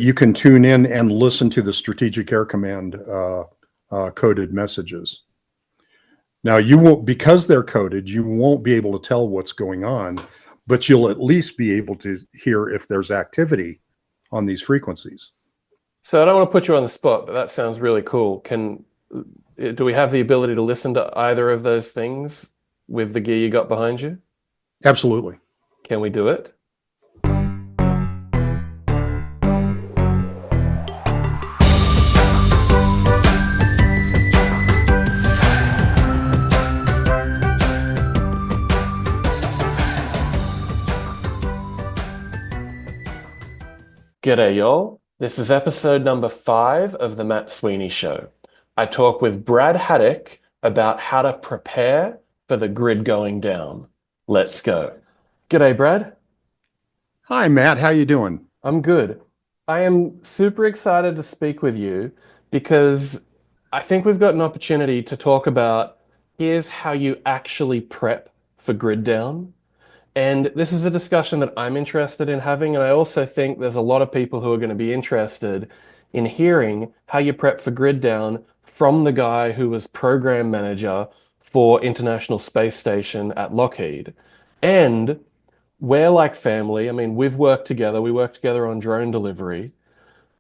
you can tune in and listen to the Strategic Air Command coded messages. Now, you won't, because they're coded, you won't be able to tell what's going on, but you'll at least be able to hear if there's activity on these frequencies. So I don't want to put you on the spot, but that sounds really cool. Do we have the ability to listen to either of those things with the gear you got behind you? Absolutely. Can we do it? G'day, y'all. This is episode number 5 of the Matt Sweeny Show. I talk with Brad Haddock about how to prepare for the grid going down. Let's go. G'day, Brad. Hi, Matt. How you doing? I'm good. I am super excited to speak with you because I think we've got an opportunity to talk about here's how you actually prep for grid down. And this is a discussion that I'm interested in having, and I also think there's a lot of people who are going to be interested in hearing how you prep for grid down from the guy who was program manager for International Space Station at Lockheed. And we're like family. I mean, we've worked together. We worked together on drone delivery.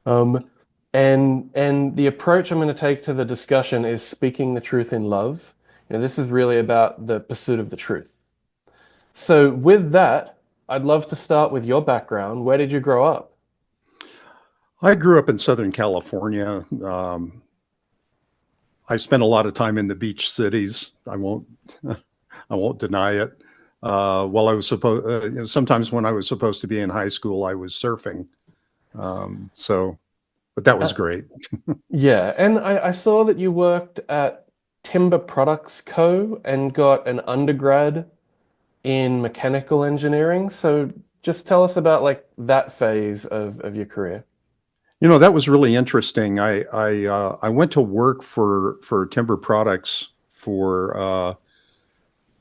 And the approach I'm going to take to the discussion is speaking the truth in love. This is really about the pursuit of the truth. So with that, I'd love to start with your background. Where did you grow up? I grew up in Southern California. I spent a lot of time in the beach cities. I won't deny it. While I was sometimes when I was supposed to be in high school, I was surfing. But that was great. Yeah, and I saw that you worked at Timber Products Co. and got an undergrad in mechanical engineering. So just tell us about like that phase of your career. That was really interesting. I went to work for Timber Products for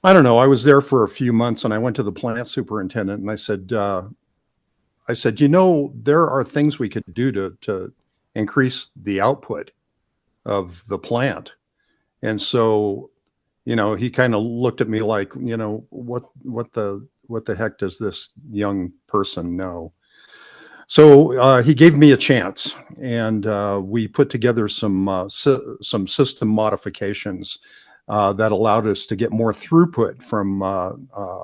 I don't know. I was there for a few months, and I went to the plant superintendent, and I said, there are things we could do to increase the output of the plant. And so, he kind of looked at me like, what the heck does this young person know? So he gave me a chance, and we put together some system modifications that allowed us to get more throughput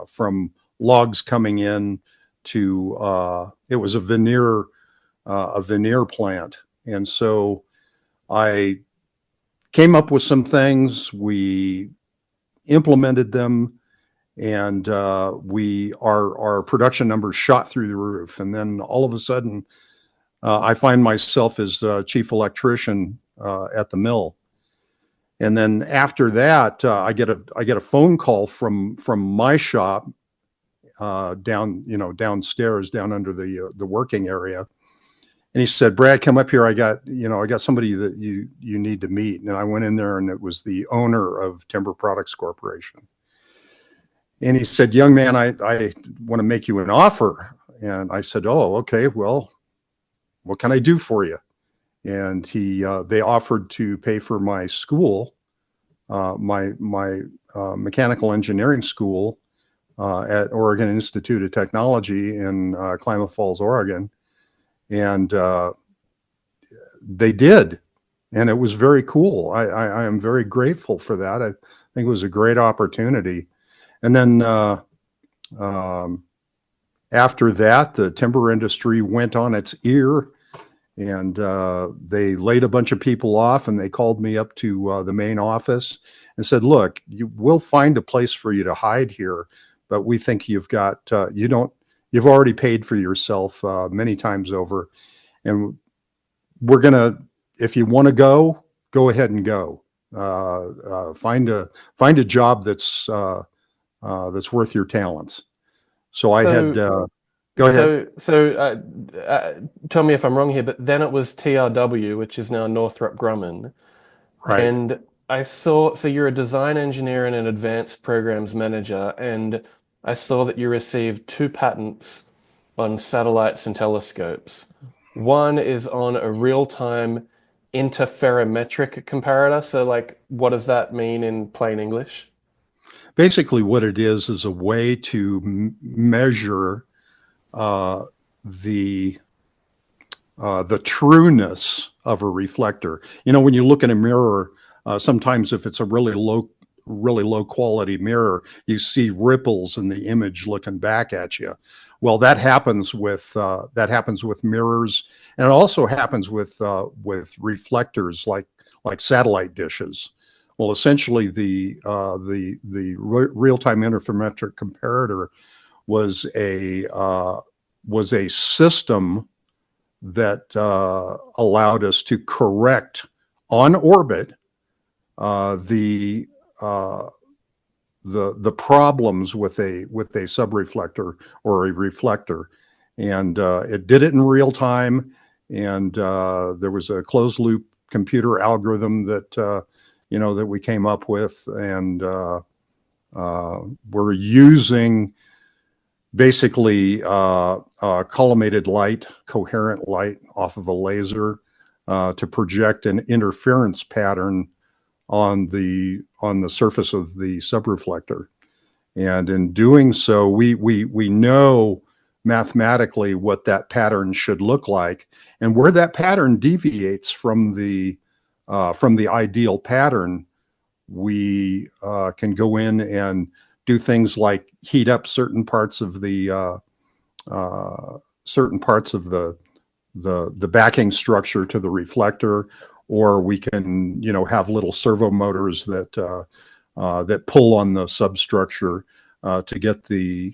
from logs coming in to it was a veneer plant, and so I came up with some things. We implemented them, and our production numbers shot through the roof. And then all of a sudden, I find myself as chief electrician at the mill. And then after that, I get a phone call from my shop downstairs, down under the working area. And he said, "Brad, come up here. I got somebody that you need to meet." And I went in there, and it was the owner of Timber Products Corporation. And he said, "Young man, I want to make you an offer." And I said, "Oh, okay. Well, what can I do for you?" And they offered to pay for my school, my mechanical engineering school at Oregon Institute of Technology in Klamath Falls, Oregon. And they did, and it was very cool. I am very grateful for that. I think it was a great opportunity. And then after that, the timber industry went on its ear, and they laid a bunch of people off, and they called me up to the main office and said, "Look, we'll find a place for you to hide here, but we think you've already paid for yourself many times over, and we're gonna, if you want to go ahead and go. Find a job that's worth your talents." So I had go ahead. So tell me if I'm wrong here, but then it was TRW, which is now Northrop Grumman, Right. And so you're a design engineer and an advanced programs manager, and I saw that you received 2 patents on satellites and telescopes. One is on a real-time interferometric comparator. So like, what does that mean in plain English? Basically, what it is a way to measure uh, the the trueness of a reflector. You know, when you look in a mirror, sometimes if it's a really low quality mirror, you see ripples in the image looking back at you. Well, that happens with mirrors, and it also happens with reflectors like satellite dishes. Well, essentially, the real time interferometric comparator was a system that allowed us to correct on orbit uh, the uh, the problems with a subreflector or a reflector, and it did it in real time. And there was a closed loop computer algorithm that that we came up with, and we're using basically collimated light, coherent light off of a laser to project an interference pattern on the surface of the subreflector. And in doing so, we know mathematically what that pattern should look like, and where that pattern deviates from the ideal pattern, we can go in and do things like heat up certain parts of the backing structure to the reflector, or we can have little servo motors that pull on the substructure to get to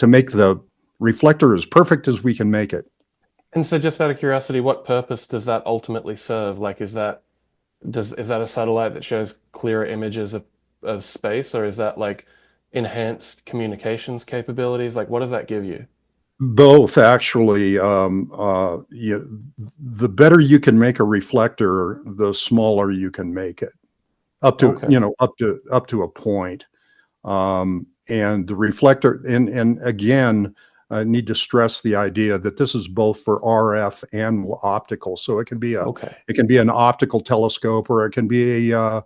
make the reflector as perfect as we can make it. And so just out of curiosity, what purpose does that ultimately serve? Like, is that a satellite that shows clearer images of space, or is that like enhanced communications capabilities? Like, what does that give you? Both, actually. The better you can make a reflector, the smaller you can make it, up to Okay. a point. And the reflector, and again, I need to stress the idea that this is both for RF and optical. So Okay. it can be an optical telescope, or it can be a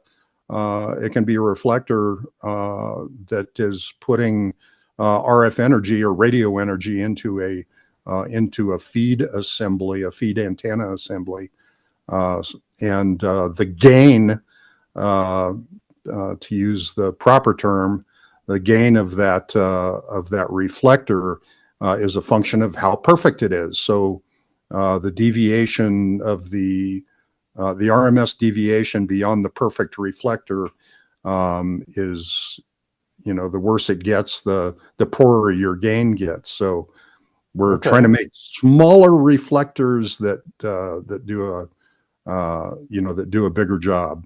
reflector that is putting RF energy or radio energy into a feed assembly, a feed antenna assembly, and the gain, uh, to use the proper term, the gain of that reflector is a function of how perfect it is. So the deviation of the RMS deviation beyond the perfect reflector is, the worse it gets, the poorer your gain gets. So we're trying to Okay. make smaller reflectors that do a bigger job.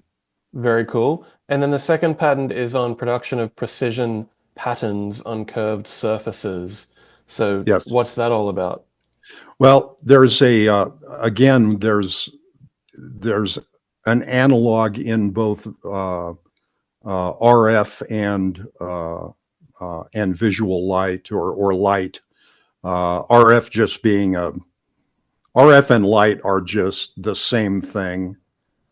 Very cool. And then the second patent is on production of precision patterns on curved surfaces. So Yes. what's that all about? Well, there's a again there's an analog in both RF and visual light, or light. RF just being a RF and light are just the same thing,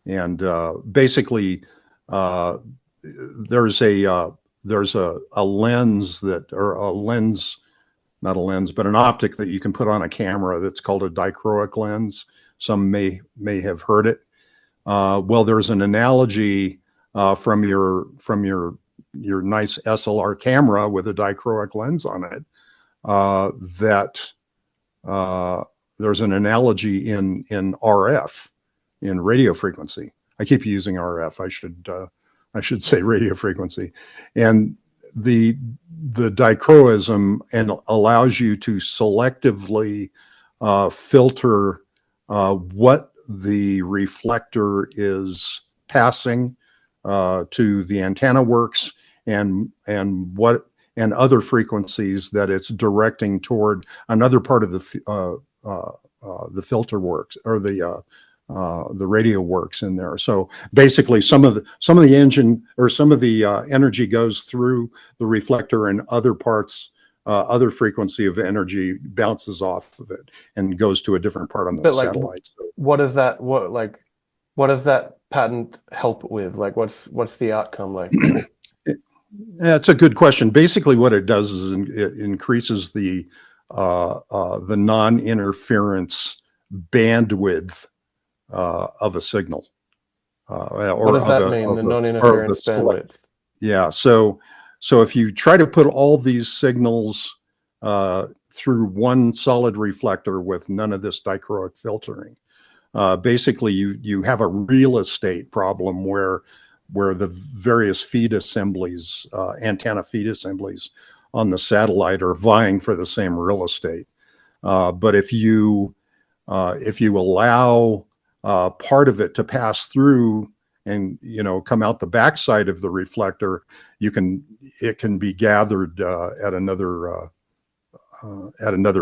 and basically uh, there's a lens or a lens, not a lens, but an optic that you can put on a camera that's called a dichroic lens. Some may have heard it. Well, there's an analogy from your nice SLR camera with a dichroic lens on it, that uh, there's an analogy in RF, in radio frequency. I keep using RF. I should say radio frequency, and the the dichroism and allows you to selectively filter what the reflector is passing to the antenna works, and other frequencies that it's directing toward another part of the filter works, or the radio works in there. So basically, some of the engine, or some of the energy goes through the reflector, and other parts other frequency of energy bounces off of it and goes to a different part on the But like, satellite. So, what does that what does that patent help with? Like, what's the outcome like? yeah, it's a good question. Basically, what it does is it increases the non-interference bandwidth of a signal, What or does that mean? The of the non-interference select. bandwidth. Yeah. So if you try to put all these signals through one solid reflector with none of this dichroic filtering, basically you have a real estate problem where the various feed assemblies, antenna feed assemblies on the satellite are vying for the same real estate. But if you allow part of it to pass through and come out the backside of the reflector, it can be gathered at another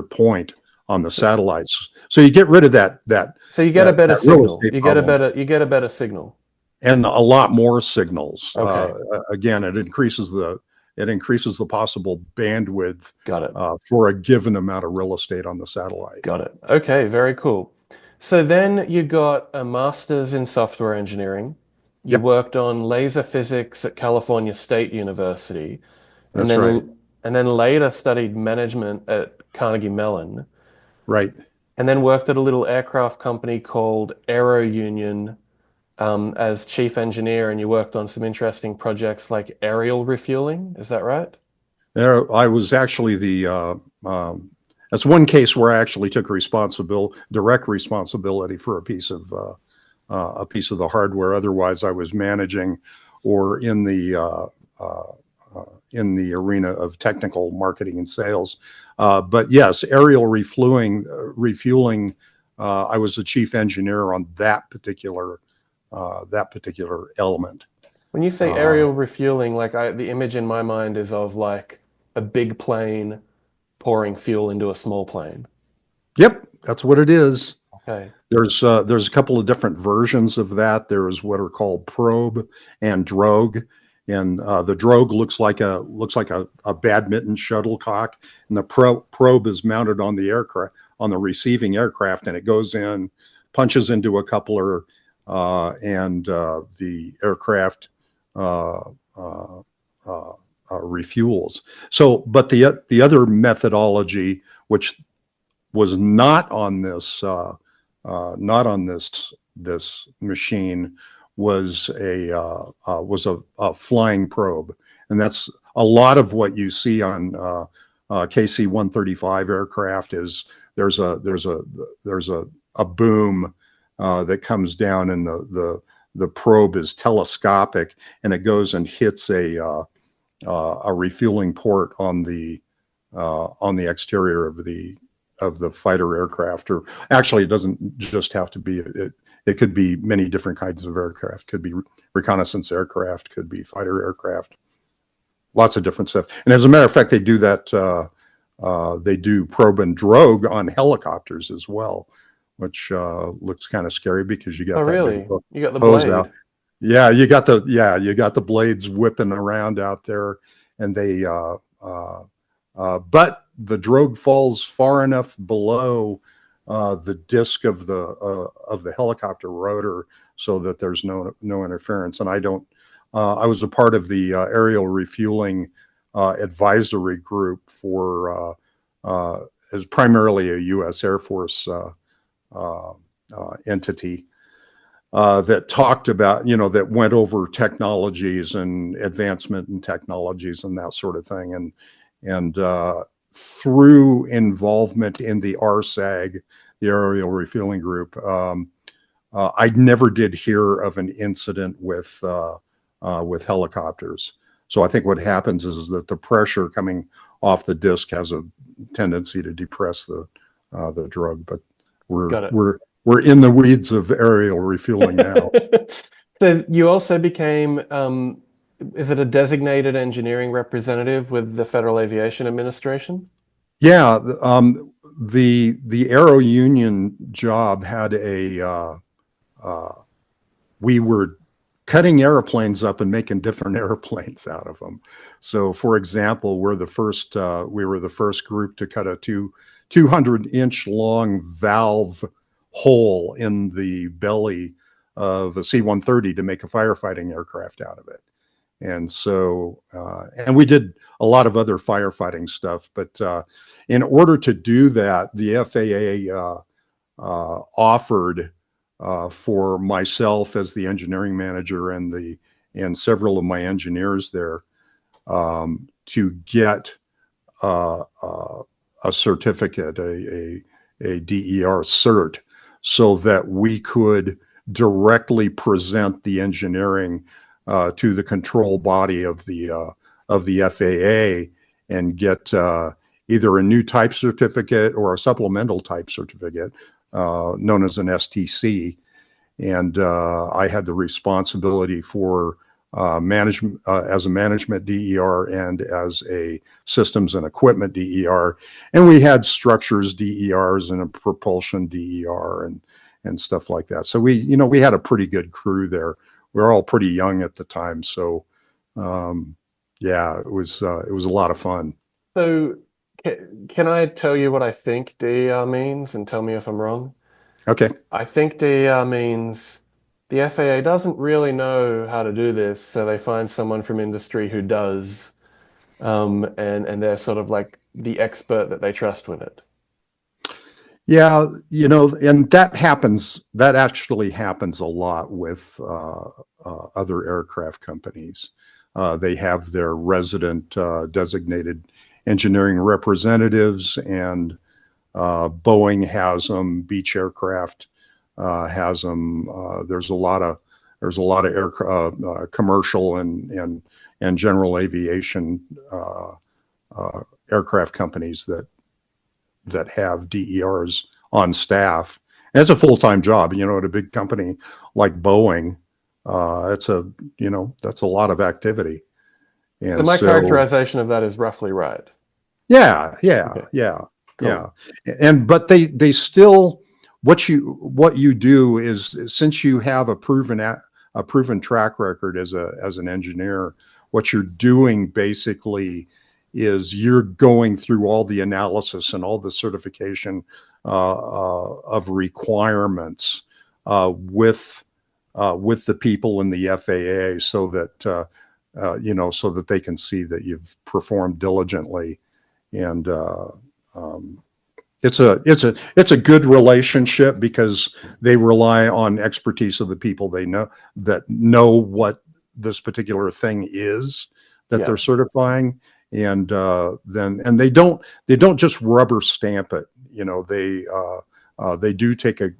point on the satellites. So you get rid of that So you get a better that real signal. estate problem You get a better signal. and a lot more signals. Okay, Again, it increases the possible bandwidth got it. for a given amount of real estate on the satellite. Got it. Okay, very cool. So then you got a master's in software engineering. You Yep, worked on laser physics at California State University, and that's right. then later studied management at Carnegie Mellon, Right. and then worked at a little aircraft company called Aero Union as chief engineer, and you worked on some interesting projects like aerial refueling. Is that right? There, I was actually that's one case where I actually took direct responsibility for a piece of the hardware. Otherwise, I was managing or in the arena of technical marketing and sales. But yes, aerial refueling. I was the chief engineer on that particular element. When you say Uh, aerial refueling, the image in my mind is of like a big plane pouring fuel into a small plane. yep, that's what it is. Okay. There's a couple of different versions of that. There is what are called probe and drogue, and the drogue looks like a badminton shuttlecock, and the probe is mounted on the aircraft on the receiving aircraft, and it goes in, punches into a coupler, and the aircraft uh, uh, refuels. So, but the other methodology, which was not on this machine, was a flying probe, and that's a lot of what you see on KC-135 aircraft. Is there's a boom that comes down, and the probe is telescopic, and it goes and hits a refueling port on the exterior of the fighter aircraft. Or actually, it doesn't just have to be it. It could be many different kinds of aircraft. Could be reconnaissance aircraft. Could be fighter aircraft. Lots of different stuff. And as a matter of fact, they do that. They do probe and drogue on helicopters as well, which looks kind of scary because you Oh, got that big really? You got the hose out. blade. Yeah, you got the blades whipping around out there, and but the drogue falls far enough below the disc of the helicopter rotor so that there's no interference. And I was a part of the aerial refueling advisory group for as primarily a U.S. Air Force entity that talked about, that went over technologies and advancement in technologies and that sort of thing. And through involvement in the RSAG, the Aerial Refueling Group, I never did hear of an incident with helicopters. So I think what happens is that the pressure coming off the disc has a tendency to depress the drug. But Got it. we're in the weeds of aerial refueling now. So you also became, is it a designated engineering representative with the Federal Aviation Administration? Yeah, the Aero Union job had we were cutting airplanes up and making different airplanes out of them. So, for example, we were the first group to cut a 200-inch long valve hole in the belly of a C-130 to make a firefighting aircraft out of it. And so, and we did a lot of other firefighting stuff. But in order to do that, the FAA offered for myself as the engineering manager and several of my engineers there to get a certificate, a DER cert, so that we could directly present the engineering to the control body of the FAA and get either a new type certificate or a supplemental type certificate known as an STC. And I had the responsibility for management as a management DER and as a systems and equipment DER. And we had structures DERs and a propulsion DER and stuff like that. So we had a pretty good crew there. We were all pretty young at the time. So yeah, it was a lot of fun. So can I tell you what I think DER means and tell me if I'm wrong? Okay. I think DER means the FAA doesn't really know how to do this, so they find someone from industry who does, and they're sort of like the expert that they trust with it. Yeah, and that happens. That actually happens a lot with other aircraft companies. They have their resident designated engineering representatives, and Boeing has them. Beach Aircraft has them. There's a lot of air commercial and general aviation aircraft companies that have DERs on staff. And it's a full-time job. At a big company like Boeing, that's a lot of activity. And so my characterization of that is roughly right. Yeah, Okay, yeah, cool. yeah. But they still, what you do is, since you have a proven track record as an engineer, what you're doing basically is you're going through all the analysis and all the certification of requirements with the people in the FAA, so that so that they can see that you've performed diligently. And it's a good relationship, because they rely on expertise of the people they know what this particular thing is that they're certifying. And they don't just rubber stamp it. They do take a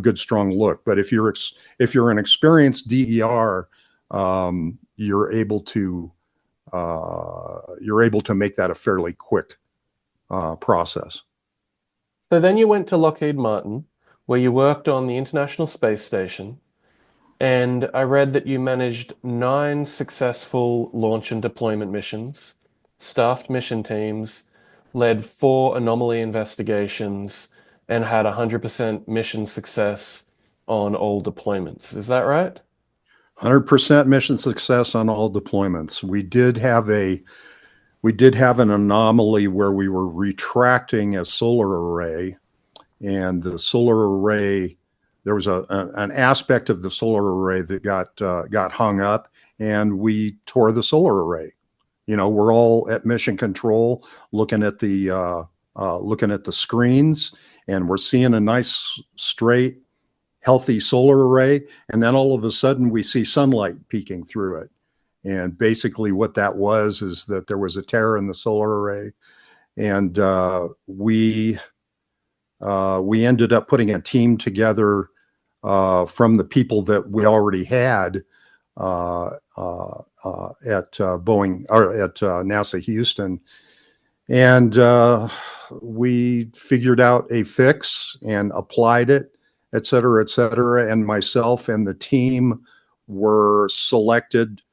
good strong look. But if you're an experienced DER, you're able to make that a fairly quick process. So then you went to Lockheed Martin, where you worked on the International Space Station, and I read that you managed 9 successful launch and deployment missions, staffed mission teams, led 4 anomaly investigations, and had 100% mission success on all deployments. Is that right? 100% mission success on all deployments. We did have an anomaly where we were retracting a solar array, and the solar array, there was an aspect of the solar array that got hung up, and we tore the solar array. We're all at mission control looking at the screens, and we're seeing a nice straight healthy solar array, and then all of a sudden we see sunlight peeking through it. And basically what that was is that there was a tear in the solar array, and we ended up putting a team together from the people that we already had at Boeing, or at NASA Houston, and we figured out a fix and applied it, et cetera, et cetera. And myself and the team were selected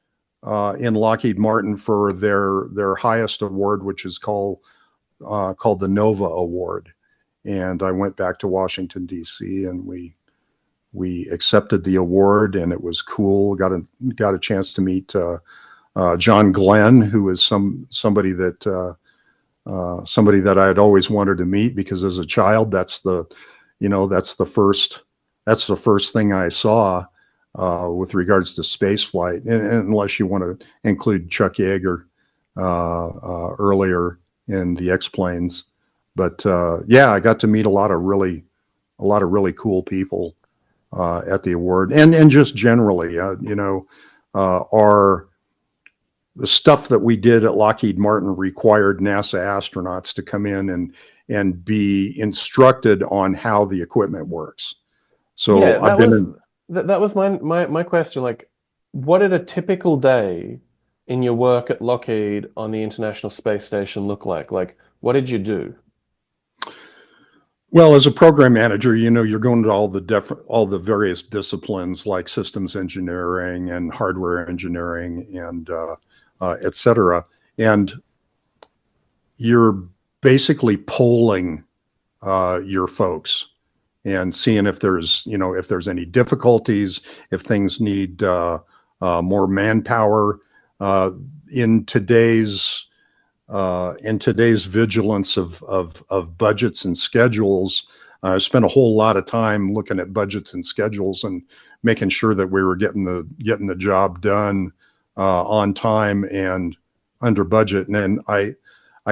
in Lockheed Martin for their highest award, which is called the Nova Award. And I went back to Washington, D.C., and we we accepted the award, and it was cool. Got a chance to meet John Glenn, who is somebody that I had always wanted to meet, because as a child, that's the first thing I saw with regards to space flight, and unless you want to include Chuck Yeager earlier in the X-Planes. But yeah, I got to meet a lot of really cool people at the award, and just generally, the stuff that we did at Lockheed Martin required NASA astronauts to come in and be instructed on how the equipment works. So Yeah, I've been in. that was my question. Like, what did a typical day in your work at Lockheed on the International Space Station look like? Like, what did you do? Well, as a program manager, you're going to all the various disciplines like systems engineering and hardware engineering and et cetera. And you're basically polling your folks and seeing if there's any difficulties, if things need more manpower. In today's vigilance of budgets and schedules, I spent a whole lot of time looking at budgets and schedules and making sure that we were getting the job done on time and under budget. And I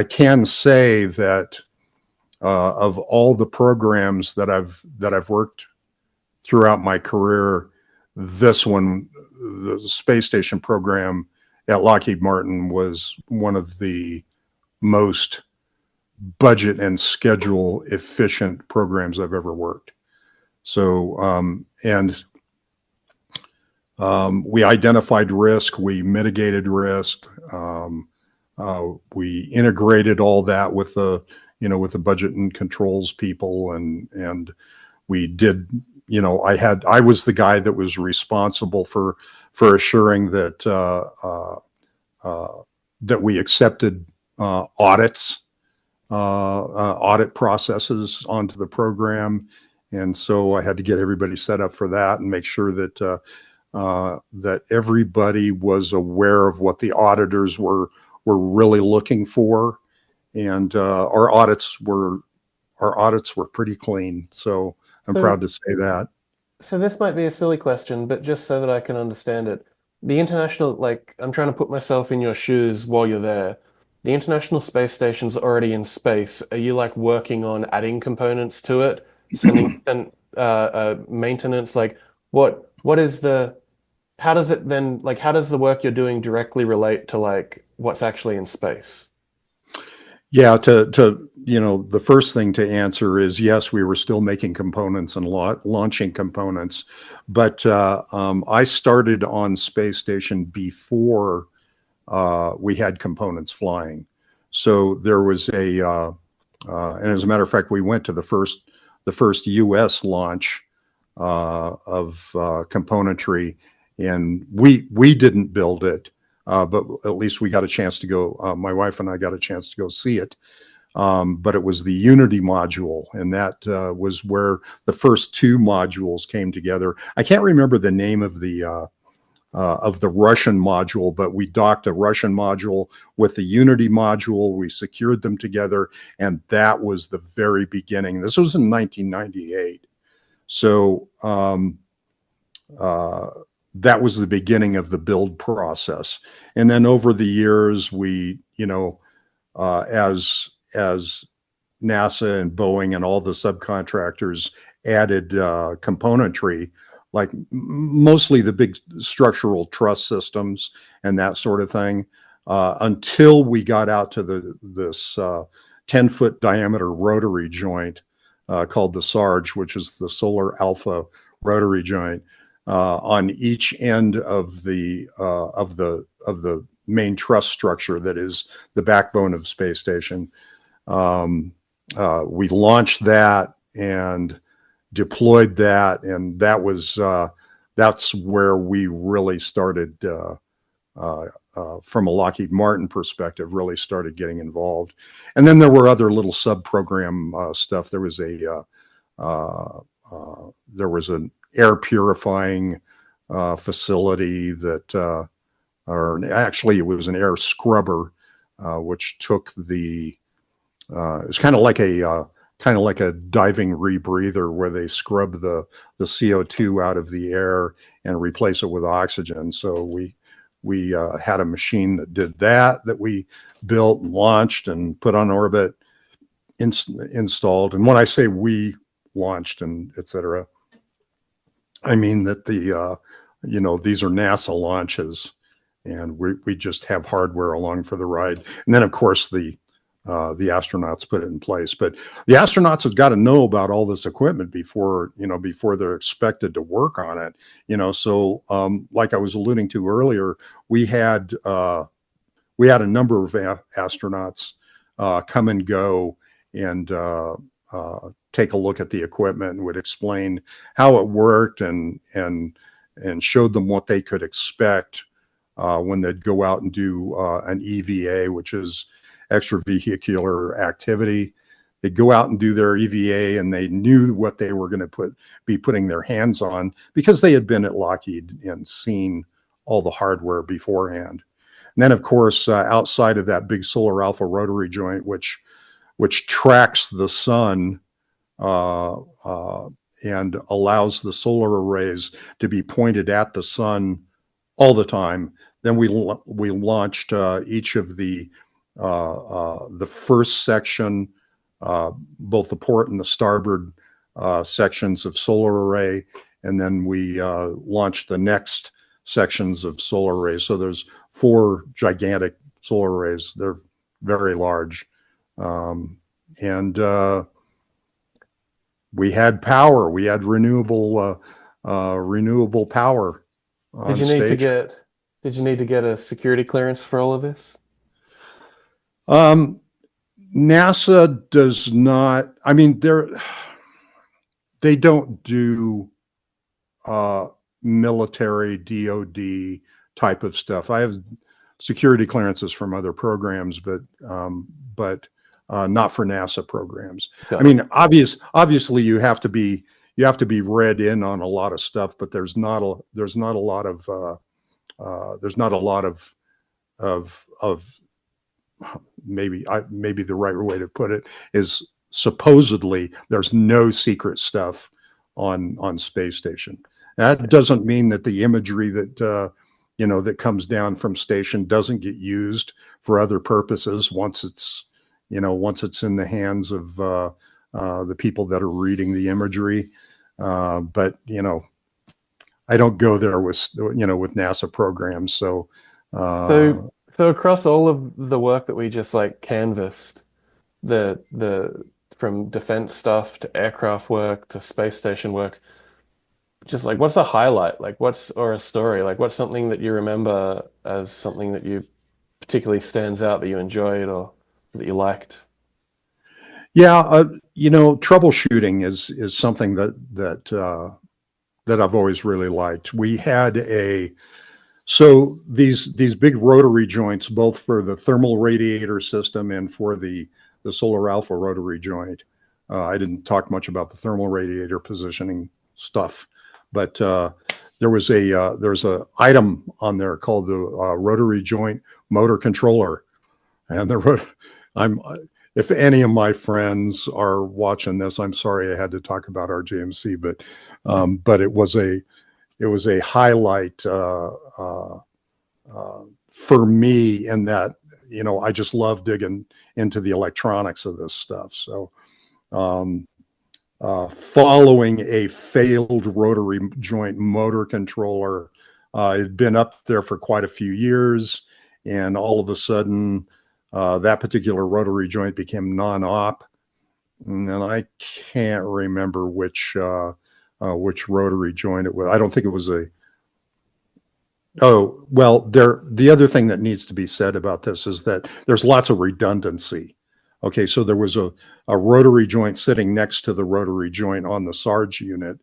can say that of all the programs that I've worked throughout my career, this one, the space station program at Lockheed Martin, was one of the most budget and schedule efficient programs I've ever worked. So, we identified risk, we mitigated risk, we integrated all that with the budget and controls people, and we did. I was the guy that was responsible for assuring that that we accepted audit processes onto the program, and so I had to get everybody set up for that and make sure that that everybody was aware of what the auditors were really looking for, and our audits were pretty clean. So I'm proud to say that. So this might be a silly question, but just so that I can understand it, the international, like, I'm trying to put myself in your shoes while you're there. The International Space Station's already in space. Are you like working on adding components to it, maintenance? Like, what is the, how does it then, like, how does the work you're doing directly relate to like what's actually in space? Yeah, the first thing to answer is yes, we were still making components and launching components, but I started on space station before we had components flying. So there was and as a matter of fact, we went to the first U.S. launch of componentry, and we didn't build it. But at least we got a chance to go, my wife and I got a chance to go see it. But it was the Unity module, and that was where the first two modules came together. I can't remember the name of the Russian module, but we docked a Russian module with the Unity module. We secured them together, and that was the very beginning. This was in 1998. So that was the beginning of the build process. And then over the years, we, as NASA and Boeing and all the subcontractors added componentry, like mostly the big structural truss systems and that sort of thing, until we got out to this 10-foot diameter rotary joint called the SARJ, which is the Solar Alpha rotary joint. On each end of the main truss structure that is the backbone of space station. We launched that and deployed that, and that's where we really started, from a Lockheed Martin perspective, really started getting involved. And then there were other little sub-program stuff. There was an air purifying facility that, or actually it was an air scrubber, which took the, it's kind of like a diving rebreather where they scrub the CO2 out of the air and replace it with oxygen. So we had a machine that did that we built and launched and put on orbit, installed. And when I say we launched and et cetera, I mean that these are NASA launches, and we just have hardware along for the ride. And then of course the astronauts put it in place. But the astronauts have got to know about all this equipment before they're expected to work on it. So like I was alluding to earlier, we had a number of astronauts come and go and take a look at the equipment, and would explain how it worked and showed them what they could expect when they'd go out and do an EVA, which is extravehicular activity. They'd go out and do their EVA, and they knew what they were going to be putting their hands on, because they had been at Lockheed and seen all the hardware beforehand. And then, of course, outside of that big solar alpha rotary joint, which tracks the sun and allows the solar arrays to be pointed at the sun all the time. Then we launched each of the first section, both the port and the starboard sections of solar array, and then we launched the next sections of solar arrays. So there's 4 gigantic solar arrays. They're very large, and we had power. We had renewable power on stage. Did you need to get a security clearance for all of this? NASA does not. I mean, they don't do military DoD type of stuff. I have security clearances from other programs, but not for NASA programs. Got I mean, obviously you have to be read in on a lot of stuff, but there's not a lot of maybe the right way to put it is, supposedly there's no secret stuff on space station. That doesn't mean that the imagery that that comes down from station doesn't get used for other purposes once it's in the hands of the people that are reading the imagery. But I don't go there with NASA programs. So across all of the work that we just canvassed, the from defense stuff to aircraft work to space station work, just what's a highlight? Or a story? What's something that you remember as something that you particularly stands out, that you enjoyed or that you liked? Yeah, troubleshooting is something that I've always really liked. We had these big rotary joints, both for the thermal radiator system and for the solar alpha rotary joint. I didn't talk much about the thermal radiator positioning stuff, but there's a item on there called the rotary joint motor controller, and if any of my friends are watching this, I'm sorry I had to talk about RJMC, but it was a highlight for me, in that I just love digging into the electronics of this stuff. So following a failed rotary joint motor controller, it had been up there for quite a few years, and all of a sudden that particular rotary joint became non-op, and then I can't remember which rotary joint it was. I don't think it was the other thing that needs to be said about this is that there's lots of redundancy. Okay, so there was a rotary joint sitting next to the rotary joint on the Sarge unit.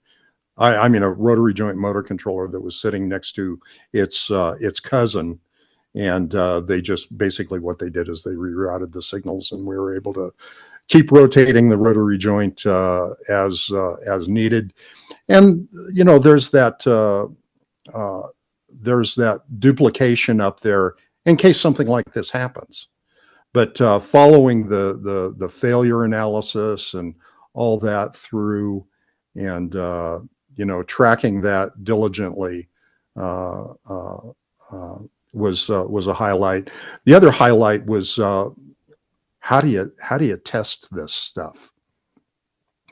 I mean a rotary joint motor controller that was sitting next to its cousin. And they just basically, what they did is they rerouted the signals, and we were able to keep rotating the rotary joint as needed. And there's that duplication up there in case something like this happens. But following the failure analysis and all that through, and tracking that diligently was a highlight. The other highlight was how do you test this stuff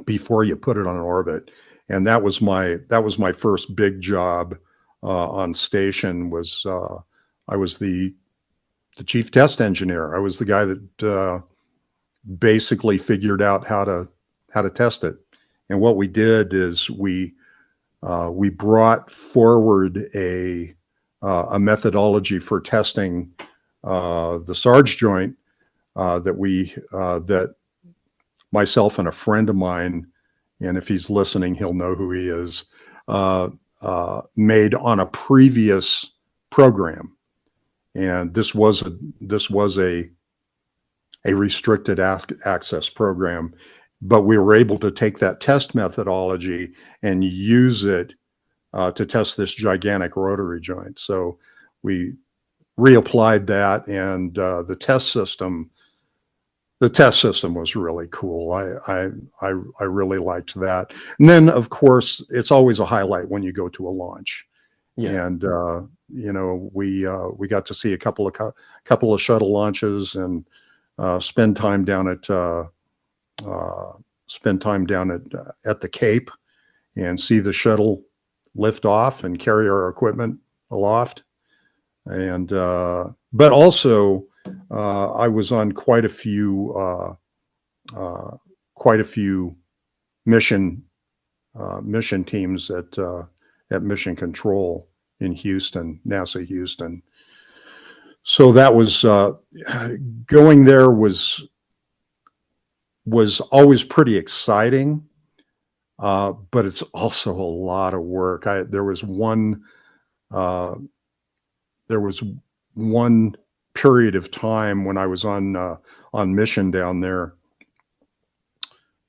before you put it on orbit? And that was my first big job on station. I was the chief test engineer. I was the guy that basically figured out how to test it. And what we did is we brought forward a methodology for testing the Sarge joint that myself and a friend of mine, and if he's listening, he'll know who he is, made on a previous program. And this was a restricted access program, but we were able to take that test methodology and use it to test this gigantic rotary joint. So we reapplied that, and the test system was really cool. I really liked that. And then, of course, it's always a highlight when you go to a launch. Yeah. And we got to see a couple of shuttle launches and spend time down at the Cape and see the shuttle lift off and carry our equipment aloft. And but also I was on quite a few mission teams at Mission Control in Houston, NASA Houston. So that was going there was always pretty exciting, but it's also a lot of work. There was one period of time when I was on mission down there,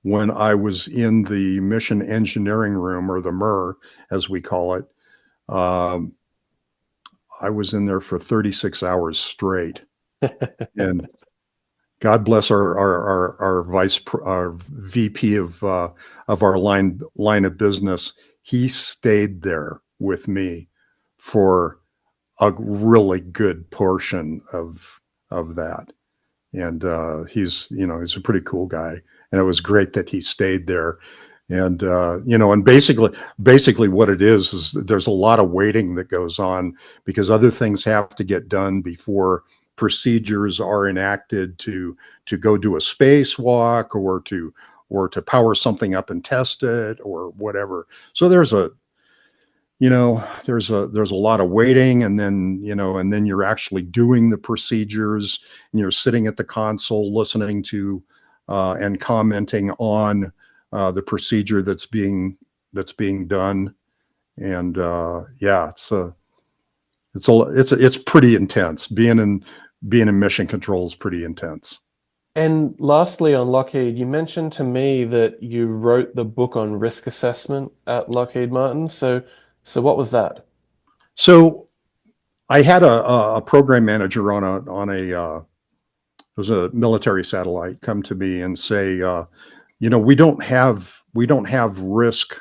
when I was in the mission engineering room, or the MR as we call it. I was in there for 36 hours straight, and God bless our VP of our line of business. He stayed there with me for a really good portion of that, and he's a pretty cool guy, and it was great that he stayed there. And and basically what it is there's a lot of waiting that goes on, because other things have to get done before procedures are enacted to go do a spacewalk, or to power something up and test it, or whatever. So there's a lot of waiting, and then you're actually doing the procedures, and you're sitting at the console listening to and commenting on the procedure that's being done. And it's pretty intense. Being in mission control is pretty intense. And lastly, on Lockheed, you mentioned to me that you wrote the book on risk assessment at Lockheed Martin. So what was that? So I had a program manager on it was a military satellite, come to me and say, we don't have risk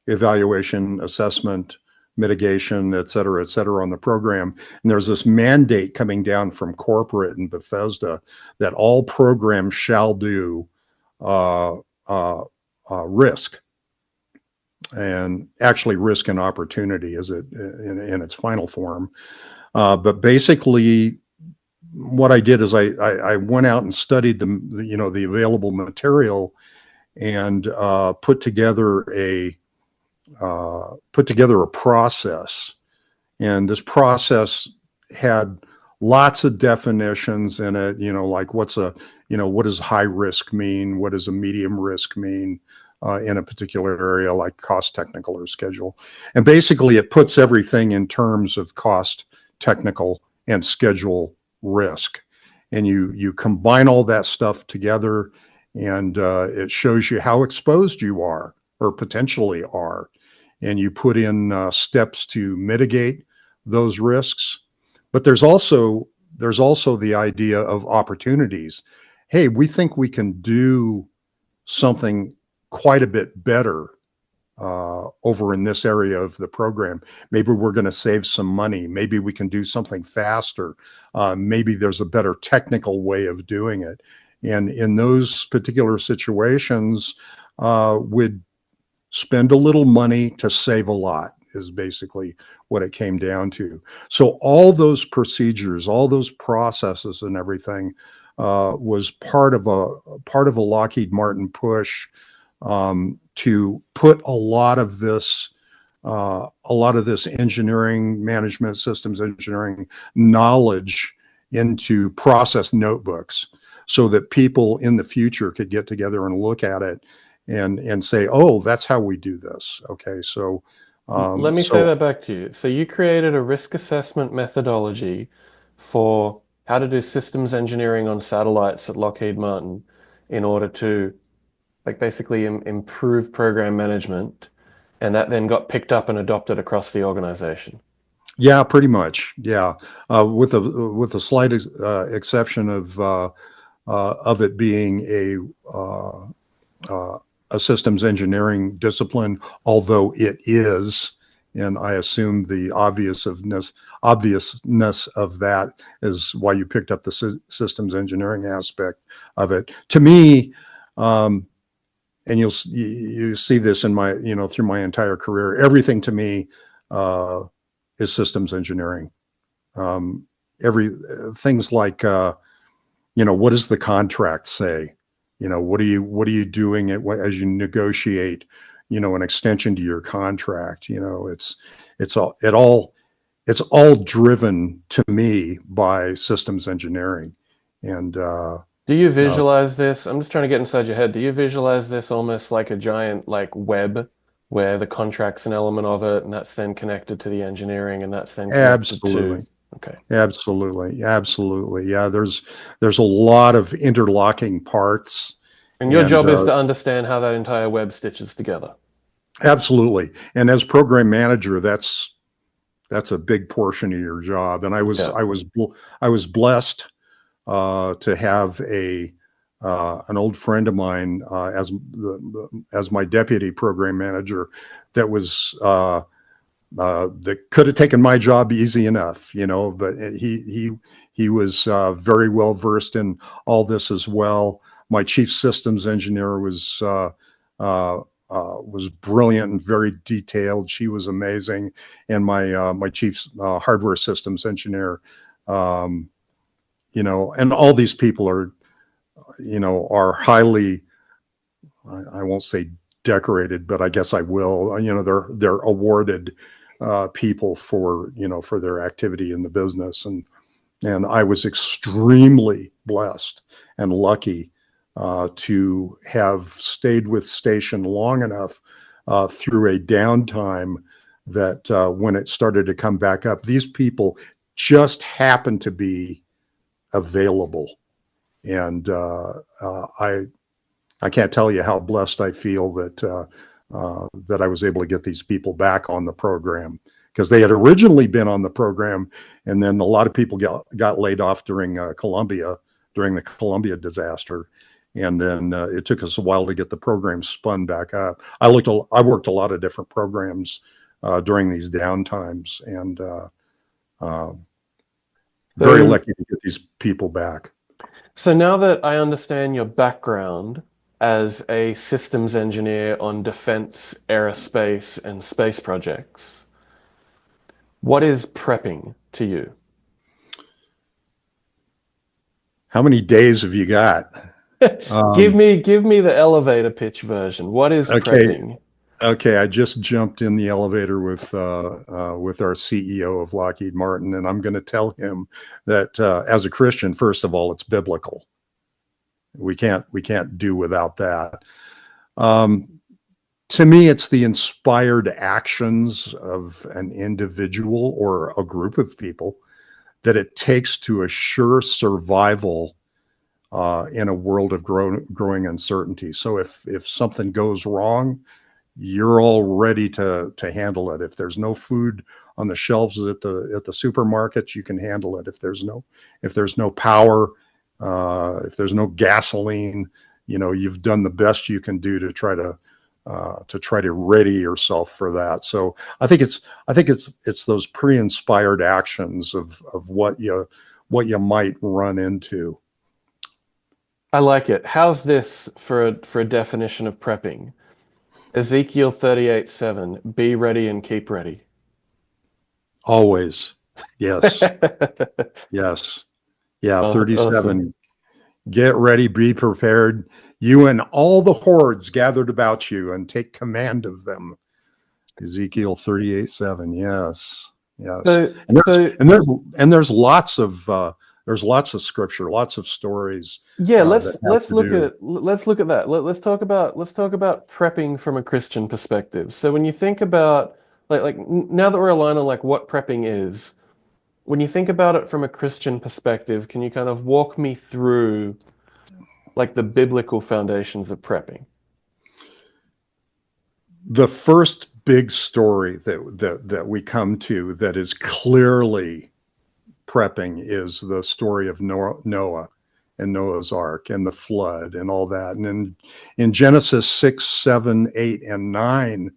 evaluation, assessment, mitigation, et cetera, on the program. And there's this mandate coming down from corporate in Bethesda that all programs shall do risk, and actually risk and opportunity is it in its final form. But basically, what I did is I went out and studied the available material, and put together a process. And this process had lots of definitions in it, like what does high risk mean? What does a medium risk mean in a particular area, like cost, technical, or schedule? And basically it puts everything in terms of cost, technical, and schedule risk. And you combine all that stuff together, and it shows you how exposed you are or potentially are, and you put in steps to mitigate those risks. But there's also the idea of opportunities. Hey, we think we can do something quite a bit better over in this area of the program. Maybe we're going to save some money. Maybe we can do something faster. Maybe there's a better technical way of doing it. And in those particular situations, we'd spend a little money to save a lot, is basically what it came down to. So all those procedures, all those processes and everything was part of a Lockheed Martin push to put a lot of this engineering management, systems engineering knowledge into process notebooks, so that people in the future could get together and look at it and say, oh, that's how we do this. Okay, so Let me say that back to you. So you created a risk assessment methodology for how to do systems engineering on satellites at Lockheed Martin in order to like basically improve program management, and that then got picked up and adopted across the organization. yeah, pretty much, yeah, with a slight exception of it being a systems engineering discipline, although it is, and I assume the obviousness of that is why you picked up the systems engineering aspect of it. To me, and you see this in my, through my entire career, everything to me is systems engineering. Every things like what does the contract say? What are you doing as you negotiate, an extension to your contract? It's all driven to me by systems engineering. And do you visualize this? I'm just trying to get inside your head. Do you visualize this almost like a giant like web where the contract's an element of it, and that's then connected to the engineering, and that's then connected absolutely. to okay. Absolutely. Yeah, there's a lot of interlocking parts. And your job is to understand how that entire web stitches together. Absolutely. And as program manager, that's a big portion of your job. And I was blessed to have an old friend of mine as my deputy program manager that was that could have taken my job easy enough, but he was very well versed in all this as well. My chief systems engineer was brilliant and very detailed. She was amazing, and my chief hardware systems engineer, and all these people are highly, I won't say decorated, but I guess I will. They're awarded people for their activity in the business, and I was extremely blessed and lucky to have stayed with Station long enough through a downtime that when it started to come back up, these people just happened to be available, and I can't tell you how blessed I feel that I was able to get these people back on the program, because they had originally been on the program, and then a lot of people got laid off during the Columbia disaster, and then it took us a while to get the program spun back up. I worked a lot of different programs during these downtimes, and very lucky to get these people back. So now that I understand your background as a systems engineer on defense, aerospace, and space projects, what is prepping to you? How many days have you got? Give me the elevator pitch version. What is prepping? Okay, I just jumped in the elevator with our CEO of Lockheed Martin, and I'm going to tell him that as a Christian, first of all, it's biblical. We can't do without that. To me, it's the inspired actions of an individual or a group of people that it takes to assure survival in a world of growing uncertainty. So if something goes wrong, you're all ready to handle it. If there's no food on the shelves at the supermarket, you can handle it. If there's no power, if there's no gasoline, you've done the best you can do to try to ready yourself for that. So I think it's those pre-inspired actions of what you might run into. I like it. How's this for a definition of prepping? Ezekiel 38:7, be ready and keep ready. Always. Yes. Yes. Yeah. Oh, awesome. 37. Get ready, be prepared. You and all the hordes gathered about you, and take command of them. Ezekiel 38:7. Yes. Yes. So, And there's so and there's and there's lots of scripture, lots of stories yeah, that have let's to look do. at that. Let's talk about prepping from a Christian perspective. So when you think about now that we're aligned on like what prepping is, when you think about it from a Christian perspective, can you kind of walk me through like the biblical foundations of prepping? The first big story that we come to that is clearly prepping is the story of Noah and Noah's Ark and the flood and all that. And in Genesis 6, 7, 8, and 9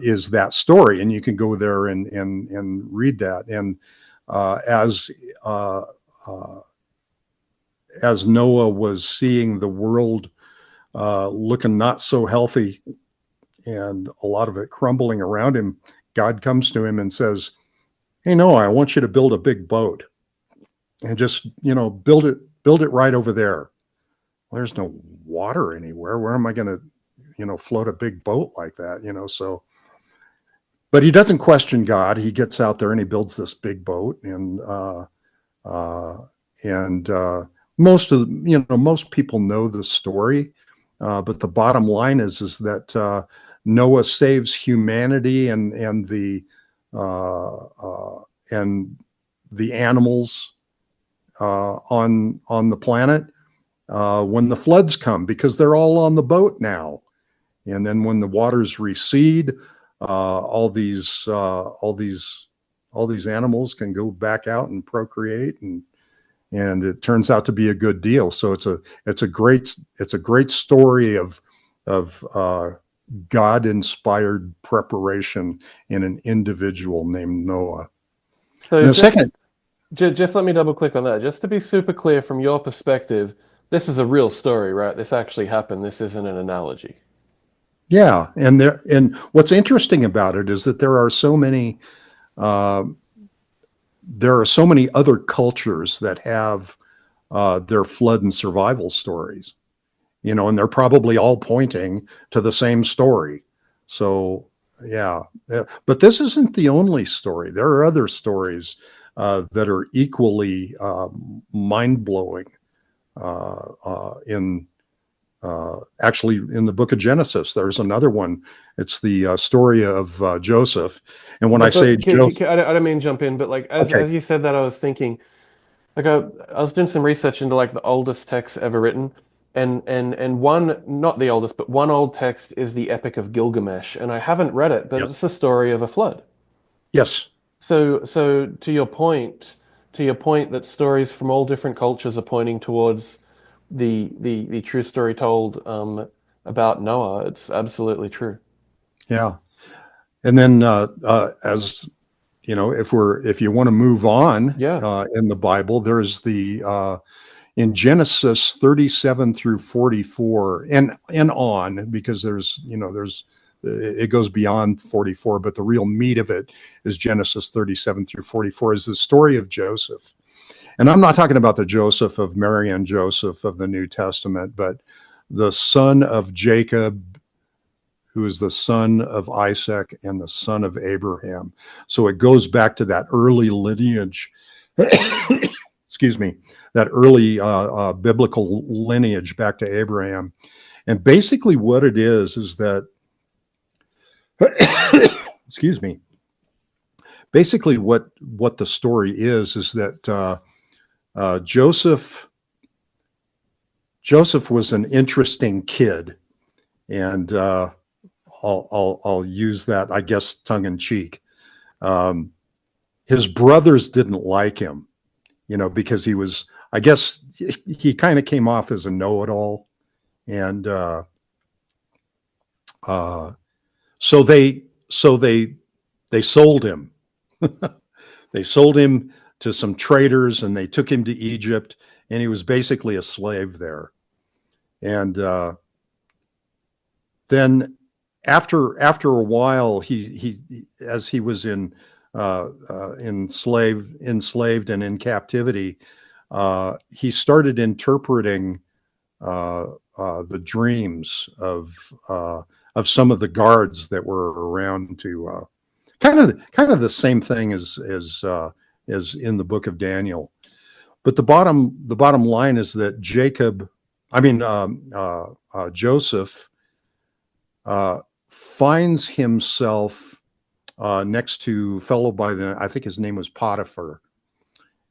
is that story. And you can go there and read that. And uh, uh, as Noah was seeing the world looking not so healthy and a lot of it crumbling around him, God comes to him and says, "Hey, Noah, I want you to build a big boat and just, build it right over there." Well, there's no water anywhere. Where am I going to, float a big boat like that? So, but he doesn't question God. He gets out there and he builds this big boat, uh, and most people know the story, but the bottom line is that Noah saves humanity uh, uh, and the animals on the planet when the floods come, because they're all on the boat now. And then when the waters recede, all these animals can go back out and procreate, and it turns out to be a good deal. So it's a great story of God inspired preparation in an individual named Noah. So And the second, just let me double click on that. Just to be super clear from your perspective, this is a real story, right? This actually happened. This isn't an analogy. yeah, and what's interesting about it is that uh, there are so many other cultures that have their flood and survival stories, and they're probably all pointing to the same story. So, yeah. But this isn't the only story. There are other stories that are equally mind blowing in actually in the book of Genesis. There's another one. It's the story of Joseph. And when I say Joseph, I don't mean to jump in, but like okay, as you said that, I was thinking like I was doing some research into like the oldest texts ever written, and one not the oldest, but one old text is the Epic of Gilgamesh, and I haven't read it, but yes, it's the story of a flood. yes, So to your point that stories from all different cultures are pointing towards the true story told about Noah. It's absolutely true. yeah. And then as if you want to move on Yeah. in the Bible, there's the in Genesis 37 through 44 and on, because there's it goes beyond 44, but the real meat of it is Genesis 37 through 44 is the story of Joseph. And I'm not talking about the Joseph of Mary and Joseph of the New Testament, but the son of Jacob, who is the son of Isaac and the son of Abraham. So it goes back to that early lineage, excuse me, that early biblical lineage back to Abraham. And basically what it is that, excuse me, basically what the story is that Joseph Joseph was an interesting kid, and I'll use that, I guess, tongue in cheek. His brothers didn't like him, because he was, I guess, he kind of came off as a know-it-all, and so they sold him. They sold him to some traders, and they took him to Egypt, and he was basically a slave there. And then after a while, he as he was enslaved and in captivity, he started interpreting the dreams of some of the guards that were around, to kind of the same thing as in the book of Daniel. But the bottom line is that Joseph finds himself next to a fellow I think his name was Potiphar,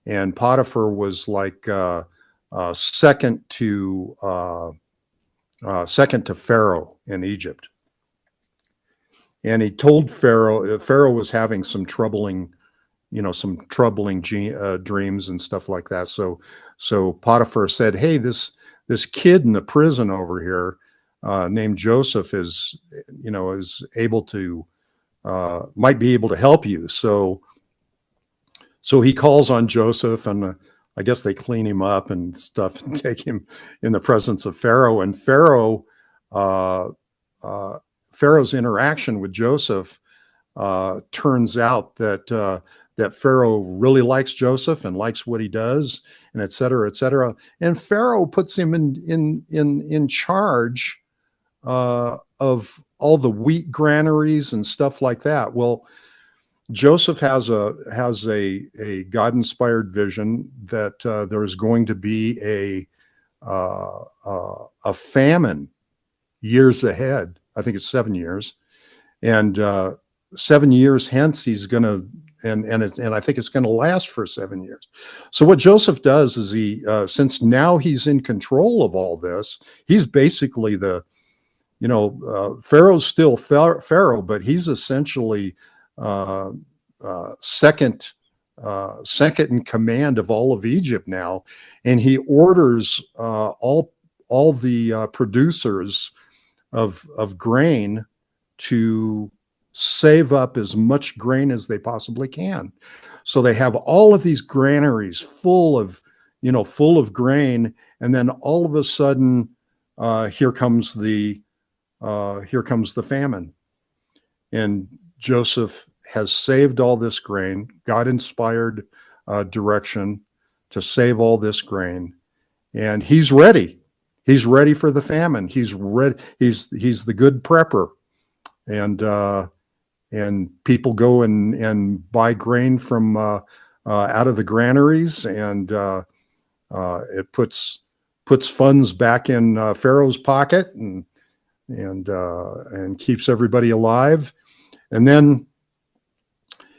and Potiphar was like second to Pharaoh in Egypt. And he told Pharaoh was having some troubling dreams and stuff like that. So Potiphar said, "Hey, this kid in the prison over here, named Joseph, is able to might be able to help you." So he calls on Joseph, and I guess they clean him up and stuff and take him in the presence of Pharaoh. And Pharaoh's interaction with Joseph turns out that Pharaoh really likes Joseph and likes what he does, and et cetera, et cetera. And Pharaoh puts him in charge of all the wheat granaries and stuff like that. Well, Joseph has a God-inspired vision that there's going to be a famine years ahead. I think it's 7 years, and 7 years hence he's going to, and I think it's going to last for 7 years. So what Joseph does is he, since now he's in control of all this, he's basically Pharaoh's still Pharaoh, but he's essentially second in command of all of Egypt now, and he orders all the producers of grain to save up as much grain as they possibly can. So they have all of these granaries full of grain, and then all of a sudden, here comes the famine, and Joseph has saved all this grain, God-inspired direction to save all this grain, and he's ready. He's ready for the famine. He's ready. He's the good prepper, and people go and buy grain from out of the granaries, and it puts funds back in Pharaoh's pocket, and keeps everybody alive. And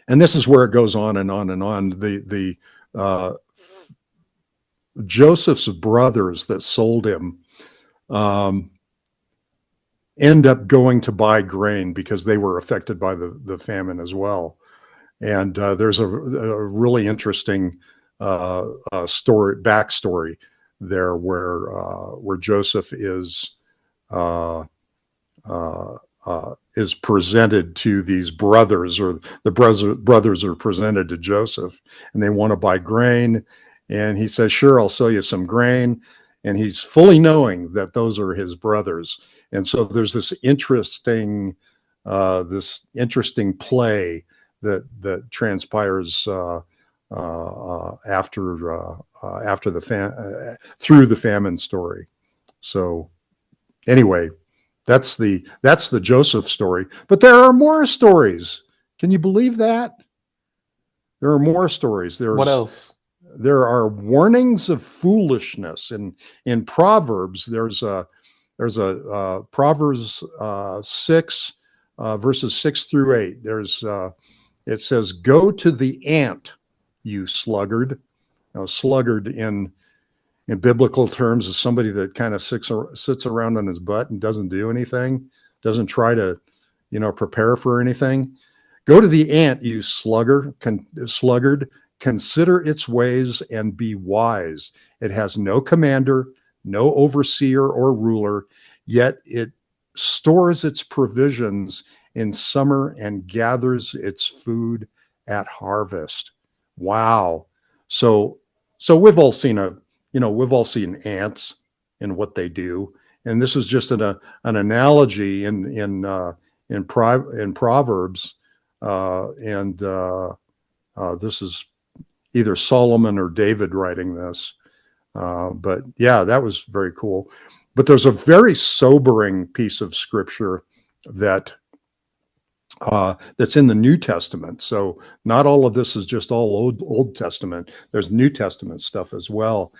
this is where it goes on and on and on. The Joseph's brothers that sold him end up going to buy grain because they were affected by the famine as well. And there's a really interesting backstory there where Joseph is presented to these brothers, or the brothers are presented to Joseph, and they want to buy grain. And he says, "Sure, I'll sell you some grain." And he's fully knowing that those are his brothers. And so there's this interesting play that transpires through the famine story. So anyway, that's the Joseph story. But there are more stories. Can you believe that? There are more stories. What else? There are warnings of foolishness in Proverbs. There's a Proverbs 6 verses 6 through 8. It says, "Go to the ant, you sluggard." Now, sluggard in in biblical terms is somebody that kind of sits around on his butt and doesn't do anything, doesn't try to, prepare for anything. Go to the ant, you sluggard, consider its ways and be wise. It has no commander, no overseer or ruler, yet it stores its provisions in summer and gathers its food at harvest. Wow. So we've all seen we've all seen ants and what they do. And this is just an analogy in Proverbs. This is either Solomon or David writing this. But yeah, that was very cool. But there's a very sobering piece of scripture that's in the New Testament. So not all of this is just all Old Testament. There's New Testament stuff as well.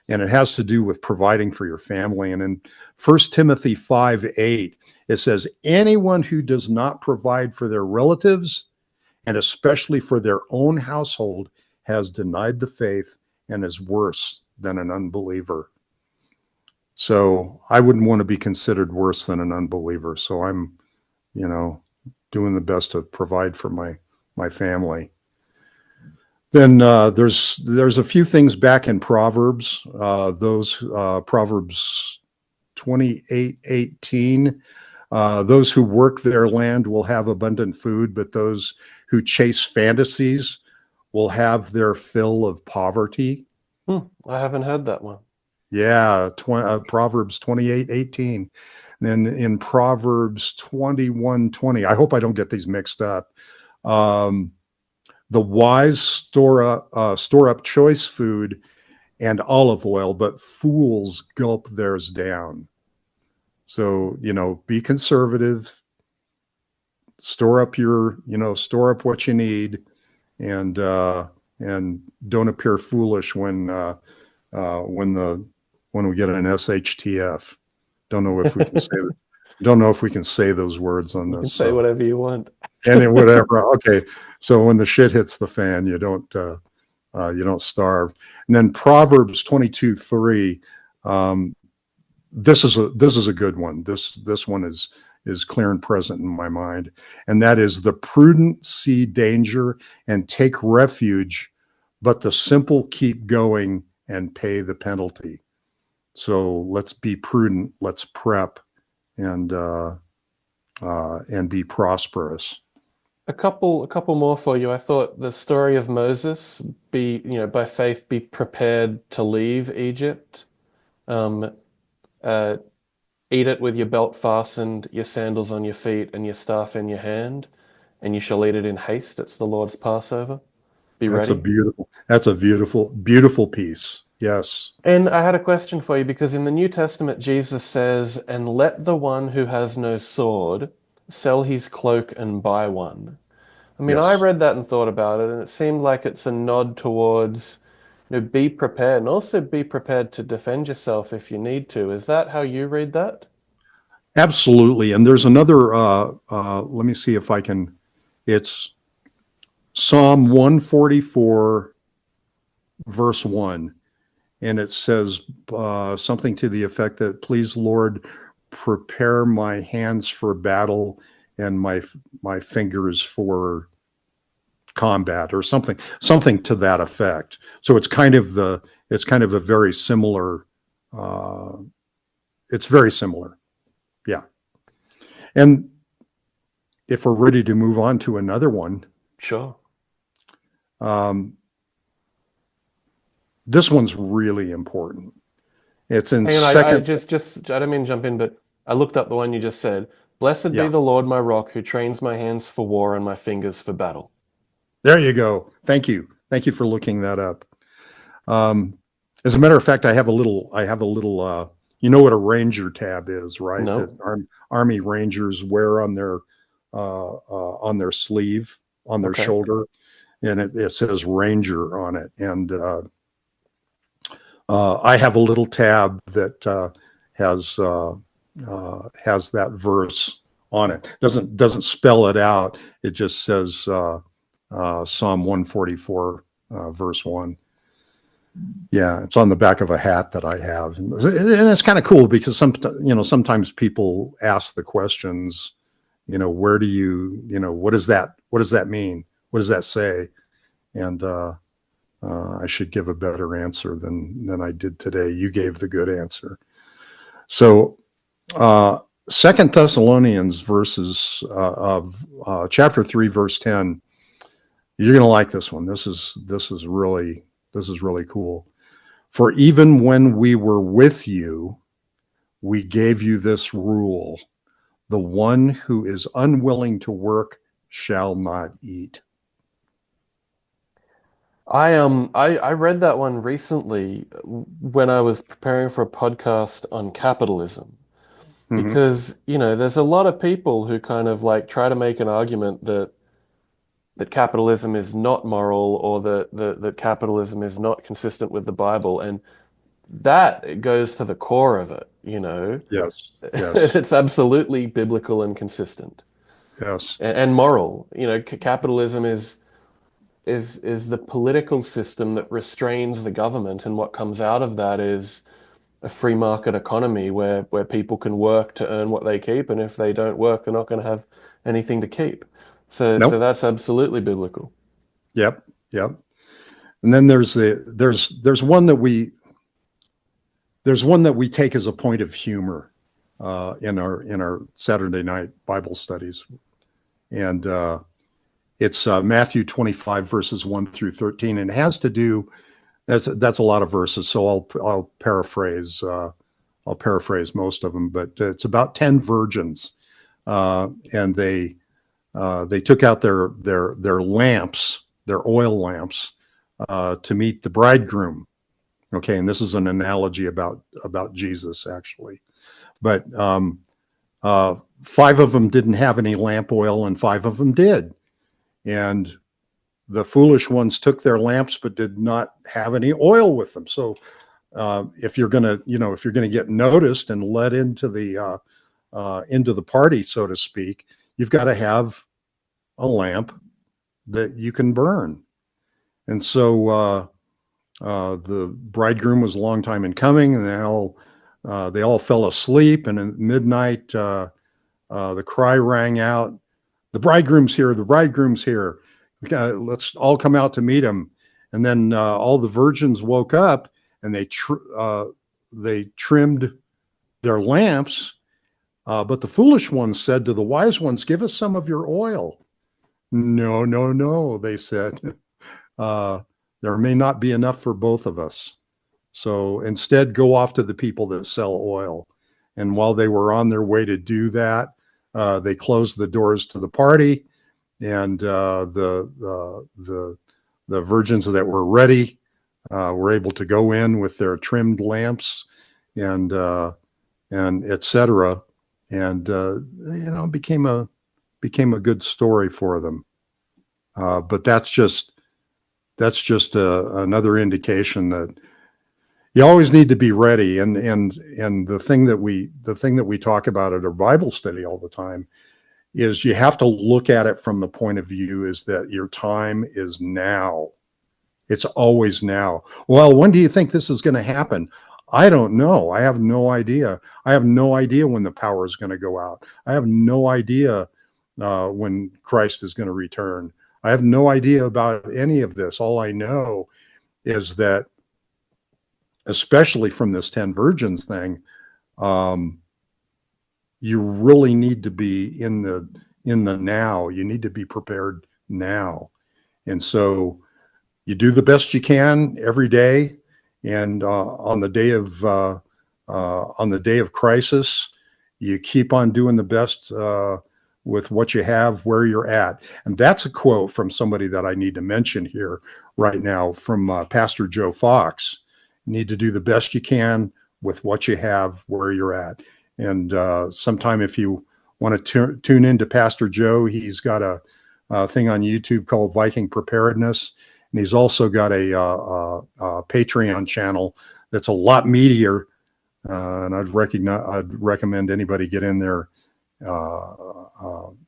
And it has to do with providing for your family. And in 1 Timothy 5:8, it says, anyone who does not provide for their relatives, and especially for their own household, has denied the faith and is worse than an unbeliever. So I wouldn't want to be considered worse than an unbeliever. So I'm, doing the best to provide for my family. Then there's a few things back in Proverbs. Proverbs 28:18. Those who work their land will have abundant food, but those who chase fantasies will have their fill of poverty. I haven't heard that one. Yeah, Proverbs 28:18. And in Proverbs 21:20, I hope I don't get these mixed up. The wise store up choice food and olive oil, but fools gulp theirs down. So, be conservative, store up what you need, and don't appear foolish when we get an SHTF. Don't know if we can say those words on this. You can say whatever you want. And then whatever. Okay. So when the shit hits the fan, you don't starve. And then Proverbs 22:3. This is a good one. This one is clear and present in my mind. And that is, the prudent see danger and take refuge, but the simple keep going and pay the penalty. So let's be prudent. Let's prep and be prosperous. A couple more for you. I thought the story of Moses, by faith, be prepared to leave Egypt. Eat it with your belt fastened, your sandals on your feet, and your staff in your hand, and you shall eat it in haste. It's the Lord's Passover. Be ready. That's a beautiful piece. Yes. And I had a question for you, because in the New Testament, Jesus says, and let the one who has no sword sell his cloak and buy one. I mean, Yes. I read that and thought about it, and it seemed like it's a nod towards, be prepared, and also be prepared to defend yourself if you need to. Is that how you read that? Absolutely. And there's another, let me see if I can, it's Psalm 144, verse 1. And it says something to the effect that, please, Lord, prepare my hands for battle and my fingers for combat, or something to that effect. So it's kind of a very similar. It's very similar. Yeah. And if we're ready to move on to another one. Sure. This one's really important. It's in Hang on, second. I don't mean to jump in, but I looked up the one you just said. Blessed be the Lord, my rock, who trains my hands for war and my fingers for battle. There you go. Thank you for looking that up. As a matter of fact, I have a little. You know what a Ranger tab is, right? No. That Army Rangers wear on their sleeve, on their shoulder, and it says Ranger on it. And I have a little tab that has that verse on it. Doesn't spell it out. It just says Psalm 144, verse 1. Yeah, it's on the back of a hat that I have, and it's kind of cool because sometimes people ask the questions, where do what does that mean? What does that say? And I should give a better answer than I did today. You gave the good answer. So, Second Thessalonians verses of chapter 3, verse 10. You're going to like this one. This is really cool. For even when we were with you, we gave you this rule: the one who is unwilling to work shall not eat. I read that one recently when I was preparing for a podcast on capitalism Mm-hmm. because, there's a lot of people who kind of like try to make an argument that capitalism is not moral or that capitalism is not consistent with the Bible, and that goes to the core of it. Yes, yes, It's absolutely biblical and consistent yes. and moral. Capitalism is the political system that restrains the government, and what comes out of that is a free market economy where people can work to earn what they keep, and if they don't work, they're not going to have anything to keep. So Nope. that's absolutely biblical. Yep, yep. And then there's one that we take as a point of humor in our Saturday night Bible studies, and it's Matthew 25 verses 1 through 13, and it has to do. That's a lot of verses, so I'll paraphrase. I'll paraphrase most of them, but it's about 10 virgins, and they took out their lamps, their oil lamps, to meet the bridegroom. Okay, and this is an analogy about Jesus actually, but five of them didn't have any lamp oil, and five of them did, and the foolish ones took their lamps but did not have any oil with them. So if you're gonna get noticed and let into the party, so to speak, you've got to have a lamp that you can burn. And so the bridegroom was a long time in coming, and they all fell asleep. And at midnight, the cry rang out, "The bridegroom's here! The bridegroom's here! Let's all come out to meet him." And then all the virgins woke up, and they trimmed their lamps. But the foolish ones said to the wise ones, "Give us some of your oil." "No, no, no," they said. uh, "There may not be enough for both of us. So instead, go off to the people that sell oil." And while they were on their way to do that, they closed the doors to the party, and the virgins that were ready were able to go in with their trimmed lamps and etc. And became a good story for them. But that's just another indication that you always need to be ready. And the thing that we talk about at our Bible study all the time is you have to look at it from the point of view is that your time is now. It's always now. Well, when do you think this is going to happen? I don't know. I have no idea. I have no idea when the power is going to go out. I have no idea when Christ is going to return. I have no idea about any of this. All I know is that, especially from this 10 virgins thing, you really need to be in the now. You need to be prepared now. And so you do the best you can every day. And on the day of crisis, you keep on doing the best with what you have, where you're at. And that's a quote from somebody that I need to mention here right now, from Pastor Joe Fox. You need to do the best you can with what you have, where you're at. And sometime if you want to tune into Pastor Joe, he's got a thing on YouTube called Viking Preparedness. And he's also got a Patreon channel that's a lot meatier. And I'd recommend anybody get in there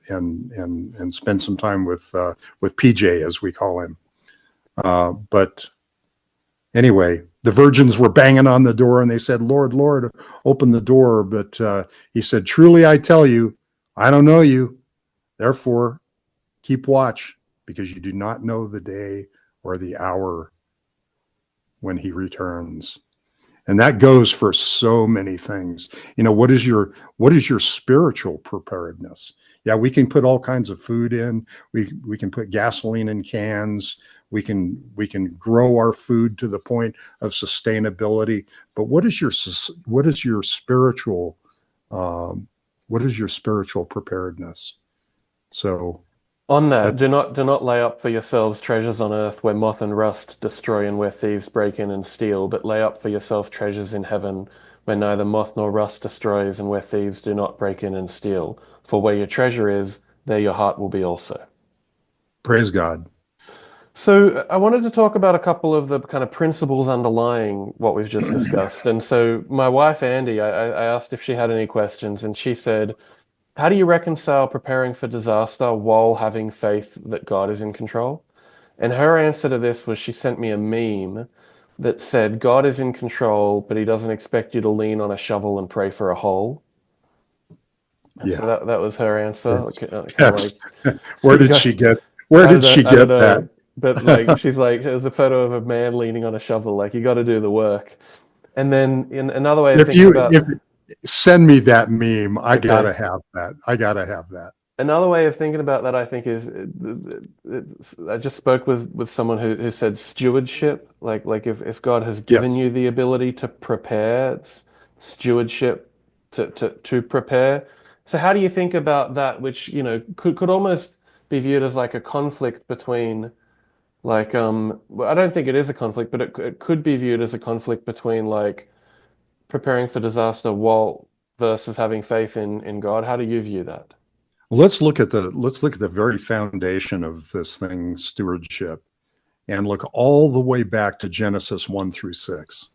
and spend some time with PJ, as we call him. But Anyway, the virgins were banging on the door and they said, Lord, Lord, open the door. But he said, truly, I tell you, I don't know you. Therefore, keep watch, because you do not know the day or the hour when he returns. And that goes for so many things. What is your spiritual preparedness? Yeah, we can put all kinds of food in. We can put gasoline in cans. We can grow our food to the point of sustainability. But what is your spiritual preparedness? So On that, that, do not lay up for yourselves treasures on earth where moth and rust destroy and where thieves break in and steal, but lay up for yourself treasures in heaven where neither moth nor rust destroys and where thieves do not break in and steal. For where your treasure is, there your heart will be also. praise God. So I wanted to talk about a couple of the kind of principles underlying what we've just discussed. And so my wife, Andy, I asked if she had any questions, and she said, how do you reconcile preparing for disaster while having faith that God is in control? And her answer to this was she sent me a meme that said, God is in control, but he doesn't expect you to lean on a shovel and pray for a hole. And so Yeah, that was her answer. that's, Kind of that's like, where you did go, she get where did she I don't get that? know. But like, she's like, it was a photo of a man leaning on a shovel. Like, you got to do the work. And then in another way of thinking If about, send me that meme, I okay. gotta have that. I gotta have that. Another way of thinking about that, I think, is I just spoke with someone who said stewardship. Like if God has given Yes. you the ability to prepare, it's stewardship to prepare. So how do you think about that, which, could almost be viewed as like a conflict between like well, I don't think it is a conflict, but it could be viewed as a conflict between like preparing for disaster while versus having faith in God. How do you view that? Well, let's look at the very foundation of this thing, stewardship, and look all the way back to Genesis 1 through 6.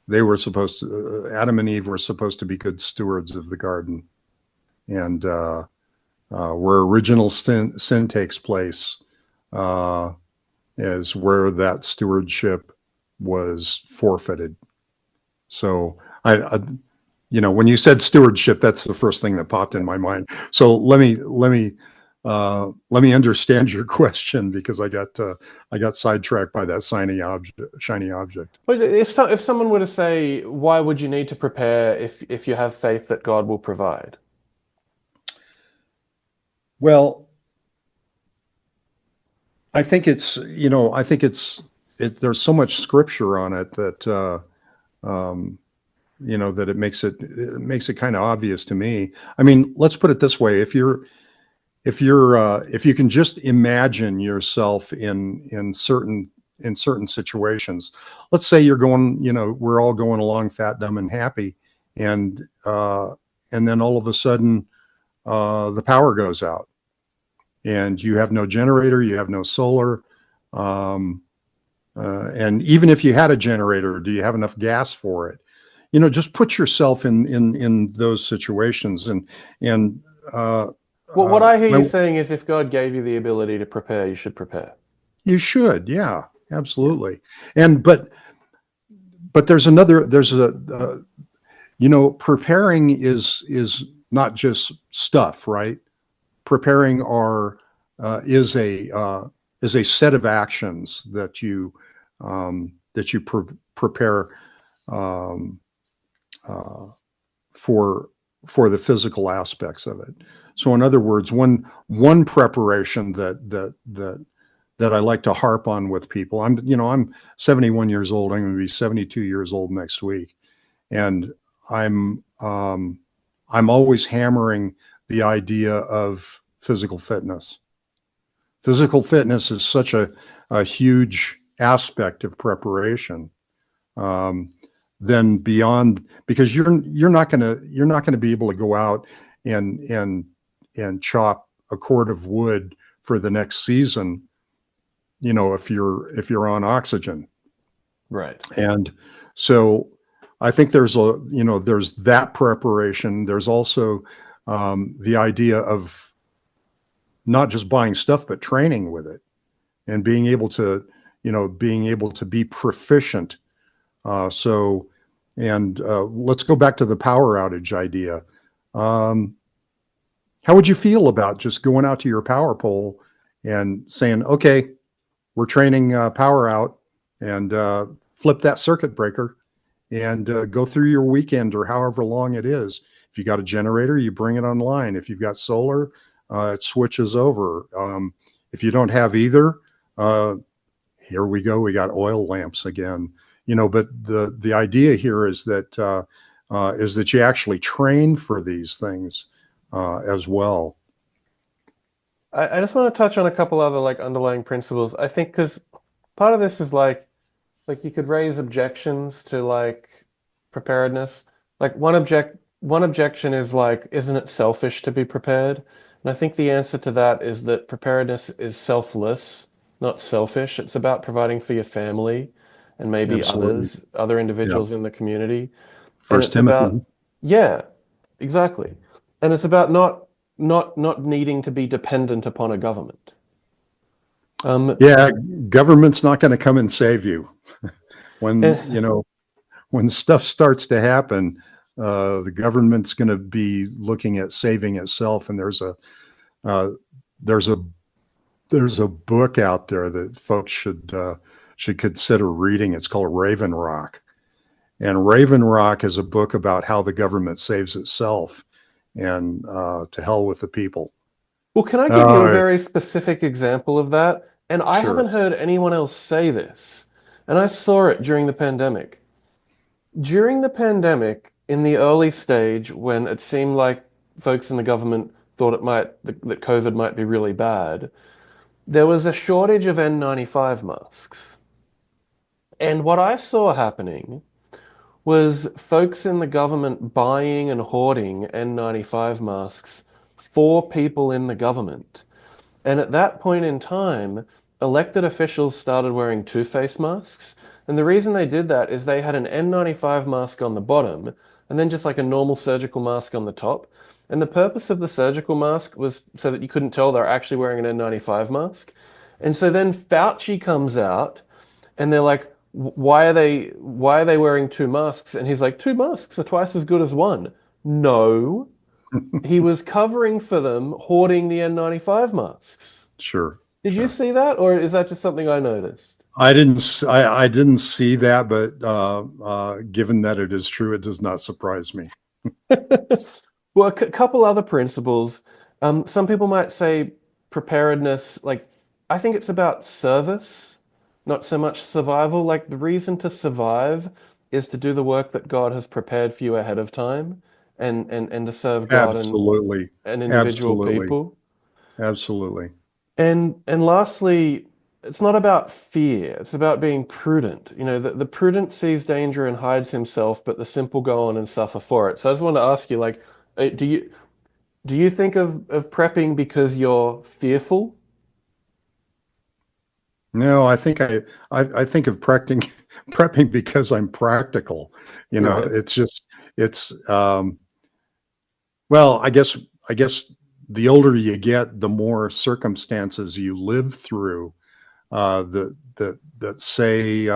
They were supposed to Adam and Eve were supposed to be good stewards of the garden, and where original sin takes place uh, is where that stewardship was forfeited. So when you said stewardship, that's the first thing that popped in my mind. So let me understand your question, because I got sidetracked by that shiny object. But if someone were to say, why would you need to prepare if you have faith that God will provide? Well, I think there's so much scripture on it that that it makes it kind of obvious to me. I mean, let's put it this way: if you can just imagine yourself in certain situations. Let's say you're going, we're all going along fat, dumb, and happy, and then all of a sudden the power goes out, and you have no generator, you have no solar, and even if you had a generator, do you have enough gas for it? Just put yourself in those situations, and Well, what I hear my you saying is if God gave you the ability to prepare, you should prepare. You should, yeah, Yeah. absolutely. And but there's preparing is not just stuff, right? Preparing is a set of actions that you prepare um, uh, for the physical aspects of it. So in other words, one preparation that I like to harp on with people. I'm 71 years old. I'm going to be 72 years old next week, and I'm always hammering the idea of physical fitness. Physical fitness is such a huge aspect of preparation. Um, then beyond, because you're not gonna be able to go out and chop a cord of wood for the next season, if you're on oxygen. Right. And so I think there's that preparation. There's also the idea of not just buying stuff, but training with it, and being able to, being able to be proficient. So, and let's go back to the power outage idea. Um, how would you feel about just going out to your power pole and saying, okay, we're training power out, and flip that circuit breaker and go through your weekend or however long it is. If you got a generator, you bring it online. If you've got solar, it switches over. If you don't have either, uh, here we go. We got oil lamps again. But the idea here is that you actually train for these things as well. I just want to touch on a couple other like underlying principles. I think because part of this is like you could raise objections to like preparedness. Like one objection is like, isn't it selfish to be prepared? And I think the answer to that is that preparedness is selfless, not selfish. It's about providing for your family and maybe Absolutely. other Yeah. individuals in the community. And First it's about, Timothy. yeah, exactly. And it's about not needing to be dependent upon a government. Um, Yeah, government's not going to come and save you when and when stuff starts to happen. The government's going to be looking at saving itself, and uh, there's a there's a book out there that folks should consider reading. It's called Raven Rock, and Raven Rock is a book about how the government saves itself, and to hell with the people. well, can I give you a Uh, very specific example of that? And I sure. haven't heard anyone else say this. And I saw it during the pandemic. During the pandemic, in the early stage, when it seemed like folks in the government thought that COVID might be really bad, there was a shortage of N95 masks. And what I saw happening was folks in the government buying and hoarding N95 masks for people in the government. And at that point in time, elected officials started wearing two-face masks. And the reason they did that is they had an N95 mask on the bottom and then just like a normal surgical mask on the top. And the purpose of the surgical mask was so that you couldn't tell they're actually wearing an N95 mask. And so then Fauci comes out and they're like, why are they wearing two masks? And he's like, two masks are twice as good as one. No, he was covering for them hoarding the N95 masks. Sure. Did you Sure. see that, or is that just something I noticed? I didn't see that, but given that it is true, it does not surprise me. Well, a couple other principles. Some people might say preparedness, like, I think it's about service, not so much survival. Like, the reason to survive is to do the work that God has prepared for you ahead of time and to serve God Absolutely. and individual Absolutely. people. Absolutely. And lastly, it's not about fear. It's about being prudent. You know, the prudent sees danger and hides himself, but the simple go on and suffer for it. So I just want to ask you, like, do you think of prepping because you're fearful? No, I think of prepping prepping because I'm practical. Right. It's just it's well, I guess the older you get, the more circumstances you live through that say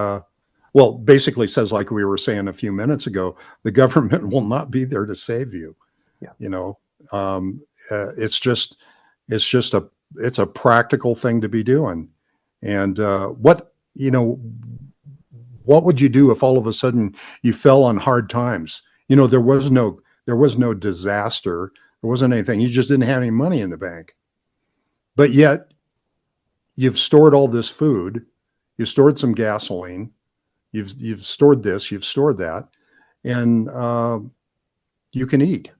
well, basically says, like we were saying a few minutes ago, the government will not be there to save you. Yeah. You know, it's just it's just a it's a practical thing to be doing. And what would you do if all of a sudden you fell on hard times? There was no disaster. There wasn't anything. You just didn't have any money in the bank. But yet you've stored all this food. You stored some gasoline. You've stored this. You've stored that, and you can eat.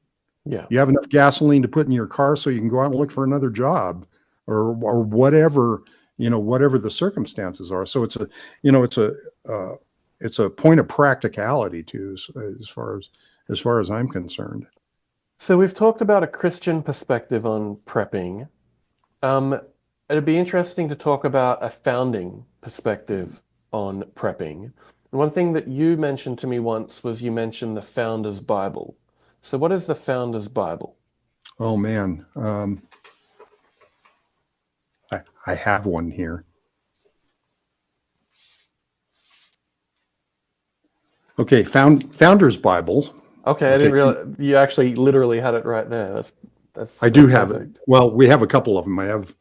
Yeah. You have enough gasoline to put in your car so you can go out and look for another job, or whatever whatever the circumstances are. So uh, it's a point of practicality too, as far as I'm concerned. So we've talked about a Christian perspective on prepping. Um, it'd be interesting to talk about a founding perspective on prepping. And one thing that you mentioned to me once was you mentioned the Founder's Bible. So what is the Founder's Bible? Oh man, I have one here. Okay, Founder's Bible. Okay, I didn't Okay, realize you actually literally had it right there. I That's do have it. perfect. Well, we have a couple of them. I have,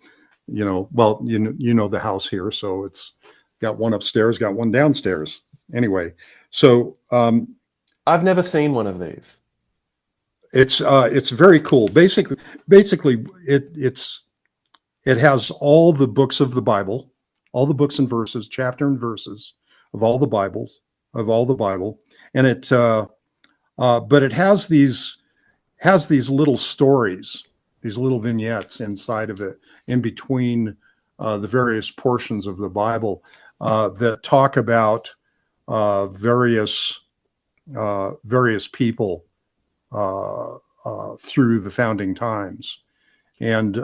well, you know the house here, so it's got one upstairs, got one downstairs. Anyway, so I've never seen one of these. it's very cool. Basically, it has all the books of the Bible, all the books and verses, chapter and verses of all the Bibles of all the Bible, and but it has these little stories, these little vignettes inside of it, in between the various portions of the Bible that talk about various various people through the founding times, and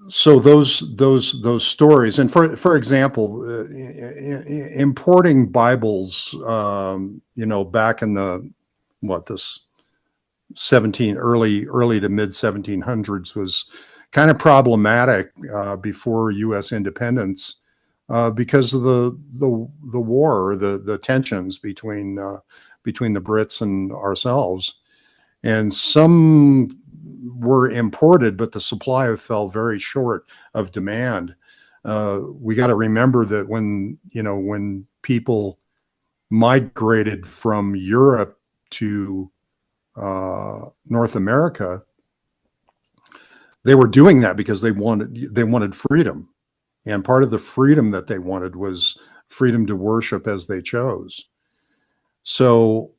so those stories, and for example, importing Bibles, back in the what this 17 early to mid 1700s was kind of problematic before U.S. independence because of the war, the tensions between the Brits and ourselves, and some were imported, but the supply fell very short of demand. We got to remember that when people migrated from Europe to North America, they were doing that because they wanted freedom, and part of the freedom that they wanted was freedom to worship as they chose. So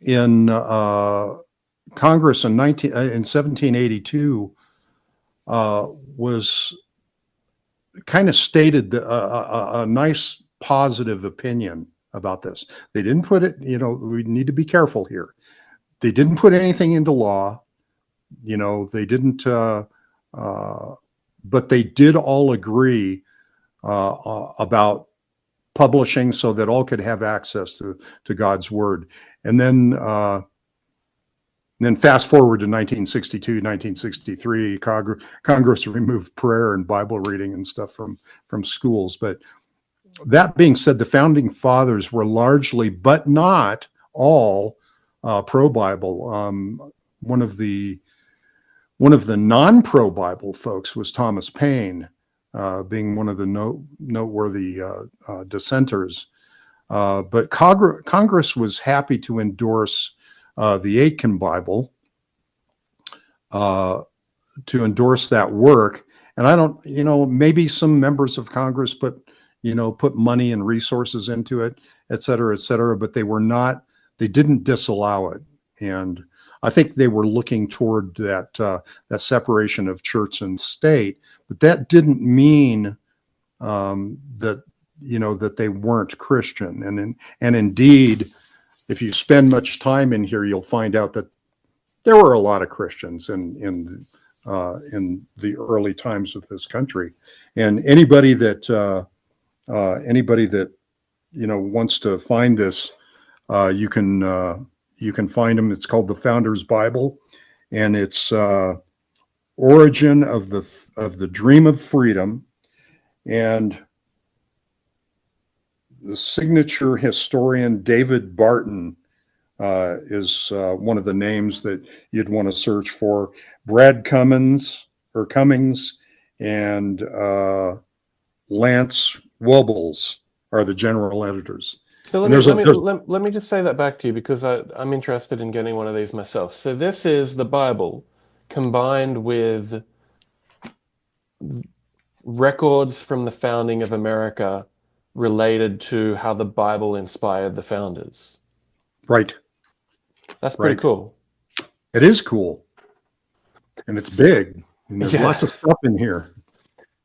in Congress in 1782 was kind of stated a nice positive opinion about this. They didn't put it, we need to be careful here. They didn't put anything into law, they didn't, but they did all agree about publishing so that all could have access to God's word. And then fast forward to 1962, 1963, Congress removed prayer and Bible reading and stuff from schools. But that being said, the founding fathers were largely, but not all, pro-Bible. One of the non-pro Bible folks was Thomas Paine, being one of the noteworthy dissenters. But Congress was happy to endorse the Aitken Bible, to endorse that work. And I don't, maybe some members of Congress put money and resources into it, et cetera, but they didn't disallow it. And I think they were looking toward that separation of church and state, but that didn't mean that they weren't Christian. And indeed, if you spend much time in here, you'll find out that there were a lot of Christians in the early times of this country. And anybody that wants to find this, you can find them. It's called the Founder's Bible, and it's Origin of the Dream of Freedom, and the signature historian David Barton is one of the names that you'd want to search for. Brad Cummins and Lance Wobbles are the general editors. So let me just say that back to you because I'm interested in getting one of these myself. So this is the Bible combined with records from the founding of America related to how the Bible inspired the founders. Right. That's pretty cool. It is cool. And it's big. And there's lots of stuff in here.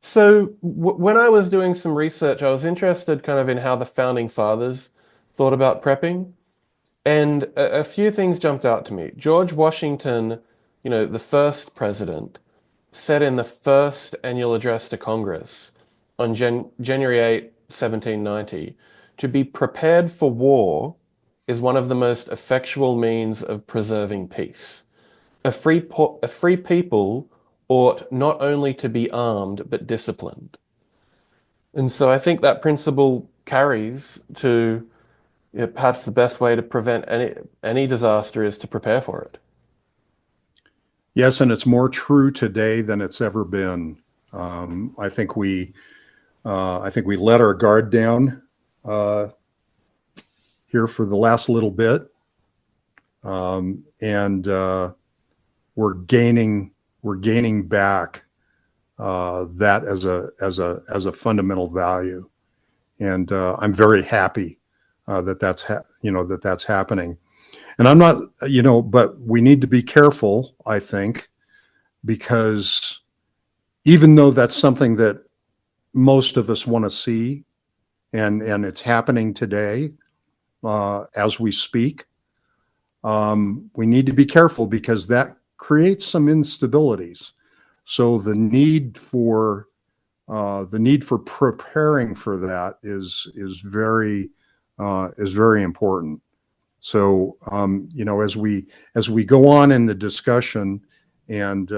So when I was doing some research, I was interested kind of in how the founding fathers thought about prepping. And a few things jumped out to me. George Washington, the first president, said in the first annual address to Congress on January 8, 1790, to be prepared for war is one of the most effectual means of preserving peace. A free people ought not only to be armed, but disciplined. And so I think that principle carries to, perhaps the best way to prevent any disaster is to prepare for it. Yes, and it's more true today than it's ever been. I think we let our guard down uh, here for the last little bit, and we're gaining back that as a fundamental value, and I'm very happy that that's happening. And I'm not, but we need to be careful, I think, because even though that's something that most of us want to see, and it's happening today as we speak, we need to be careful because that creates some instabilities. So the need for preparing for that is very important. So as we go on in the discussion and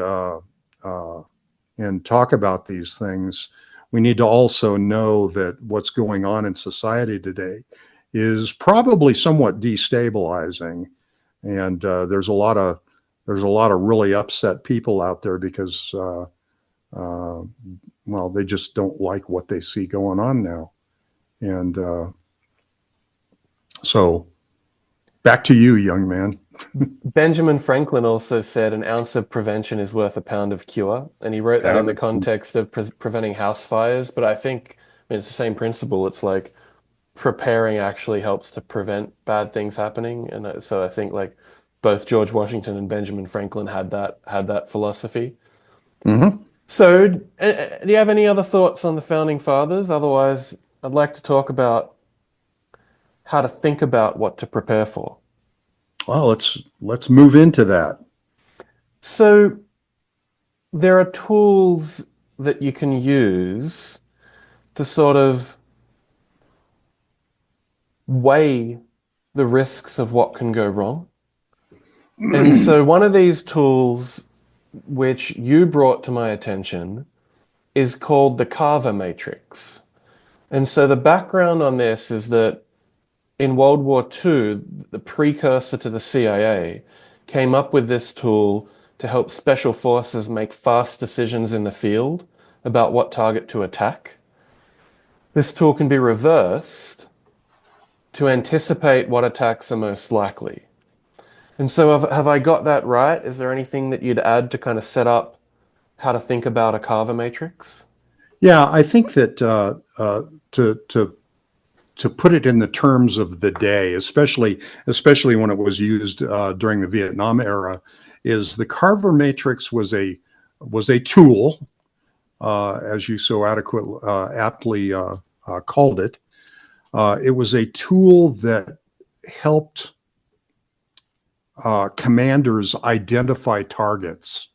talk about these things, we need to also know that what's going on in society today is probably somewhat destabilizing, and there's a lot of really upset people out there because well, they just don't like what they see going on now, and so back to you, young man. Benjamin Franklin also said an ounce of prevention is worth a pound of cure, and he wrote that in the context of preventing house fires. But I think, I mean, it's the same principle. It's like preparing actually helps to prevent bad things happening, and so I think like both George Washington and Benjamin Franklin had that philosophy. Mm-hmm. So, do you have any other thoughts on the founding fathers? Otherwise, I'd like to talk about how to think about what to prepare for. Well, let's move into that. So, there are tools that you can use to sort of weigh the risks of what can go wrong. And so, one of these tools, which you brought to my attention, is called the CARVER Matrix. And so, the background on this is that in World War II, the precursor to the CIA came up with this tool to help special forces make fast decisions in the field about what target to attack. This tool can be reversed to anticipate what attacks are most likely. And so, have I got that right? Is there anything that you'd add to kind of set up how to think about a Carver matrix? Yeah, I think that to put it in the terms of the day, especially when it was used during the Vietnam era, is the Carver Matrix was a tool, as you so aptly called it. It was a tool that helped commanders identify targets.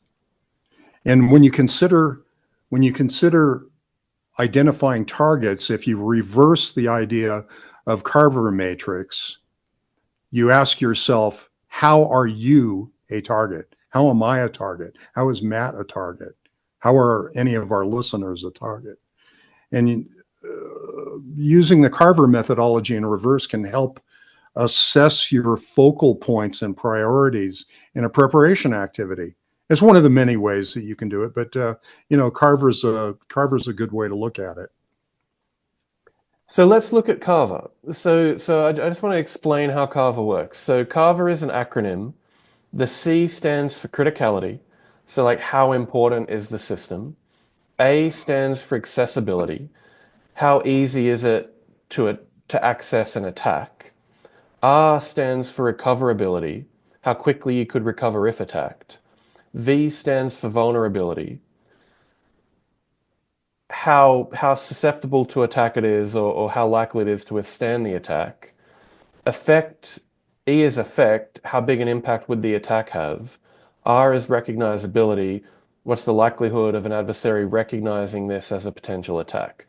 And when you consider identifying targets, if you reverse the idea of Carver matrix, you ask yourself, how are you a target? How am I a target? How is Matt a target? How are any of our listeners a target? And using the Carver methodology in reverse can help assess your focal points and priorities in a preparation activity. It's one of the many ways that you can do it, but Carver's a good way to look at it. So let's look at Carver. So I just want to explain how Carver works. So Carver is an acronym. The C stands for criticality. So like how important is the system? A stands for accessibility. How easy is it to access and attack? R stands for recoverability. How quickly you could recover if attacked. V stands for vulnerability. How susceptible to attack it is, or how likely it is to withstand the attack. Effect, E is effect, how big an impact would the attack have? R is recognizability, what's the likelihood of an adversary recognizing this as a potential attack?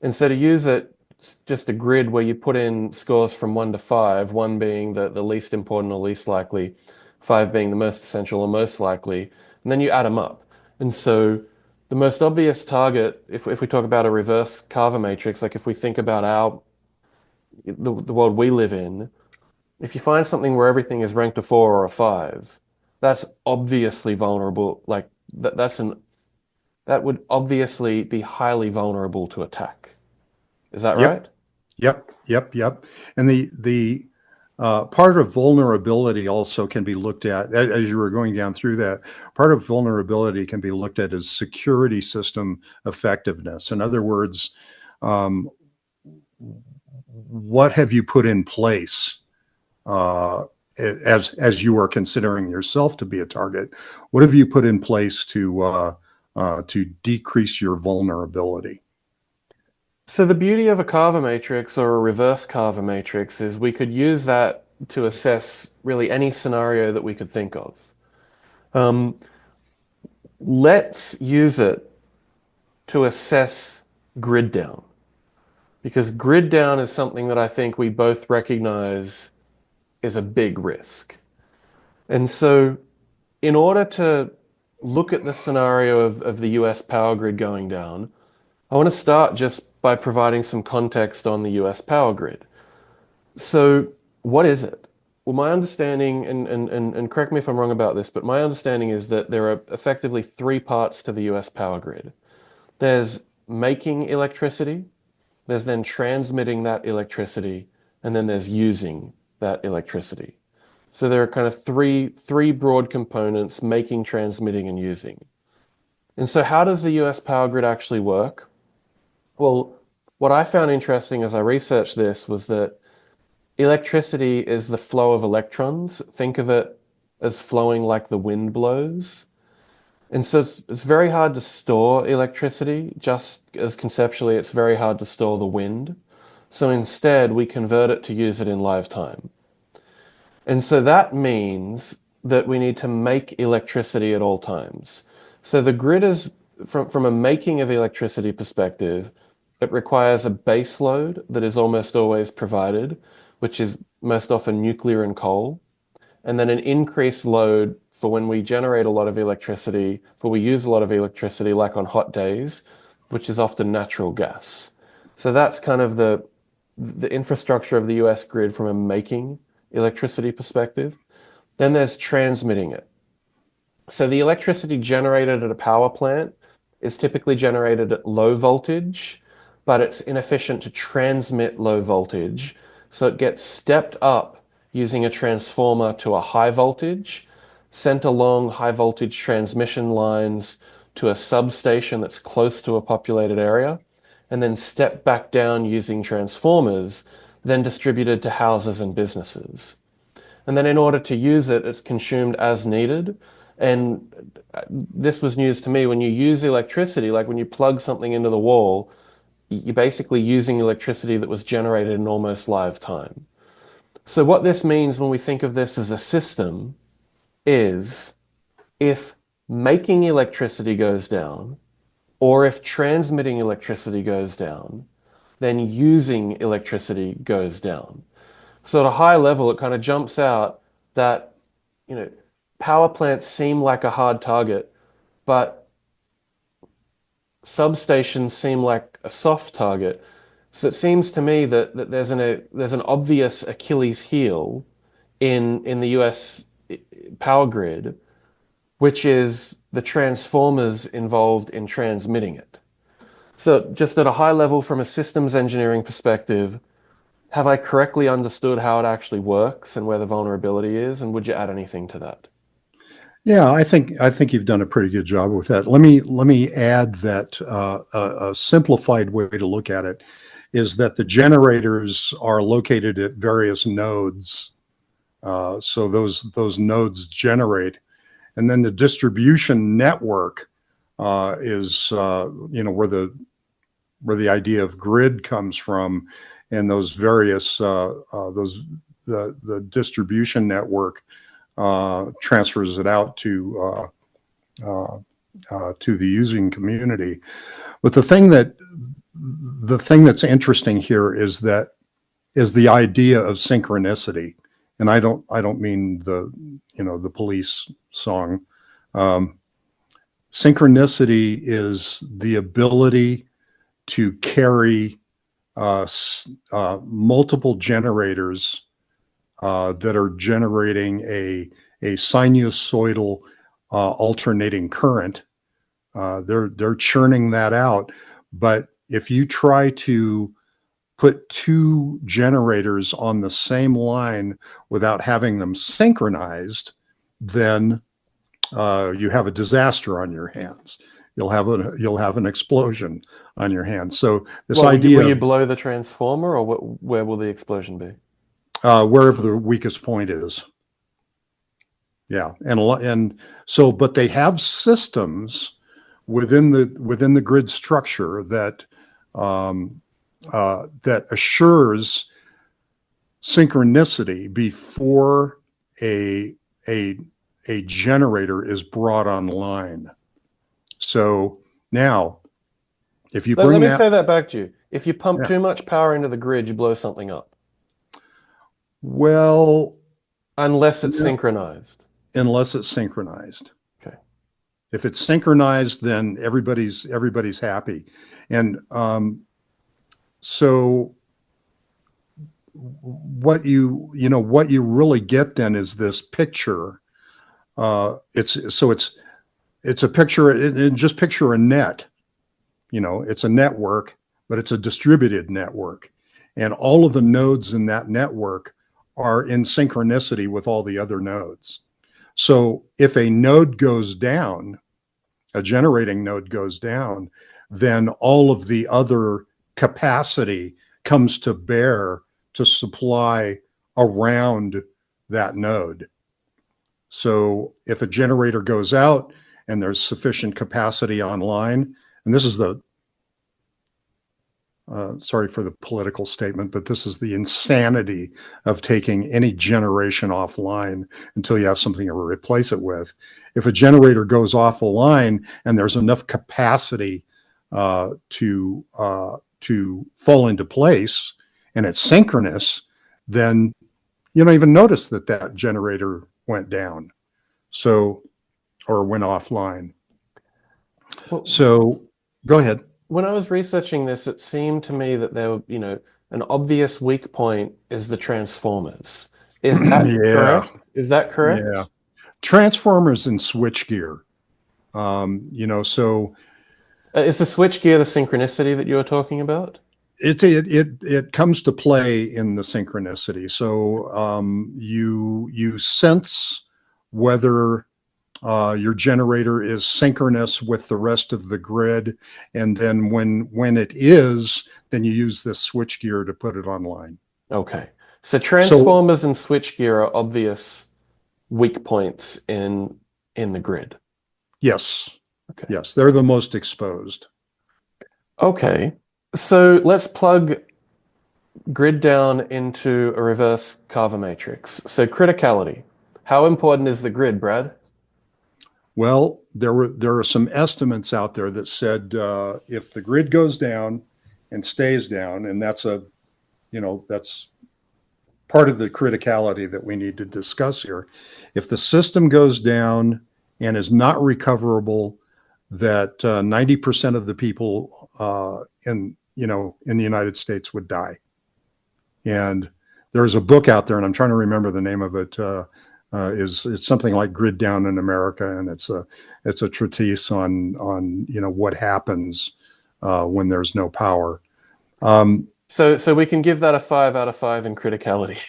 And so to use it, it's just a grid where you put in scores from 1 to 5, 1 being the least important or least likely, 5 being the most essential or most likely, and then you add them up. And so the most obvious target, if we talk about a reverse Carver matrix, like if we think about the world we live in, if you find something where everything is ranked a 4 or a 5, that's obviously vulnerable. Like that would obviously be highly vulnerable to attack. Is that Yep. right? Yep. And the part of vulnerability also can be looked at as you were going down through that. Part of vulnerability can be looked at as security system effectiveness. In other words, um, what have you put in place uh, as you are considering yourself to be a target? What have you put in place to decrease your vulnerability? So the beauty of a Carver matrix or a reverse Carver matrix is we could use that to assess really any scenario that we could think of. Um, let's use it to assess grid down, because grid down is something that I think we both recognize is a big risk. And so in order to look at the scenario of the US power grid going down, I want to start just by providing some context on the US power grid. So, what is it? Well, my understanding, and correct me if I'm wrong about this, but my understanding is that there are effectively three parts to the US power grid. There's making electricity, there's then transmitting that electricity, and then there's using that electricity. So there are kind of three broad components: making, transmitting, and using. And so how does the US power grid actually work? Well, what I found interesting as I researched this was that electricity is the flow of electrons. Think of it as flowing like the wind blows. And so it's very hard to store electricity, just as conceptually it's very hard to store the wind. So instead, we convert it to use it in live time. And so that means that we need to make electricity at all times. So the grid is, from a making of electricity perspective, it requires a base load that is almost always provided, which is most often nuclear and coal, and then an increased load for when we generate a lot of electricity, for we use a lot of electricity, like on hot days, which is often natural gas. So that's kind of the infrastructure of the US grid from a making electricity perspective. Then there's transmitting it. So the electricity generated at a power plant is typically generated at low voltage, but it's inefficient to transmit low voltage. So it gets stepped up using a transformer to a high voltage, sent along high voltage transmission lines to a substation that's close to a populated area, and then stepped back down using transformers, then distributed to houses and businesses. And then in order to use it, it's consumed as needed. And this was news to me. When you use electricity, like when you plug something into the wall, you're basically using electricity that was generated in almost live time. So what this means when we think of this as a system is if making electricity goes down, or if transmitting electricity goes down, then using electricity goes down. So at a high level, it kind of jumps out that, you know, power plants seem like a hard target, but substations seem like a soft target. So it seems to me that there's an obvious Achilles heel in the US power grid, which is the transformers involved in transmitting it. So just at a high level, from a systems engineering perspective, have I correctly understood how it actually works and where the vulnerability is? And would you add anything to that? Yeah, I think you've done a pretty good job with that. Let me add that a simplified way to look at it is that the generators are located at various nodes. So those nodes generate, and then the distribution network is where the idea of grid comes from, and those various those the distribution network transfers it out to the using community. But the thing that's interesting here is the idea of synchronicity, and I don't mean the police song. Um, Synchronicity is the ability to carry multiple generators that are generating a sinusoidal alternating current. They're churning that out. But if you try to put two generators on the same line without having them synchronized, then you have a disaster on your hands. You'll have an explosion on your hands. So this Well, idea, will you blow the transformer, or where will the explosion be? wherever the weakest point is. Yeah, and so, but they have systems within the grid structure that that assures synchronicity before a a generator is brought online. So now, if you bring Let me that, say that back to you. If you pump yeah, too much power into the grid, you blow something up, well, unless it's no, synchronized. unless it's synchronized. Okay. If it's synchronized, then everybody's happy. And so what you really get then is this picture. It's a picture. Just picture a net. It's a network, but it's a distributed network, and all of the nodes in that network are in synchronicity with all the other nodes. So if a node goes down, a generating node goes down, then all of the other capacity comes to bear to supply around that node. So if a generator goes out and there's sufficient capacity online, and this is the sorry for the political statement, but this is the insanity of taking any generation offline until you have something to replace it with. If a generator goes off a line and there's enough capacity to fall into place and it's synchronous, then you don't even notice that generator went down, so, or went offline. Well, So go ahead. when I was researching this, it seemed to me that an obvious weak point is the transformers. Is that Yeah, correct? Is that yeah. correct? Transformers and switchgear. So Is the switchgear the synchronicity that you were talking about? it comes to play in the synchronicity. So you sense whether your generator is synchronous with the rest of the grid, and then when it is, then you use this switchgear to put it online. Okay. So So transformers and switchgear are obvious weak points in the grid. yes, Okay. yes, they're the most exposed. Okay. So let's plug grid down into a reverse Carver matrix. So criticality. How important is the grid, Brad? Well, there are some estimates out there that said if the grid goes down and stays down, and that's part of the criticality that we need to discuss here. If the system goes down and is not recoverable, that 90% of the people in the United States would die. And there's a book out there, and I'm trying to remember the name of it. It's something like Grid Down in America, and it's a treatise on what happens when there's no power. So we can give that a 5 out of 5 in criticality.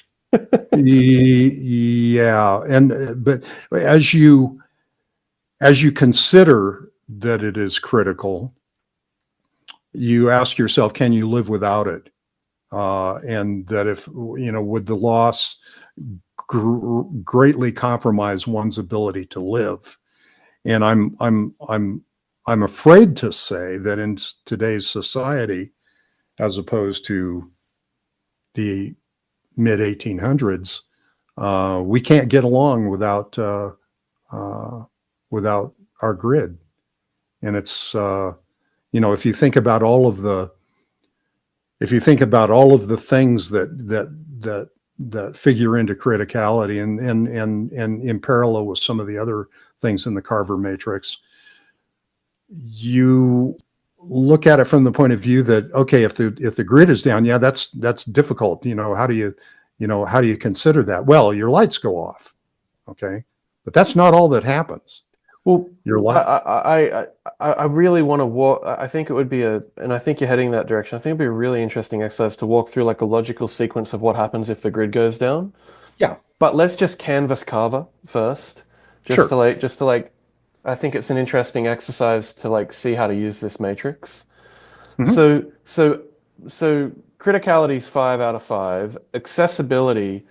Yeah, and but as you consider that it is critical, you ask yourself, can you live without it? And that if would the loss greatly compromise one's ability to live? And I'm afraid to say that in today's society, as opposed to the mid 1800s, we can't get along without our grid. And it's if you think about all of the things that figure into criticality, and in parallel with some of the other things in the Carver matrix, you look at it from the point of view that, okay, if the grid is down, yeah, that's difficult. How do you consider that? Well, your lights go off. Okay. But that's not all that happens. Well, Your I light. I I really want to walk. I think it would be and I think you're heading that direction. I think it'd be a really interesting exercise to walk through like a logical sequence of what happens if the grid goes down. Yeah, But let's just canvas Carver first, sure. just to like. I think it's an interesting exercise to like see how to use this matrix. Hmm. So so so criticality is 5 out of 5. Accessibility.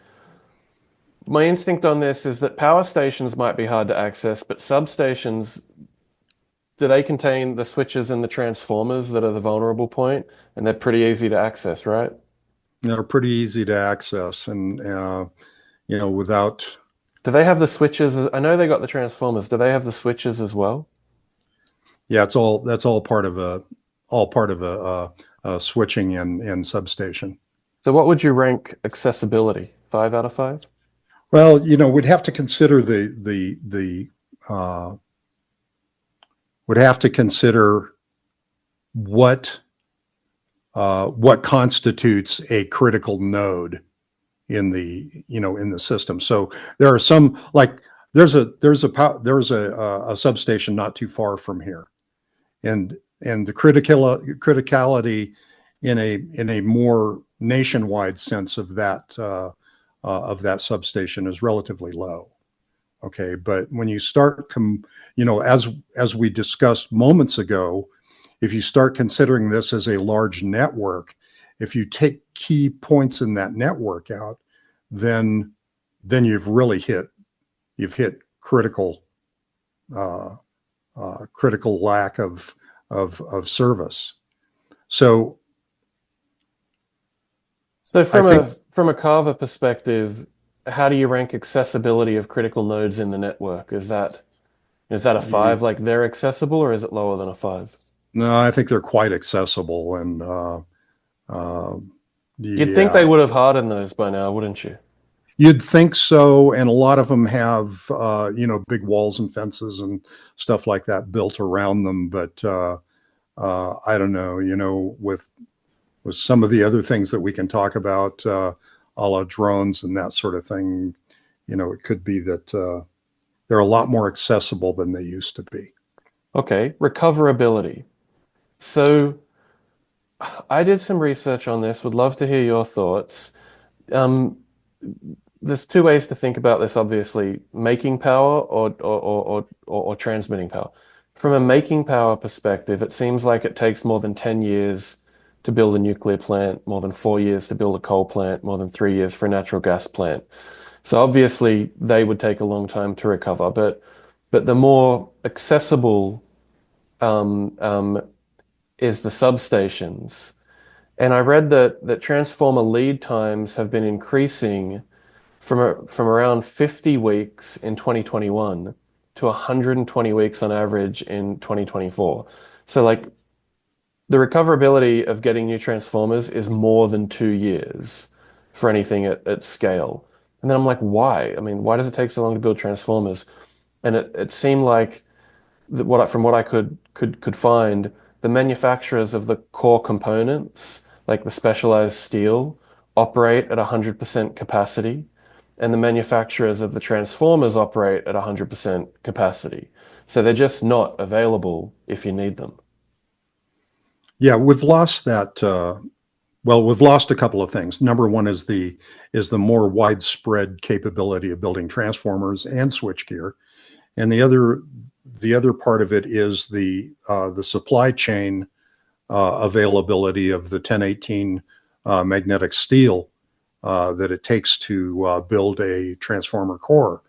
My instinct on this is that power stations might be hard to access, but substations, do they contain the switches and the transformers that are the vulnerable point? And they're pretty easy to access, right? They're pretty easy to access, and without. Do they have the switches? I know they got the transformers. Do they have the switches as well? Yeah, that's all part of a switching and substation. So what would you rank accessibility? 5 out of 5? Well, we'd have to consider the uh, would have to consider what what constitutes a critical node in the system. So there are some, like, there's a substation not too far from here, and the criticality in a more nationwide sense of that substation is relatively low. Okay, but when you start as we discussed moments ago, if you start considering this as a large network, if you take key points in that network out, then you've hit critical uh, critical lack of service. So So I think, from a Carver perspective, how do you rank accessibility of critical nodes in the network? Is that a 5, like they're accessible, or is it lower than a 5? no, I think they're quite accessible, and uh, You'd think they yeah, would have hardened those by now, wouldn't you? you'd think so. And a lot of them have big walls and fences and stuff like that built around them. But I don't know, with some of the other things that we can talk about, a la drones and that sort of thing, it could be that they're a lot more accessible than they used to be. Okay, recoverability. So I did some research on this, would love to hear your thoughts. Um, there's two ways to think about this, obviously, making power or transmitting power. From a making power perspective, it seems like it takes more than 10 years to build a nuclear plant, more than 4 years to build a coal plant, more than 3 years for a natural gas plant. So obviously they would take a long time to recover, but the more accessible um, um, is the substations. And I read that transformer lead times have been increasing from around 50 weeks in 2021 to 120 weeks on average in 2024. So like the recoverability of getting new transformers is more than 2 years for anything at scale. And then I'm like, why? I mean, why does it take so long to build transformers? And it seemed like from what I could find, the manufacturers of the core components, like the specialized steel, operate at 100% capacity, and the manufacturers of the transformers operate at 100% capacity. So they're just not available if you need them. Yeah, we've lost that. Well, we've lost a couple of things. Number one is the more widespread capability of building transformers and switchgear, and the other part of it is the supply chain availability of the 1018 magnetic steel that it takes to build a transformer core.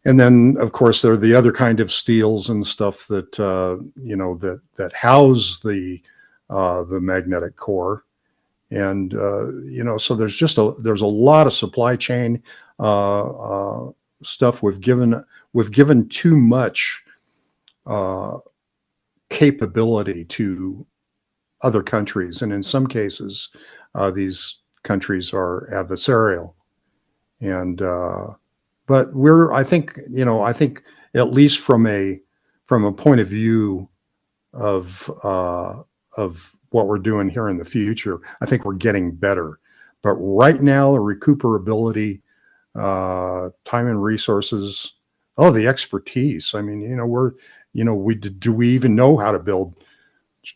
And then, of course, there are the other kind of steels and stuff that that house the magnetic core, and so there's a lot of supply chain stuff. We've given too much uh, capability to other countries, and in some cases, these countries are adversarial. And but I think at least from a point of view of what we're doing here in the future. I think we're getting better, but right now the recuperability, time and resources, oh, the expertise. I mean, we do we even know how to build?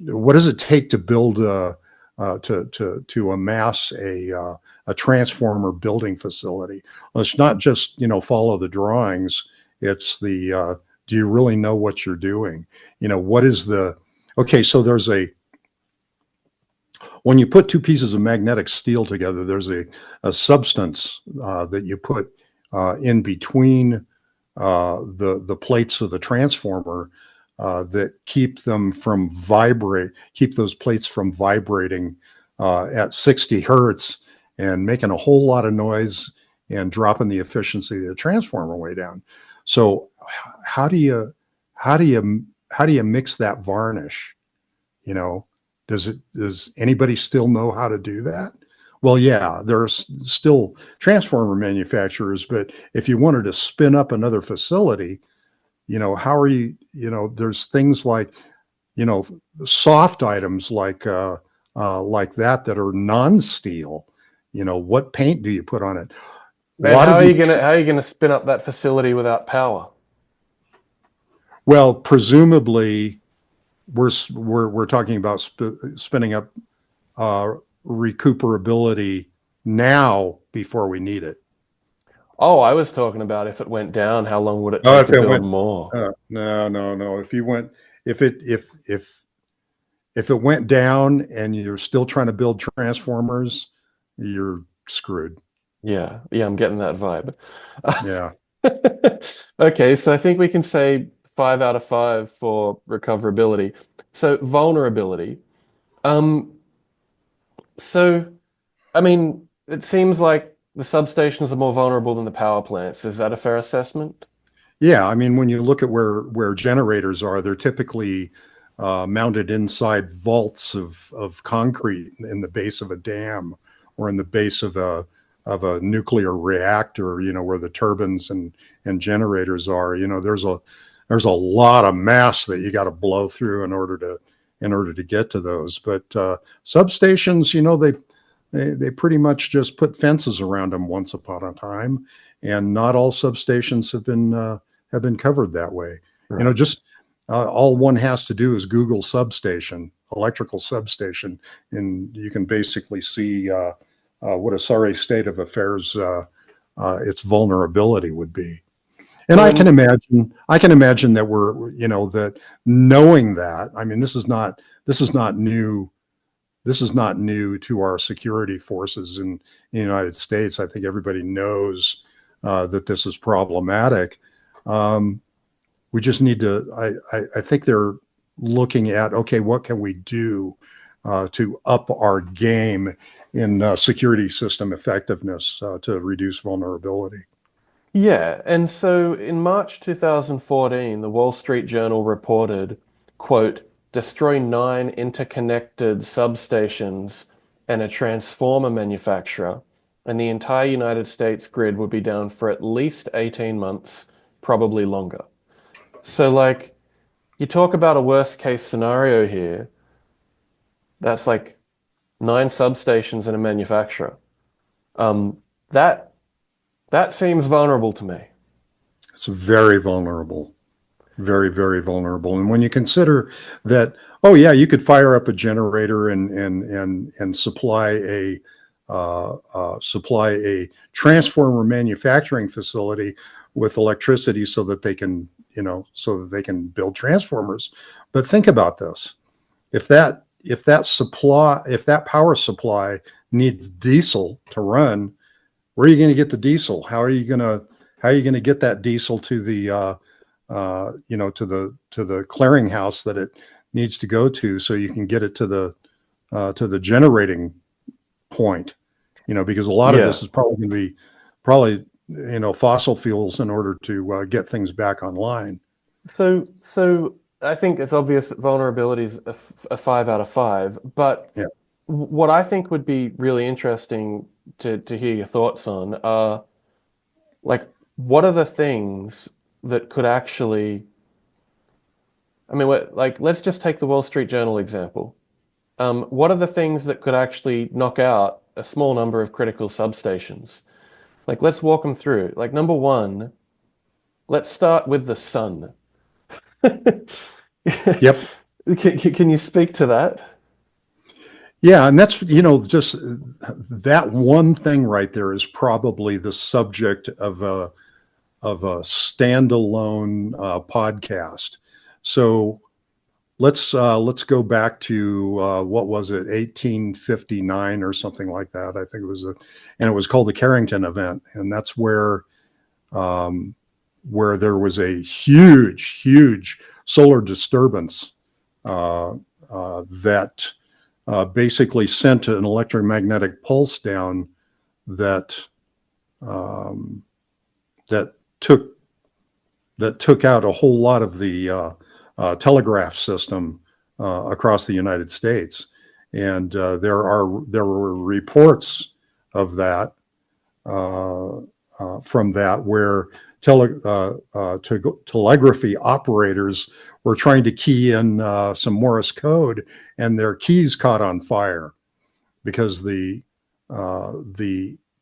What does it take to build to amass a transformer building facility? Well, it's not just follow the drawings. It's the do you really know what you're doing? What is the okay? So there's a when you put two pieces of magnetic steel together, there's a substance that you put in between the plates of the transformer that keep those plates from vibrating at 60 hertz and making a whole lot of noise and dropping the efficiency of the transformer way down. So how do you mix that varnish? Does anybody still know how to do that? Well, yeah, there's still transformer manufacturers, but if you wanted to spin up another facility, how are there's things like, soft items like that are non-steel. What paint do you put on it? A Man, lot how of are the you gonna spin up that facility without power? Well, presumably we're talking about spinning up uh, recuperability now before we need it. Oh, I was talking about if it went down, how long would it Oh, take if to it build went, more? no. If it, if it went down and you're still trying to build transformers, you're screwed. Yeah, yeah, I'm getting that vibe. Yeah. Okay, so I think we can say 5 out of 5 for recoverability. So vulnerability. Um, so I mean, it seems like the substations are more vulnerable than the power plants. Is that a fair assessment? Yeah. I mean, when you look at where generators are, they're typically mounted inside vaults of concrete in the base of a dam or in the base of a nuclear reactor, where the turbines and generators are. There's a lot of mass that you got to blow through in order to get to those. But substations, they pretty much just put fences around them once upon a time, and not all substations have been covered that way. Right. Just all one has to do is Google substation, electrical substation, and you can basically see what a sorry state of affairs its vulnerability would be. And So in I can imagine that that knowing that, I mean, this is not new. This is not new to our security forces in the United States. I think everybody knows that this is problematic. Um, we just need to. I think they're looking at, okay, what can we do to up our game in security system effectiveness to reduce vulnerability. Yeah, and so in March 2014, the Wall Street Journal reported, quote, destroy 9 interconnected substations and a transformer manufacturer, and the entire United States grid would be down for at least 18 months, probably longer. So, like, you talk about a worst case scenario here, that's like 9 substations and a manufacturer. Um, that that seems vulnerable to me. It's very vulnerable, very, very vulnerable. And when you consider that, oh yeah, you could fire up a generator and supply a transformer manufacturing facility with electricity so that they can build transformers. But think about this: if that power supply needs diesel to run, where are you going to get the diesel? How are you going to get that diesel to the to the clearinghouse that it needs to go to, so you can get it to the generating point? Because a lot of Yeah. this is probably going to be probably fossil fuels in order to get things back online. So I think it's obvious that vulnerability is a 5 out of 5. But Yeah. what I think would be really interesting to hear your thoughts on are like what are the things that could actually I mean, let's just take the Wall Street Journal example. What are the things that could actually knock out a small number of critical substations? Like, let's walk them through. Like, number one, let's start with the sun. Yep. Can you speak to that? Yeah, and that's, just that one thing right there is probably the subject of a standalone podcast. So let's go back to what was it, 1859 or something like that. I think and it was called the Carrington event, and that's where there was a huge solar disturbance that basically sent an electromagnetic pulse down that um, that took out a whole lot of the telegraph system across the United States, and there were reports of that from that where telegraphy operators were trying to key in some Morse code, and their keys caught on fire because the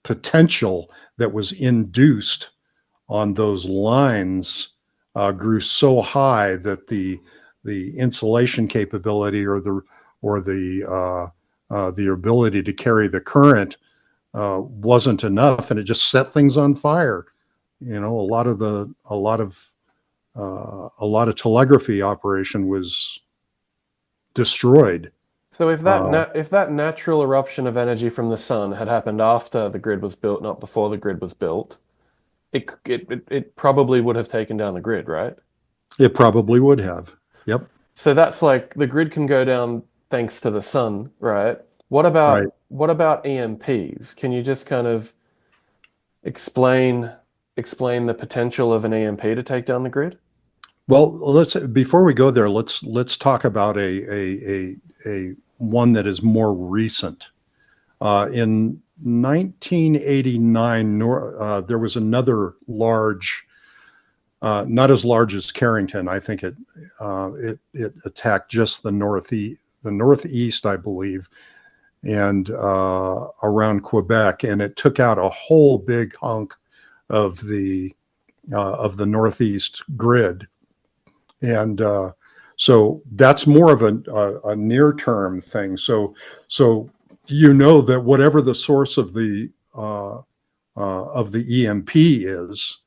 potential that was induced on those lines grew so high that the insulation capability or the ability to carry the current wasn't enough, and it just set things on fire. A lot of telegraphy operation was destroyed. So if Uh, if that natural eruption of energy from the sun had happened after the grid was built, not before the grid was built, it probably would have taken down the grid, right? it probably would have. Yep. So that's like the grid can go down thanks to the sun, right? Right. What about EMPs? Can you just kind of explain explain the potential of an EMP to take down the grid? Well, before we go there, let's talk about a one that is more recent. In 1989, there was another large, not as large as Carrington. I think it attacked just the northeast, I believe, and around Quebec, and it took out a whole big hunk of the northeast grid. And so that's more of a near term thing. So that whatever the source of the EMP is,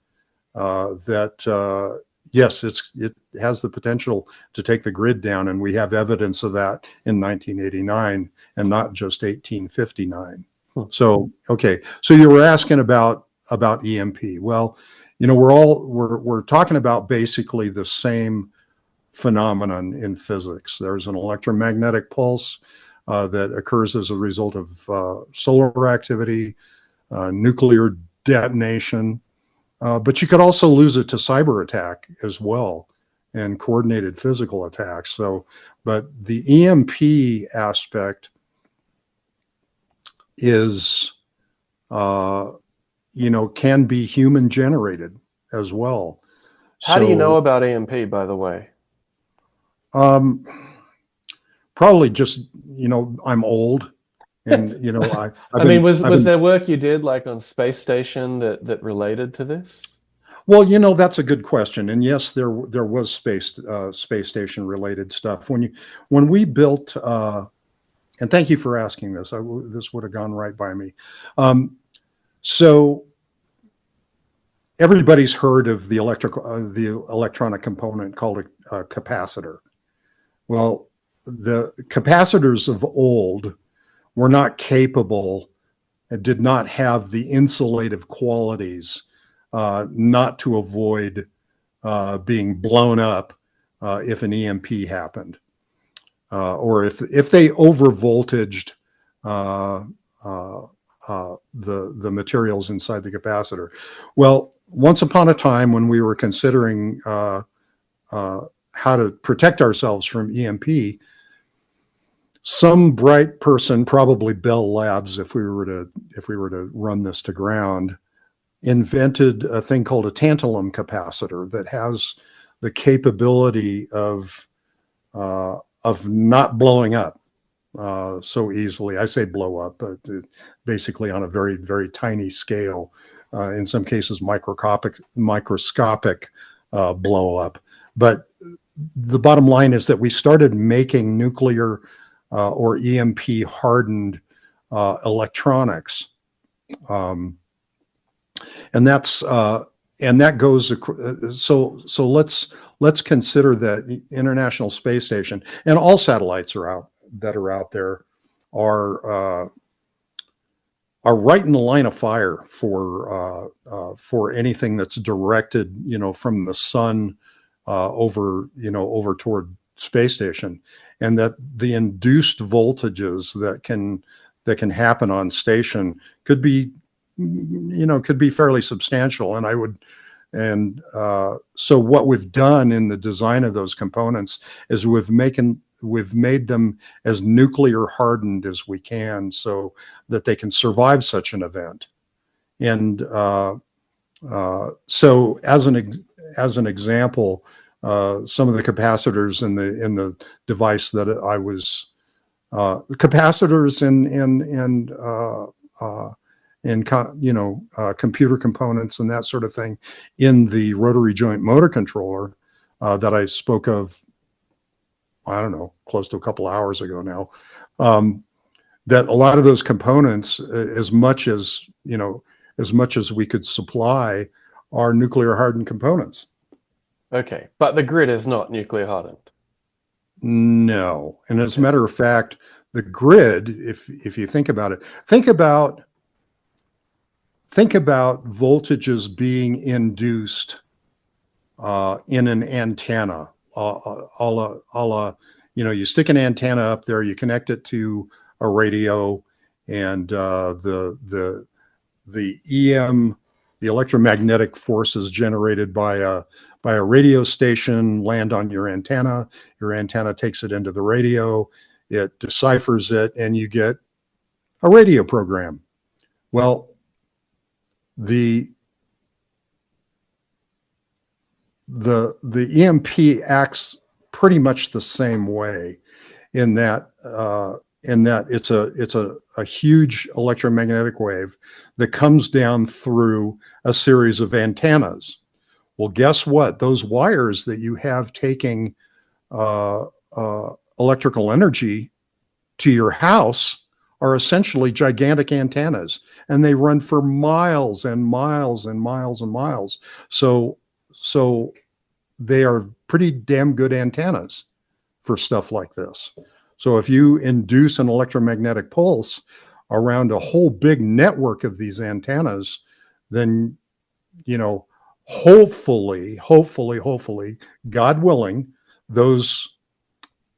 that yes, it has the potential to take the grid down, and we have evidence of that in 1989 and not just 1859. Hmm. So okay, so you were asking about EMP. Well, we're talking about basically the same phenomenon in physics. There's an electromagnetic pulse that occurs as a result of solar activity, nuclear detonation, but you could also lose it to cyber attack as well, and coordinated physical attacks. But the EMP aspect is, can be human generated as well. How do you know So about EMP, by the way? um, probably just, I'm old, and I've I mean, been I've was been there work you did like on space station that related to this? well, that's a good question, and yes, there was space station related stuff when we built. And thank you for asking this. This would have gone right by me. So everybody's heard of the electronic component called a capacitor. Well, the capacitors of old were not capable and did not have the insulative qualities not to avoid being blown up if an EMP happened, or if they over voltaged the materials inside the capacitor. Well, once upon a time, when we were considering how to protect ourselves from EMP, some bright person, probably Bell Labs, if we were to run this to ground, invented a thing called a tantalum capacitor that has the capability of of not blowing up so easily. I say blow up, but basically on a very, very tiny scale. In some cases, microscopic blow up. But the bottom line is that we started making nuclear or EMP hardened electronics, and that goes. So let's consider that the International Space Station and all satellites that are out there are right in the line of fire for anything that's directed, from the sun over toward space station, and that the induced voltages that can happen on station could be fairly substantial. So what we've done in the design of those components is we've made them as nuclear hardened as we can, so that they can survive such an event. And so as an example, some of the capacitors in the device that I was capacitors and computer components and that sort of thing in the rotary joint motor controller that I spoke of, I don't know, close to a couple hours ago now, that a lot of those components, as much as we could supply, are nuclear hardened components. Okay, but the grid is not nuclear hardened. No, and as a matter of fact, the grid, if you think about it, think about voltages being induced in an antenna. You stick an antenna up there, you connect it to a radio, and the EM, the electromagnetic forces generated by a radio station land on your antenna. Your antenna takes it into the radio, it deciphers it, and you get a radio program. Well, the EMP acts pretty much the same way, in that it's a huge electromagnetic wave that comes down through a series of antennas. Well, guess what? Those wires that you have taking electrical energy to your house are essentially gigantic antennas, and they run for miles and miles and miles and miles. So they are pretty damn good antennas for stuff like this. So if you induce an electromagnetic pulse around a whole big network of these antennas, then, hopefully, God willing, those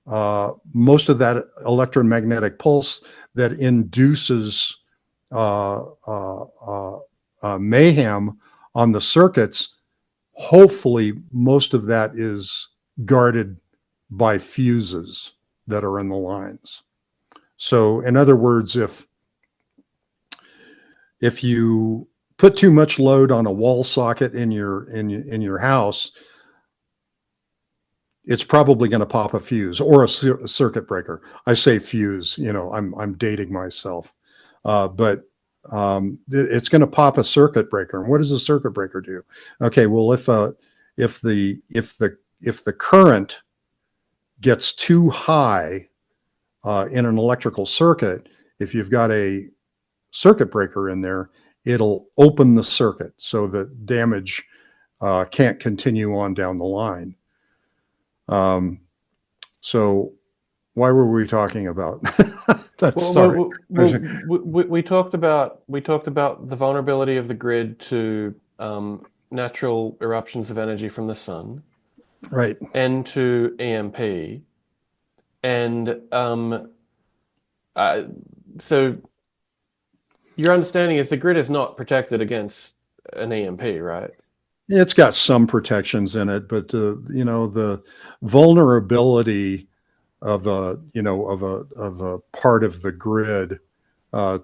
most of that electromagnetic pulse that induces mayhem on the circuits, hopefully most of that is guarded by fuses that are in the lines. So in other words, if you put too much load on a wall socket in your house, it's probably going to pop a fuse or a circuit breaker. I say fuse, I'm dating myself, but it's going to pop a circuit breaker. And what does a circuit breaker do? Okay, well, if the current gets too high in an electrical circuit, if you've got a circuit breaker in there, it'll open the circuit so that damage can't continue on down the line. So why were we talking about that? Sorry. We talked about the vulnerability of the grid to natural eruptions of energy from the sun, right, and to EMP, and so your understanding is the grid is not protected against an EMP, right? It's got some protections in it, but the vulnerability of a part of the grid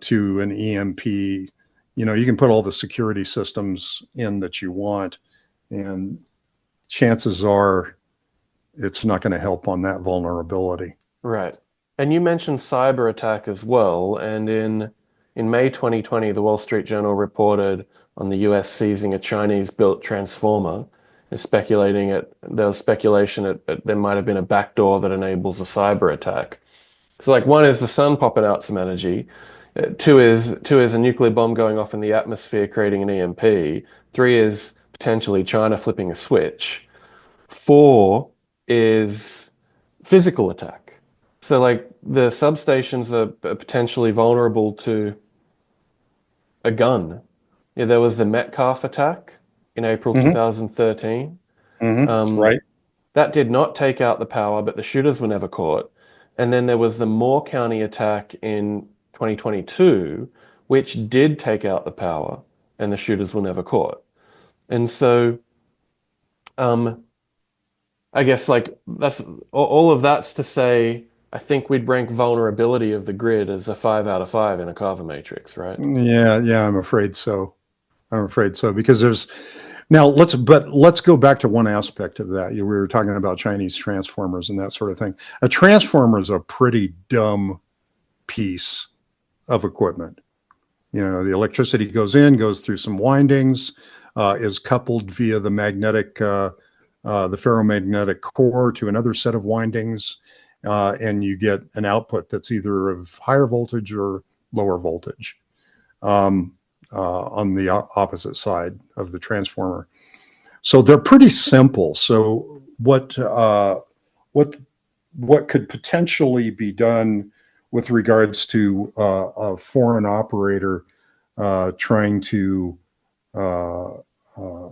to an EMP, you can put all the security systems in that you want, and chances are it's not going to help on that vulnerability. Right. And you mentioned cyber attack as well. And in May 2020, the Wall Street Journal reported on the US seizing a Chinese-built transformer. There was speculation that there might have been a backdoor that enables a cyber attack. So like one is the sun popping out some energy. Two is a nuclear bomb going off in the atmosphere creating an EMP. Three is potentially China flipping a switch. Four is physical attack. So like the substations are potentially vulnerable to a gun. Yeah, there was the Metcalf attack in April Hmm. 2013. Hmm. Um, Right. that did not take out the power, but the shooters were never caught. And then there was the Moore County attack in 2022, which did take out the power, and the shooters were never caught. And so, um, I guess like that's all of that's to say, I think we'd rank vulnerability of the grid as a 5 out of 5 in a Carver matrix, right? Yeah, yeah, I'm afraid so. I'm afraid so because there's now let's go back to one aspect of that. We were talking about Chinese transformers and that sort of thing. A transformer is a pretty dumb piece of equipment. You know, the electricity goes in, goes through some windings, is coupled via the ferromagnetic core to another set of windings, and you get an output that's either of higher voltage or lower voltage um, on the opposite side of the transformer. So they're pretty simple. So what what could potentially be done with regards to a foreign operator trying to uh, uh,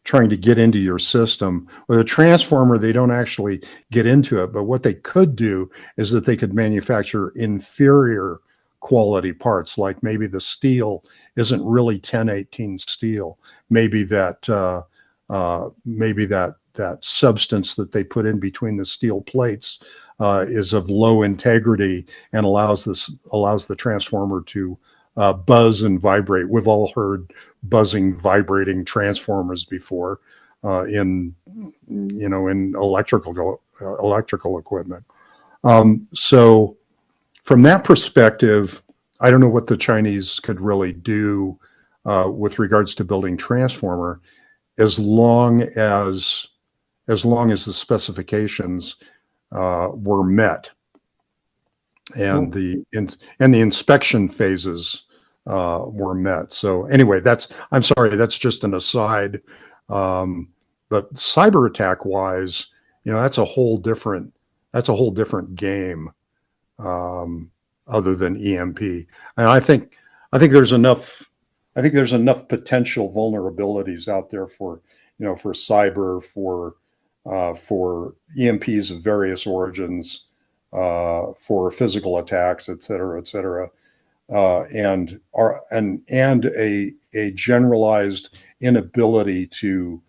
trying to get into your system. With a transformer, they don't actually get into it, but what they could do is that they could manufacture inferior quality parts, like maybe the steel isn't really 1018 steel. Maybe that substance that they put in between the steel plates is of low integrity and allows the transformer to buzz and vibrate. We've all heard buzzing, vibrating transformers before in in electrical equipment. So from that perspective, I don't know what the Chinese could really do with regards to building transformer, as long as the specifications were met and Well, the inspection phases were met. So anyway, I'm sorry, that's just an aside. But cyber attack wise, that's a whole different game other than EMP. And I think there's enough potential vulnerabilities out there for for cyber, for EMPs of various origins, for physical attacks, et cetera, et cetera, and a generalized inability to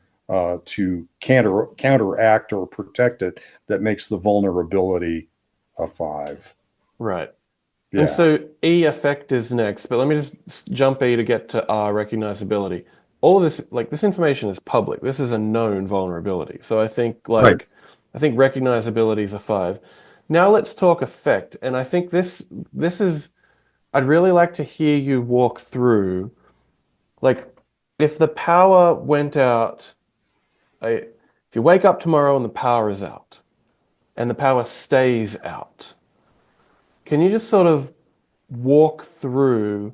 counteract or protect it that makes the vulnerability a 5. right. And Yeah, so E effect is next, but let me just jump E to get to R recognizability. All of this, like this information is public. This is a known vulnerability. So right. I think recognizability is a 5. Now let's talk effect. And I think this is I'd really like to hear you walk through like if the power went out, if you wake up tomorrow and the power is out and the power stays out, can you just sort of walk through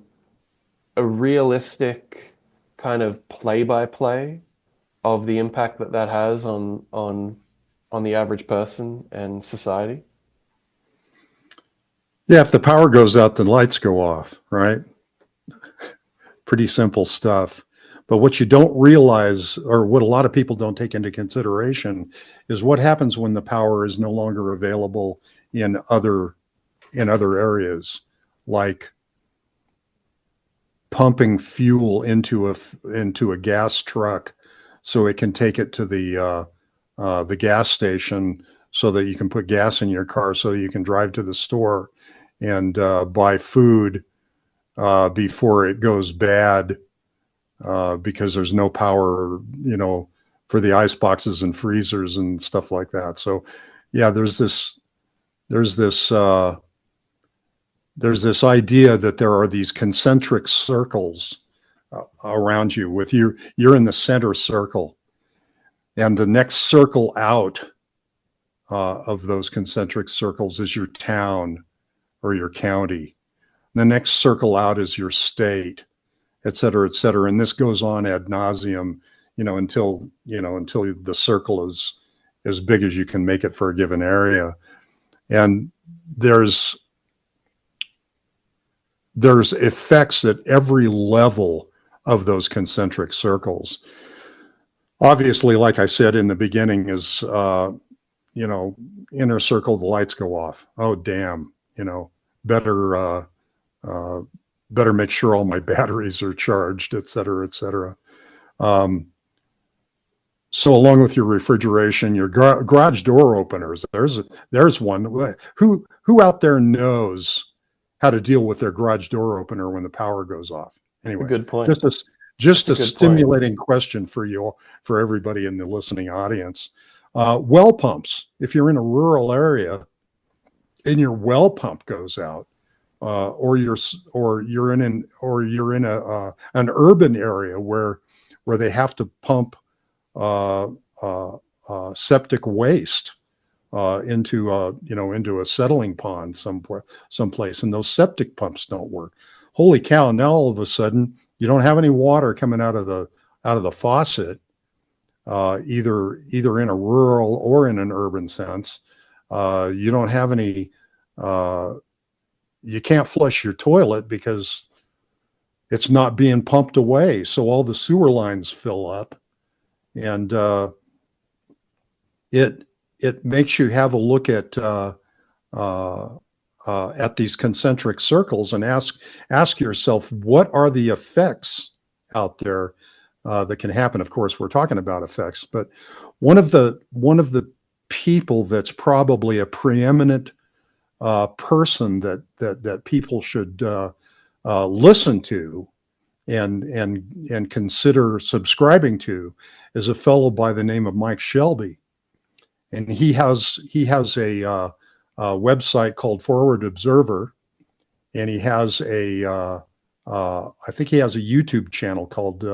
a realistic kind of play-by-play of the impact that that has on the average person and society? Yeah, if the power goes out, the lights go off, right? Pretty simple stuff. But what you don't realize, or what a lot of people don't take into consideration, is what happens when the power is no longer available in other areas, like pumping fuel into a gas truck so it can take it to the gas station so that you can put gas in your car so you can drive to the store and buy food before it goes bad because there's no power, for the ice boxes and freezers and stuff like that. So yeah, there's this idea that there are these concentric circles around you, with you're in the center circle, and the next circle out of those concentric circles is your town or your county. The next circle out is your state, et cetera, et cetera. And this goes on ad nauseum, until the circle is as big as you can make it for a given area. And there's effects at every level of those concentric circles. Obviously, like I said in the beginning, is inner circle, the lights go off. Oh, damn, better make sure all my batteries are charged, et cetera, et cetera. So along with your refrigeration, your garage door openers, there's one. Who out there knows how to deal with their garage door opener when the power goes off? Anyway, that's a good point. Just a stimulating question for you, for everybody in the listening audience. Well pumps. If you're in a rural area and your well pump goes out, or you're in an urban area where they have to pump septic waste into a settling pond someplace, and those septic pumps don't work. Holy cow! Now all of a sudden you don't have any water coming out of the faucet, either in a rural or in an urban sense. You don't have any. You can't flush your toilet because it's not being pumped away. So all the sewer lines fill up, and it makes you have a look at these concentric circles and ask yourself, what are the effects out there that can happen? Of course, we're talking about effects, but one of the people that's probably a preeminent person that people should listen to and consider subscribing to is a fellow by the name of Mike Shelby, and he has a website called Forward Observer, and he has I think he has a YouTube channel called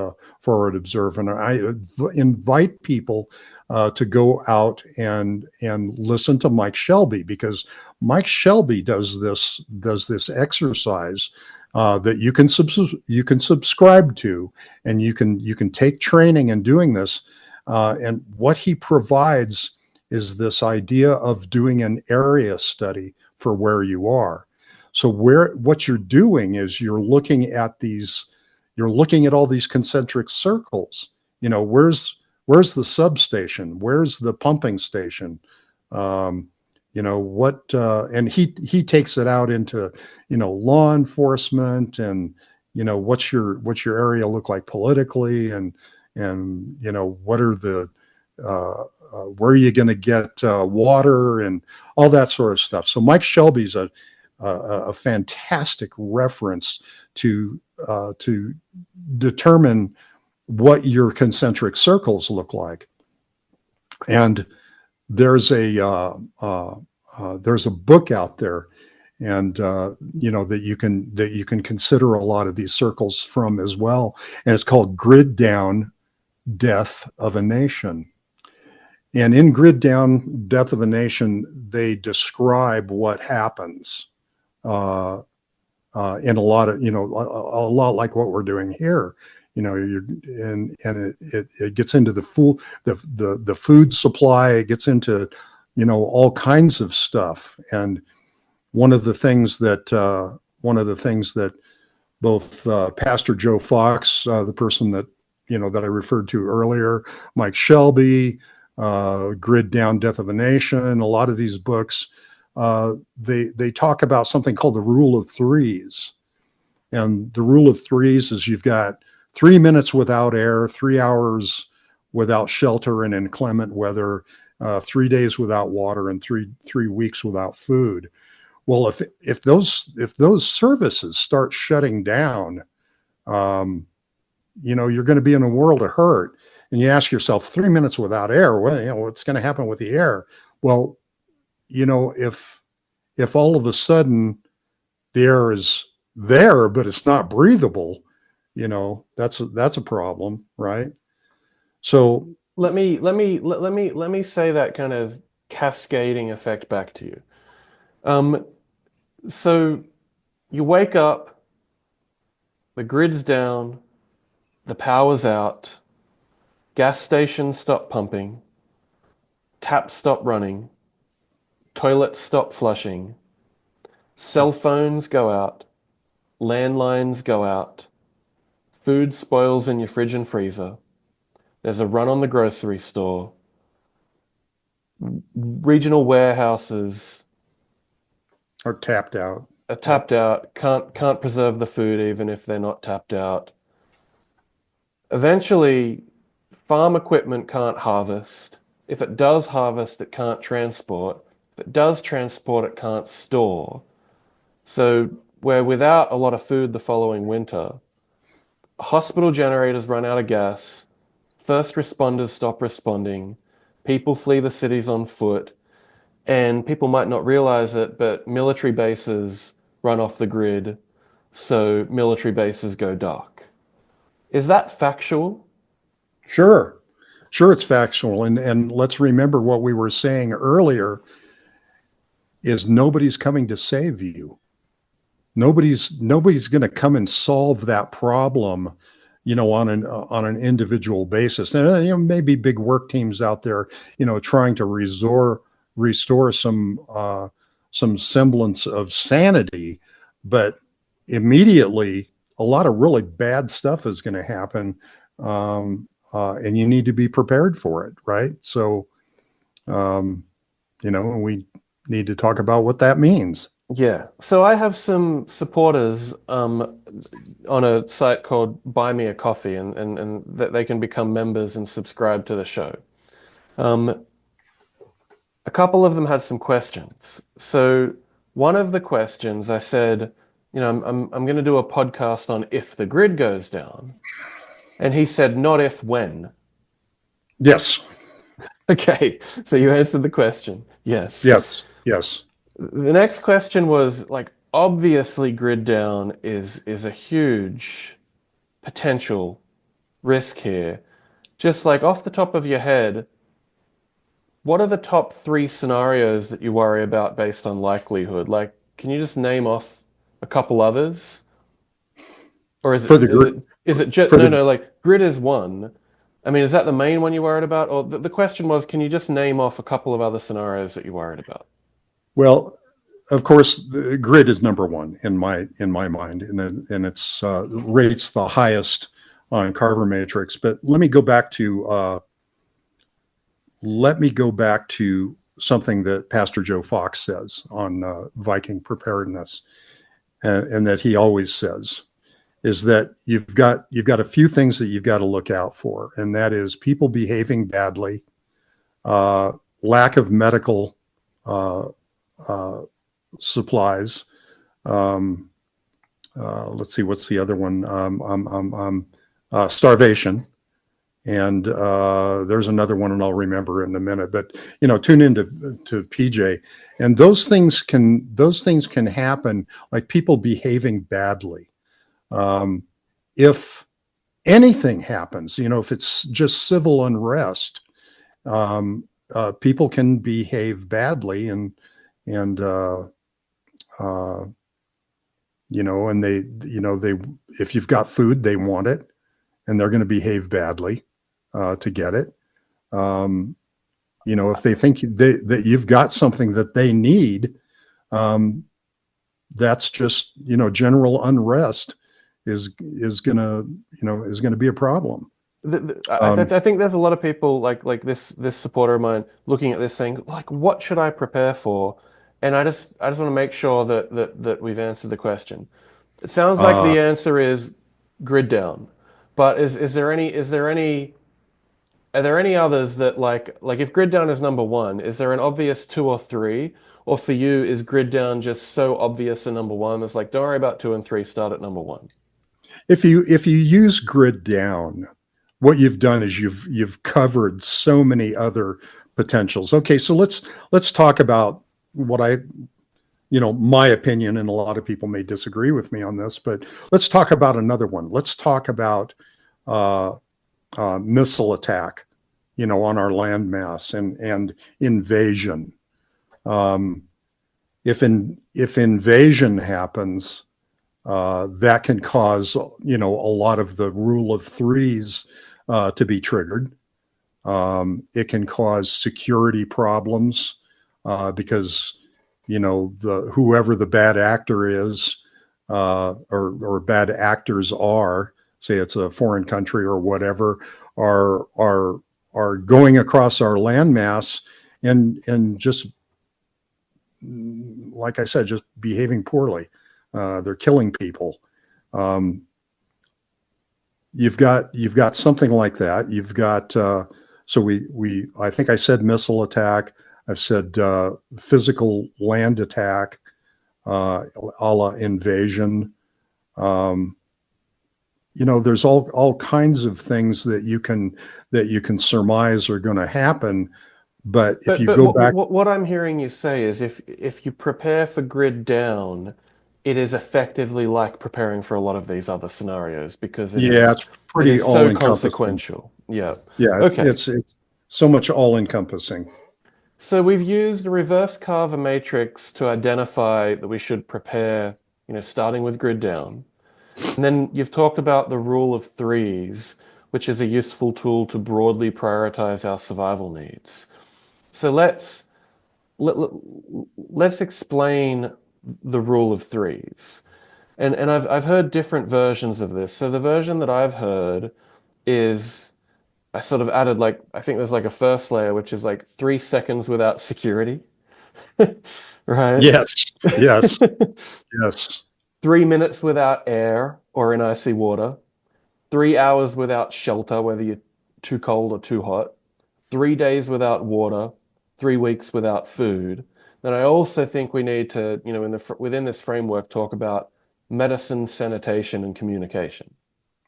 Forward Observer, and I invite people to go out and listen to Mike Shelby, because Mike Shelby does this exercise that you can subscribe to, and you can take training in doing this. And what he provides is this idea of doing an area study for where you are. So what you're doing is you're looking at all these concentric circles. Where's the substation? Where's the pumping station? And he takes it out into, law enforcement, and, what's your area look like politically, and what are the, where are you going to get water and all that sort of stuff. So Mike Shelby's a fantastic reference to determine what your concentric circles look like. And there's a book out there, and that you can consider a lot of these circles from as well, and it's called Grid Down: Death of a Nation. And in Grid Down: Death of a Nation, they describe what happens in a lot like what we're doing here. It gets into the food supply. It gets into all kinds of stuff. And one of the things that both Pastor Joe Fox, the person that I referred to earlier, Mike Shelby, Grid Down: Death of a Nation, a lot of these books, they talk about something called the rule of threes. And the rule of threes is you've got 3 minutes without air, 3 hours without shelter and inclement weather, 3 days without water, and three weeks without food. Well, if those services start shutting down, you're going to be in a world of hurt. And you ask yourself, 3 minutes without air, well, what's going to happen with the air? Well, if all of a sudden the air is there, but it's not breathable, that's a problem, right? So Let me say that kind of cascading effect back to you. Um, so you wake up, the grid's down, the power's out, gas stations stop pumping, taps stop running, toilets stop flushing, cell phones go out, landlines go out, food spoils in your fridge and freezer, there's a run on the grocery store, regional warehouses are tapped out. are tapped out, can't preserve the food even if they're not tapped out. Eventually, farm equipment can't harvest. If it does harvest, it can't transport. If it does transport, it can't store. So we're without a lot of food the following winter. Hospital generators run out of gas. First responders stop responding. People flee the cities on foot. And people might not realize it, but military bases run off the grid. So military bases go dark. Is that factual? Sure. Sure, it's factual. And let's remember what we were saying earlier is nobody's coming to save you. Nobody's going to come and solve that problem, on an individual basis. And maybe big work teams out there, trying to restore some semblance of sanity, but immediately a lot of really bad stuff is going to happen, and you need to be prepared for it, right? So, we need to talk about what that means. Yeah. So I have some supporters on a site called Buy Me a Coffee, and that they can become members and subscribe to the show. Um, a couple of them had some questions. So one of the questions I said, I'm going to do a podcast on if the grid goes down, and he said, not if, when. Yes. Okay, so you answered the question. Yes. Yes. Yes. The next question was like, obviously grid down is a huge potential risk here. Just like off the top of your head, what are the top three scenarios that you worry about based on likelihood? Like, can you just name off a couple others? Or is For it the is grid, it is it just for the no, like grid is one. I mean, is that the main one you're worried about? Or the question was, can you just name off a couple of other scenarios that you're worried about? well, of course, the grid is number one in my mind, and it's rates the highest on Carver Matrix. But let me go back to something that Pastor Joe Fox says on Viking preparedness, and that he always says is that you've got a few things that you've got to look out for, and that is people behaving badly, lack of medical uh, uh, supplies. Um, let's see, what's the other one? Starvation. And there's another one, and I'll remember in a minute. But tune into PJ, and those things can happen, like people behaving badly. If anything happens, if it's just civil unrest, people can behave badly, and uh, and they if you've got food, they want it, and they're going to behave badly to get it. If they think that you've got something that they need, um, that's just general unrest is gonna be a problem. I think there's a lot of people like this supporter of mine looking at this saying like, what should I prepare for? And I just want to make sure that we've answered the question. It sounds like Uh, the answer is grid down, but are there any others that like if grid down is number one, is there an obvious two or three? Or for you, is grid down just so obvious a number one? It's like, don't worry about two and three, start at number one. if you use grid down, what you've done is you've covered so many other potentials. Okay, so let's talk about what I, my opinion, and a lot of people may disagree with me on this, but let's talk about another one. Let's talk about uh, missile attack, on our landmass and invasion. Um, if invasion happens, that can cause a lot of the rule of threes to be triggered. It can cause security problems because the whoever the bad actor is or bad actors are, say it's a foreign country or whatever, are going across our landmass and just like I said, just behaving poorly. They're killing people. Um, you've got something like that. You've got so we I think I said missile attack. I've said physical land attack, a la invasion. Um, there's all kinds of things that you can surmise are going to happen. But if But you but go back, what I'm hearing you say is if you prepare for grid down, it is effectively like preparing for a lot of these other scenarios because it yeah, is it's it pretty is all so encompassing. consequential. Yeah. Yeah, it's Okay. it's it's so much all encompassing. So we've used a reverse Carver matrix to identify that we should prepare, starting with grid down. And then you've talked about the rule of threes, which is a useful tool to broadly prioritize our survival needs. So let, let, let's explain the rule of threes. And I've heard different versions of this. So the version that I've heard is I sort of added like I think there's like a first layer which is like 3 seconds without security, right? Yes, yes, yes. 3 minutes without air or in icy water, 3 hours without shelter, whether you're too cold or too hot, 3 days without water, 3 weeks without food. Then I also think we need to, within this framework, talk about medicine, sanitation, and communication.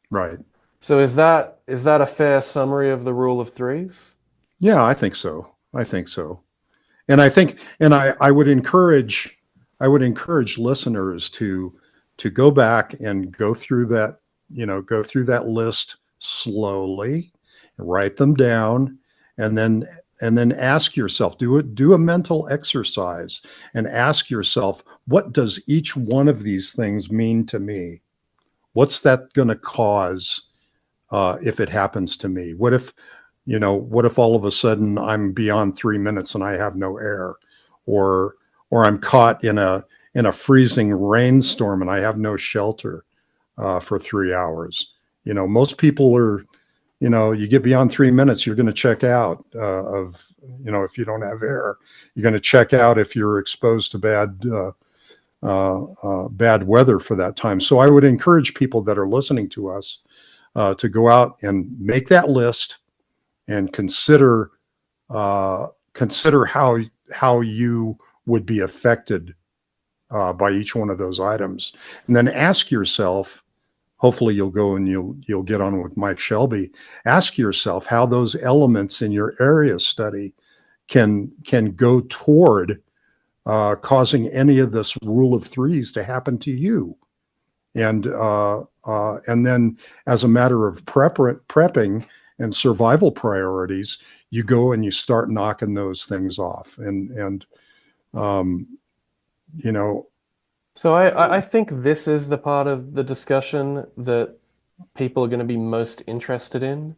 Right. So is that a fair summary of the rule of threes? Yeah, I think so. I think so. And I would encourage listeners to go back and go through that list slowly, write them down, and then ask yourself, do a mental exercise and ask yourself, what does each one of these things mean to me? What's that going to cause if it happens to me? What if all of a sudden I'm beyond 3 minutes and I have no air, or I'm caught in a freezing rainstorm and I have no shelter for 3 hours? Most people are, you get beyond 3 minutes, you're going to check out if you don't have air, you're going to check out if you're exposed to bad weather for that time. So I would encourage people that are listening to us to go out and make that list and consider how you would be affected by each one of those items, and then ask yourself. Hopefully, you'll go and you'll get on with Mike Shelby. Ask yourself how those elements in your area study can go toward causing any of this rule of threes to happen to you, and then as a matter of prepping and survival priorities, you go and you start knocking those things off, and um, you know, So I think this is the part of the discussion that people are going to be most interested in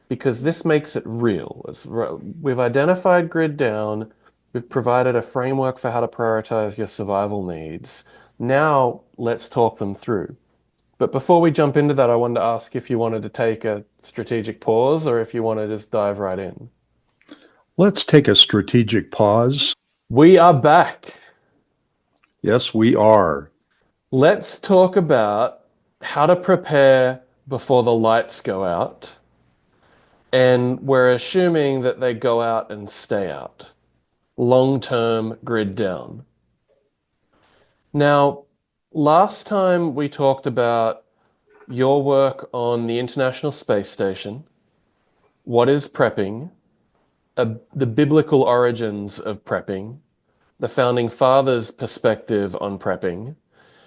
because this makes it real. We've identified grid down, we've provided a framework for how to prioritize your survival needs. Now let's talk them through. But before we jump into that, I wanted to ask if you wanted to take a strategic pause or if you want to just dive right in. let's take a strategic pause. We are back. Yes, we are. Let's talk about how to prepare before the lights go out. And we're assuming that they go out and stay out. Long-term grid down. Now, last time we talked about your work on the International Space Station. what is prepping, the biblical origins of prepping, the founding fathers' perspective on prepping,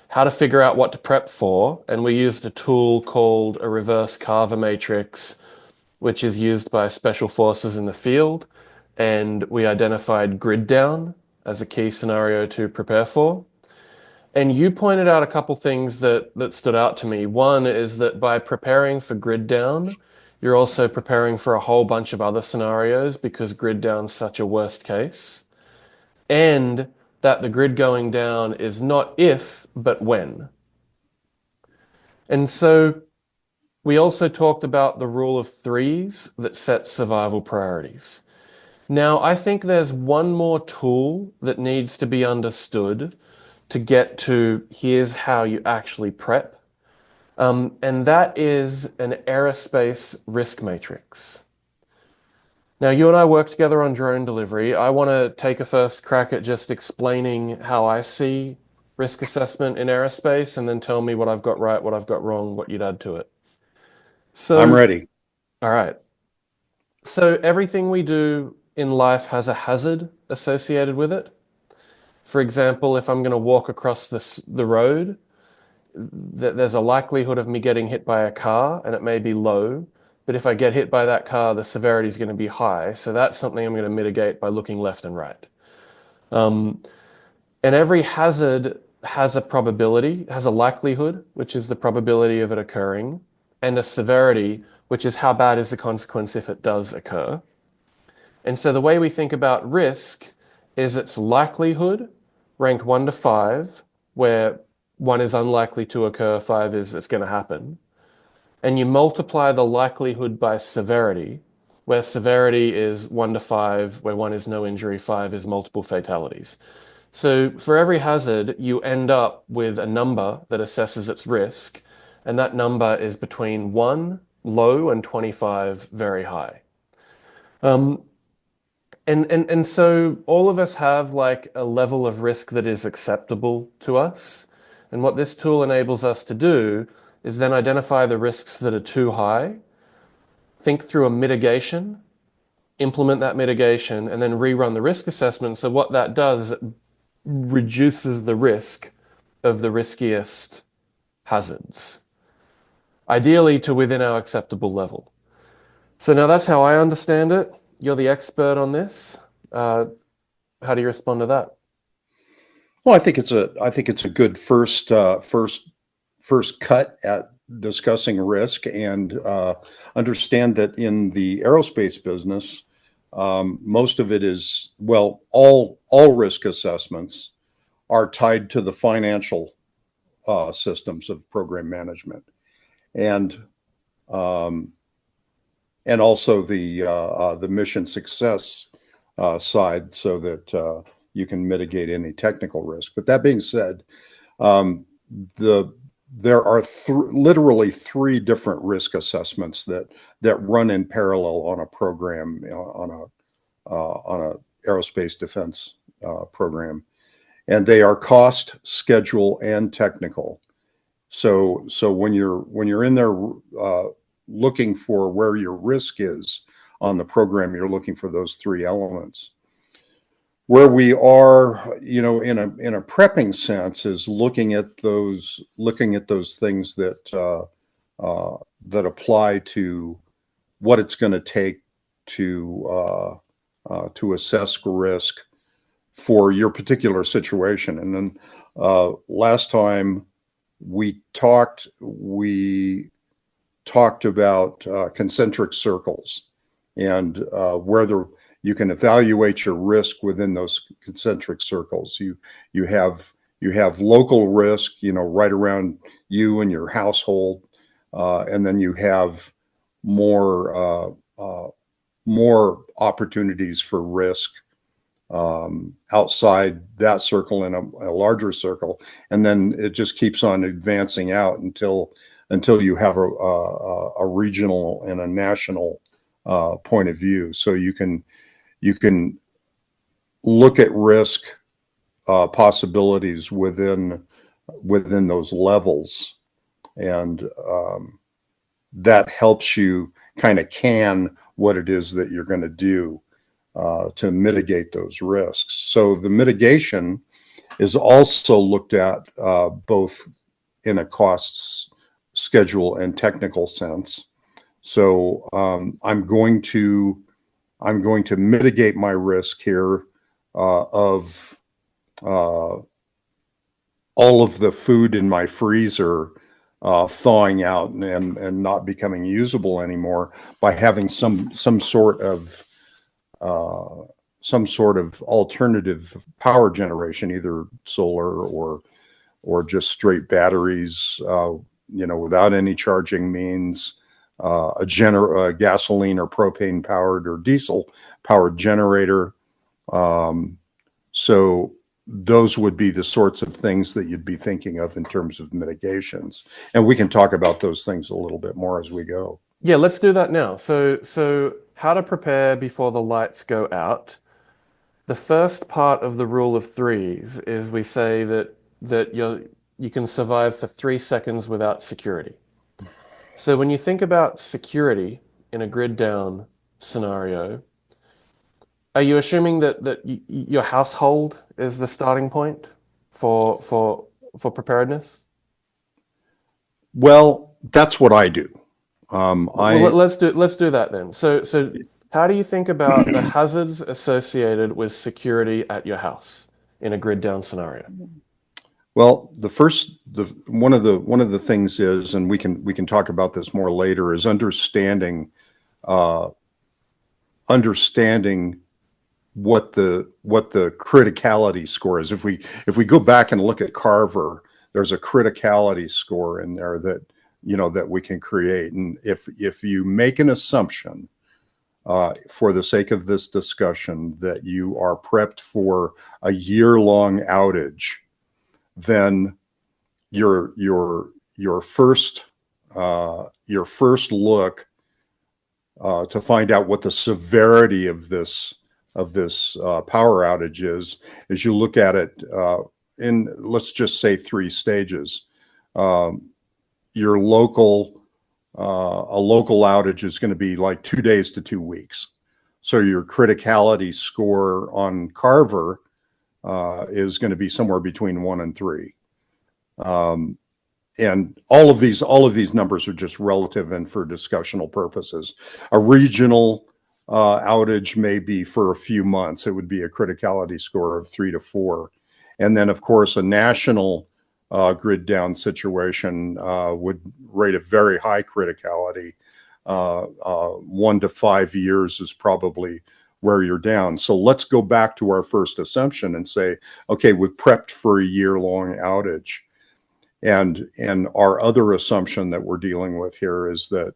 how to figure out what to prep for, and we used a tool called a reverse CARVER Matrix, which is used by special forces in the field, and we identified grid down as a key scenario to prepare for. And you pointed out a couple things that stood out to me. One is that by preparing for grid down, you're also preparing for a whole bunch of other scenarios because grid down's such a worst case. And that the grid going down is not if, but when. And so we also talked about the rule of threes that sets survival priorities. Now, I think there's one more tool that needs to be understood to get to here's how you actually prep, and that is an aerospace risk matrix. Now, you and I work together on drone delivery. I want to take a first crack at just explaining how I see risk assessment in aerospace, and then tell me what I've got right, what I've got wrong, what you'd add to it. I'm So, ready. all right. So everything we do in life has a hazard associated with it. For example, if I'm going to walk across the road, there's a likelihood of me getting hit by a car, and it may be low. But if I get hit by that car, the severity is going to be high. So that's something I'm going to mitigate by looking left and right. And every hazard has a probability, has a likelihood, which is the probability of it occurring, and a severity, which is how bad is the consequence if it does occur. And so the way we think about risk is its likelihood ranked 1 to 5, where 1 is unlikely to occur, 5 is it's going to happen. And you multiply the likelihood by severity, where severity is 1 to 5, where 1 is no injury, 5 is multiple fatalities. So for every hazard, you end up with a number that assesses its risk, and that number is between 1 low and 25 very high. And so all of us have like a level of risk that is acceptable to us. And what this tool enables us to do is then identify the risks that are too high, think through a mitigation, implement that mitigation, and then rerun the risk assessment. So what that does is it reduces the risk of the riskiest hazards, ideally to within our acceptable level. So now that's how I understand it. You're the expert on this. How do you respond to that? Well, I think it's a good first cut at discussing risk, and understand that in the aerospace business, most of it is, well, all risk assessments are tied to the financial systems of program management, and um, and also the mission success side, so that you can mitigate any technical risk. But that being said, um, the there are literally three different risk assessments that run in parallel on a program, on a aerospace defense program, and they are cost, schedule, and technical. So when you're in there looking for where your risk is on the program, you're looking for those three elements. Where we are, in a prepping sense, is looking at those things that apply to what it's going to take to assess risk for your particular situation. And then last time we talked about concentric circles, and whether you can evaluate your risk within those concentric circles. You have local risk, right around you and your household, and then you have more more opportunities for risk outside that circle, in a larger circle, and then it just keeps on advancing out until you have a regional and a national point of view. So you can look at risk possibilities within those levels, and that helps you kind of can what it is that you're going to do to mitigate those risks. So the mitigation is also looked at both in a costs, schedule, and technical sense. So I'm going to mitigate my risk here of all of the food in my freezer thawing out and not becoming usable anymore by having some sort of alternative power generation, either solar or just straight batteries, without any charging means, a gasoline or propane powered or diesel powered generator. So those would be the sorts of things that you'd be thinking of in terms of mitigations. And we can talk about those things a little bit more as we go. Yeah, let's do that now. So how to prepare before the lights go out. The first part of the rule of threes is we say that you can survive for 3 seconds without security. So when you think about security in a grid down scenario, are you assuming that your household is the starting point for preparedness? Well, that's what I do. Well, let's do that then. So how do you think about the hazards associated with security at your house in a grid down scenario? Well, one of the things is, and we can talk about this more later, is understanding what the criticality score is. If we go back and look at Carver, there's a criticality score in there that that we can create. And if you make an assumption, for the sake of this discussion, that you are prepped for a year-long outage, then your first look to find out what the severity of this power outage is you look at it in, let's just say, 3 stages. Your a local outage is going to be like 2 days to 2 weeks. So your criticality score on Carver is going to be somewhere between 1 and 3. And all of these numbers are just relative and for discussional purposes. A regional outage may be for a few months. It would be a criticality score of 3 to 4. And then, of course, a national grid down situation would rate a very high criticality. 1 to 5 years is probably where you're down. So let's go back to our first assumption and say, okay, we've prepped for a year-long outage. And our other assumption that we're dealing with here is that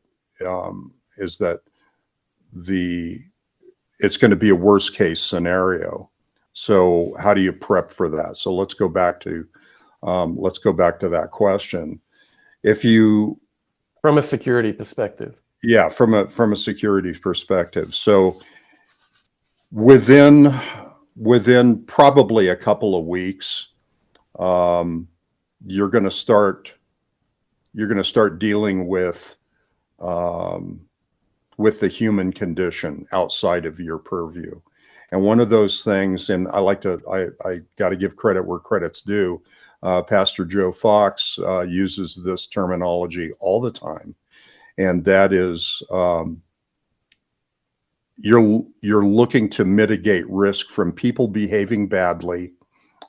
it's going to be a worst case scenario. So how do you prep for that? So let's go back to that question. If you, from a security perspective. Yeah, from a security perspective. So within probably a couple of weeks, you're going to start dealing with the human condition outside of your purview. And one of those things, and I got to give credit where credit's due. Pastor Joe Fox uses this terminology all the time, and that is you're looking to mitigate risk from people behaving badly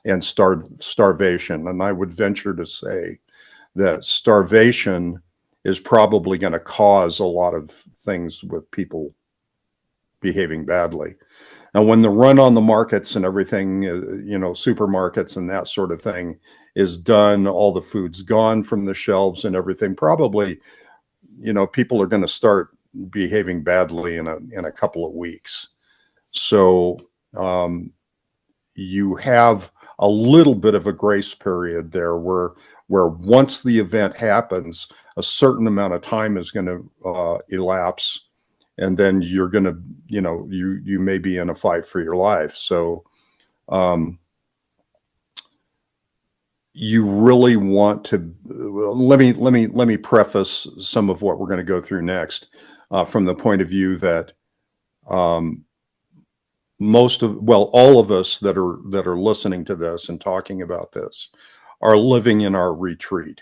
and starvation. And I would venture to say that starvation is probably going to cause a lot of things with people behaving badly. Now, when the run on the markets and everything, supermarkets and that sort of thing is done, all the food's gone from the shelves and everything, probably, people are going to start behaving badly in a couple of weeks. So you have a little bit of a grace period there where once the event happens, a certain amount of time is going to elapse, and then you're going to, you may be in a fight for your life. So you really want to, let me preface some of what we're going to go through next. from the point of view that um, all of us that are listening to this and talking about this are living in our retreat.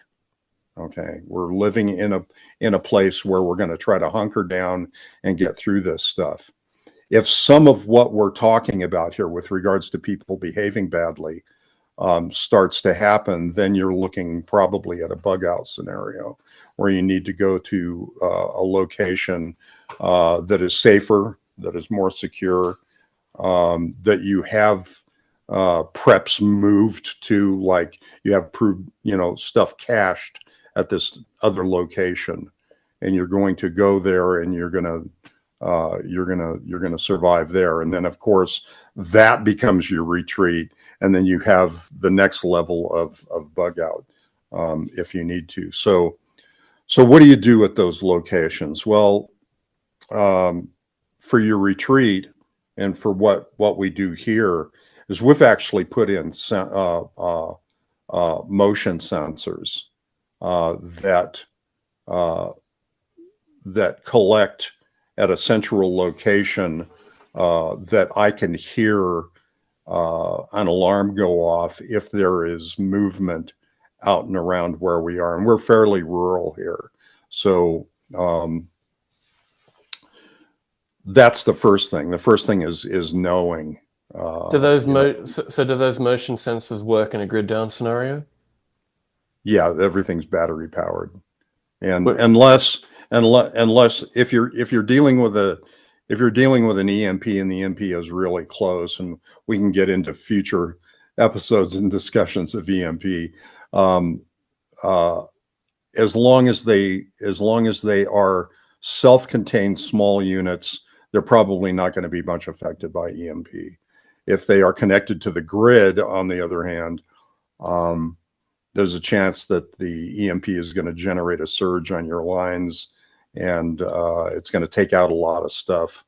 Okay, we're living in a place where we're going to try to hunker down and get through this stuff. If some of what we're talking about here with regards to people behaving badly starts to happen, then you're looking probably at a bug out scenario where you need to go to a location that is safer, that is more secure, that you have preps moved to, like you have stuff cached at this other location, and you're going to go there and you're going to survive there. And then of course that becomes your retreat, and then you have the next level of bug out if you need to. So what do you do at those locations? Well, for your retreat and for what we do here is we've actually put in motion sensors that collect at a central location that I can hear an alarm go off if there is movement out and around where we are. And we're fairly rural here. So that's the first thing. The first thing is knowing. Do those so do those motion sensors work in a grid down scenario? Yeah, everything's battery powered. And But, unless if you're dealing with an EMP and the EMP is really close, and we can get into future episodes and discussions of EMP, as long as they are self-contained small units, they're probably not going to be much affected by EMP. If they are connected to the grid, on the other hand, there's a chance that the EMP is going to generate a surge on your lines, and it's going to take out a lot of stuff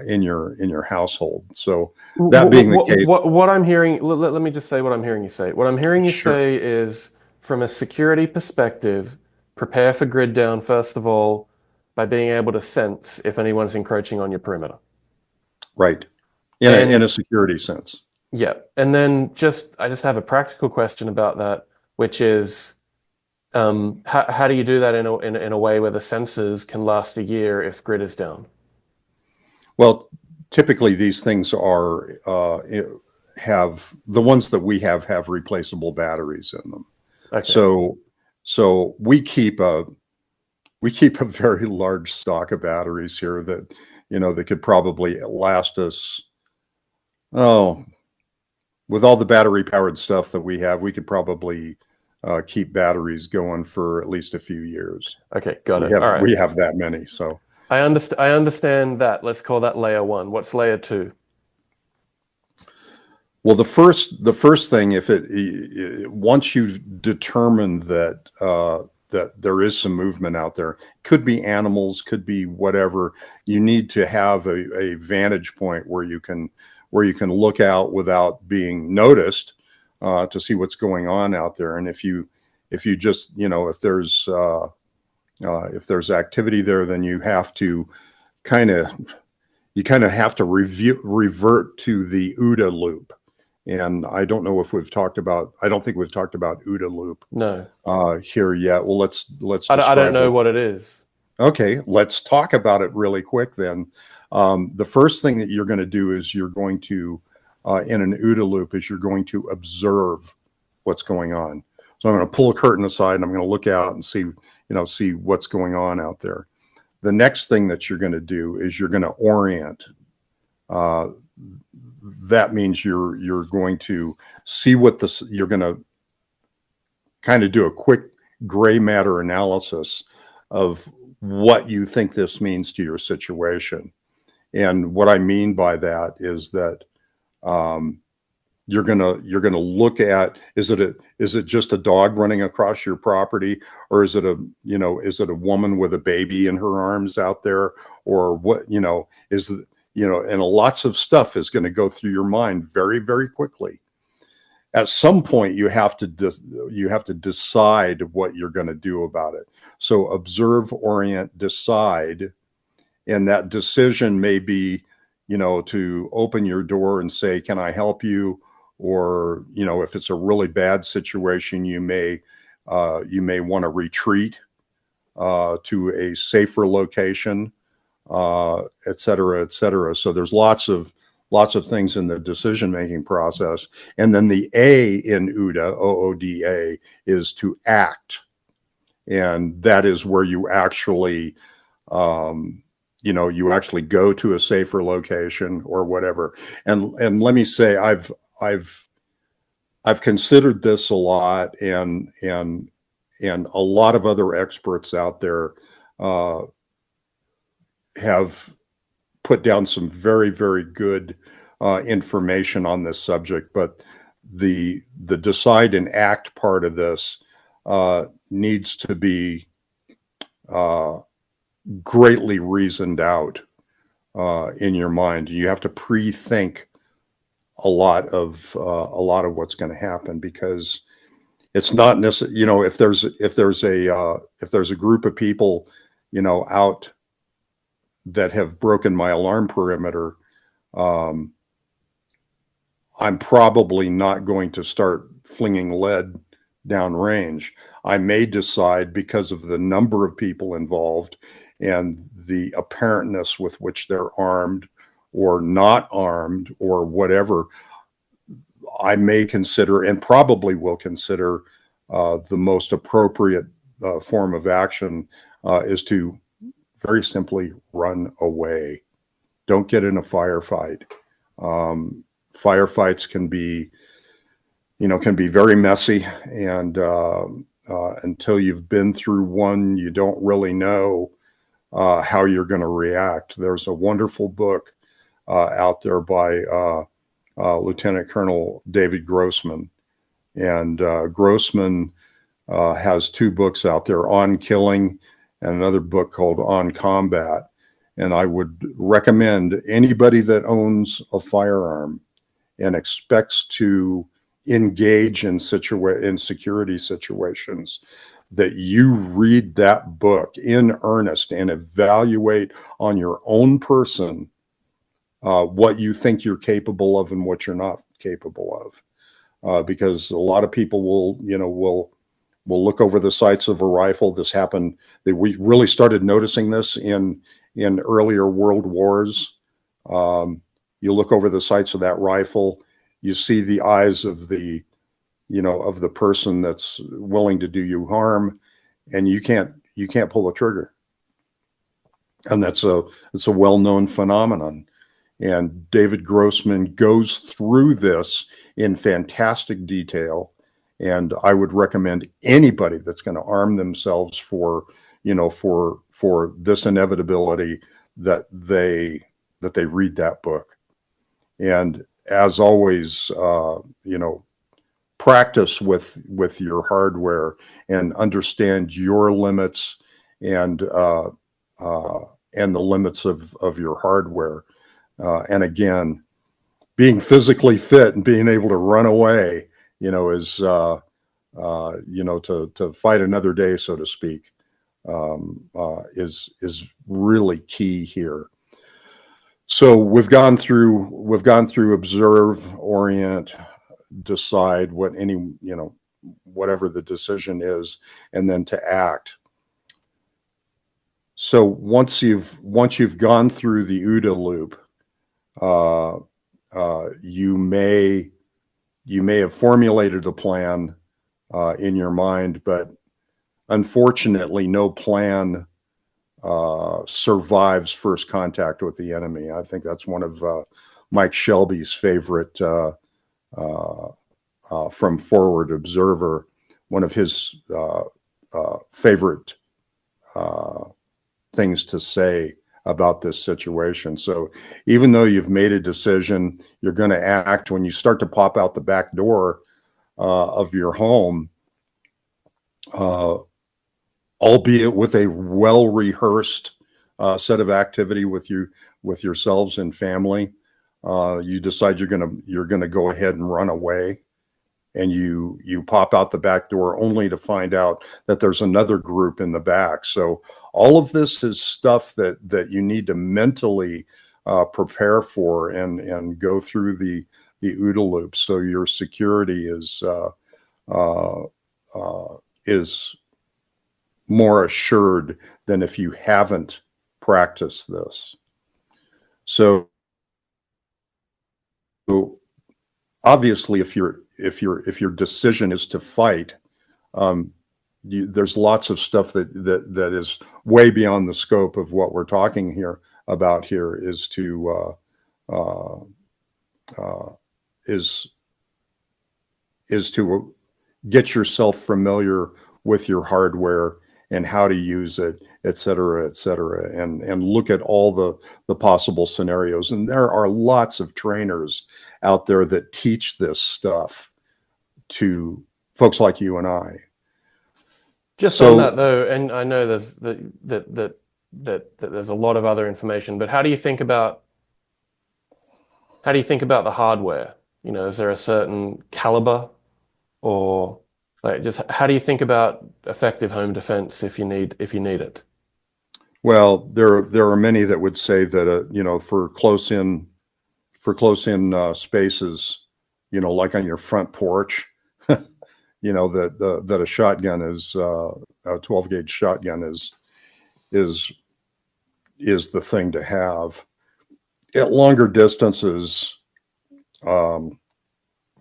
in your household. So that being the case, what I'm hearing, let me just say what I'm hearing you say. What I'm hearing you sure. say is, from a security perspective, prepare for grid down, first of all, by being able to sense if anyone's encroaching on your perimeter. Right. In a security sense. Yeah. And then I just have a practical question about that, which is, how do you do that in a way where the sensors can last a year if grid is down? Well, typically these things have the ones that we have replaceable batteries in them. Okay. So we keep a very large stock of batteries here that that could probably last us, with all the battery powered stuff that we have, we could probably keep batteries going for at least a few years. Okay, got it. All right. We have that many. So I understand that. Let's call that layer one. What's layer two? well, the first thing, once you've determined that that there is some movement out there, could be animals, could be whatever, you need to have a vantage point where you can look out without being noticed, to see what's going on out there. And if you just if there's activity there, then you have to kind of have to revert to the OODA loop. And I don't know if I don't think we've talked about OODA loop here yet. Well, let's I don't know what it is. Okay, let's talk about it really quick then. The first thing that you're going to do is you're going to, in an OODA loop, is you're going to observe what's going on. So I'm going to pull a curtain aside and I'm going to look out and see what's going on out there. The next thing that you're going to do is you're going to orient. That means you're going to see you're going to kind of do a quick gray matter analysis of what you think this means to your situation. And what I mean by that is that you're gonna look at, is it just a dog running across your property, or is it a woman with a baby in her arms out there, or what and lots of stuff is going to go through your mind very, very quickly. at some point you have to decide what you're going to do about it. So observe, orient, decide, and that decision may be, to open your door and say, "Can I help you?" Or, if it's a really bad situation, you may want to retreat to a safer location, et cetera, et cetera. So there's lots of things in the decision-making process. And then the A in OODA, OODA, is to act. And that is where you actually, you actually go to a safer location or whatever. And let me say, I've considered this a lot, and a lot of other experts out there have put down some very, very good information on this subject. But the decide and act part of this needs to be greatly reasoned out in your mind. You have to pre-think a lot of what's going to happen, because it's not necessarily, if there's a group of people, out that have broken my alarm perimeter, I'm probably not going to start flinging lead downrange. I may decide, because of the number of people involved and the apparentness with which they're armed or not armed or whatever, I may consider, and probably will consider, the most appropriate form of action is to very simply run away. Don't get in a firefight. Firefights can be very messy, and until you've been through one, you don't really know how you're going to react. There's a wonderful book out there by Lieutenant Colonel David Grossman, and Grossman has two books out there, On Killing and another book called On Combat. And I would recommend anybody that owns a firearm and expects to engage in security situations, that you read that book in earnest and evaluate on your own person what you think you're capable of and what you're not capable of. Because a lot of people will look over the sights of a rifle. This happened, we really started noticing this in earlier world wars. You look over the sights of that rifle, you see the eyes of the person that's willing to do you harm, and you can't pull the trigger. And it's a well-known phenomenon. And David Grossman goes through this in fantastic detail. And I would recommend anybody that's going to arm themselves for this inevitability that they read that book. And as always, practice with your hardware and understand your limits and the limits of your hardware. And again, being physically fit and being able to run away, is to fight another day, so to speak, is really key here. So we've gone through observe, orient, decide, whatever the decision is, and then to act. So once you've gone through the OODA loop, you may have formulated a plan in your mind, but unfortunately, no plan survives first contact with the enemy. I think that's one of Mike Shelby's favorite, from Forward Observer, one of his favorite things to say about this situation. So even though you've made a decision, you're going to act. When you start to pop out the back door of your home, albeit with a well-rehearsed set of activity with yourselves and family, you decide you're gonna go ahead and run away. and you pop out the back door only to find out that there's another group in the back. So all of this is stuff that you need to mentally prepare for and go through the OODA loop, so your security uh, is more assured than if you haven't practiced this. So obviously, if your decision is to fight, there's lots of stuff that is way beyond the scope of what we're talking here about here, is to is to get yourself familiar with your hardware and how to use it, et cetera, and look at all the possible scenarios. And there are lots of trainers out there that teach this stuff to folks like you and I. Just on that though, and I know there's that there's a lot of other information, but how do you think about the hardware? You know, is there a certain caliber, or like, just how do you think about effective home defense if you need it? Well, there are many that would say that you know, for close in spaces, you know, like on your front porch, you know, that a shotgun is a 12 gauge shotgun is the thing to have. At longer distances,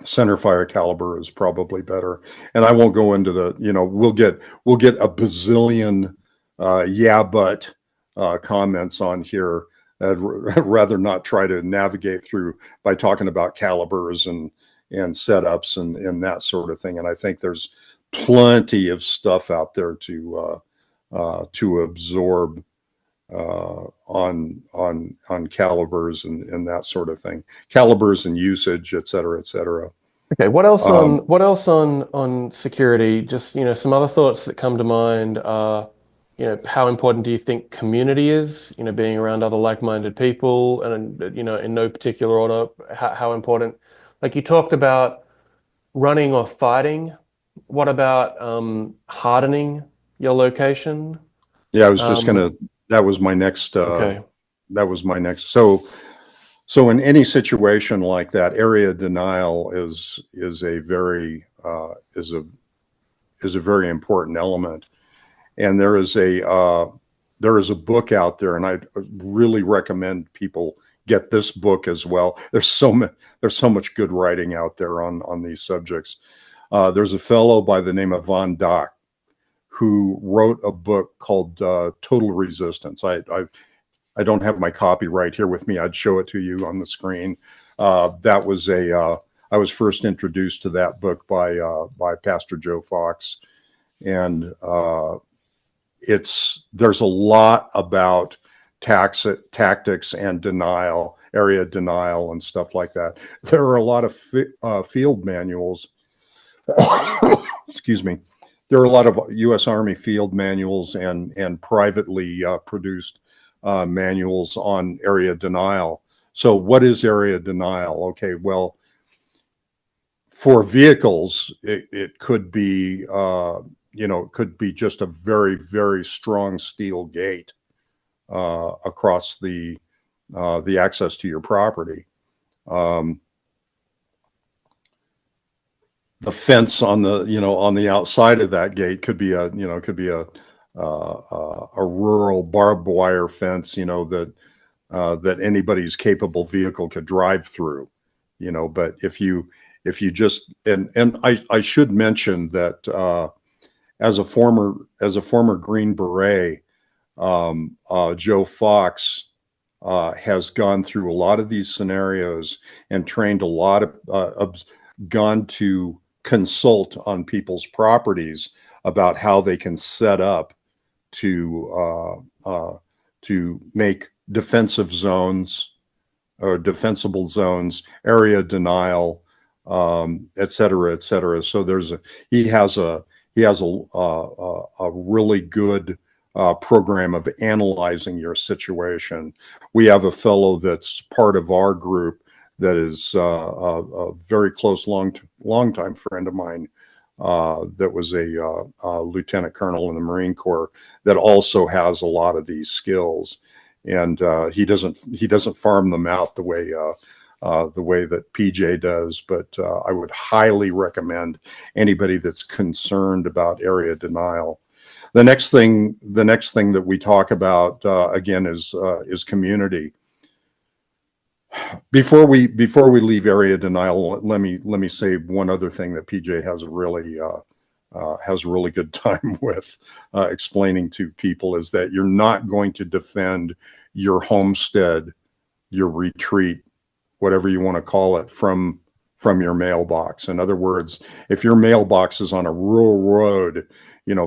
center fire caliber is probably better. And I won't go into the, you know, we'll get a bazillion yeah but comments on here. I'd rather not try to navigate through by talking about calibers and setups and that sort of thing. And I think there's plenty of stuff out there to absorb on calibers and that sort of thing, calibers and usage, et cetera, et cetera. Okay, what else on security? Just, you know, some other thoughts that come to mind are, you know, how important do you think community is? You know, being around other like-minded people, and, you know, in no particular order, how important? Like you talked about running or fighting. What about hardening your location? Yeah, I was just gonna. That was my next. Okay. That was my next. So in any situation like that, area denial is a very very important element. And there is a book out there, and I really recommend people get this book as well. There's so much good writing out there on these subjects. There's a fellow by the name of Von Dock who wrote a book called Total Resistance. I don't have my copy right here with me. I'd show it to you on the screen. That was I was first introduced to that book by Pastor Joe Fox, and there's a lot about tactics and denial, area denial, and stuff like that. There are a lot of field manuals. Excuse me. There are a lot of U.S. Army field manuals and privately produced manuals on area denial. So what is area denial? Okay, well, for vehicles, it could be, you know, it could be just a very, very strong steel gate across the access to your property. The fence on the outside of that gate could be a rural barbed wire fence, you know, that anybody's capable vehicle could drive through, you know. But if you just, and I should mention that as a former Green Beret, Joe Fox has gone through a lot of these scenarios and trained a lot of gone to consult on people's properties about how they can set up to make defensive zones or defensible zones, area denial, et cetera, et cetera. So he has a really good program of analyzing your situation. We have a fellow that's part of our group that is a very close, long time friend of mine, that was a lieutenant colonel in the Marine Corps, that also has a lot of these skills, and he doesn't farm them out the way that PJ does. But I would highly recommend anybody that's concerned about area denial. The next thing that we talk about again is community. Before we leave area denial, let me say one other thing that PJ has a really good time with explaining to people, is that you're not going to defend your homestead, your retreat, whatever you want to call it, from your mailbox. In other words, if your mailbox is on a rural road,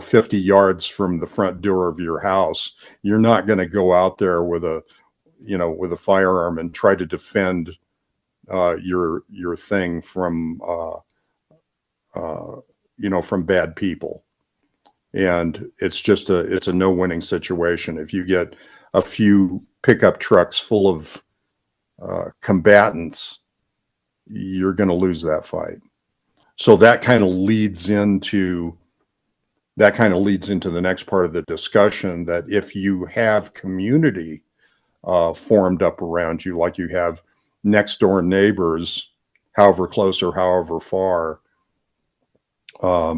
50 yards from the front door of your house, you're not going to go out there with a firearm and try to defend your thing from from bad people. And it's a no-winning situation. If you get a few pickup trucks full of combatants, you're going to lose that fight. So that kind of leads into the next part of the discussion, that if you have community formed up around you, like you have next door neighbors, however close or however far. A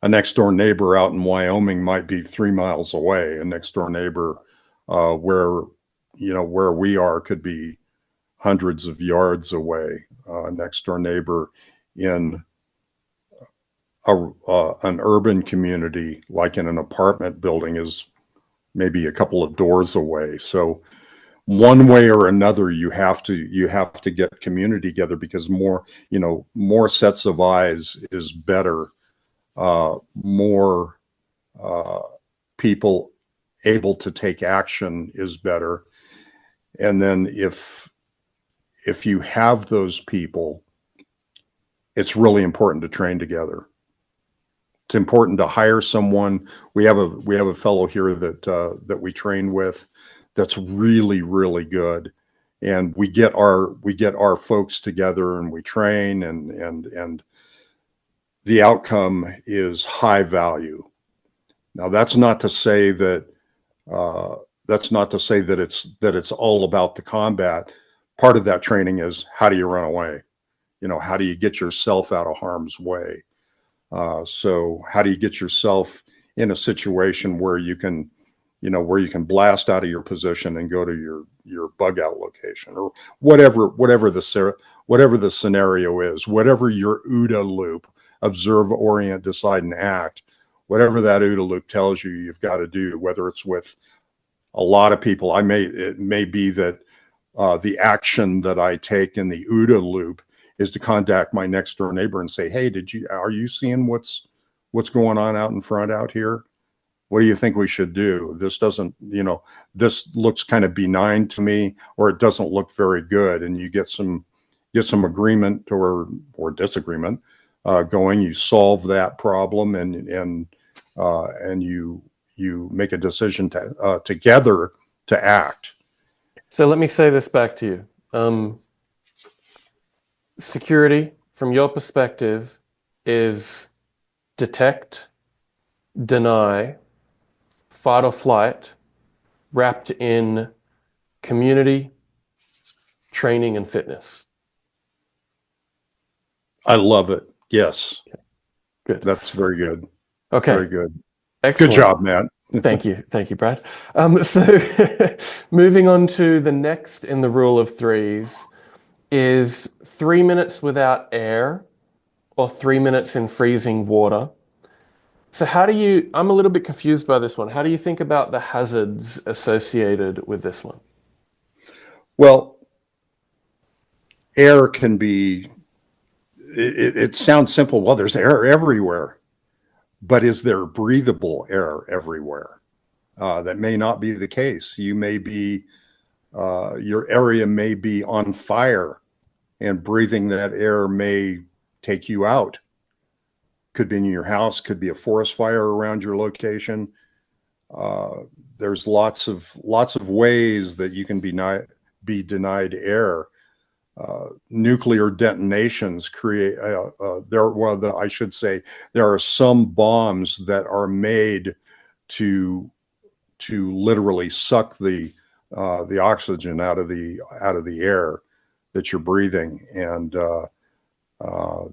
next door neighbor out in Wyoming might be 3 miles away. A next door neighbor where we are could be hundreds of yards away. Next door neighbor in an urban community, like in an apartment building, is maybe a couple of doors away. So one way or another, you have to get community together, because more sets of eyes is better. More people able to take action is better. And then if you have those people, it's really important to train together. It's important to hire someone. We have a fellow here that we train with, that's really, really good. And we get our folks together and we train, and the outcome is high value. Now, that's not to say that it's all about the combat. Part of that training is, how do you run away? How do you get yourself out of harm's way? So how do you get yourself in a situation where you can blast out of your position and go to your bug out location, or whatever the scenario is, whatever your OODA loop, observe, orient, decide, and act, whatever that OODA loop tells you've got to do, whether it's with a lot of people. It may be that the action that I take in the OODA loop is to contact my next door neighbor and say, hey, are you seeing what's going on out in front out here? What do you think we should do? This this looks kind of benign to me, or it doesn't look very good. And you get some agreement or disagreement going. You solve that problem, and you make a decision together to act. So let me say this back to you. Security, from your perspective, is detect, deny, fight or flight, wrapped in community, training, and fitness. I love it. Yes. Okay. Good. That's very good. Okay. Very good. Excellent. Good job, Matt. Thank you. Thank you, Brad. So moving on to the next in the rule of threes is 3 minutes without air or 3 minutes in freezing water. So I'm a little bit confused by this one. How do you think about the hazards associated with this one? Well, air can be, it sounds simple. Well, there's air everywhere, but is there breathable air everywhere? That may not be the case. You may be, your area may be on fire, and breathing that air may take you out. Could be in your house, could be a forest fire around your location. There's lots of ways that you can be denied air. nuclear detonations create I should say there are some bombs that are made to literally suck the oxygen out of the air that you're breathing. And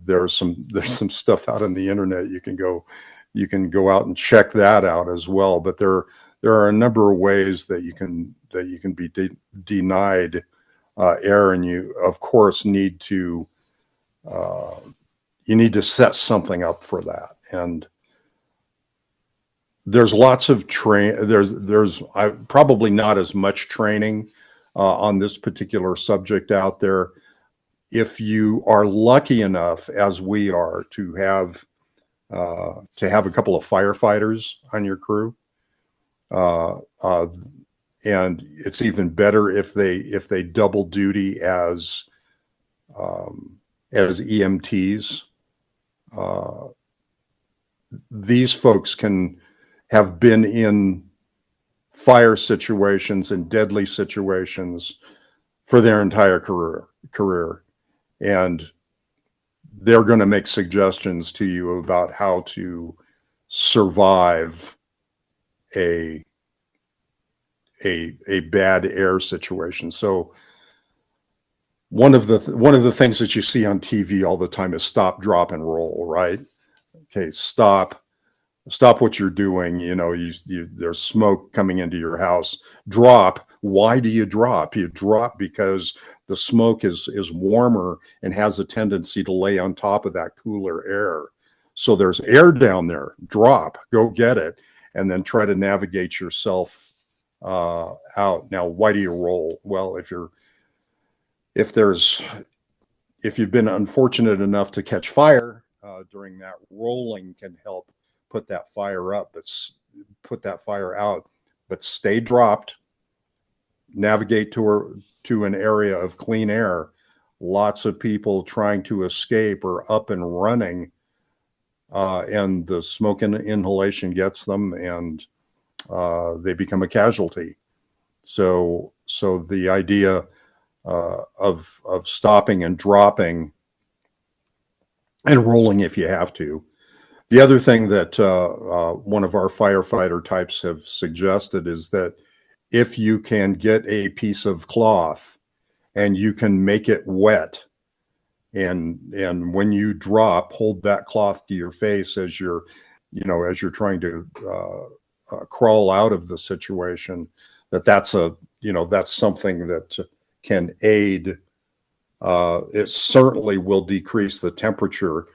there's some stuff out on the internet. You can go out and check that out as well. But there are a number of ways that you can be denied air, and you of course need to set something up for that. And there's lots of there's probably not as much training on this particular subject out there. If you are lucky enough, as we are, to have a couple of firefighters on your crew, and it's even better if they double duty as EMTs. These folks have been in fire situations and deadly situations for their entire career, and they're going to make suggestions to you about how to survive a bad air situation. So one of the things that you see on TV all the time is stop, drop, and roll, right? Okay, stop what you're doing. There's smoke coming into your house. Drop. Why do you drop? You drop because the smoke is warmer and has a tendency to lay on top of that cooler air. So there's air down there. Drop. Go get it, and then try to navigate yourself out. Now, why do you roll? Well, if you've been unfortunate enough to catch fire during that, rolling can help put that fire out, but stay dropped, navigate to an area of clean air. Lots of people trying to escape are up and running, and the smoke inhalation gets them, and they become a casualty. So the idea of stopping and dropping and rolling if you have to. The other thing that one of our firefighter types have suggested is that if you can get a piece of cloth and you can make it wet, and when you drop, hold that cloth to your face as you're trying to crawl out of the situation, that's something that can aid. It certainly will decrease the temperature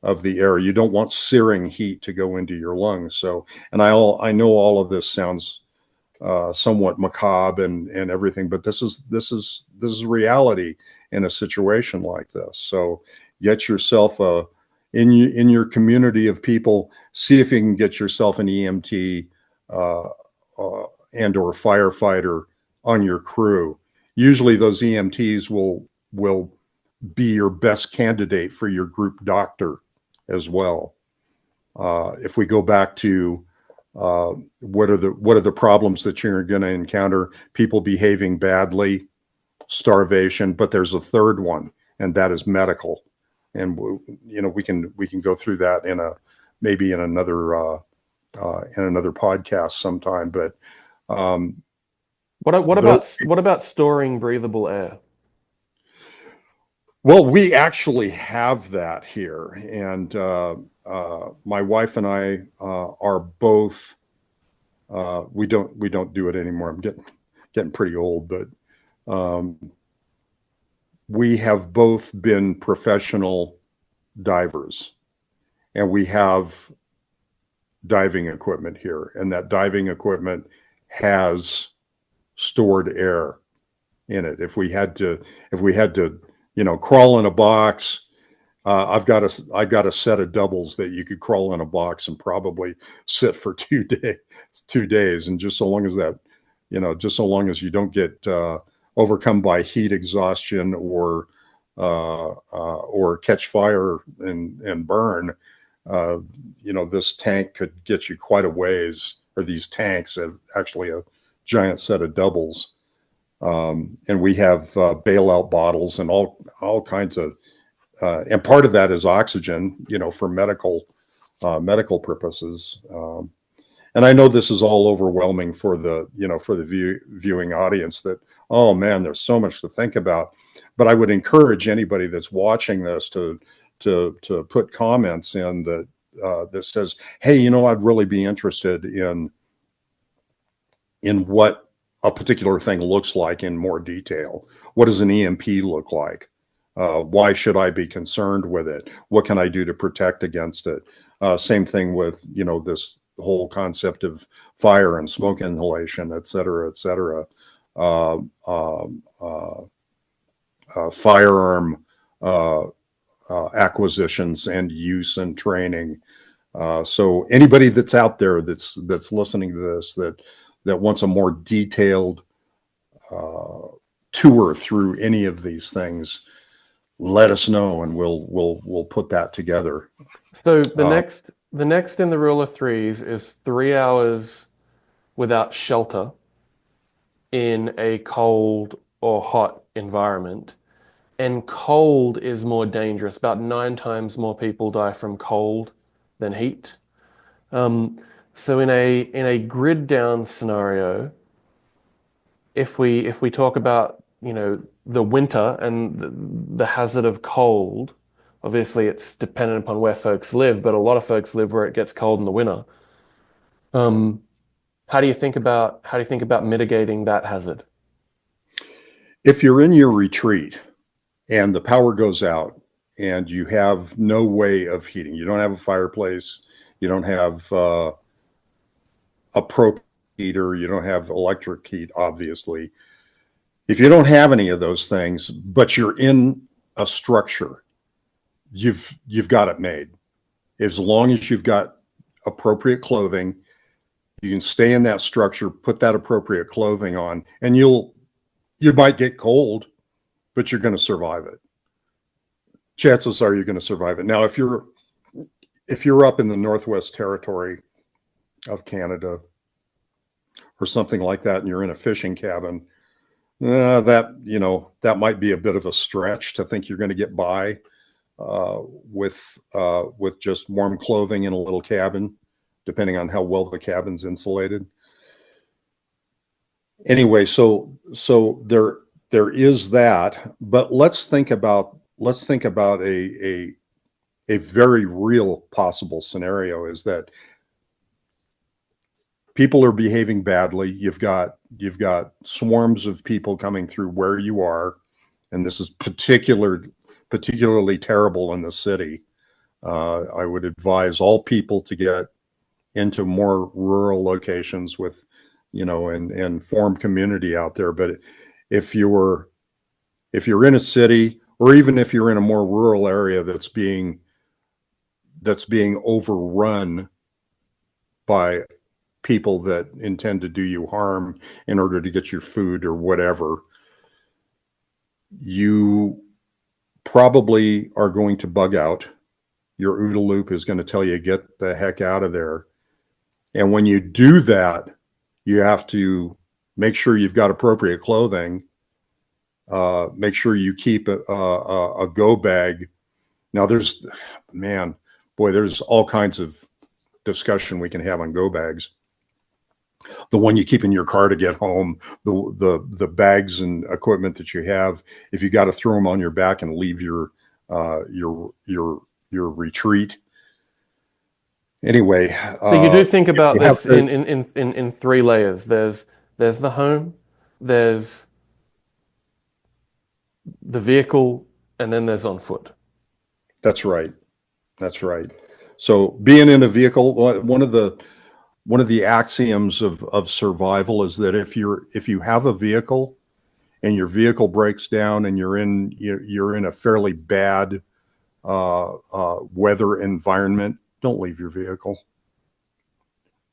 of the air. You don't want searing heat to go into your lungs. So, and I know all of this sounds somewhat macabre and everything, but this is reality in a situation like this. So, get yourself in your community of people. See if you can get yourself an EMT and or firefighter on your crew. Usually, those EMTs will be your best candidate for your group doctor as well. If we go back to what are the problems that you're going to encounter? People behaving badly, starvation, but there's a third one, and that is medical. And we can go through that maybe in another podcast sometime. But what about storing breathable air? Well, we actually have that here, and my wife and I are both. We don't do it anymore. I'm getting pretty old, but we have both been professional divers, and we have diving equipment here, and that diving equipment has stored air in it. If we had to crawl in a box, I've got a set of doubles that you could crawl in a box and probably sit for 2 days. And just so long as you don't get overcome by heat exhaustion or catch fire and burn, this tank could get you quite a ways, or these tanks have actually a giant set of doubles And we have bailout bottles and all kinds of, and part of that is oxygen, for medical purposes. And I know this is all overwhelming for the viewing audience that, oh man, there's so much to think about. But I would encourage anybody that's watching this to put comments in that says, hey, I'd really be interested in what a particular thing looks like in more detail. What does an EMP look like? Why should I be concerned with it? What can I do to protect against it? Same thing with, this whole concept of fire and smoke inhalation, et cetera, et cetera. Firearm acquisitions and use and training. So anybody that's out there that's listening to this that wants a more detailed tour through any of these things, let us know, and we'll put that together. So the next in the rule of threes is 3 hours without shelter in a cold or hot environment. And cold is more dangerous. About 9 times more people die from cold than heat. So in a grid down scenario, if we talk about the winter and the hazard of cold, obviously it's dependent upon where folks live, but a lot of folks live where it gets cold in the winter. How do you think about mitigating that hazard? If you're in your retreat and the power goes out and you have no way of heating, you don't have a fireplace, you don't have a propane heater, you don't have electric heat, obviously. If you don't have any of those things, but you're in a structure, you've got it made. As long as you've got appropriate clothing, you can stay in that structure, put that appropriate clothing on, and you might get cold, but you're going to survive it. Chances are you're going to survive it. Now, if you're up in the Northwest Territory of Canada or something like that, and you're in a fishing cabin, that might be a bit of a stretch to think you're going to get by with just warm clothing in a little cabin, depending on how well the cabin's insulated. Anyway, so there is that, but let's think about a very real possible scenario is that people are behaving badly. You've got swarms of people coming through where you are, and this is particularly terrible in the city. I would advise all people to get into more rural locations with, and form community out there. But if you're in a city, or even if you're in a more rural area that's being overrun by people that intend to do you harm in order to get your food or whatever, you probably are going to bug out. Your OODA loop is going to tell you, get the heck out of there. And when you do that, you have to make sure you've got appropriate clothing. Make sure you keep a go bag. Now there's all kinds of discussion we can have on go bags. The one you keep in your car to get home, the bags and equipment that you have, if you got to throw them on your back and leave your retreat. Anyway, so you do think about this in 3 layers. There's the home, there's the vehicle, and then there's on foot. That's right. So being in a vehicle, one of the axioms of survival is that if you have a vehicle and your vehicle breaks down and you're in a fairly bad weather environment, don't leave your vehicle.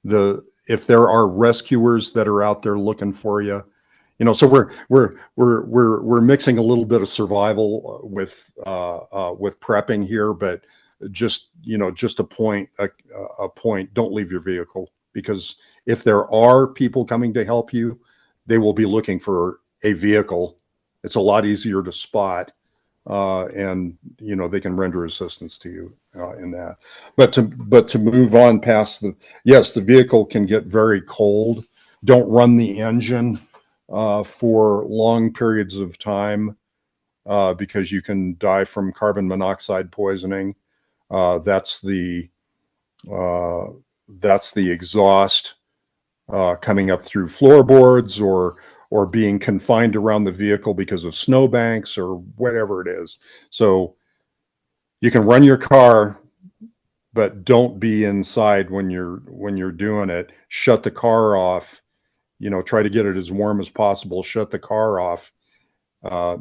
If there are rescuers that are out there looking for you, so we're mixing a little bit of survival with prepping here, but just a point, don't leave your vehicle, because if there are people coming to help you, they will be looking for a vehicle. It's a lot easier to spot, and they can render assistance to you in that. But to move on past yes, the vehicle can get very cold. Don't run the engine for long periods of time because you can die from carbon monoxide poisoning. That's the exhaust coming up through floorboards or being confined around the vehicle because of snowbanks or whatever it is. So you can run your car, but don't be inside when you're doing it. Shut the car off. Try to get it as warm as possible. Shut the car off.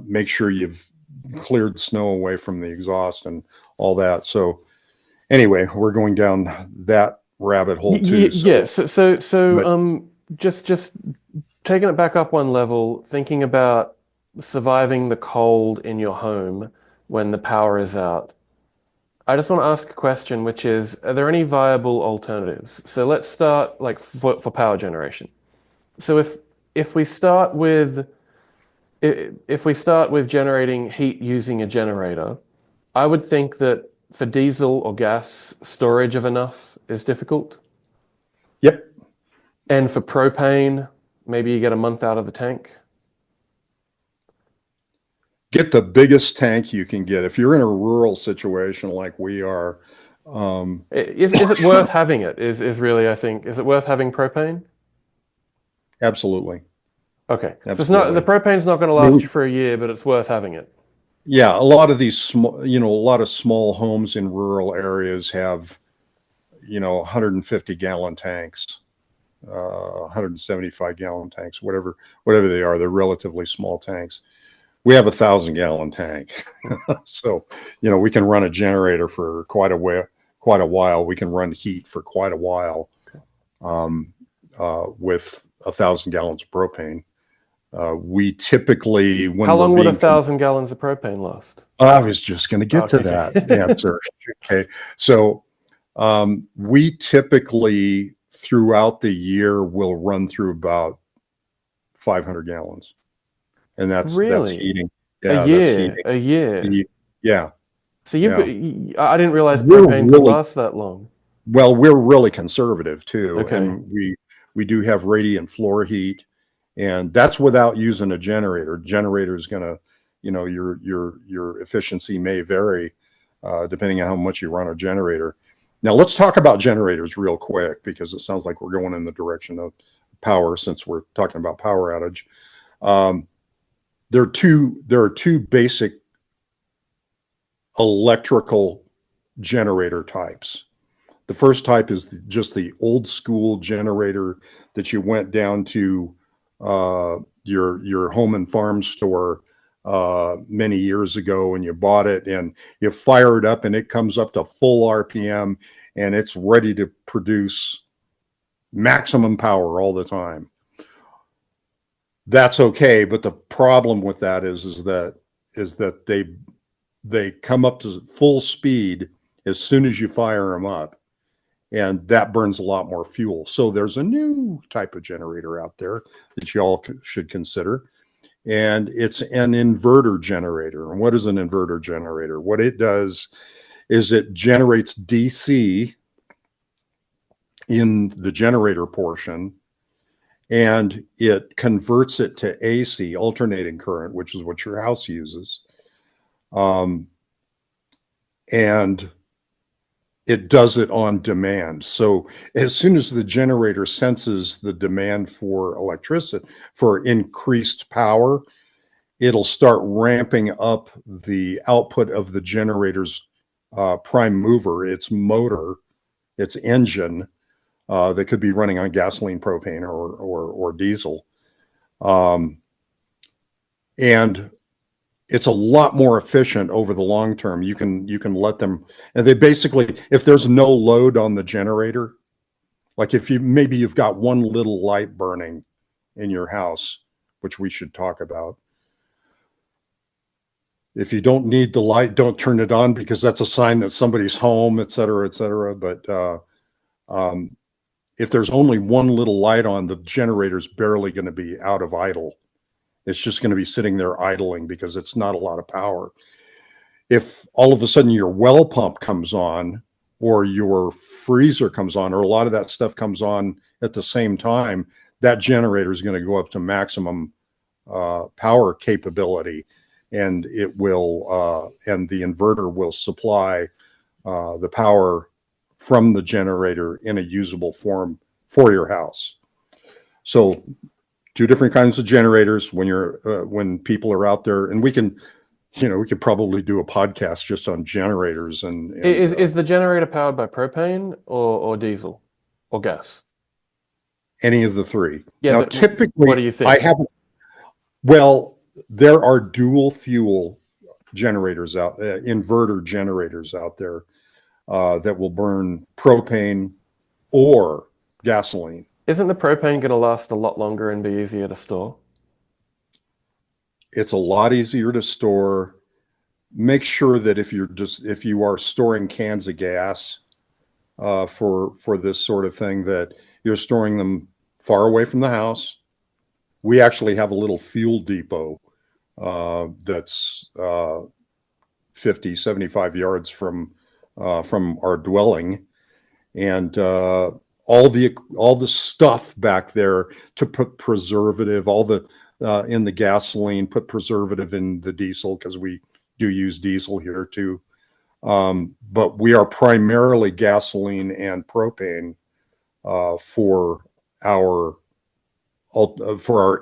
Make sure you've cleared snow away from the exhaust and all that. So anyway, we're going down that rabbit hole too. Yes. Just taking it back up one level, thinking about surviving the cold in your home when the power is out. I just want to ask a question, which is, are there any viable alternatives? So let's start like for power generation. So if we start with generating heat using a generator, I would think that for diesel or gas, storage of enough is difficult. Yep. And for propane, maybe you get a month out of the tank. Get the biggest tank you can get. If you're in a rural situation like we are, is it worth having it? Is really, I think, is it worth having propane? Absolutely. Okay. Absolutely. So it's not, the propane's not going to last you for a year, but it's worth having it. Yeah, a lot of these small, a lot of small homes in rural areas have, 150 gallon tanks, 175 gallon tanks, whatever they are. They're relatively small tanks. We have 1,000-gallon tank. So, we can run a generator for quite a while. We can run heat for quite a while with 1,000 gallons of propane. We typically, when how long would 1,000 gallons of propane last? I was just going to get to that answer. Okay. So we typically throughout the year will run through about 500 gallons. And that's heating. Yeah, that's heating. A year. Yeah. So I didn't realize propane could last that long. Well, we're really conservative too. Okay. And we do have radiant floor heat, and that's without using a generator. Generator is going to, your efficiency may vary depending on how much you run a generator. Now let's talk about generators real quick, because it sounds like we're going in the direction of power since we're talking about power outage. There are two basic electrical generator types. The first type is just the old school generator that you went down to your home and farm store many years ago, and you bought it and you fire it up and it comes up to full RPM and it's ready to produce maximum power all the time. That's okay, but the problem with that is that they come up to full speed as soon as you fire them up, and that burns a lot more fuel. So there's a new type of generator out there that you all should consider, and it's an inverter generator. And what is an inverter generator? What it does is it generates DC in the generator portion, and it converts it to AC, alternating current, which is what your house uses. And it does it on demand. So as soon as the generator senses the demand for electricity, for increased power, it'll start ramping up the output of the generator's prime mover, its motor, its engine, that could be running on gasoline, propane, or diesel. And it's a lot more efficient over the long term. You can let them, and they basically, if there's no load on the generator, like if maybe you've got one little light burning in your house, which we should talk about. If you don't need the light, don't turn it on, because that's a sign that somebody's home, et cetera, et cetera. But if there's only one little light on, the generator's barely going to be out of idle. It's just going to be sitting there idling because it's not a lot of power. If all of a sudden your well pump comes on or your freezer comes on or a lot of that stuff comes on at the same time, that generator is going to go up to maximum power capability, and it will and the inverter will supply the power from the generator in a usable form for your house. So two different kinds of generators when people are out there, and we could probably do a podcast just on generators and Is the generator powered by propane or diesel or gas? any of the three. Yeah, Now, but what do typically, you think? well, there are dual fuel generators inverter generators out there that will burn propane or gasoline. Isn't the propane going to last a lot longer and be easier to store? It's a lot easier to store. Make sure that if you are storing cans of gas for this sort of thing, that you're storing them far away from the house. We actually have a little fuel depot that's 50, 75 yards from our dwelling, and all the stuff back there to put preservative, all the in the gasoline, put preservative in the diesel because we do use diesel here too. But we are primarily gasoline and propane for our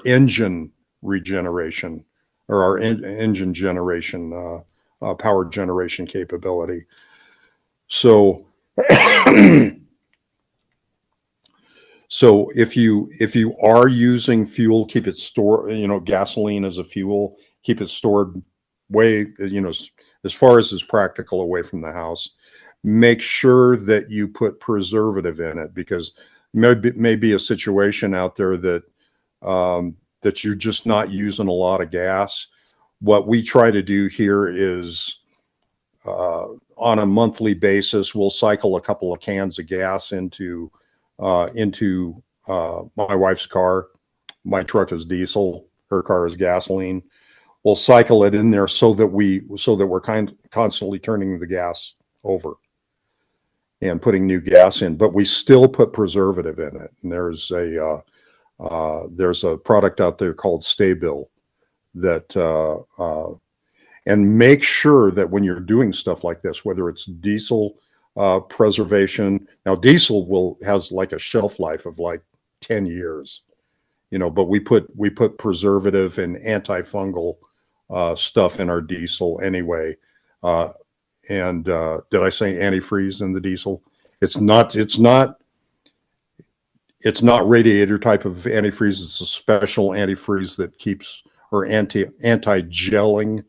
engine regeneration or our engine generation, power generation capability. So, so if you are using fuel, keep it stored. Gasoline as a fuel, keep it stored way, as far as is practical away from the house. Make sure that you put preservative in it, because may be a situation out there that you're just not using a lot of gas. What we try to do here is on a monthly basis, we'll cycle a couple of cans of gas into my wife's car. My truck is diesel, her car is gasoline. We'll cycle it in there so that we're constantly turning the gas over and putting new gas in, but we still put preservative in it. And there's a product out there called Stabil that and make sure that when you're doing stuff like this, whether it's diesel preservation, now diesel has like a shelf life of like 10 years, but we put preservative and antifungal stuff in our diesel anyway. And did I say antifreeze in the diesel? It's not radiator type of antifreeze. It's a special antifreeze that keeps, or anti-gelling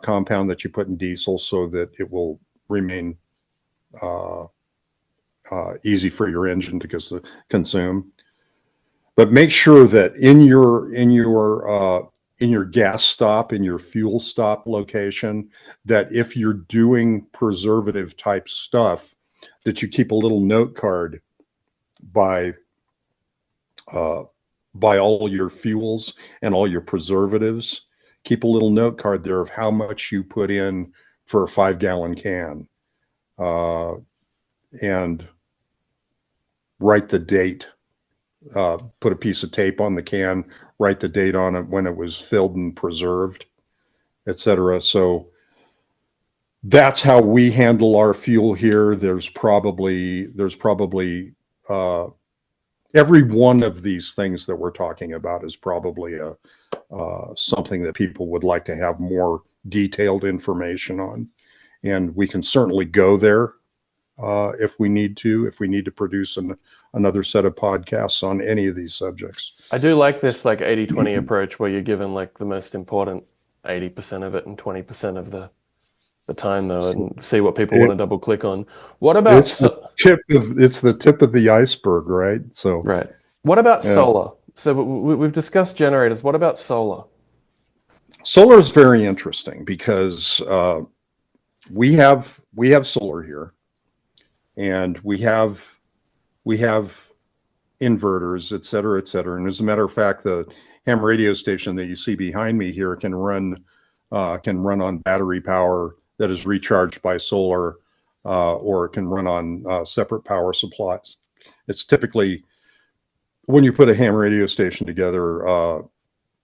compound that you put in diesel so that it will remain easy for your engine to consume. But make sure that in your gas stop, in your fuel stop location, that if you're doing preservative type stuff, that you keep a little note card by all your fuels and all your preservatives. Keep a little note card there of how much you put in for a 5-gallon can, and write the date. Put a piece of tape on the can, write the date on it when it was filled and preserved, etc. So that's how we handle our fuel here. There's probably every one of these things that we're talking about is probably something that people would like to have more detailed information on, and we can certainly go there if we need to produce another set of podcasts on any of these subjects. I do like this like 80-20 approach where you're given like the most important 80% of it and 20% of the time though, and see what people want to double click on. What about it's the tip of the iceberg, right? So right. What about solar? So we've discussed generators. What about solar? Solar is very interesting because we have solar here, and we have inverters, et cetera, et cetera. And as a matter of fact, the ham radio station that you see behind me here can run on battery power that is recharged by solar, or it can run on separate power supplies. It's typically, when you put a ham radio station together,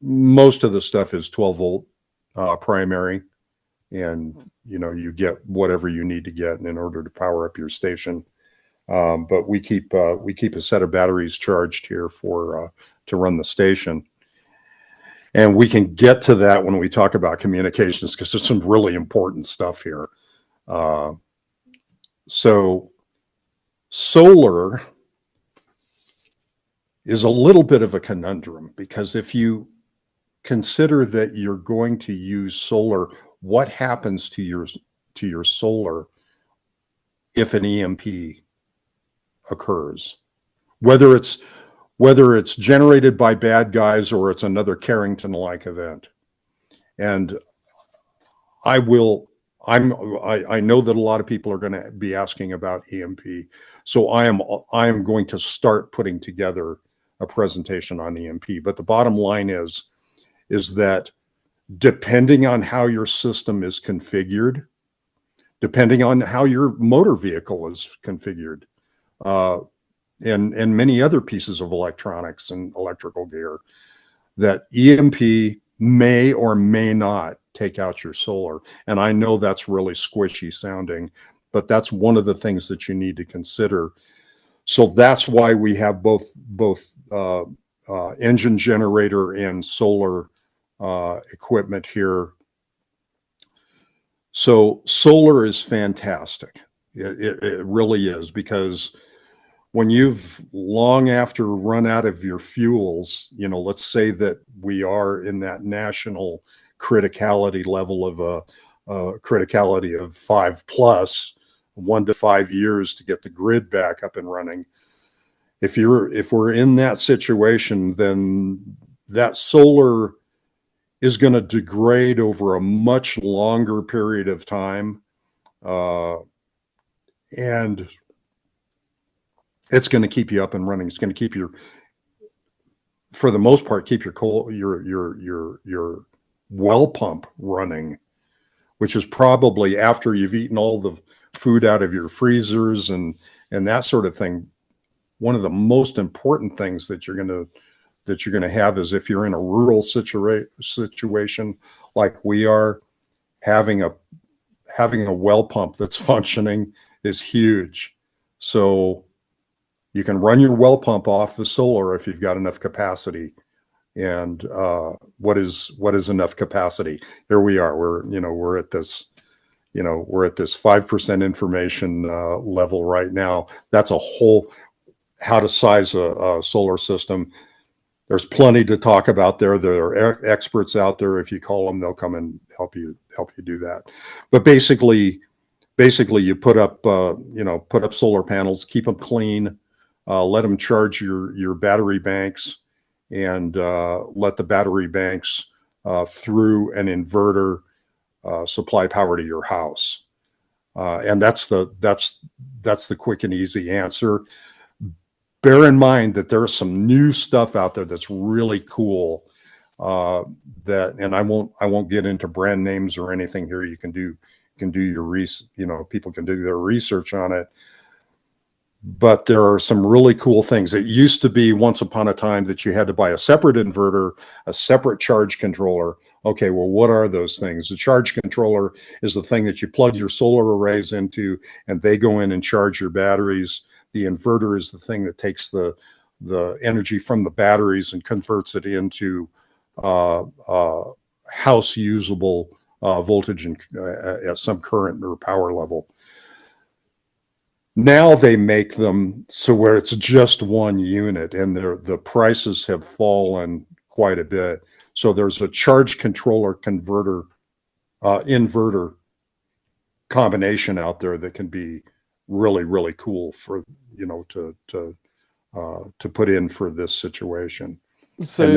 most of the stuff is 12 volt primary, and you get whatever you need to get in order to power up your station. But we keep a set of batteries charged here to run the station. And we can get to that when we talk about communications, because there's some really important stuff here. So solar is a little bit of a conundrum, because if you consider that you're going to use solar, what happens to your solar if an EMP occurs? Whether it's generated by bad guys or it's another Carrington-like event. And I know that a lot of people are going to be asking about EMP. So I am going to start putting together a presentation on EMP. But the bottom line is that depending on how your system is configured, depending on how your motor vehicle is configured, and many other pieces of electronics and electrical gear, that EMP may or may not take out your solar. And I know that's really squishy sounding, but that's one of the things that you need to consider. So that's why we have both engine generator and solar equipment here. So solar is fantastic. It really is, because when you've long after run out of your fuels, let's say that we are in that national criticality level of a criticality of 5+, 1 to 5 years to get the grid back up and running. If we're in that situation, then that solar is going to degrade over a much longer period of time, and it's going to keep you up and running. It's going to keep for the most part, keep your well pump running, which is probably, after you've eaten all the food out of your freezers and that sort of thing, one of the most important things that you're going to have is, if you're in a rural situation like we are, having a well pump that's functioning is huge. So you can run your well pump off the solar if you've got enough capacity. And what is enough capacity? Here we are. We're at this 5% information level right now. That's a whole, how to size a solar system. There's plenty to talk about there. There are experts out there. If you call them, they'll come and help you do that. But basically you put up solar panels, keep them clean, let them charge your battery banks, and let the battery banks through an inverter supply power to your house. And that's the quick and easy answer. Bear in mind that there's some new stuff out there that's really cool. And I won't get into brand names or anything here. You can do your people can do their research on it. But there are some really cool things. It used to be, once upon a time, that you had to buy a separate inverter, a separate charge controller. Okay, well, what are those things? The charge controller is the thing that you plug your solar arrays into, and they go in and charge your batteries. The inverter is the thing that takes the energy from the batteries and converts it into house usable voltage and at some current or power level. Now they make them so where it's just one unit, and the prices have fallen quite a bit. So there's a charge controller converter inverter combination out there that can be really, really cool for to put in for this situation. So, and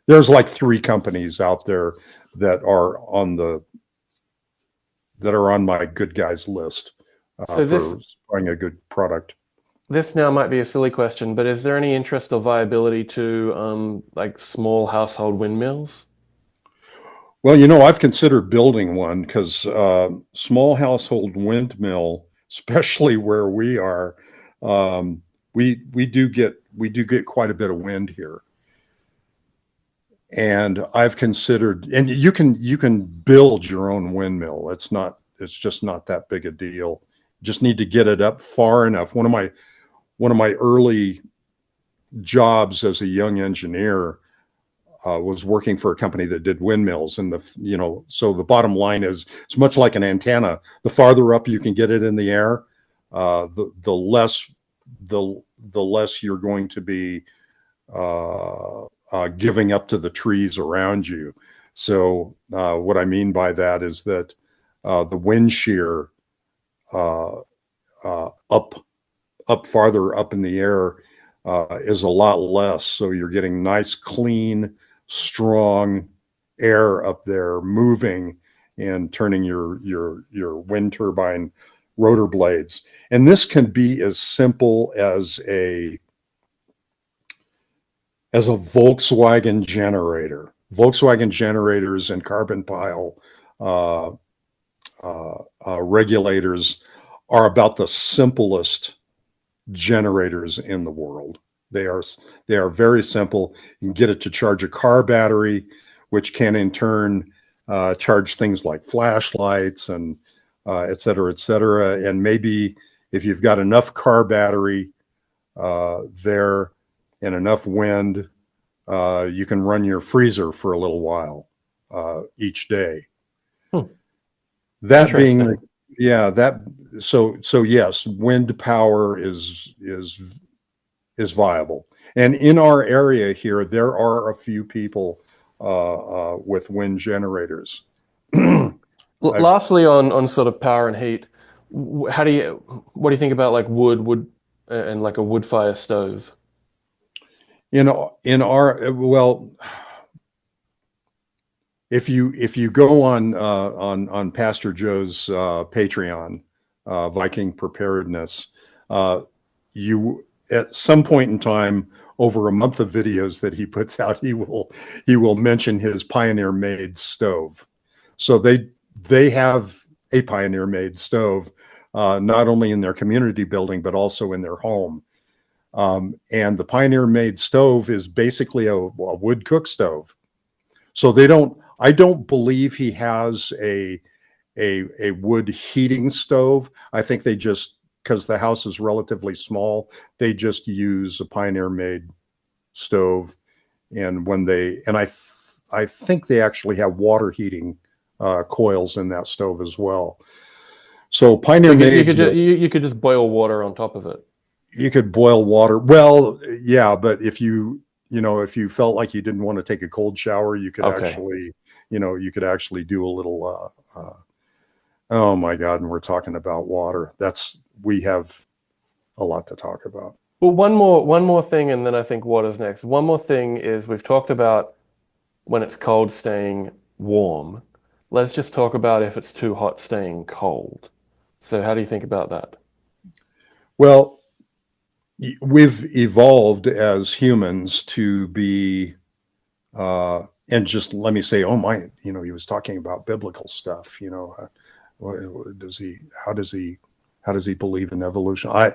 there's like 3 companies out there that are on my good guys list for buying a good product. this now might be a silly question, but is there any interest or viability to like small household windmills? Well, I've considered building one because small household windmill, especially where we are, um, we do get quite a bit of wind here, and I've considered, and you can build your own windmill. It's just not that big a deal. Just need to get it up far enough. One of my early jobs as a young engineer was working for a company that did windmills, and so the bottom line is it's much like an antenna. The farther up you can get it in the air, the less the less you're going to be giving up to the trees around you. So what I mean by that is that the wind shear uh, up farther up in the air is a lot less. So you're getting nice, clean, strong air up there moving and turning your wind turbine rotor blades. And this can be as simple as a Volkswagen generator. Volkswagen generators and carbon pile uh, regulators are about the simplest generators in the world. They are very simple. You can get it to charge a car battery, which can in turn charge things like flashlights and et cetera, et cetera. And maybe if you've got enough car battery there and enough wind, you can run your freezer for a little while each day. Hmm. That being, Interesting. yeah, so yes, wind power is viable. And in our area here, there are a few people with wind generators. I've, Lastly, on sort of power and heat, what do you think about like wood, and like a wood fire stove? in our, well, if you go on Pastor Joe's Patreon, Viking Preparedness, uh, you at some point in time over a month of videos that he puts out, he will mention his Pioneer made stove. So they have a Pioneer made stove, not only in their community building but also in their home. And the Pioneer made stove is basically a wood cook stove. So they don't. I don't believe he has a wood heating stove. I think they just, because the house is relatively small, they just use a Pioneer made stove. And I think they actually have water heating coils in that stove as well. So So Pioneer made, you could just boil water on top of it. you could boil water. Well, yeah, but if you felt like you didn't want to take a cold shower, Okay. you could actually do a little. Oh my God! And we're talking about water. We have a lot to talk about. Well, one more thing, and then I think what is next. One more thing is we've talked about when it's cold staying warm. Let's just talk about if it's too hot staying cold. So how do you think about that? Well, we've evolved as humans to be, and just let me say, oh my, he was talking about biblical stuff. Does he? How does he? How does he believe in evolution? I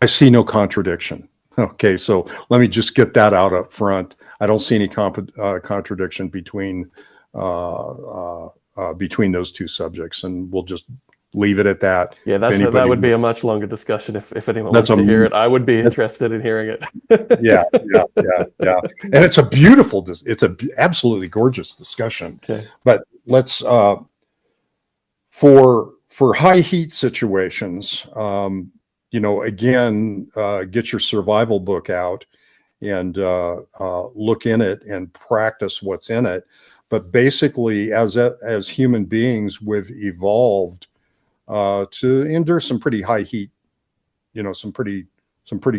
see no contradiction. Okay, so let me just get that out up front. I don't see any contradiction between those two subjects, and we'll just leave it at that. Yeah, If that anybody, would be a much longer discussion if anyone that's wants a to hear it. I would be that's interested in hearing yeah, it. yeah, yeah, yeah, and it's a beautiful, it's a absolutely gorgeous discussion. Okay. But let's for high heat situations, again, get your survival book out and look in it and practice what's in it. But basically, as human beings, we've evolved to endure some pretty high heat, some pretty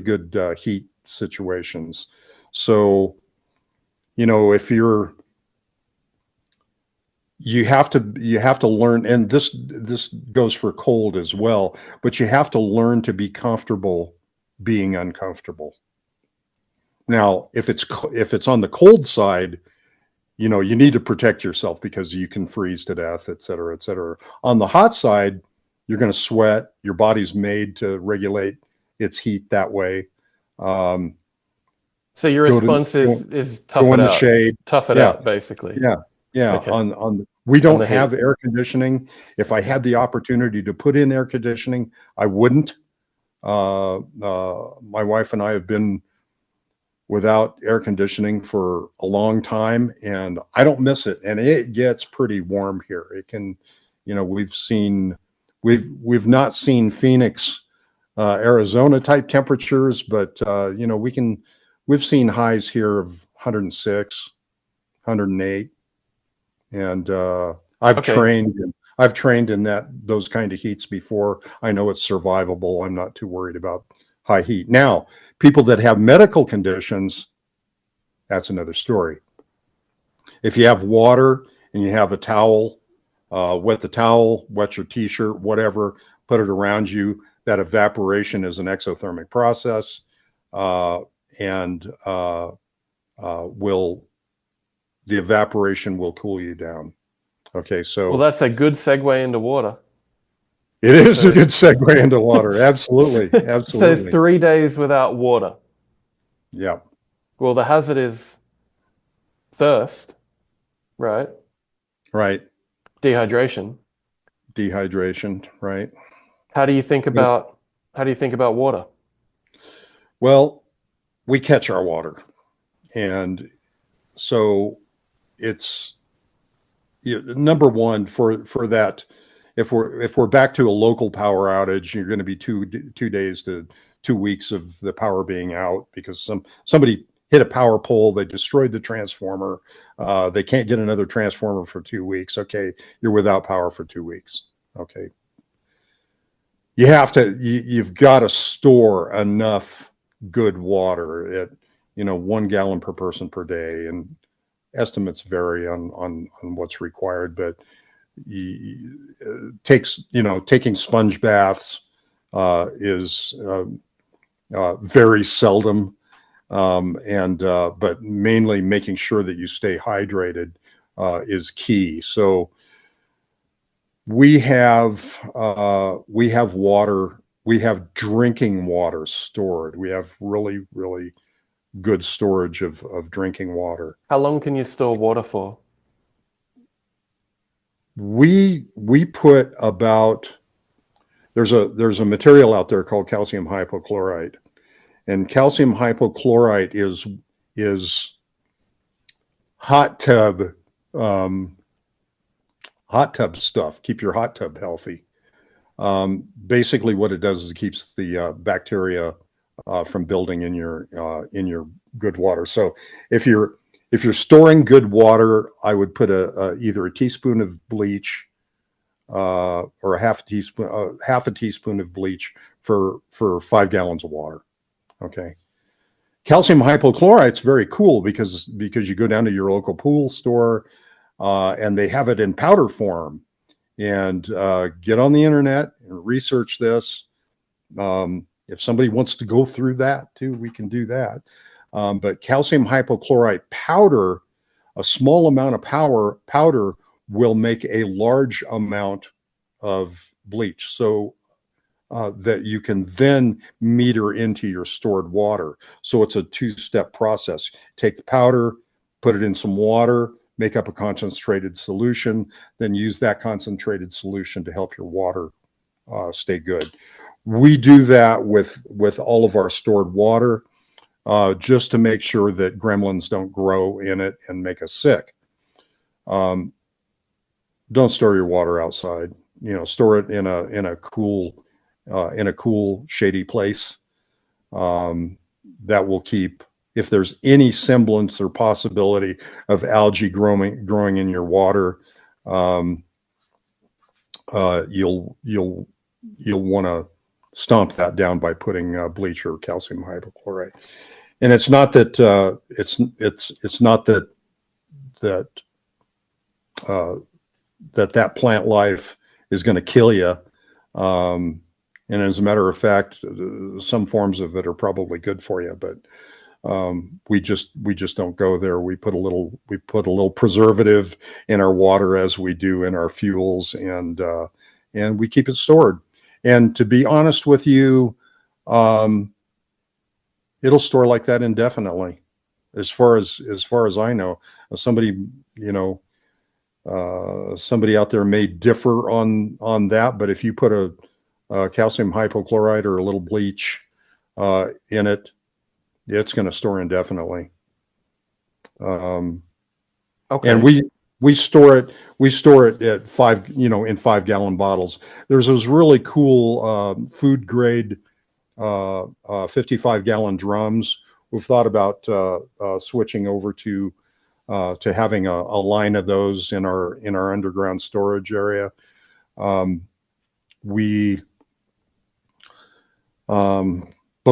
good heat situations. So, if you're you have to learn, and this goes for cold as well, but you have to learn to be comfortable being uncomfortable. Now, if it's on the cold side, you need to protect yourself because you can freeze to death, et cetera, et cetera. On the hot side, you're going to sweat. Your body's made to regulate its heat that way. So your Go to response is tough go it in the out. shade. Tough it Yeah, out, basically. yeah, yeah. Okay. We On don't the heat. have air conditioning. If I had the opportunity to put in air conditioning, I wouldn't. My wife and I have been without air conditioning for a long time, and I don't miss it. And it gets pretty warm here. It can, we've not seen Phoenix, Arizona type temperatures, but we've seen highs here of 106, 108, and I've Okay. trained. I've trained in those kind of heats before. I know it's survivable. I'm not too worried about high heat. Now, people that have medical conditions, that's another story. If you have water and you have a towel, wet the towel, wet your t-shirt, whatever, put it around you. That evaporation is an exothermic process, and will the evaporation will cool you down. Okay, Well, so that's a good segue into water. it is a So, good segue into water. Absolutely, so absolutely. 3 days without water. Yeah, Well, the hazard is thirst, right? right. Dehydration. Dehydration, right. How do you think Yep. about how do you think about water? Well, we catch our water, and so it's number one for that. If we're back to a local power outage, you're going to be 2 days to 2 weeks of the power being out because somebody hit a power pole, they destroyed the transformer, they can't get another transformer for 2 weeks. Okay, you're without power for 2 weeks. Okay, you've got to store enough good water at 1 gallon per person per day, and estimates vary on what's required, but taking sponge baths is very seldom, and but mainly making sure that you stay hydrated is key. So we have water, we have drinking water stored. We have really, really good storage of drinking water. How long can you store water for? We put about there's a material out there called calcium hypochlorite, and calcium hypochlorite is hot tub um, hot tub stuff. Keep your hot tub healthy. Basically, what it does is it keeps the bacteria from building in your good water. So if you're storing good water, I would put either a teaspoon of bleach or a half a teaspoon of bleach for 5 gallons of water. Okay. Calcium hypochlorite is very cool because you go down to your local pool store and they have it in powder form. And get on the internet and research this. If somebody wants to go through that too, we can do that. But calcium hypochlorite powder, a small amount of powder will make a large amount of bleach, so that you can then meter into your stored water. So it's a two-step process. Take the powder, put it in some water, make up a concentrated solution, then use that concentrated solution to help your water stay good. We do that with all of our stored water, just to make sure that gremlins don't grow in it and make us sick. Um, don't store your water outside. Store it in a cool, shady place. That will keep, if there's any semblance or possibility of algae growing in your water, you'll want to stomp that down by putting bleach or calcium hypochlorite. And it's not that it's not that that plant life is going to kill you. And as a matter of fact, some forms of it are probably good for you, but we just don't go there. We put a little preservative in our water as we do in our fuels, and we keep it stored. And to be honest with you, it'll store like that indefinitely, as far as I know. Somebody, somebody out there may differ on that, but if you put a calcium hypochlorite or a little bleach in it, it's going to store indefinitely. Okay. And we store it at in 5-gallon bottles. There's those really cool food grade 55-gallon drums. We've thought about switching over to having a line of those in our underground storage area. But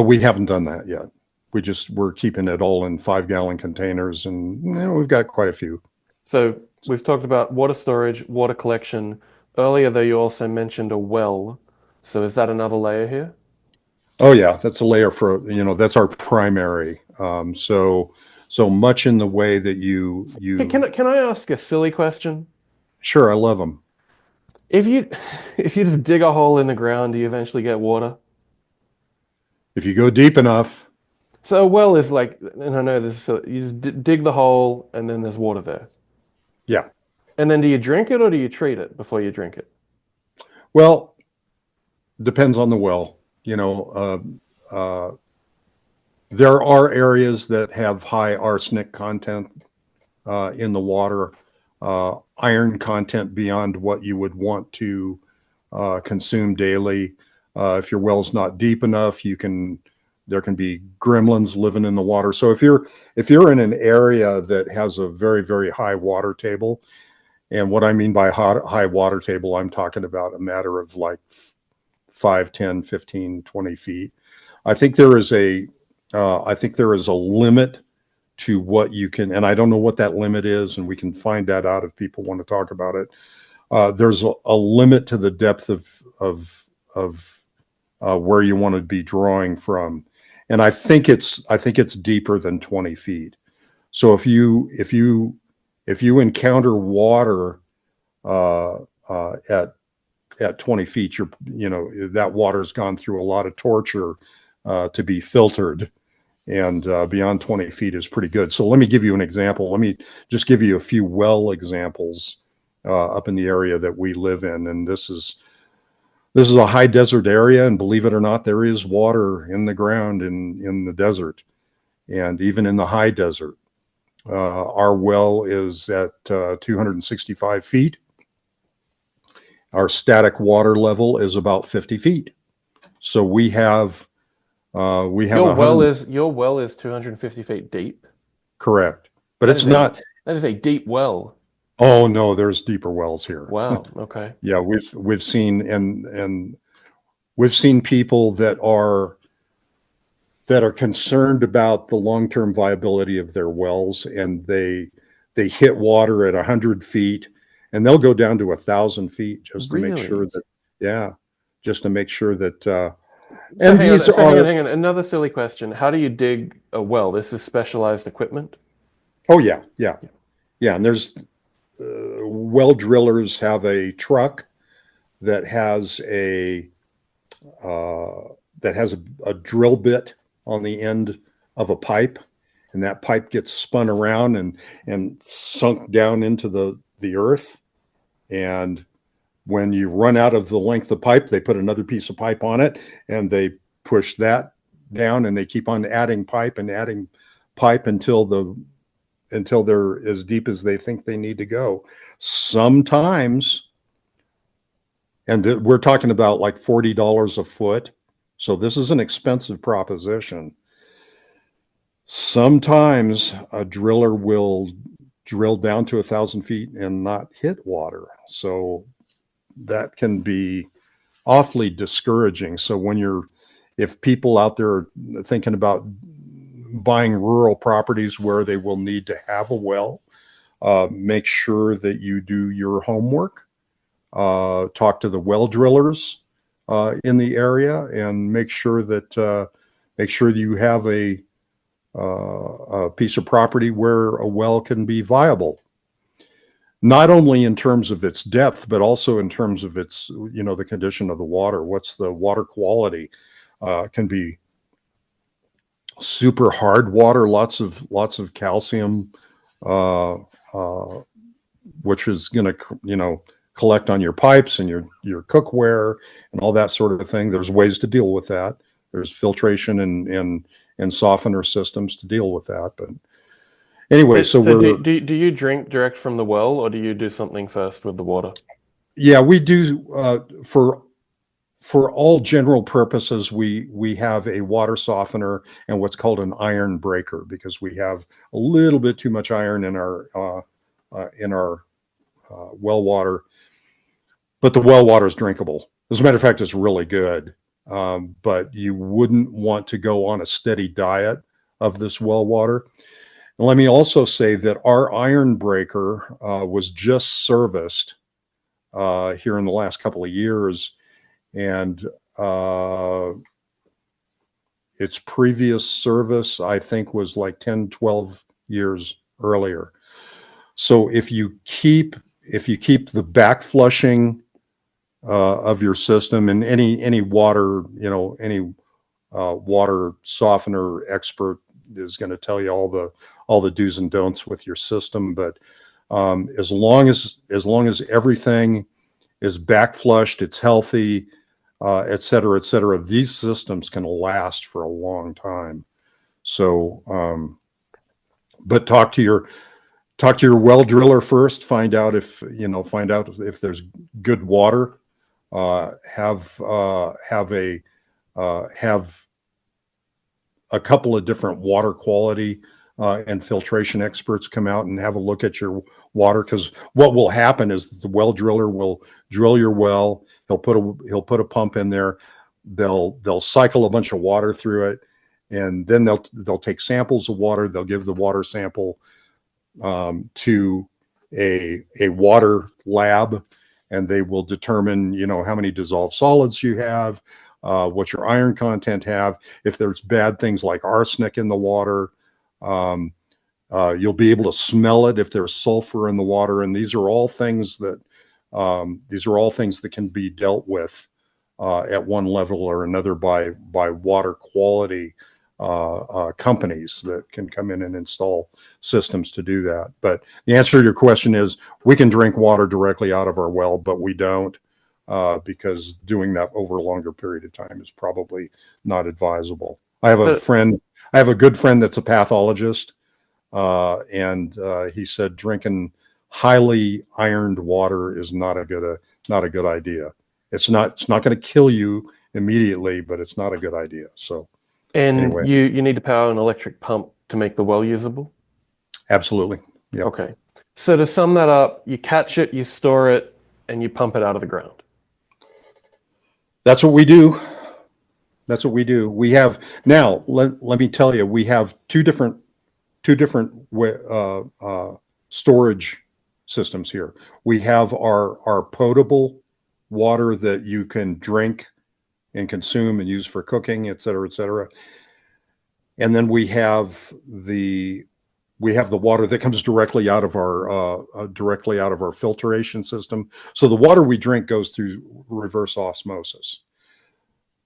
we haven't done that yet. We're keeping it all in 5-gallon containers, and we've got quite a few. So we've talked about water storage, water collection. Earlier, though, you also mentioned a well. So is that another layer here? Oh yeah, that's a layer for, that's our primary. So much in the way that you. Can I ask a silly question? Sure, I love them. If you just dig a hole in the ground, do you eventually get water? If you go deep enough. So a well is like, and I know this, so you just dig the hole and then there's water there. Yeah. And then do you drink it or do you treat it before you drink it? Well, depends on the well. There are areas that have high arsenic content in the water, iron content beyond what you would want to consume daily. If your well's not deep enough, there can be gremlins living in the water. So if you're in an area that has a very, very high water table, and what I mean by high water table, I'm talking about a matter of like 5, 10, 15, 20 feet. I think there is a limit to what you can, and I don't know what that limit is, and we can find that out if people want to talk about it. There's a limit to the depth of where you want to be drawing from, and I think it's deeper than 20 feet. So if you encounter water at 20 feet, that water's gone through a lot of torture to be filtered, and beyond 20 feet is pretty good. So let me give you an example. Let me just give you a few well examples up in the area that we live in, and this is a high desert area, and believe it or not, there is water in the ground in the desert, and even in the high desert. Our well is at 265 feet. Our static water level is about 50 feet. So we have your well is 250 feet deep. Correct, but it's not. That is a deep well. Oh no, there's deeper wells here. Wow. Okay. Yeah, we've seen and we've seen people that are concerned about the long-term viability of their wells, and they hit water at 100 feet, and they'll go down to 1,000 feet just to make sure that, just to make sure that. So hang on. Another silly question: how do you dig a well? This is specialized equipment. Oh yeah. And there's well drillers have a truck that has a drill bit on the end of a pipe, and that pipe gets spun around and sunk down into the earth. And when you run out of the length of pipe, they put another piece of pipe on it, and they push that down, and they keep on adding pipe until they're as deep as they think they need to go. Sometimes, and we're talking about like $40 a foot. So this is an expensive proposition. Sometimes a driller will drill down to 1,000 feet and not hit water. So that can be awfully discouraging. So if people out there are thinking about buying rural properties where they will need to have a well, Make sure that you do your homework. Talk to the well drillers in the area, and make sure you have a piece of property where a well can be viable. Not only in terms of its depth, but also in terms of its, the condition of the water. What's the water quality? Can be super hard water, lots of calcium, uh, uh, which is going to, collect on your pipes and your cookware and all that sort of thing. There's ways to deal with that. There's filtration and softener systems to deal with that. But anyway, So do you drink direct from the well, or do you do something first with the water? yeah, we do for all general purposes, we have a water softener and what's called an iron breaker, because we have a little bit too much iron in our well water. But the well water is drinkable. As a matter of fact, it's really good. But you wouldn't want to go on a steady diet of this well water. And let me also say that our iron breaker was just serviced here in the last couple of years, and its previous service, I think, was like 10, 12 years earlier. So if you keep the back flushing of your system, and any water, any water softener expert is going to tell you all the do's and don'ts with your system. But as long as everything is back flushed, it's healthy, et cetera, et cetera, these systems can last for a long time. So, but talk to your well driller first. Find out if there's good water. Have a couple of different water quality and filtration experts come out and have a look at your water, because what will happen is the well driller will drill your well. He'll put a pump in there. They'll cycle a bunch of water through it, and then they'll take samples of water. They'll give the water sample to a water lab, and they will determine, how many dissolved solids you have, what your iron content have. If there's bad things like arsenic in the water, you'll be able to smell it if there's sulfur in the water. And these are all things that can be dealt with at one level or another by water quality companies that can come in and install systems to do that. But the answer to your question is, we can drink water directly out of our well, but we don't, because doing that over a longer period of time is probably not advisable. I have a good friend that's a pathologist, and he said drinking highly ironed water is not a good idea. It's not going to kill you immediately, but it's not a good idea. So. And anyway. you need to power an electric pump to make the well usable? Absolutely. Yeah. Okay. So to sum that up, you catch it, you store it, and you pump it out of the ground. That's what we do. We have now. Let me tell you, we have two different storage systems here. We have our potable water that you can drink and consume and use for cooking, et cetera, et cetera. And then we have the water that comes directly out of our filtration system. So the water we drink goes through reverse osmosis.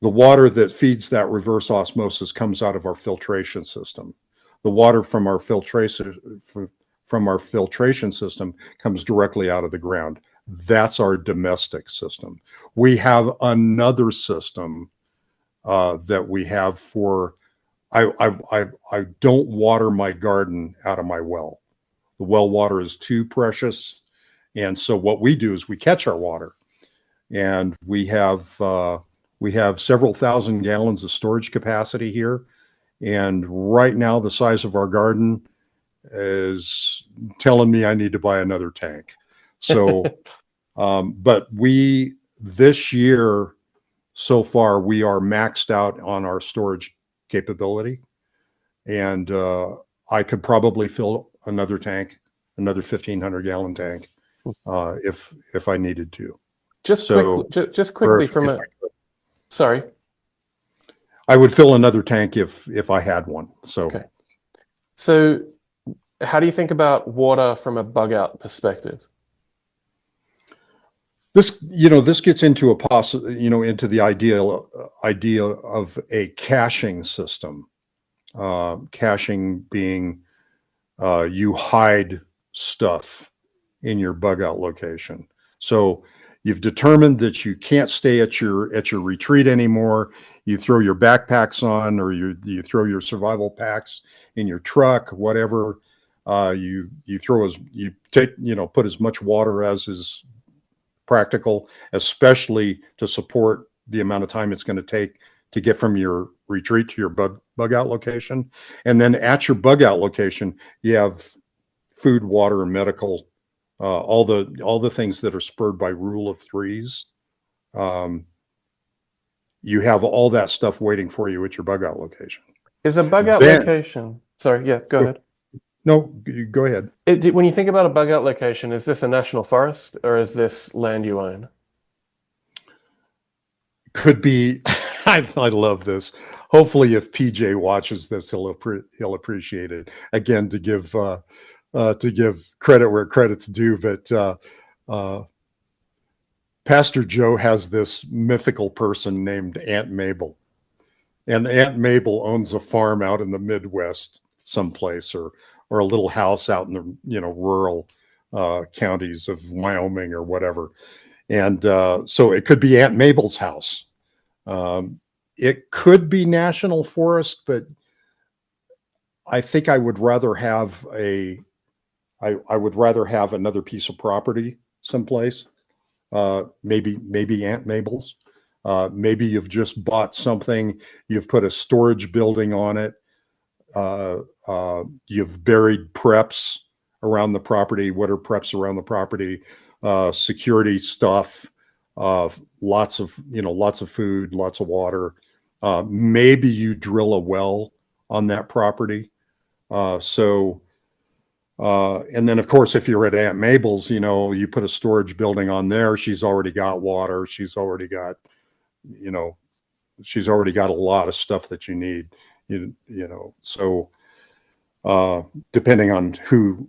The water that feeds that reverse osmosis comes out of our filtration system. The water from our filtration system comes directly out of the ground. That's our domestic system. We have another system that we have for. I don't water my garden out of my well. The well water is too precious, and so what we do is we catch our water, and we have several thousand gallons of storage capacity here. And right now, the size of our garden is telling me I need to buy another tank. So. But this year, so far, we are maxed out on our storage capability. And I could probably fill another tank another 1,500 gallon tank if I needed to. Just So, quickly, just quickly from if a, sorry. I would fill another tank if I had one. So, Okay. So how do you think about water from a bug out perspective? this gets into into the idea of a caching system. Caching being you hide stuff in your bug out location. So you've determined that you can't stay at your retreat anymore. You throw your backpacks on, or you throw your survival packs in your truck, whatever. You take, put as much water as is practical, especially to support the amount of time it's going to take to get from your retreat to your bug out location. And then at your bug out location, you have food, water, and medical, all the things that are spurred by rule of threes. You have all that stuff waiting for you at your bug out location. Is a bug out Then, location, sorry, yeah, go ahead. no, you go ahead. When you think about a bug out location, is this a national forest or is this land you own? Could be. I love this. Hopefully, if PJ watches this, he'll appreciate it. Again, to give credit where credit's due, but Pastor Joe has this mythical person named Aunt Mabel, and Aunt Mabel owns a farm out in the Midwest, someplace, or a little house out in the rural counties of Wyoming or whatever. And so it could be Aunt Mabel's house. It could be national forest, but I think I would rather have I would rather have another piece of property someplace. Maybe Aunt Mabel's. Maybe you've just bought something, you've put a storage building on it. You've buried preps around the property. What are preps around the property? Security stuff. Lots of food, lots of water. Maybe you drill a well on that property. And then, of course, if you're at Aunt Mabel's, you put a storage building on there. She's already got water. She's already got a lot of stuff that you need. So depending on who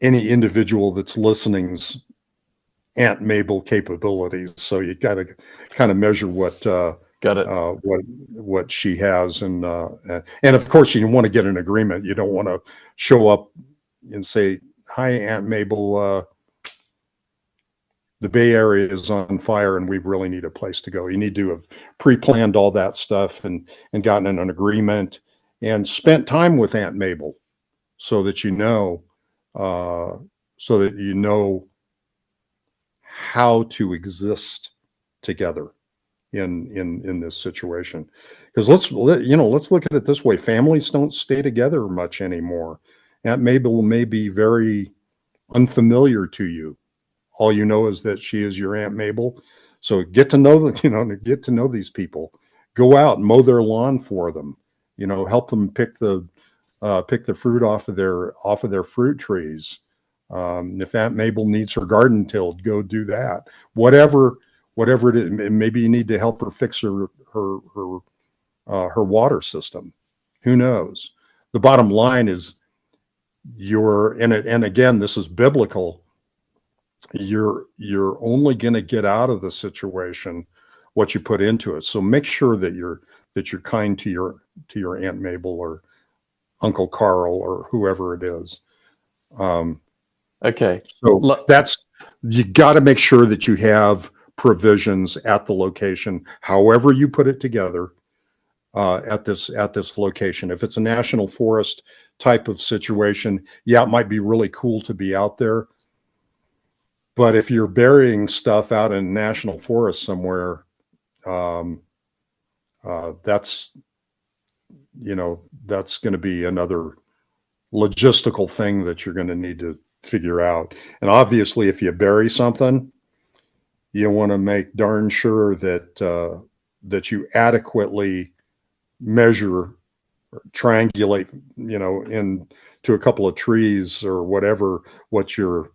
any individual that's listening's Aunt Mabel capabilities. So you got to kind of measure what she has, and of course you want to get an agreement. You don't want to show up and say, "Hi, Aunt Mabel, the Bay Area is on fire, and we really need a place to go." You need to have pre-planned all that stuff and gotten an agreement and spent time with Aunt Mabel, so that you know how to exist together in this situation. Because let's look at it this way: families don't stay together much anymore. Aunt Mabel may be very unfamiliar to you. All you know is that she is your Aunt Mabel. So get to know get to know these people. Go out and mow their lawn for them. Help them pick the fruit off of their fruit trees. If Aunt Mabel needs her garden tilled, go do that. Whatever it is, maybe you need to help her fix her water system. Who knows? The bottom line is and again, this is biblical. You're only going to get out of the situation what you put into it. So make sure that you're kind to your Aunt Mabel or Uncle Carl or whoever it is. Okay. So you got to make sure that you have provisions at the location, however you put it together, at this location. If it's a national forest type of situation, yeah, it might be really cool to be out there. But if you're burying stuff out in national forest somewhere, that's going to be another logistical thing that you're going to need to figure out. And obviously, if you bury something, you want to make darn sure that you adequately measure, or triangulate, into to a couple of trees or whatever, what your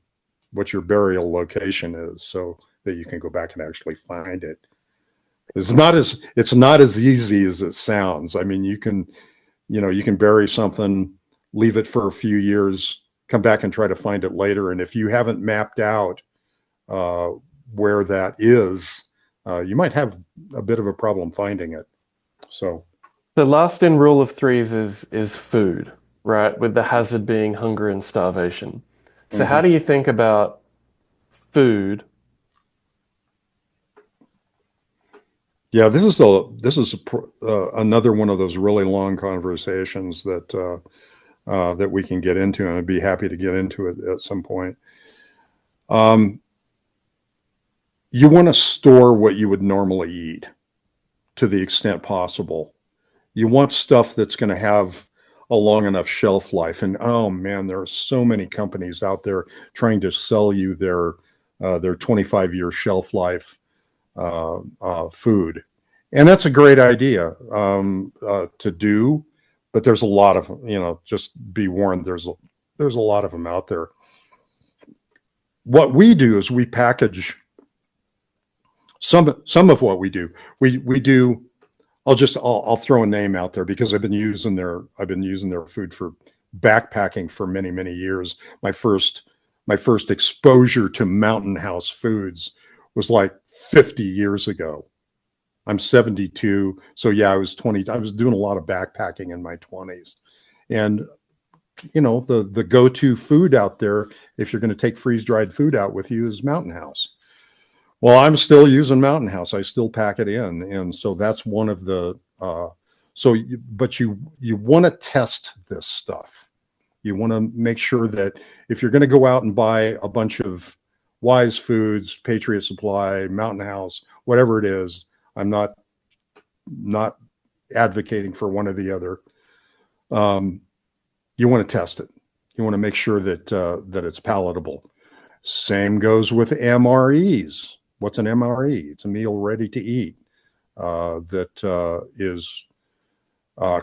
burial location is, so that you can go back and actually find it. It's not as easy as it sounds. I mean, you can bury something, leave it for a few years, come back and try to find it later. And if you haven't mapped out where that is, you might have a bit of a problem finding it. So The last in rule of threes is food, right? With the hazard being hunger and starvation. So how mhm. do you think about food? Yeah, this is another one of those really long conversations that we can get into, and I'd be happy to get into it at some point. Um, you want to store what you would normally eat to the extent possible. You want stuff that's going to have a long enough shelf life. And oh man, there are so many companies out there trying to sell you their 25-year shelf life food, and that's a great idea to do. But there's a lot of, just be warned. There's a lot of them out there. What we do is we package some of what we do. We do. I'll throw a name out there because I've been using their food for backpacking for many years. My first exposure to Mountain House foods was like 50 years ago. I'm 72, so yeah, I was 20. I was doing a lot of backpacking in my 20s, and the go-to food out there, if you're going to take freeze-dried food out with you, is Mountain House. Well, I'm still using Mountain House. I still pack it in, and so that's one of the. But you want to test this stuff. You want to make sure that if you're going to go out and buy a bunch of Wise Foods, Patriot Supply, Mountain House, whatever it is, I'm not advocating for one or the other. You want to test it. You want to make sure that it's palatable. Same goes with MREs. What's an MRE? It's a meal ready to eat that is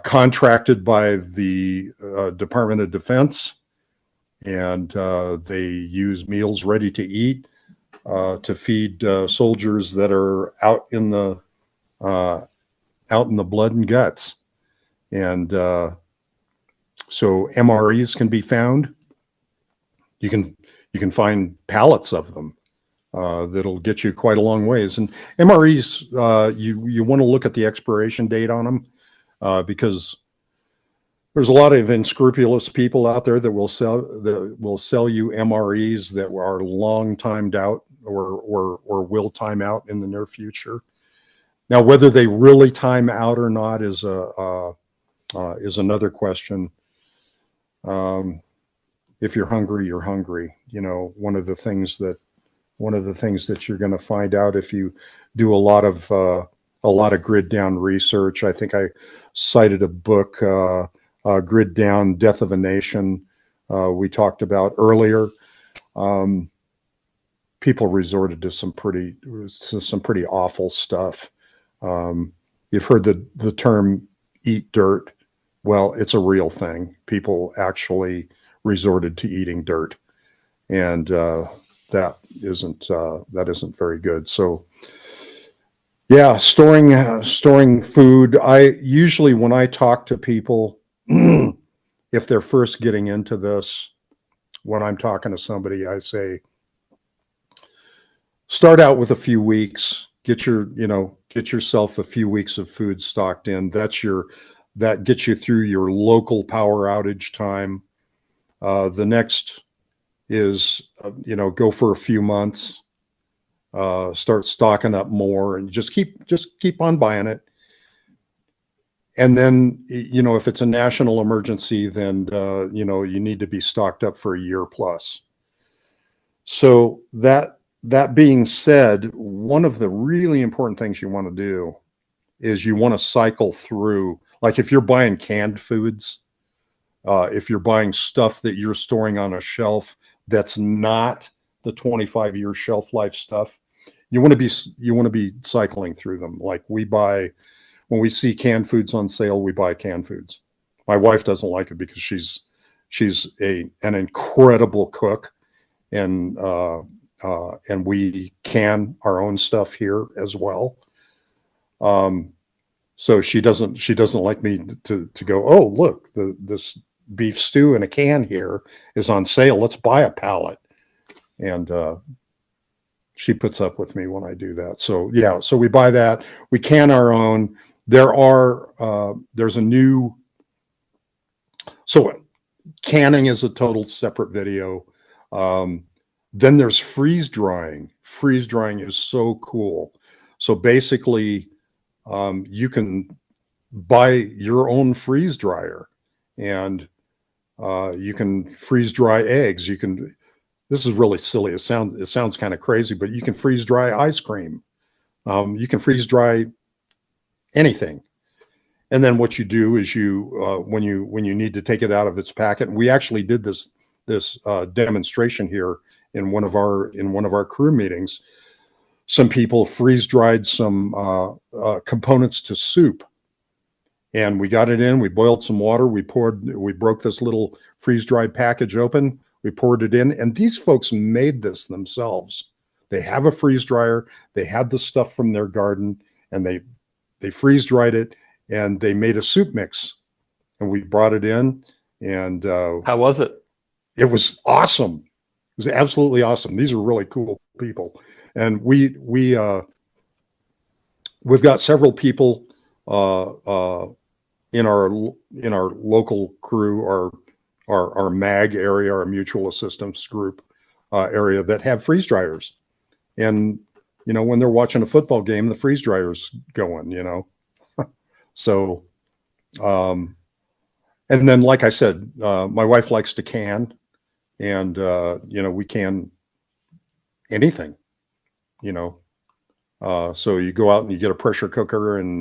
contracted by the Department of Defense, and they use meals ready to eat to feed soldiers that are out in the blood and guts. And so MREs can be found. You can find pallets of them that'll get you quite a long ways. And MREs, you want to look at the expiration date on them because there's a lot of unscrupulous people out there that will sell you MREs that are long timed out or will time out in the near future. Now, whether they really time out or not is another question. If you're hungry, you're hungry. One of the things that you're going to find out if you do a lot of grid down research. I think I cited a book, Grid Down: Death of a Nation. We talked about earlier. People resorted to some pretty awful stuff. You've heard the term "eat dirt." Well, it's a real thing. People actually resorted to eating dirt, and that isn't very good. So, yeah, storing food. I usually, when I talk to people, if they're first getting into this, when I'm talking to somebody, I say, start out with a few weeks. Get yourself a few weeks of food stocked in. That gets you through your local power outage time. The next is, go for a few months, start stocking up more, and just keep on buying it. And then, if it's a national emergency, then, you need to be stocked up for a year plus. So that being said, one of the really important things you want to do is you want to cycle through, like if you're buying canned foods, if you're buying stuff that you're storing on a shelf that's not the 25-year shelf life stuff, you want to be cycling through them. Like when we see canned foods on sale, we buy canned foods. My wife doesn't like it because She's an incredible cook, and we can our own stuff here as well. So she doesn't like me to go, oh, look, this beef stew in a can here is on sale. Let's buy a pallet. And she puts up with me when I do that. So yeah, so we buy that. We can our own. There's a new, so canning is a total separate video. Then there's freeze drying. Freeze drying is so cool. So basically, you can buy your own freeze dryer, and you can freeze dry eggs. You can. This is really silly. It sounds kind of crazy, but you can freeze dry ice cream. You can freeze dry anything. And then what you do is when you need to take it out of its packet. And we actually did this demonstration here in one of our crew meetings. Some people freeze dried some components to soup, and we got it in. We boiled some water. We broke this little freeze dried package open. We poured it in, and these folks made this themselves. They have a freeze dryer. They had the stuff from their garden, and they freeze dried it, and they made a soup mix. And we brought it in, and how was it? It was awesome. It was absolutely awesome. These are really cool people, and we've got several people in our local crew, our MAG area, our mutual assistance group area, that have freeze dryers. And, when they're watching a football game, the freeze dryer's going, So, and then, like I said, my wife likes to can, and, we can anything, so you go out and you get a pressure cooker, and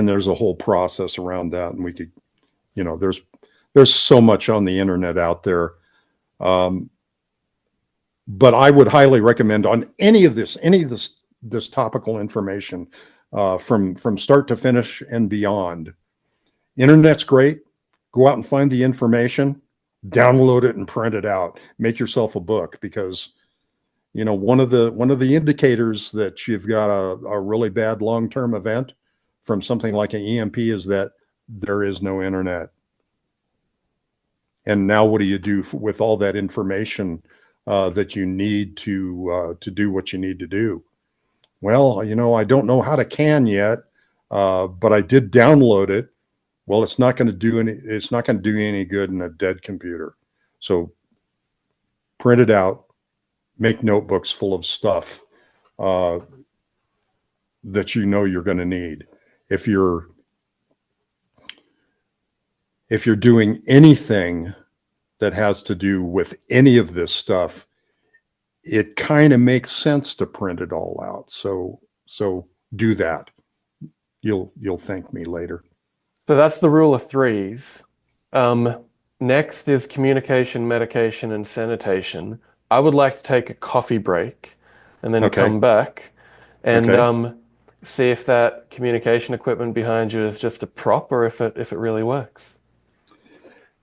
there's a whole process around that. And we could, there's so much on the internet out there. But I would highly recommend on any of this topical information, from start to finish and beyond. Internet's great. Go out and find the information, download it and print it out. Make yourself a book, because one of the indicators that you've got a really bad long-term event from something like an EMP is that there is no internet. And now what do you do with all that information that you need to do what you need to do? Well, I don't know how to can yet, but I did download it. Well, it's not going to do any good in a dead computer. So print it out, make notebooks full of stuff that you're going to need. If you're doing anything that has to do with any of this stuff, it kind of makes sense to print it all out. So do that. You'll thank me later. So that's the rule of threes. Next is communication, medication, and sanitation. I would like to take a coffee break and then come back and see if that communication equipment behind you is just a prop, or if it really works.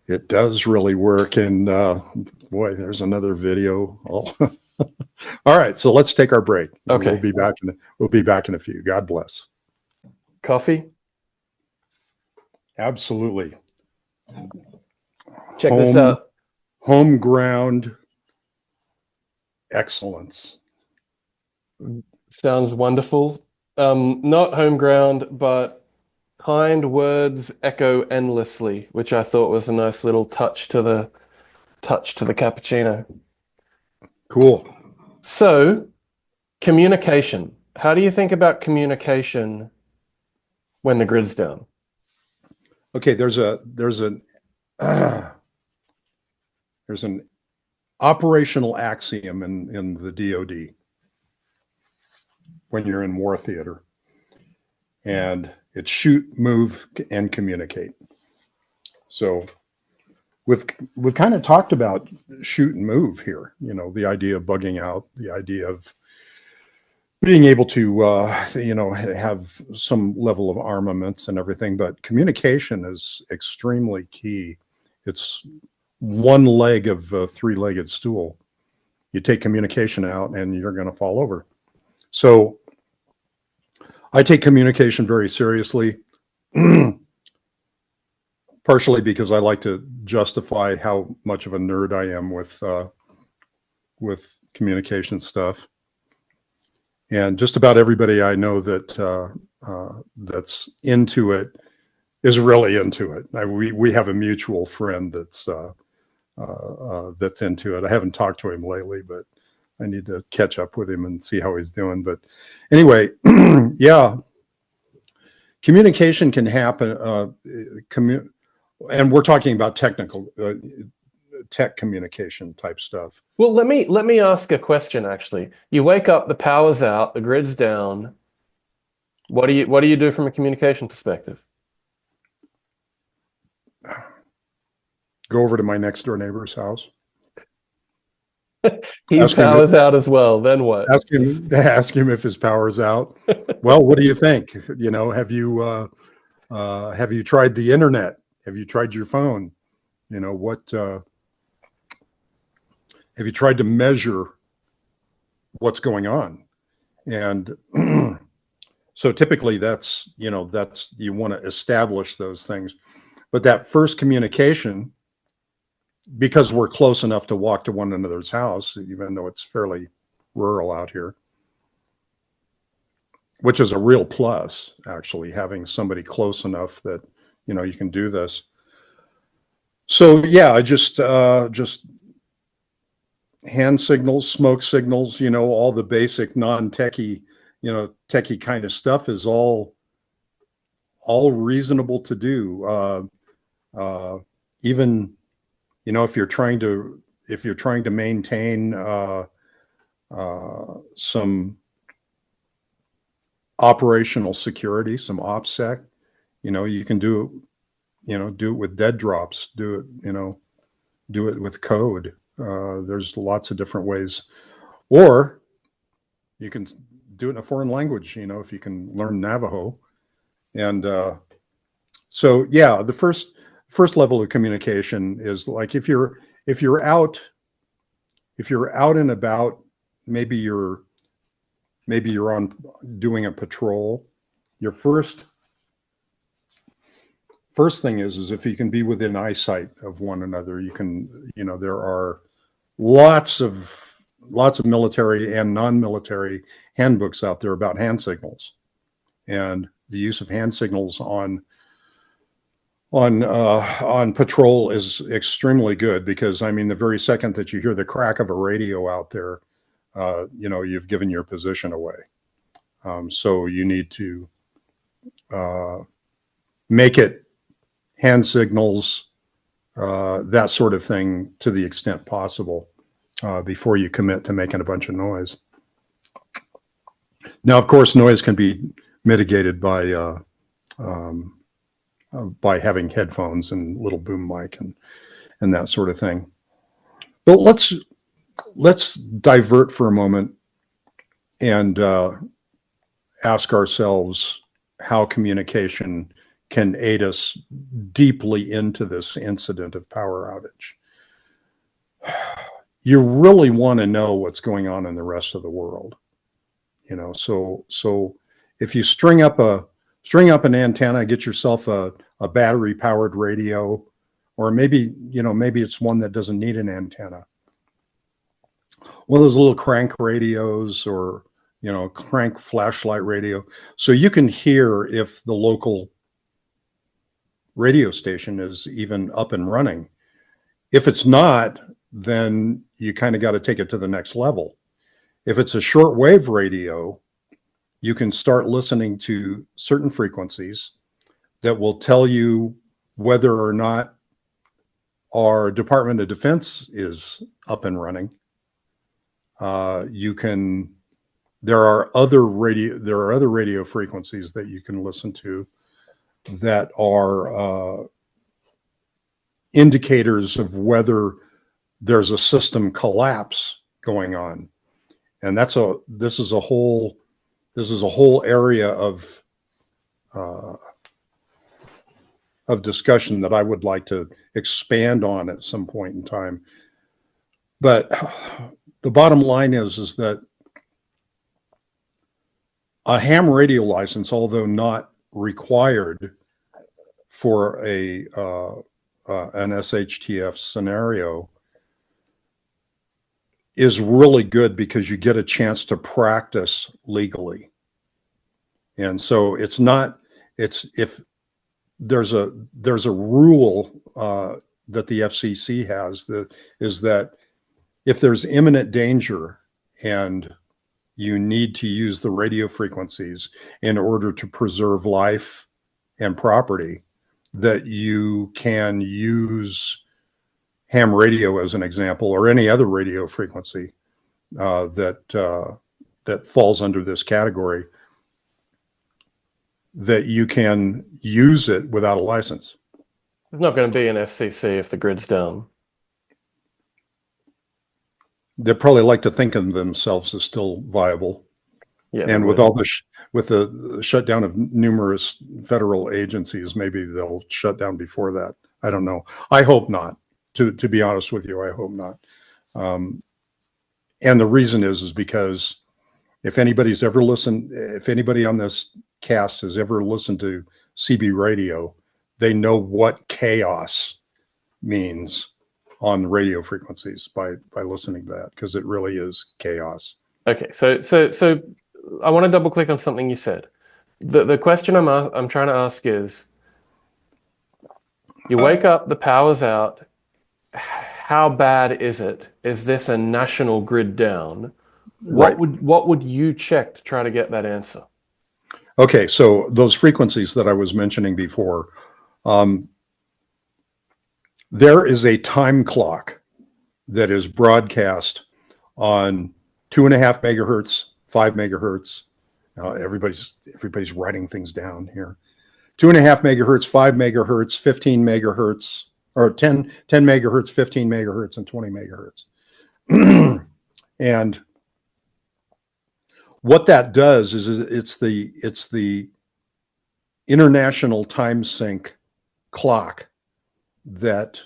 It does really work, and boy, there's another video. All right, so let's take our break. Okay, we'll be back in a few. God bless. Coffee? Absolutely. Check this out. Home ground excellence. Sounds wonderful. Not home ground, but kind words echo endlessly, which I thought was a nice little touch to the cappuccino. Cool. So, communication. How do you think about communication when the grid's down? Okay, there's an operational axiom in the DoD when you're in war theater, and it's shoot, move, and communicate. So we've kind of talked about shoot and move here. The idea of bugging out, the idea of being able to have some level of armaments and everything, but communication is extremely key. It's one leg of a three-legged stool. You take communication out and you're going to fall over. So I take communication very seriously, partially because I like to justify how much of a nerd I am with communication stuff. And just about everybody I know that that's into it is really into it. We have a mutual friend that's into it. I haven't talked to him lately, but I need to catch up with him and see how he's doing. But anyway, yeah, communication can happen. And we're talking about technical tech communication type stuff. Well, let me ask a question. Actually, you wake up, the power's out, the grid's down. What do you do from a communication perspective? Go over to my next door neighbor's house. His power's out as well. Then what? Ask him if his power's out. Well, what do you think? You know, have you tried the internet? Have you tried your phone? You know, what have you tried to measure what's going on? And so typically that's you want to establish those things. But that first communication, because we're close enough to walk to one another's house, even though it's fairly rural out here, which is a real plus, actually, having somebody close enough that, you know, you can do this. So yeah, I just hand signals, smoke signals, you know, all the basic non-techie, you know, techie kind of stuff is all reasonable to do. Even, you know, if you're trying to maintain some operational security, some OPSEC, you know, you can do it with dead drops, do it with code. There's lots of different ways, or you can do it in a foreign language, you know, if you can learn Navajo. And so yeah, the first level of communication is like if you're out and about, maybe you're on doing a patrol, your first thing is if you can be within eyesight of one another. You can, you know, there are lots of military and non-military handbooks out there about hand signals, and the use of hand signals on patrol is extremely good, because I mean, the very second that you hear the crack of a radio out there, you know, you've given your position away. So you need to make it hand signals, that sort of thing, to the extent possible, before you commit to making a bunch of noise. Now, of course, noise can be mitigated by having headphones and little boom mic and that sort of thing. But let's divert for a moment and ask ourselves how communication can aid us deeply into this incident of power outage. You really want to know what's going on in the rest of the world, you know. So if you string up an antenna, get yourself a battery powered radio, or maybe it's one that doesn't need an antenna. One of those little crank radios, or, you know, crank flashlight radio, so you can hear if the local radio station is even up and running. If it's not, then you kind of got to take it to the next level. If it's a shortwave radio, you can start listening to certain frequencies that will tell you whether or not our Department of Defense is up and running. There are other radio frequencies that you can listen to that are indicators of whether there's a system collapse going on. And this is a whole area of of discussion that I would like to expand on at some point in time. But the bottom line is that a ham radio license, although not required for an SHTF scenario, is really good because you get a chance to practice legally. And so if there's a rule that the FCC has is that if there's imminent danger and you need to use the radio frequencies in order to preserve life and property, that you can use ham radio as an example, or any other radio frequency that falls under this category, that you can use it without a license. There's not going to be an FCC if the grid's down. They probably like to think of themselves as still viable. Yeah, and with all with the shutdown of numerous federal agencies, maybe they'll shut down before that. I don't know. I hope not. To be honest with you, I hope not. And the reason is because if anybody on this cast has ever listened to CB radio, they know what chaos means on radio frequencies by listening to that, because it really is chaos. Okay, so I want to double click on something you said. The question I'm trying to ask is, you wake up, the power's out. How bad is it? Is this a national grid down? Right. What would you check to try to get that answer? Okay, so those frequencies that I was mentioning before, there is a time clock that is broadcast on 2.5 megahertz, 5 megahertz. Everybody's writing things down here. 2.5 megahertz, 5 megahertz, 15 megahertz, or 10 megahertz, 15 megahertz, and 20 megahertz. And what that does is it's the international time sync clock that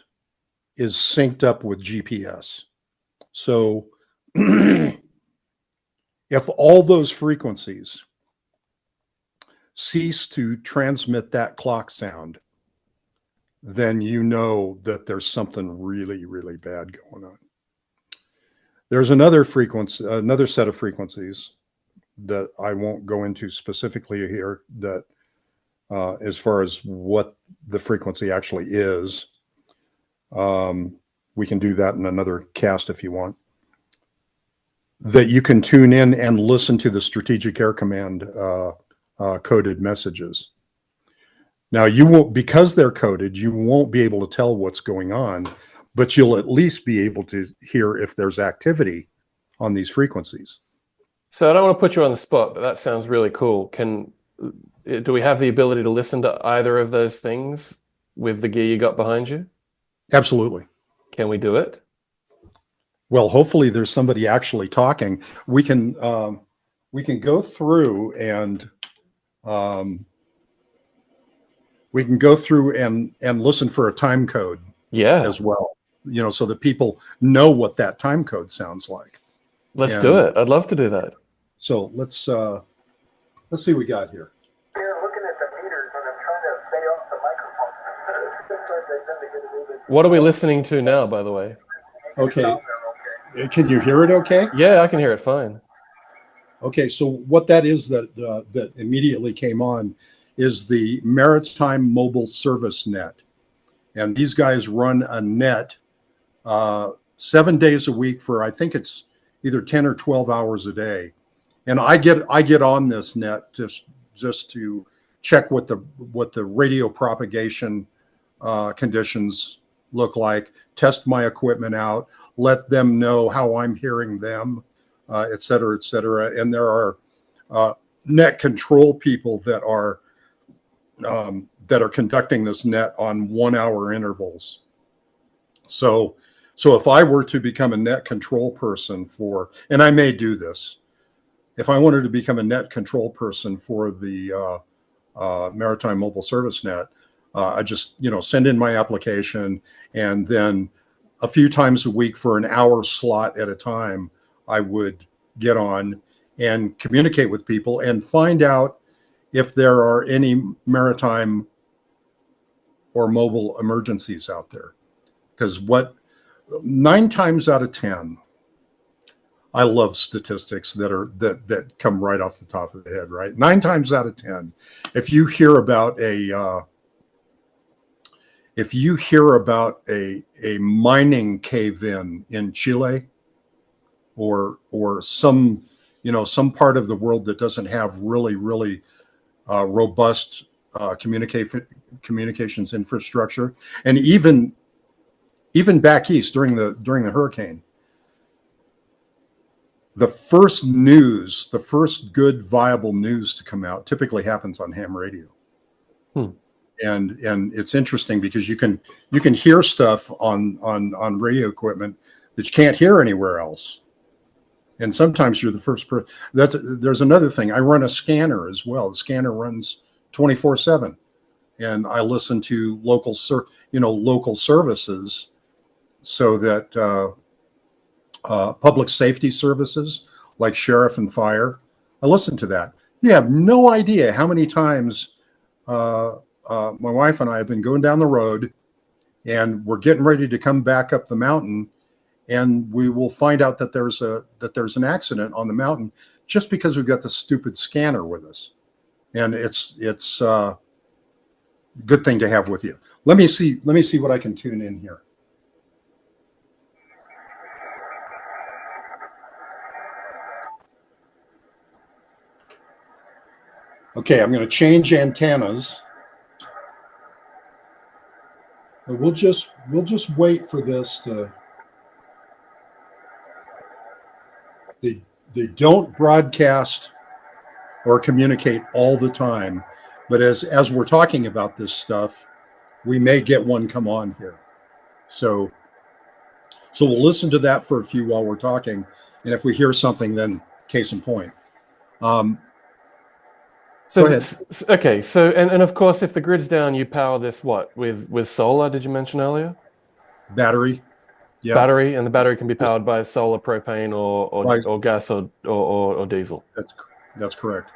is synced up with GPS. So if all those frequencies cease to transmit that clock sound, then you know that there's something really, really bad going on. There's another set of frequencies that I won't go into specifically here, that as far as what the frequency actually is. We can do that in another cast if you want. That you can tune in and listen to the Strategic Air Command coded messages. Now, you won't, because they're coded, you won't be able to tell what's going on, but you'll at least be able to hear if there's activity on these frequencies. So I don't want to put you on the spot, but that sounds really cool. Do we have the ability to listen to either of those things with the gear you got behind you? Absolutely. Can we do it? Well, hopefully there's somebody actually talking. We can go through and listen for a time code. Yeah. As well, so that people know what that time code sounds like. Let's do it. I'd love to do that. So let's see what we got here. Here looking at the meters and I'm trying to stay off the microphone. What are we listening to now, by the way? Okay. Can you hear it okay? Yeah, I can hear it fine. Okay, so what that is that immediately came on is the Maritime Mobile Service Net. And these guys run a net 7 days a week for, I think it's either 10 or 12 hours a day. And I get on this net just to check what the radio propagation conditions look like, test my equipment out, let them know how I'm hearing them, et cetera, et cetera. And there are net control people that are conducting this net on 1 hour intervals. So if I were to become a net control person and I may do this, if I wanted to become a net control person for the Maritime Mobile Service Net, I just, send in my application, and then a few times a week for an hour slot at a time, I would get on and communicate with people and find out if there are any maritime or mobile emergencies out there. Because 9 times out of 10, I love statistics that come right off the top of the head, right? 9 times out of 10, if you hear about a mining cave-in Chile, or some part of the world that doesn't have really robust communications infrastructure, and even back east during the hurricane, the first good viable news to come out typically happens on ham radio. And it's interesting because you can hear stuff on radio equipment that you can't hear anywhere else. And sometimes you're the first person. There's another thing. I run a scanner as well. The scanner runs 24/7, and I listen to local services, so that public safety services like sheriff and fire, I listen to that. You have no idea how many times my wife and I have been going down the road, and we're getting ready to come back up the mountain, and we will find out that there's an accident on the mountain just because we've got the stupid scanner with us. And it's a good thing to have with you. Let me see what I can tune in here. Okay, I'm going to change antennas. We'll just wait for this to. They don't broadcast or communicate all the time, but as we're talking about this stuff, we may get one come on here. So we'll listen to that for a few while we're talking, and if we hear something, then case in point. Go ahead. Okay, so and of course, if the grid's down, you power this with solar? Did you mention earlier? Battery. Yeah. Battery, and the battery can be powered by solar, propane, or gas or diesel. That's correct.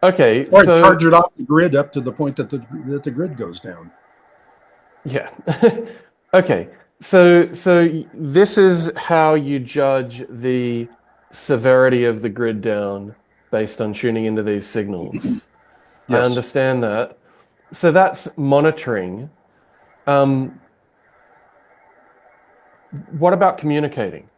Okay. Or so charge it off the grid up to the point that the grid goes down. Yeah. Okay. So this is how you judge the severity of the grid down based on tuning into these signals. Yes. I understand that. So that's monitoring. What about communicating?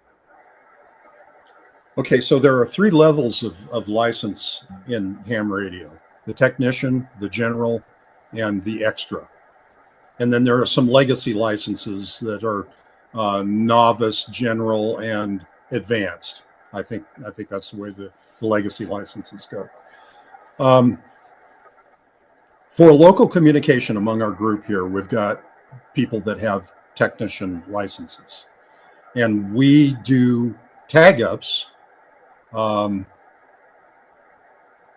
Okay, so there are 3 levels of license in ham radio: the technician, the general, and the extra. And then there are some legacy licenses that are novice, general, and advanced. I think that's the way the legacy licenses go. For local communication among our group here, we've got people that have technician licenses, and we do tag ups.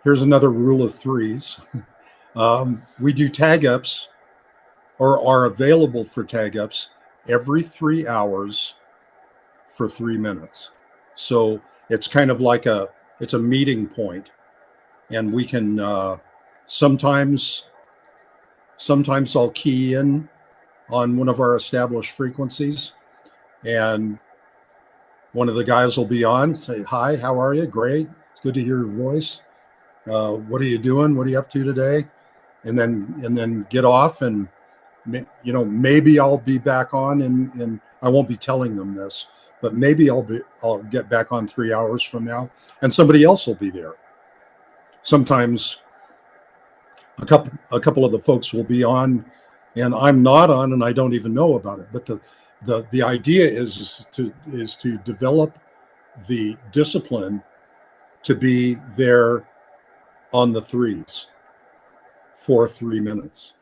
Here's another rule of threes. We do tag ups, or are available for tag ups, every 3 hours for 3 minutes. So it's kind of like it's a meeting point, and we can sometimes I'll key in on one of our established frequencies, and one of the guys will be on, say, "Hi, how are you? Great. It's good to hear your voice. What are you doing? What are you up to today?" And then get off, and maybe I'll be back on, and I won't be telling them this, but maybe I'll get back on 3 hours from now, and somebody else will be there. Sometimes a couple of the folks will be on, and I'm not on, and I don't even know about it. But the idea is to develop the discipline to be there on the threes for 3 minutes.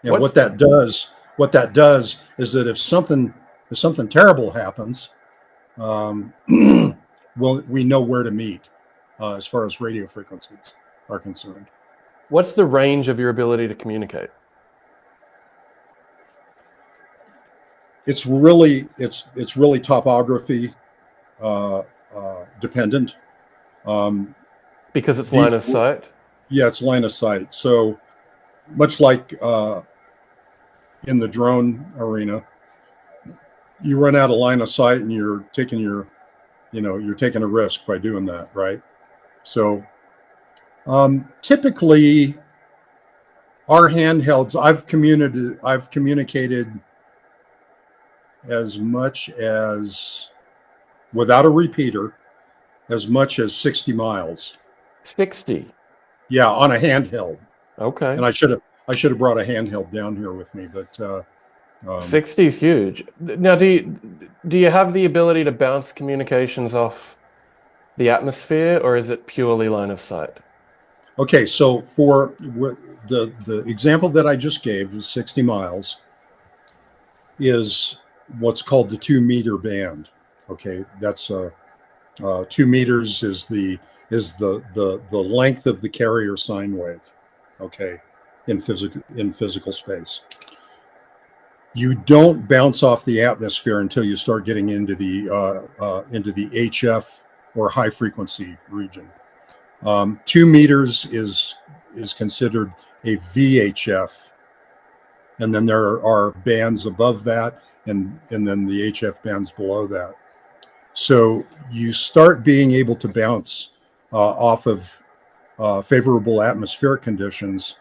And what that does is that if something terrible happens, we know where to meet as far as radio frequencies are concerned. What's the range of your ability to communicate? It's really topography dependent. Because it's These, line of sight. yeah, it's line of sight. So much like in the drone arena, you run out of line of sight and you're taking you're taking a risk by doing that, right? So typically our handhelds, I've communicated as much as, without a repeater, as much as 60 miles. 60. Yeah, on a handheld. Okay. And I should have brought a handheld down here with me, but 60 is huge. Now, do you have the ability to bounce communications off the atmosphere, or is it purely line of sight? okay. So for the example that I just gave is 60 miles is what's called the 2-meter band. Okay, that's 2 meters is the length of the carrier sine wave. Okay, in physical space. You don't bounce off the atmosphere until you start getting into the HF or high frequency region. 2 meters is considered a VHF, and then there are bands above that, and then the HF bands below that. So you start being able to bounce off of favorable atmospheric conditions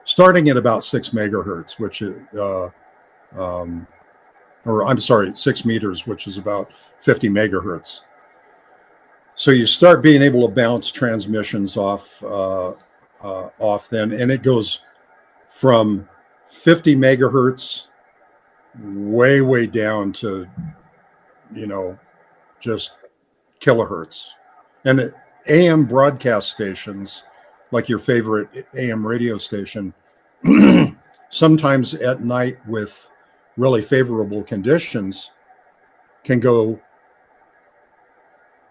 starting at about 6 megahertz, which is, or I'm sorry, 6 meters, which is about 50 megahertz. So you start being able to bounce transmissions off then, and it goes from 50 megahertz way down to, just kilohertz. And AM broadcast stations, like your favorite AM radio station, sometimes at night with really favorable conditions can go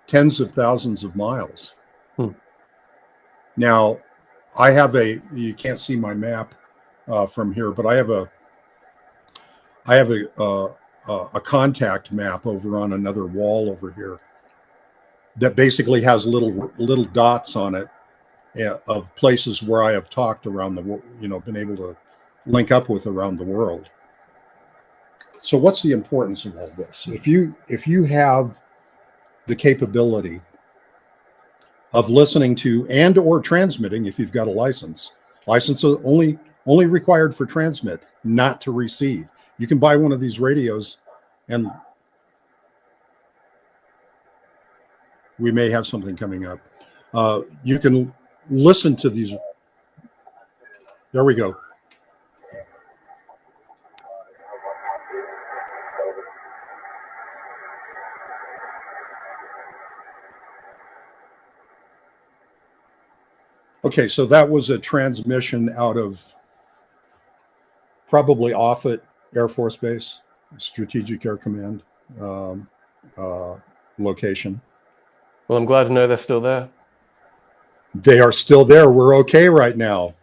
tens of thousands of miles. Now, you can't see my map from here, but I have a contact map over on another wall over here that basically has little dots on it of places where I have talked around the world, been able to link up with around the world. So what's the importance of all this? If you have the capability of listening to and or transmitting, if you've got a license is only required for transmit, not to receive. You can buy one of these radios and we may have something coming up. You can listen to these. There we go. Okay, so that was a transmission out of probably Offutt Air Force Base, Strategic Air Command location. Well, I'm glad to know they're still there. They are still there. We're okay right now.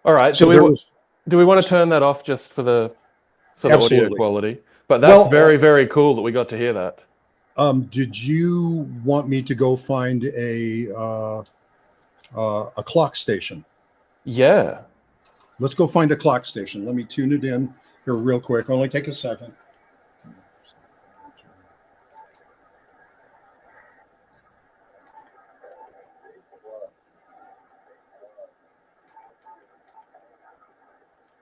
All right. So do we want to turn that off just for the audio Absolutely. quality? But that's very cool that we got to hear that. Did you want me to go find a clock station? Yeah. Let's go find a clock station. Let me tune it in here real quick. Only take a second.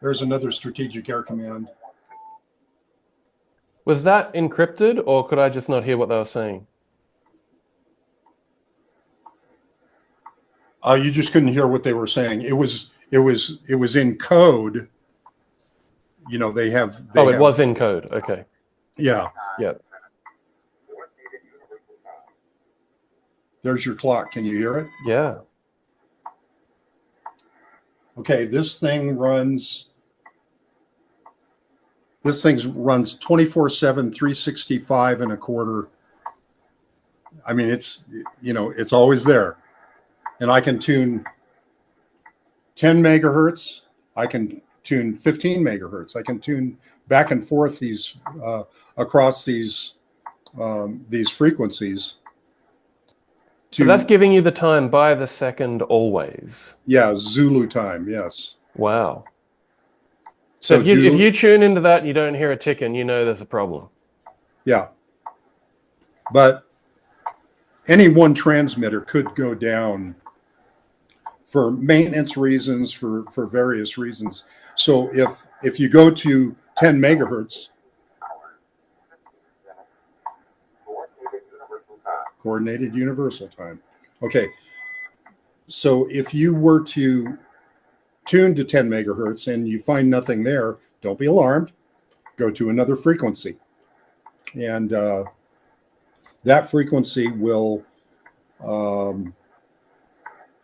There's another Strategic Air Command. Was that encrypted, or could I just not hear what they were saying? You just couldn't hear what they were saying. It was in code. They have. It was in code. Okay. Yeah. Yeah. There's your clock. Can you hear it? Yeah. Okay, this thing runs 24/7, 365 and a quarter. I mean, it's always there. And I can tune 10 megahertz. I can tune 15 megahertz. I can tune back and forth these across these frequencies. So that's giving you the time by the second always. Yeah, Zulu time. Yes. Wow. So if you tune into that and you don't hear a ticking, you know there's a problem. Yeah. But any one transmitter could go down for maintenance reasons, for various reasons. So if you go to 10 megahertz, coordinated universal time. Okay. So if you were to tune to 10 megahertz and you find nothing there, don't be alarmed. Go to another frequency. And that frequency will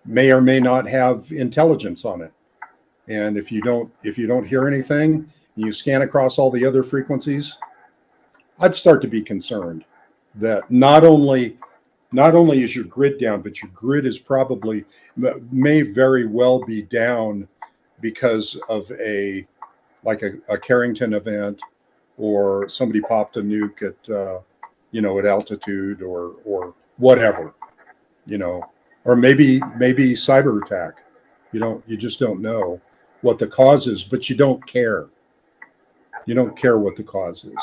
may or may not have intelligence on it. And if you don't hear anything, and you scan across all the other frequencies, I'd start to be concerned that not only is your grid down, but your grid is may very well be down because of a Carrington event, or somebody popped a nuke at altitude, or whatever, or maybe cyber attack. You just don't know what the cause is, but you don't care. You don't care what the cause is.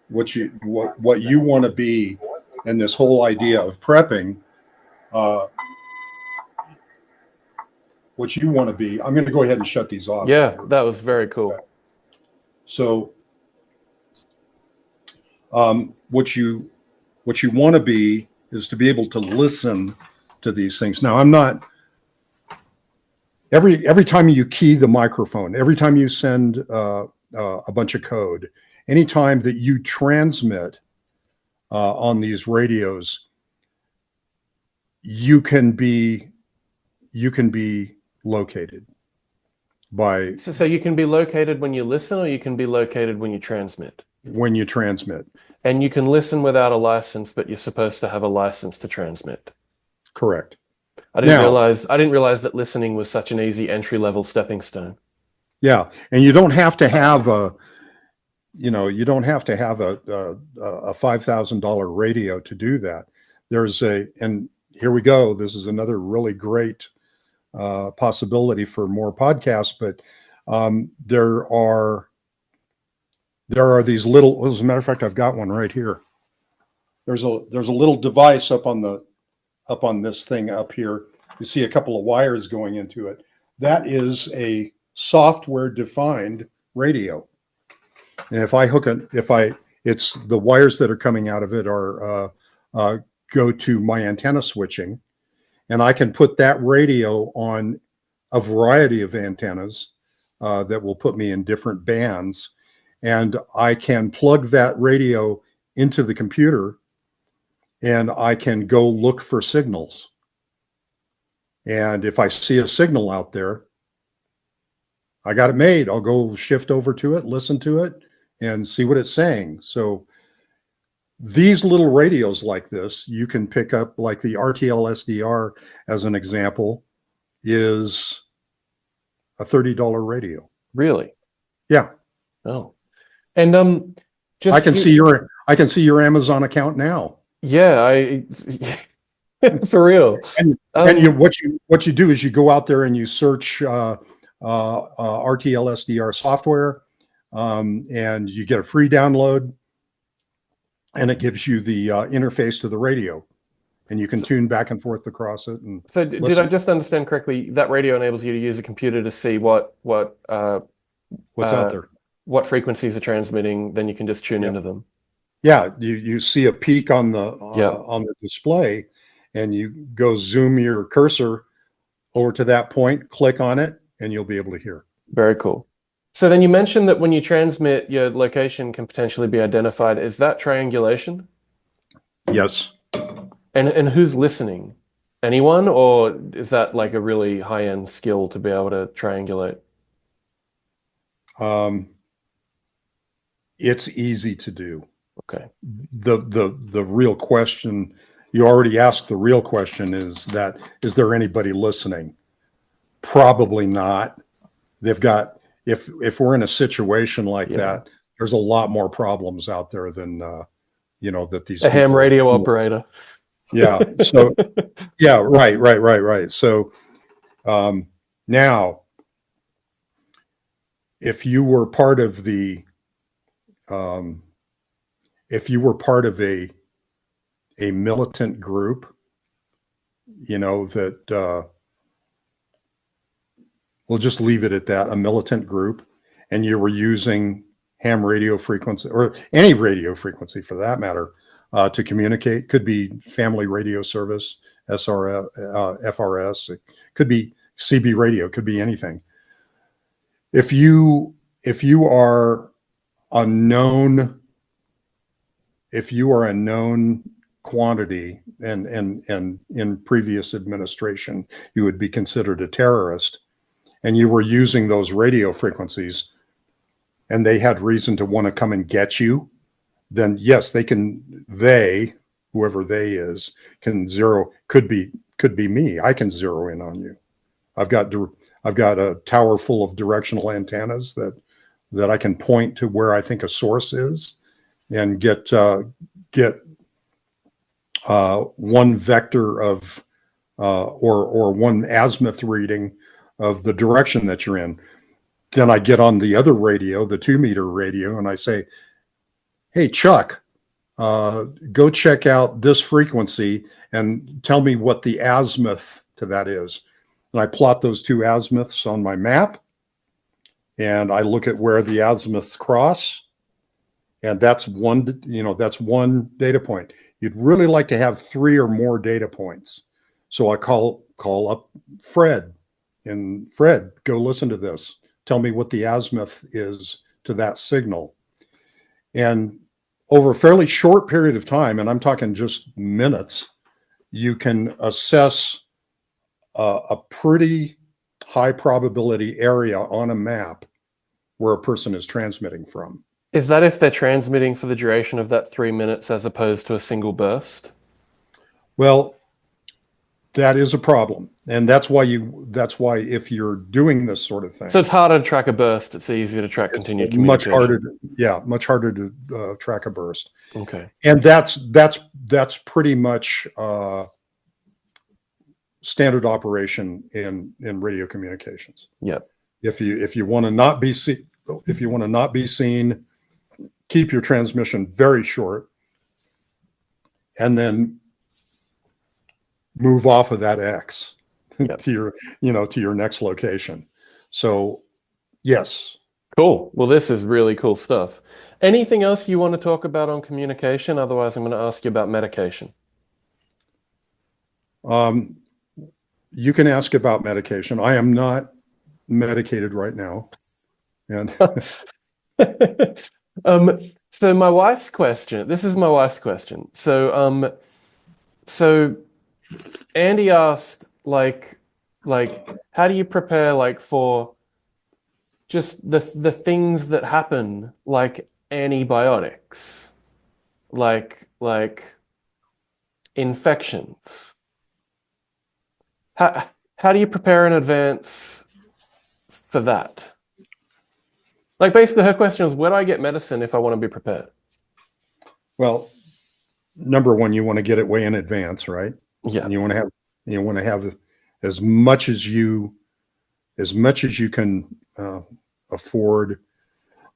What you want to be, and this whole idea of prepping, what you want to be. I'm going to go ahead and shut these off. Yeah, that was very cool. So, what you want to be is to be able to listen to these things. Now, I'm not. Every time you key the microphone, every time you send a bunch of code, anytime that you transmit on these radios, you can be located by. So you can be located when you listen, or you can be located when you transmit. When you transmit, and you can listen without a license, but you're supposed to have a license to transmit. Correct. I didn't realize that listening was such an easy entry-level stepping stone. Yeah, and you don't have to have a $5,000 radio to do that. And here we go. This is another really great possibility for more podcasts, but there are these little. As a matter of fact, I've got one right here. There's a little device up on this thing up here. You see a couple of wires going into it. That is a software-defined radio. And it's the wires that are coming out of it are go to my antenna switching, and I can put that radio on a variety of antennas that will put me in different bands, and I can plug that radio into the computer, and I can go look for signals. And if I see a signal out there, I got it made. I'll go shift over to it, listen to it, and see what it's saying. So these little radios like this, you can pick up, like the RTL SDR as an example, is a $30 radio. Really? Yeah. Oh. And I can see your Amazon account now. Yeah, for real. And what you do is you go out there and you search RTL SDR software, and you get a free download, and it gives you the interface to the radio, and you can tune back and forth across it. And so, did I just understand correctly? That radio enables you to use a computer to see what's out there, what frequencies are transmitting. Then you can just tune into them. Yeah, you see a peak on the display, and you go zoom your cursor over to that point, click on it, and you'll be able to hear. Very cool. So then you mentioned that when you transmit, your location can potentially be identified. Is that triangulation? Yes. And who's listening? Anyone, or is that like a really high-end skill to be able to triangulate? It's easy to do. Okay. The real question, you already asked, the real question is there anybody listening? Probably not. They've got, if we're in a situation like Yeah. that, there's a lot more problems out there than that these A ham people- radio operator. Yeah. So yeah, right. So now, if you were part of the if you were part of a militant group, that we'll just leave it at that, a militant group, and you were using ham radio frequency or any radio frequency for that matter to communicate. Could be family radio service, SRF, FRS. It could be CB radio. Could be anything. If you are a known quantity, and in previous administration you would be considered a terrorist, and you were using those radio frequencies, and they had reason to want to come and get you, then yes, whoever they is, can zero. Could be me. I can zero in on you. I've got a tower full of directional antennas that I can point to where I think a source is, and get one vector of or one azimuth reading of the direction that you're in. Then I get on the other radio, the 2-meter radio, and I say, "Hey, Chuck, go check out this frequency and tell me what the azimuth to that is." And I plot those two azimuths on my map, and I look at where the azimuths cross, and that's one data point. You'd really like to have 3 or more data points. So I call up Fred, and Fred, go listen to this. Tell me what the azimuth is to that signal. And over a fairly short period of time, and I'm talking just minutes, you can assess a pretty high probability area on a map where a person is transmitting from. Is that if they're transmitting for the duration of that 3 minutes as opposed to a single burst? Well, that is a problem. And that's why if you're doing this sort of thing. So it's harder to track a burst. It's easier to track continued communication. Much harder to track a burst. Okay. And that's pretty much standard operation in radio communications. Yep. If you want to not be seen, keep your transmission very short, and then move off of that X to your next location. So, yes. Cool. Well, this is really cool stuff. Anything else you want to talk about on communication? Otherwise, I'm going to ask you about medication. You can ask about medication. I am not medicated right now. And so my wife's question, this is my wife's question. So Andy asked, like, how do you prepare, for just the things that happen, like antibiotics, like infections? How do you prepare in advance for that? Like, basically her question is, where do I get medicine if I want to be prepared? Well, number one, you want to get it way in advance, right? Yeah. And you want to have as much as you can afford.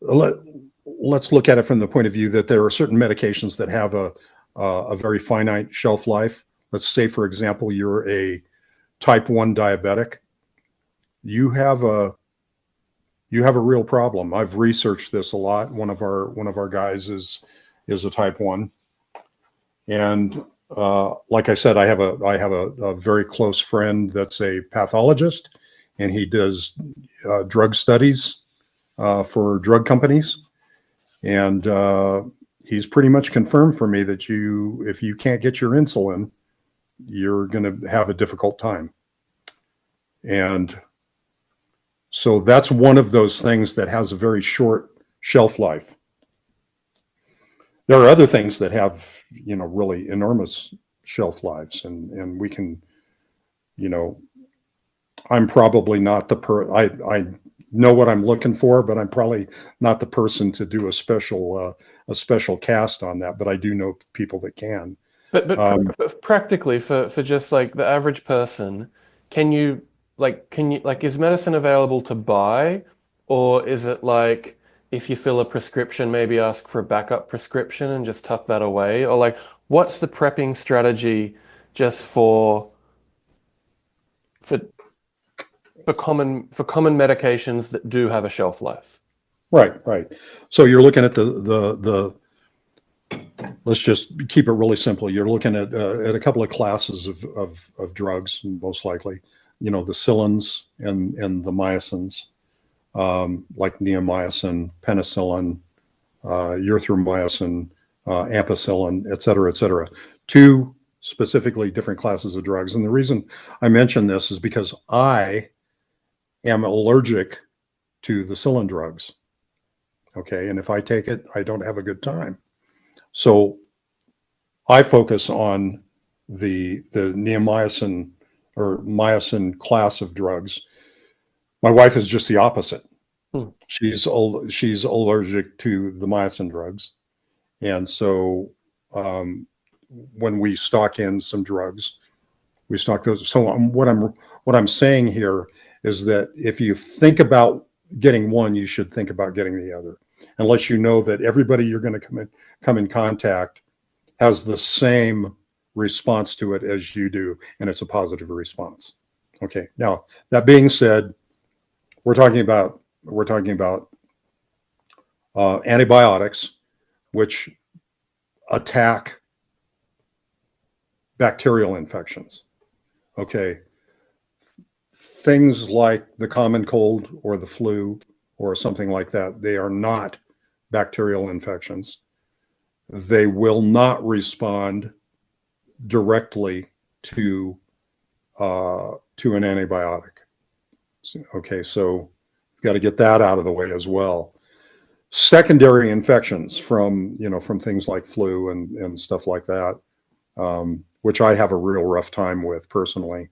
Let's look at it from the point of view that there are certain medications that have a very finite shelf life. Let's say, for example, you're a type 1 diabetic. You have a real problem. I've researched this a lot. One of our guys is a type 1, and like I said, I have a very close friend that's a pathologist, and he does drug studies for drug companies, and he's pretty much confirmed for me that if you can't get your insulin, you're going to have a difficult time. And so that's one of those things that has a very short shelf life. There are other things that have, really enormous shelf lives, and we can, I'm probably not I know what I'm looking for, but I'm probably not the person to do a special cast on that. But I do know people that can. But practically for just like the average person, is medicine available to buy, or is it like if you fill a prescription, maybe ask for a backup prescription and just tuck that away? Or like what's the prepping strategy just for common medications that do have a shelf life? Right. So you're looking at the let's just keep it really simple. You're looking at a couple of classes of drugs, most likely. The cillins and the mycins, like neomycin, penicillin, erythromycin, ampicillin, et cetera, et cetera. Two specifically different classes of drugs. And the reason I mention this is because I am allergic to the cillin drugs. Okay. And if I take it, I don't have a good time. So I focus on the neomycin or mycin class of drugs. My wife is just the opposite. She's allergic to the mycin drugs. And so when we stock in some drugs, we stock those. So what I'm saying here is that if you think about getting one, you should think about getting the other, unless you know that everybody you're going to come in contact has the same response to it as you do, and it's a positive response. Okay. Now, that being said, we're talking about antibiotics, which attack bacterial infections. Okay. Things like the common cold or the flu or something like that, they are not bacterial infections. They will not respond directly to an antibiotic. Okay, so you've got to get that out of the way as well. Secondary infections from things like flu and stuff like that, which I have a real rough time with personally.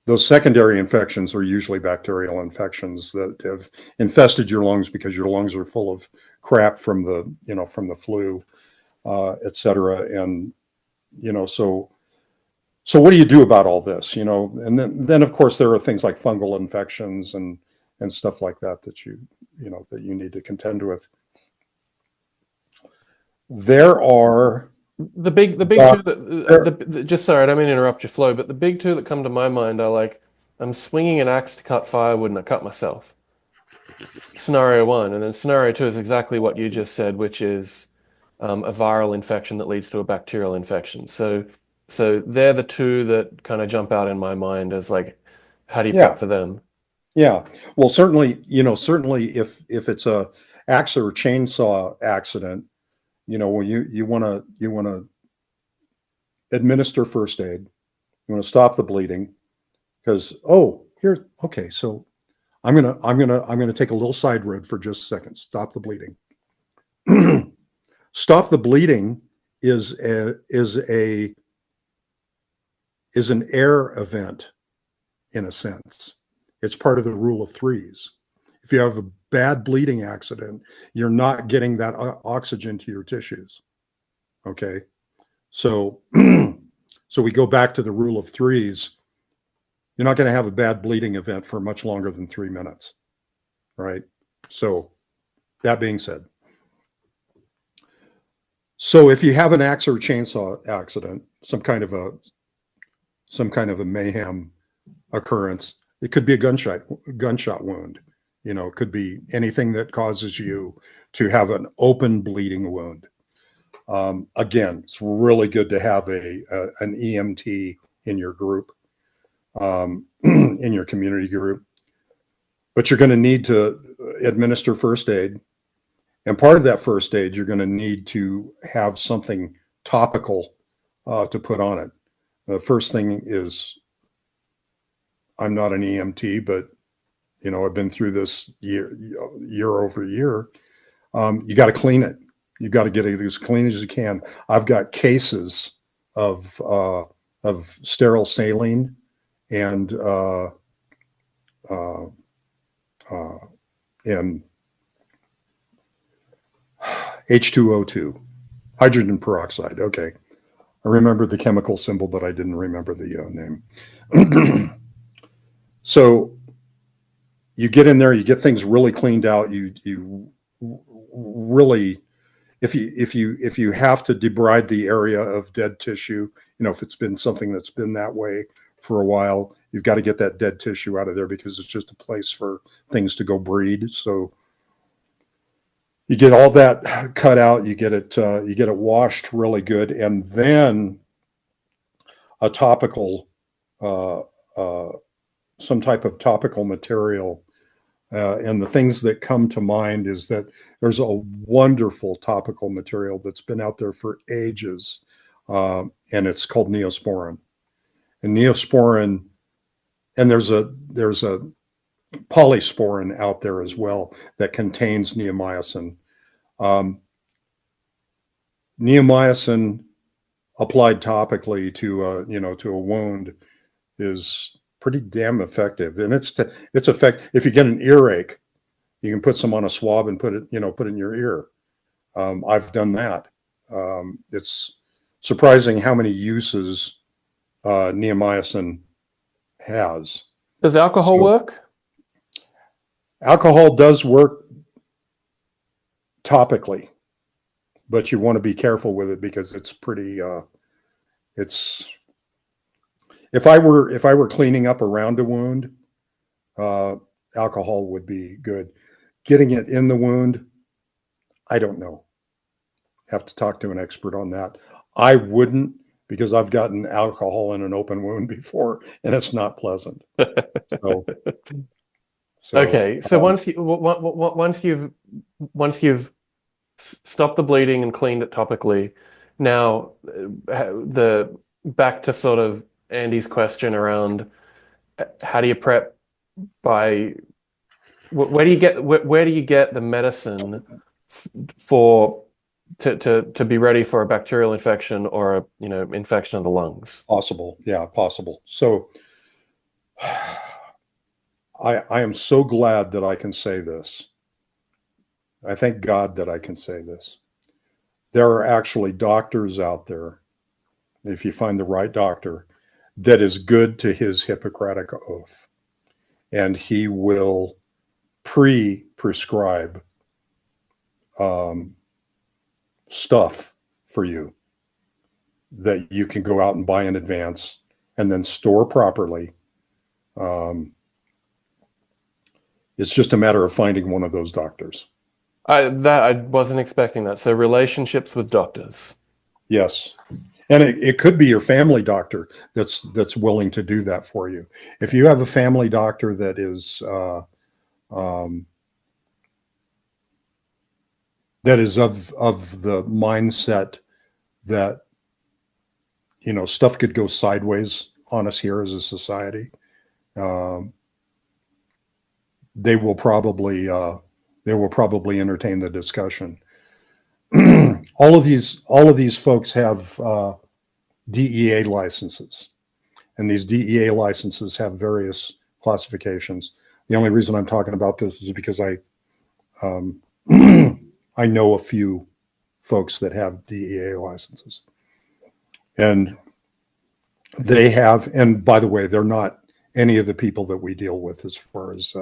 Those secondary infections are usually bacterial infections that have infested your lungs because your lungs are full of crap from the flu, et cetera. And, so what do you do about all this? And then of course there are things like fungal infections and stuff like that that you need to contend with. There are The big two that just sorry, I don't mean to interrupt your flow, but the big two that come to my mind are like I'm swinging an axe to cut firewood and I cut myself. Scenario one, and then scenario two is exactly what you just said, which is a viral infection that leads to a bacterial infection. So they're the two that kind of jump out in my mind as like, how do you prep for them? Yeah. Well, certainly if it's a axe or chainsaw accident, well, you want to administer first aid. You want to stop the bleeding because okay, so I'm gonna take a little side rib for just a second. Stop the bleeding. Stop the bleeding is an air event in a sense. It's part of the rule of threes. If you have a bad bleeding accident, you're not getting that oxygen to your tissues. Okay. So we go back to the rule of threes. You're not going to have a bad bleeding event for much longer than 3 minutes. Right. So that being said, so if you have an axe or chainsaw accident, some kind of a mayhem occurrence, it could be a gunshot wound. It could be anything that causes you to have an open bleeding wound. Again, it's really good to have an EMT in your group, in your community group. But you're going to need to administer first aid. And part of that first aid, you're going to need to have something topical to put on it. The first thing is, I'm not an EMT, but I've been through this year over year. You got to clean it. You got to get it as clean as you can. I've got cases of sterile saline and uh, in H2O2, hydrogen peroxide. Okay. I remember the chemical symbol, but I didn't remember the name. So you get in there, you get things really cleaned out. You really, if you have to debride the area of dead tissue, if it's been something that's been that way for a while, you've got to get that dead tissue out of there because it's just a place for things to go breed. So you get all that cut out, you get it washed really good, and then a topical, uh, uh, some type of topical material. And the things that come to mind is that there's a wonderful topical material that's been out there for ages, and it's called Neosporin. And Neosporin, and there's a polysporin out there as well that contains neomycin. Neomycin applied topically to a wound is pretty damn effective, and it's effect. If you get an earache, you can put some on a swab and put it in your ear. I've done that. It's surprising how many uses neomycin has. Does alcohol work? Alcohol does work topically, but you want to be careful with it because it's pretty. If I were cleaning up around a wound, alcohol would be good. Getting it in the wound, I don't know. Have to talk to an expert on that. I wouldn't, because I've gotten alcohol in an open wound before, and it's not pleasant. Okay, so once you've stopped the bleeding and cleaned it topically, now the back to sort of Andy's question around how do you prep by where do you get the medicine to be ready for a bacterial infection or a infection of the lungs? Possible. So I am so glad that I can say this. I thank God that I can say this. There are actually doctors out there, if you find the right doctor, that is good to his Hippocratic oath, and he will prescribe stuff for you that you can go out and buy in advance and then store properly. It's just a matter of finding one of those doctors. I wasn't expecting that. So relationships with doctors. Yes. And it could be your family doctor that's willing to do that for you. If you have a family doctor that is of the mindset that stuff could go sideways on us here as a society, they will probably entertain the discussion. All of these folks have DEA licenses, and these DEA licenses have various classifications. The only reason I'm talking about this is because I know a few folks that have DEA licenses, and they have. And by the way, they're not any of the people that we deal with as far as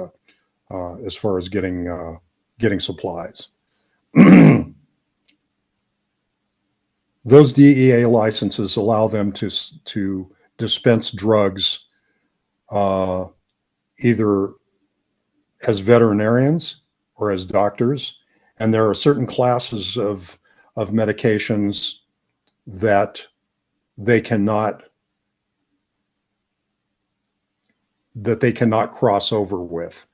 getting supplies. Those DEA licenses allow them to dispense drugs either as veterinarians or as doctors, and there are certain classes of medications that they cannot cross over with,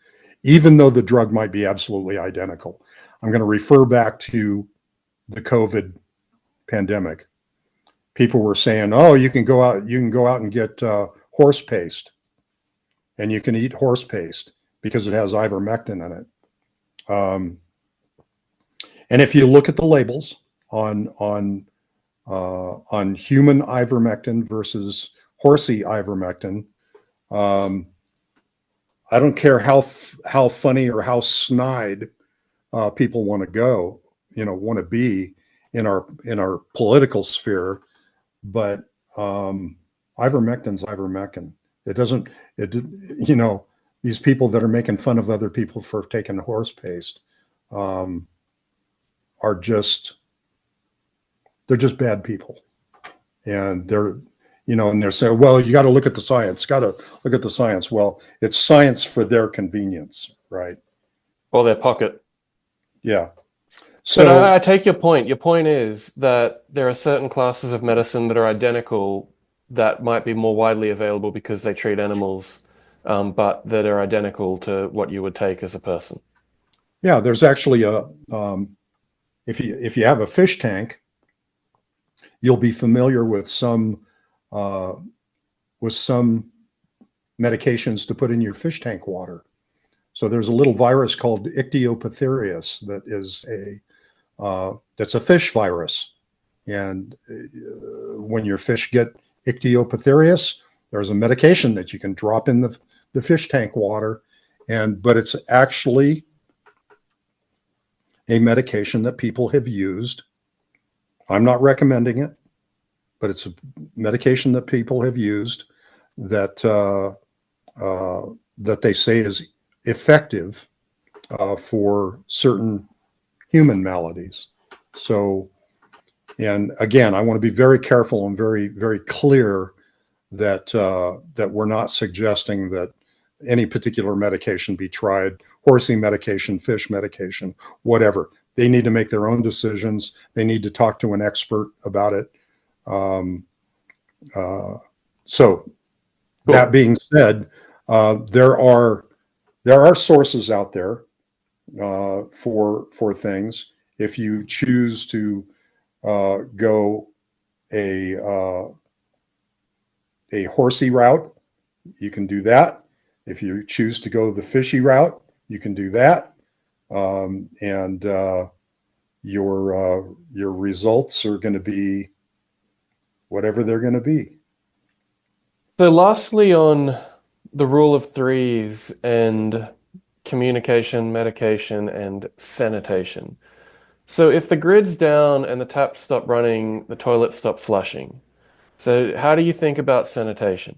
even though the drug might be absolutely identical. I'm going to refer back to the COVID pandemic. People were saying, "Oh, you can go out and get horse paste, and you can eat horse paste because it has ivermectin in it." And if you look at the labels on human ivermectin versus horsey ivermectin, I don't care how funny or how snide people want to go, want to be in our political sphere, but ivermectin's ivermectin. These people that are making fun of other people for taking horse paste are they're just bad people, and they're saying, well, you got to look at the science. Got to look at the science. Well, it's science for their convenience, right? Or their pocket. Yeah. So, but I take your point. Your point is that there are certain classes of medicine that are identical that might be more widely available because they treat animals, but that are identical to what you would take as a person. Yeah, there's actually if you have a fish tank, you'll be familiar with some medications to put in your fish tank water. So there's a little virus called Ichthyopathyrius that is that's a fish virus, and when your fish get Ichthyopathyrius, there's a medication that you can drop in the fish tank water, but it's actually a medication that people have used. I'm not recommending it, but it's a medication that people have used that that they say is effective for certain human maladies. So, and again, I want to be very careful and very, very clear that that we're not suggesting that any particular medication be tried. Horsey medication, fish medication, whatever. They need to make their own decisions. They need to talk to an expert about it. So, cool. That being said, there are sources out there for things. If you choose to go a horsey route, you can do that. If you choose to go the fishy route, you can do that, and your results are going to be whatever they're going to be. So, lastly, on the rule of threes and communication, medication, and sanitation. So, if the grid's down and the taps stop running, the toilets stop flushing. So, how do you think about sanitation?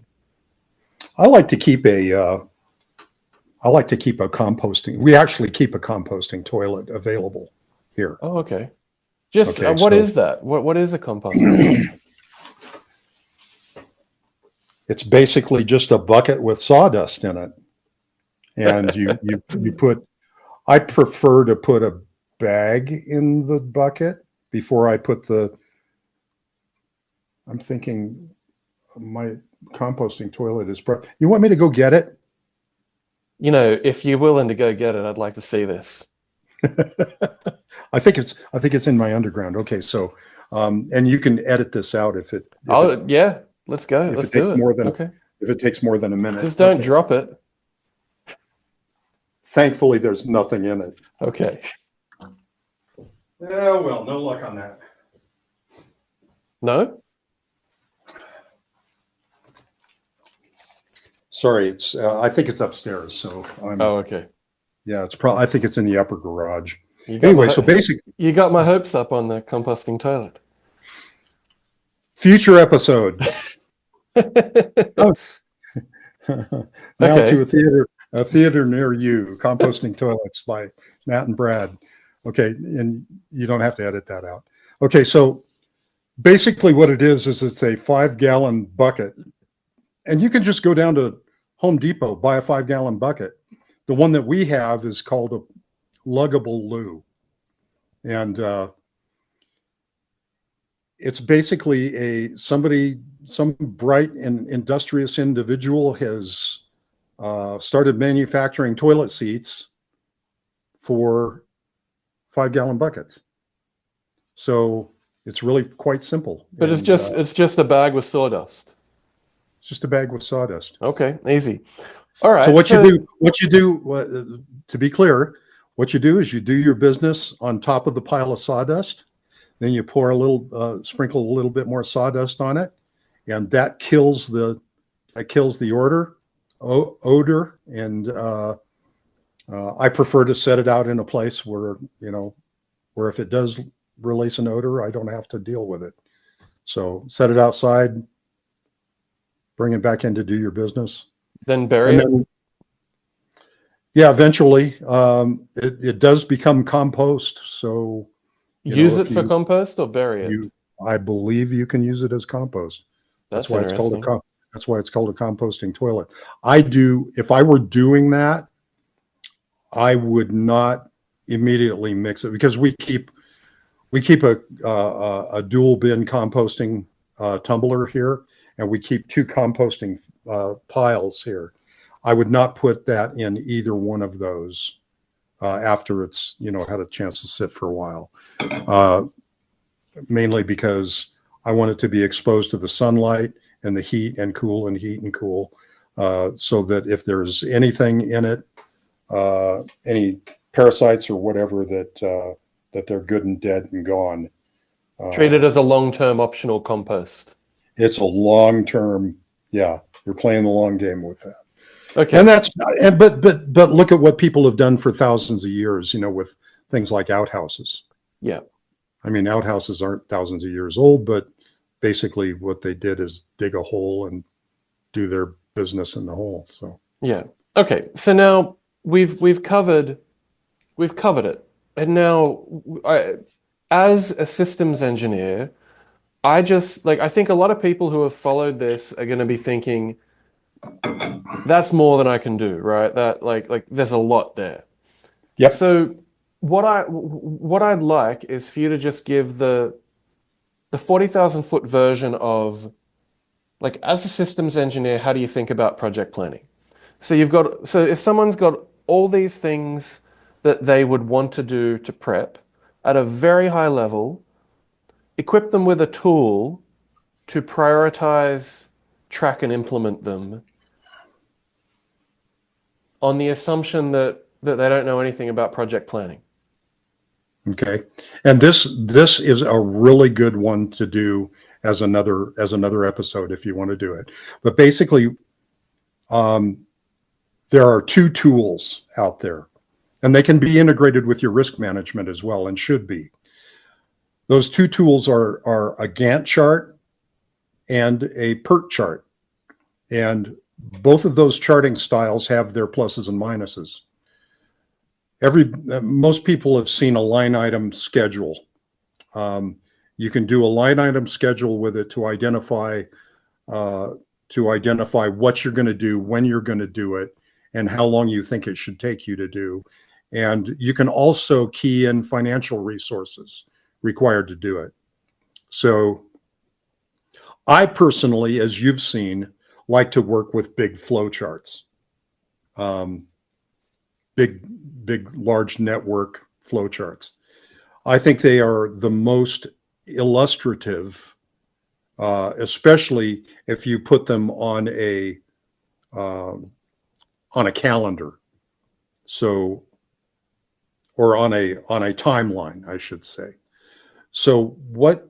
I like to keep a composting. We actually keep a composting toilet available here. Oh, okay. Just okay, what is that? What is a composting? It's basically just a bucket with sawdust in it, and you put. I prefer to put a bag in the bucket before I put the. I'm thinking my composting toilet is. You want me to go get it? If you're willing to go get it, I'd like to see this. I think it's in my underground. Okay, so and you can edit this out if it. Yeah, let's go. Let's do it. If it takes more than a minute, just don't drop it. Thankfully, there's nothing in it. Okay. Yeah, well, no luck on that. No. Sorry, it's. I think it's upstairs. So I'm. Oh, okay. Yeah, it's probably. I think it's in the upper garage. Anyway, so basically, you got my hopes up on the composting toilet. Future episode. Now to a theater near you. Composting toilets by Matt and Brad. Okay, and you don't have to edit that out. Okay, so basically, what it is it's a 5-gallon bucket, and you can just go down to Home Depot, buy a 5-gallon bucket. The one that we have is called a luggable loo. And it's basically some bright and industrious individual has started manufacturing toilet seats for 5-gallon buckets. So it's really quite simple. But it's just a bag with sawdust. It's just a bag with sawdust. Okay, easy. All right. So what you do, to be clear, what you do is you do your business on top of the pile of sawdust. Then you pour sprinkle a little bit more sawdust on it, and that kills the odor odor, and I prefer to set it out in a place where, where if it does release an odor, I don't have to deal with it. So set it outside, bring it back in to do your business. Then bury And it? then, yeah, eventually it does become compost. So Use it for compost or bury it? I believe you can use it as compost. That's why it's called interesting. that's why it's called a composting toilet. If I were doing that, I would not immediately mix it, because we keep a dual bin composting tumbler here, and we keep two composting piles here. I would not put that in either one of those after it's had a chance to sit for a while, mainly because I want it to be exposed to the sunlight and the heat and cool, so that if there's anything in it, any parasites or whatever, that they're good and dead and gone. Treat it as a long-term optional compost. It's a long-term, yeah. You're playing the long game with that. Okay. And but look at what people have done for thousands of years, with things like outhouses. Yeah. I mean, outhouses aren't thousands of years old, but basically what they did is dig a hole and do their business in the hole. So yeah. Okay. So now we've covered it, and now as a systems engineer, I think a lot of people who have followed this are going to be thinking, that's more than I can do, right? That like there's a lot there. yep. So what I'd like is for you to just give the 40,000 foot version of, like, as a systems engineer, how do you think about project planning? So if someone's got all these things that they would want to do to prep at a very high level, equip them with a tool to prioritize, track, and implement them on the assumption that they don't know anything about project planning. Okay. And this is a really good one to do as another episode if you want to do it. But basically, there are two tools out there, and they can be integrated with your risk management as well, and should be. Those two tools are a Gantt chart and a PERT chart. And both of those charting styles have their pluses and minuses. Most people have seen a line item schedule. You can do a line item schedule with it to identify what you're going to do, when you're going to do it, and how long you think it should take you to do. And you can also key in financial resources required to do it. So I personally, as you've seen, like to work with big flow charts, large network flow charts. I think they are the most illustrative, especially if you put them on a calendar, or on a timeline, I should say. So what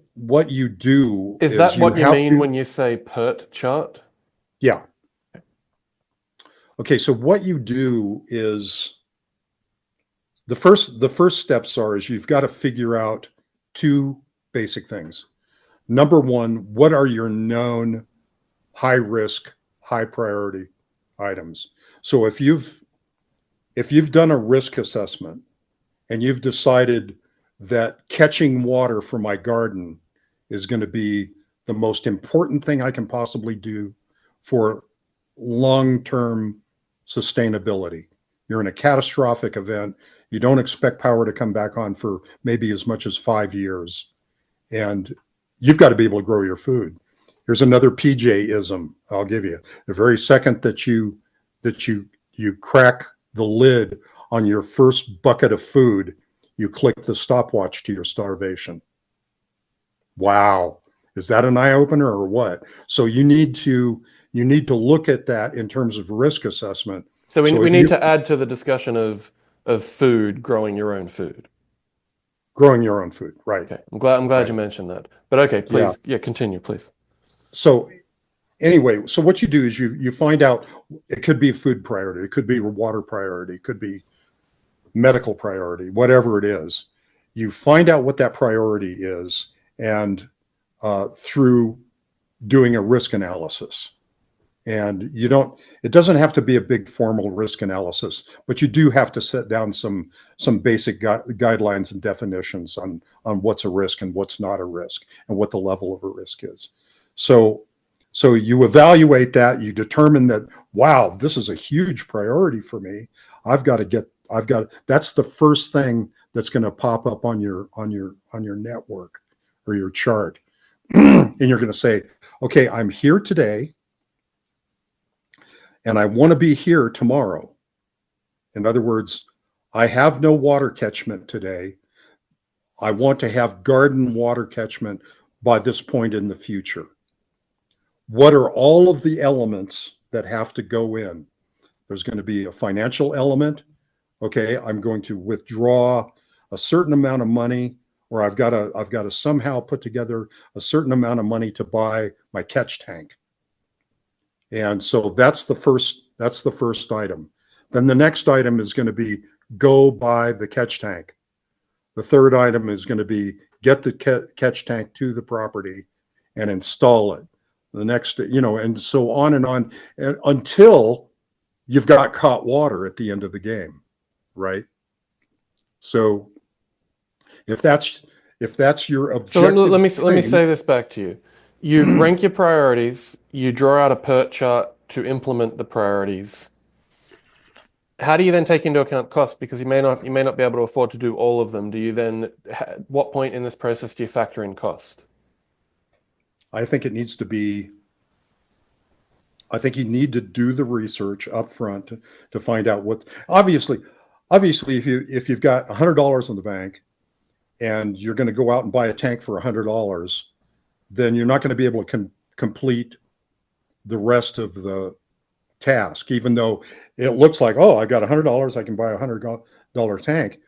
you do is that what you mean when you say PERT chart? Yeah. Okay, so what you do is the first steps is you've got to figure out two basic things. Number one, what are your known high risk, high priority items? So if you've done a risk assessment and you've decided that catching water for my garden is going to be the most important thing I can possibly do for long-term sustainability. You're in a catastrophic event. You don't expect power to come back on for maybe as much as 5 years. And you've got to be able to grow your food. Here's another PJ-ism I'll give you. The very second that you crack the lid on your first bucket of food, you click the stopwatch to your starvation. Wow. Is that an eye-opener or what? So you need to look at that in terms of risk assessment. So we need to add to the discussion of food, growing your own food. Growing your own food, right. Okay. I'm glad you mentioned that. But okay, please, continue, please. So anyway, so what you do is you find out, it could be a food priority, it could be a water priority, it could be medical priority, whatever it is. You find out what that priority is, and through doing a risk analysis. And it doesn't have to be a big formal risk analysis, but you do have to set down some basic guidelines and definitions on what's a risk and what's not a risk, and what the level of a risk is. So you evaluate that, you determine that, wow, this is a huge priority for me. That's the first thing that's going to pop up on your network or your chart. And you're going to say, okay, I'm here today and I want to be here tomorrow. In other words, I have no water catchment today. I want to have garden water catchment by this point in the future. What are all of the elements that have to go in? There's going to be a financial element. Okay, I'm going to withdraw a certain amount of money, or I've got to somehow put together a certain amount of money to buy my catch tank. And so that's the first item. Then the next item is going to be go buy the catch tank. The third item is going to be get the catch tank to the property and install it. The next, and so on, and until you've got caught water at the end of the game, right? So if that's your objective. So let me say this back to you. You rank your priorities, you draw out a PERT chart to implement the priorities. How do you then take into account cost? Because you may not be able to afford to do all of them. Do you then, what point in this process do you factor in cost? I think you need to do the research up front to find out what, obviously if you've got $100 in the bank and you're going to go out and buy a tank for $100, then you're not going to be able to complete the rest of the task, even though it looks like, oh, I got $100, I can buy a $100 tank.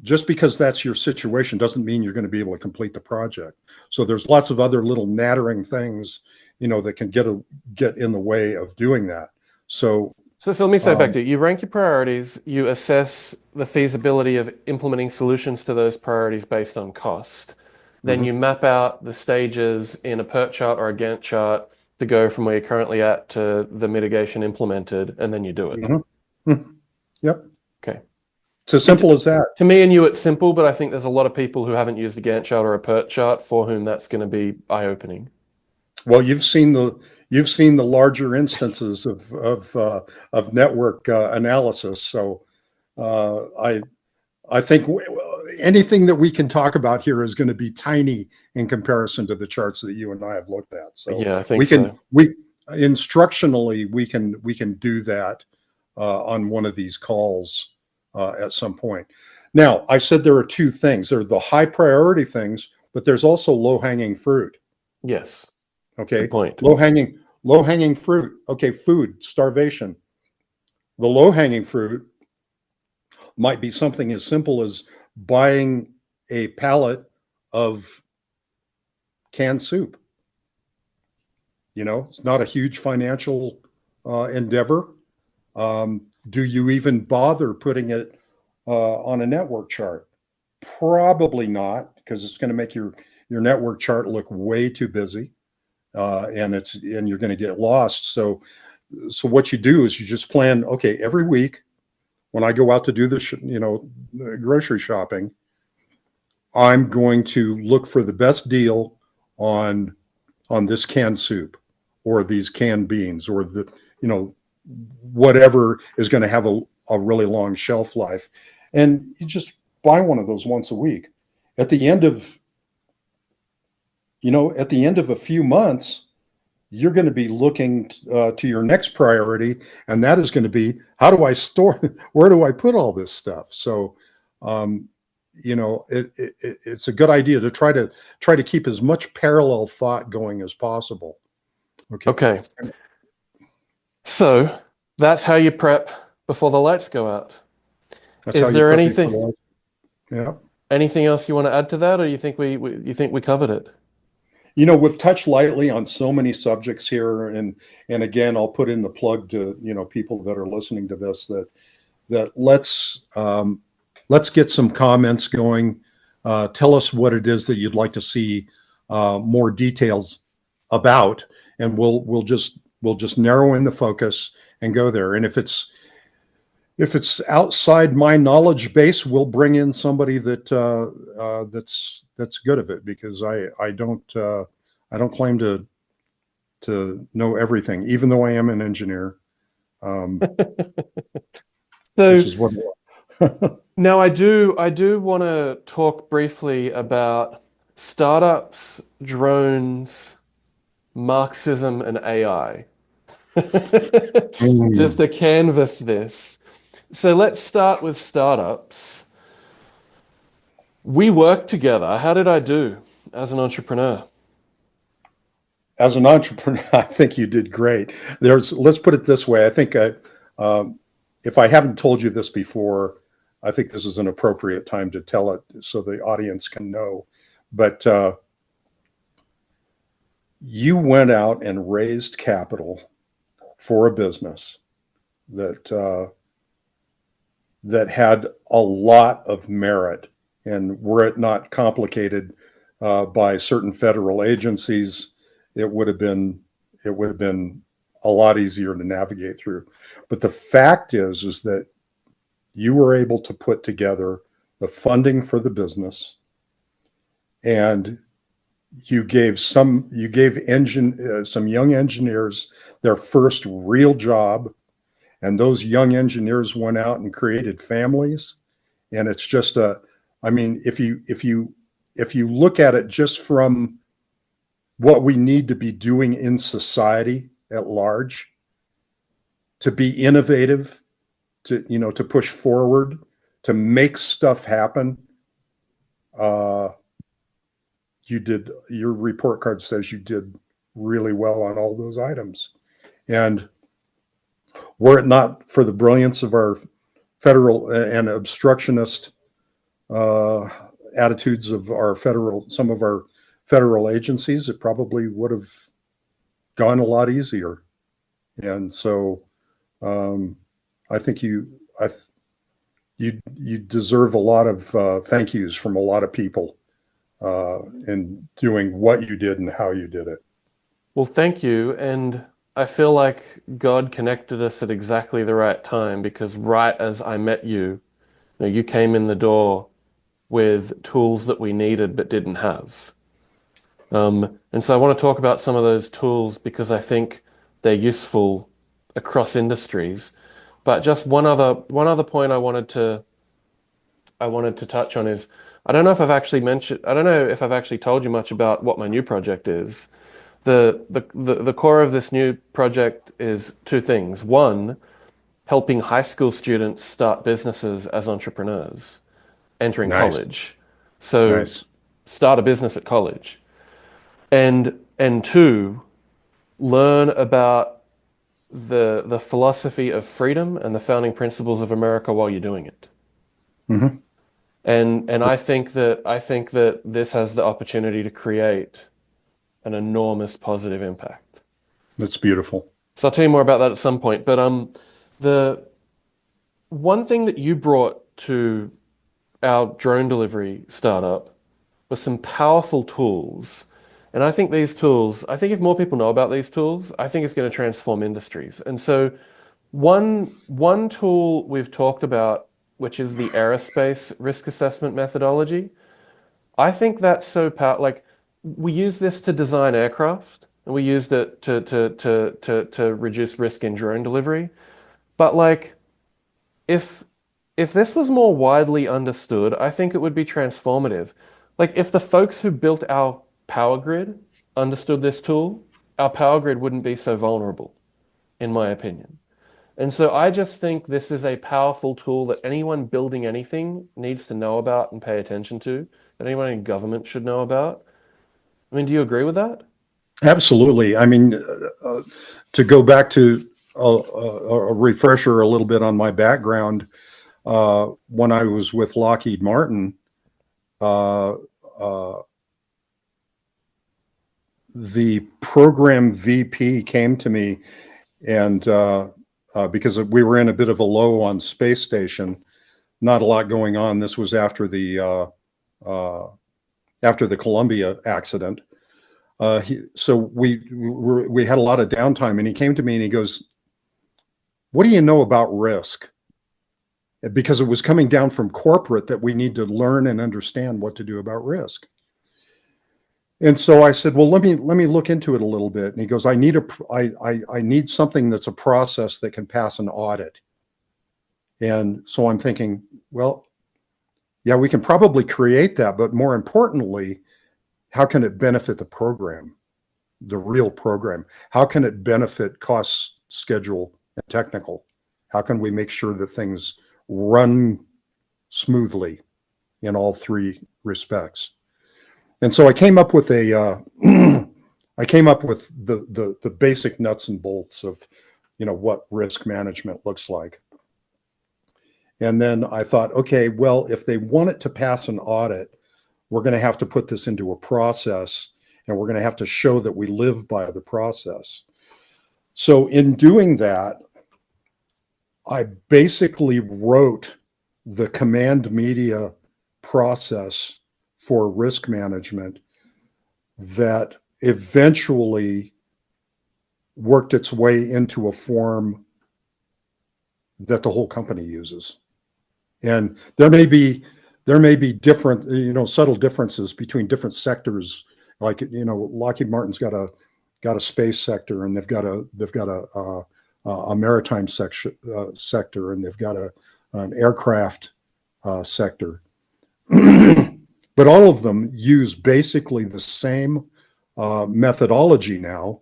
Just because that's your situation doesn't mean you're going to be able to complete the project. So there's lots of other little nattering things, that can get in the way of doing that. So let me say back to you. You rank your priorities, you assess the feasibility of implementing solutions to those priorities based on cost. Then you map out the stages in a PERT chart or a Gantt chart to go from where you're currently at to the mitigation implemented, and then you do it. Yep. Okay. It's as simple as that. To me and you, it's simple, but I think there's a lot of people who haven't used a Gantt chart or a PERT chart for whom that's going to be eye-opening. Well, you've seen the larger instances of network analysis. So I think anything that we can talk about here is going to be tiny in comparison to the charts that you and I have looked at. So yeah, I think instructionally we can do that on one of these calls at some point. Now, I said there are two things. There are the high priority things, but there's also low-hanging fruit. Yes. Okay. Good point. Low-hanging fruit. Okay, food, starvation. The low-hanging fruit might be something as simple as buying a pallet of canned soup. It's not a huge financial endeavor. Do you even bother putting it on a network chart? Probably not, because it's going to make your network chart look way too busy, and you're going to get lost. So what you do is you just plan. Okay, every week when I go out to do the grocery shopping, I'm going to look for the best deal on this canned soup or these canned beans or whatever is going to have a really long shelf life. And you just buy one of those once a week. At the end of a few months, you're going to be looking to your next priority, and that is going to be, how do I store, where do I put all this stuff? So, it's a good idea to try to keep as much parallel thought going as possible. Okay. So that's how you prep before the lights go out. Is there anything else you want to add to that, or you think we covered it? You know, we've touched lightly on so many subjects here, and again, I'll put in the plug to, you know, people that are listening to this, that let's get some comments going. Tell us what it is that you'd like to see more details about, and we'll just narrow in the focus and go there. And if it's outside my knowledge base, we'll bring in somebody that's good of it, because I don't claim to know everything, even though I am an engineer. So which is what. now I do want to talk briefly about startups, drones, Marxism, and AI. Just to canvas this. So let's start with startups. We worked together. How did I do as an entrepreneur? As an entrepreneur, I think you did great. Let's put it this way. I think if I haven't told you this before, I think this is an appropriate time to tell it so the audience can know. But you went out and raised capital for a business that had a lot of merit, and were it not complicated by certain federal agencies, it would have been a lot easier to navigate through. But the fact is that you were able to put together the funding for the business, and you gave some young engineers their first real job, and those young engineers went out and created families. And it's just I mean, if you look at it just from what we need to be doing in society at large, to be innovative, to push forward, to make stuff happen, your report card says you did really well on all those items. And were it not for the brilliance of our federal and obstructionist attitudes of some of our federal agencies, it probably would have gone a lot easier. And so I think you deserve a lot of thank yous from a lot of people in doing what you did and how you did it. Well, thank you. And I feel like God connected us at exactly the right time, because right as I met you, you came in the door with tools that we needed but didn't have. And so I want to talk about some of those tools, because I think they're useful across industries. But just one other point I wanted to touch on is, I don't know if I've actually told you much about what my new project is. The core of this new project is two things. One, helping high school students start businesses as entrepreneurs entering college. So start a business at college. And two, learn about the philosophy of freedom and the founding principles of America while you're doing it. Mm-hmm. And I think that this has the opportunity to create an enormous positive impact. That's beautiful. So I'll tell you more about that at some point. But the one thing that you brought to our drone delivery startup was some powerful tools. And I think these tools, if more people know about these tools, I think it's going to transform industries. And so one tool we've talked about, which is the Aerospace risk assessment methodology, I think that's so powerful. Like, we use this to design aircraft, and we used it to reduce risk in drone delivery. But like, if this was more widely understood, I think it would be transformative. Like, if the folks who built our power grid understood this tool, our power grid wouldn't be so vulnerable, in my opinion. And so I just think this is a powerful tool that anyone building anything needs to know about and pay attention to, that anyone in government should know about. I mean, do you agree with that? Absolutely. I mean, to go back to a refresher a little bit on my background, when I was with Lockheed Martin, the program VP came to me, and because we were in a bit of a low on space station, not a lot going on. This was after the Columbia accident. So we had a lot of downtime, and he came to me and he goes, "What do you know about risk?" Because it was coming down from corporate that we need to learn and understand what to do about risk. And so I said, "Well, let me look into it a little bit." And he goes, "I need something that's a process that can pass an audit." And so I'm thinking, well, yeah, we can probably create that, but more importantly, how can it benefit the program, the real program? How can it benefit cost, schedule, and technical? How can we make sure that things run smoothly in all three respects? And so I came up with the basic nuts and bolts of, what risk management looks like. And then I thought, okay, well, if they want it to pass an audit, we're going to have to put this into a process, and we're going to have to show that we live by the process. So in doing that, I basically wrote the command media process for risk management that eventually worked its way into a form that the whole company uses. And there may be different, subtle differences between different sectors. Like, Lockheed Martin's got a space sector, and they've got a maritime sector, and they've got an aircraft sector. But all of them use basically the same methodology now,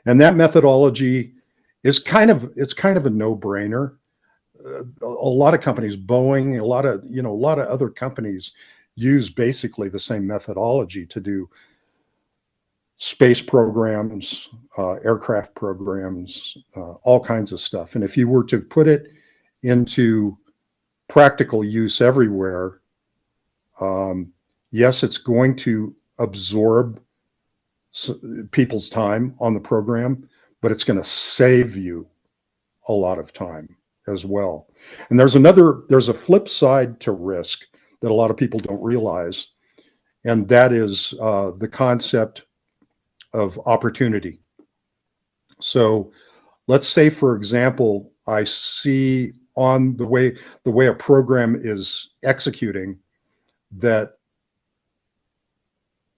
and that methodology is kind of a no-brainer. A lot of companies, Boeing, a lot of other companies use basically the same methodology to do space programs, aircraft programs, all kinds of stuff. And if you were to put it into practical use everywhere, yes, it's going to absorb people's time on the program, but it's going to save you a lot of time as well. And there's a flip side to risk that a lot of people don't realize, and that is the concept of opportunity. So let's say, for example, I see on the way a program is executing that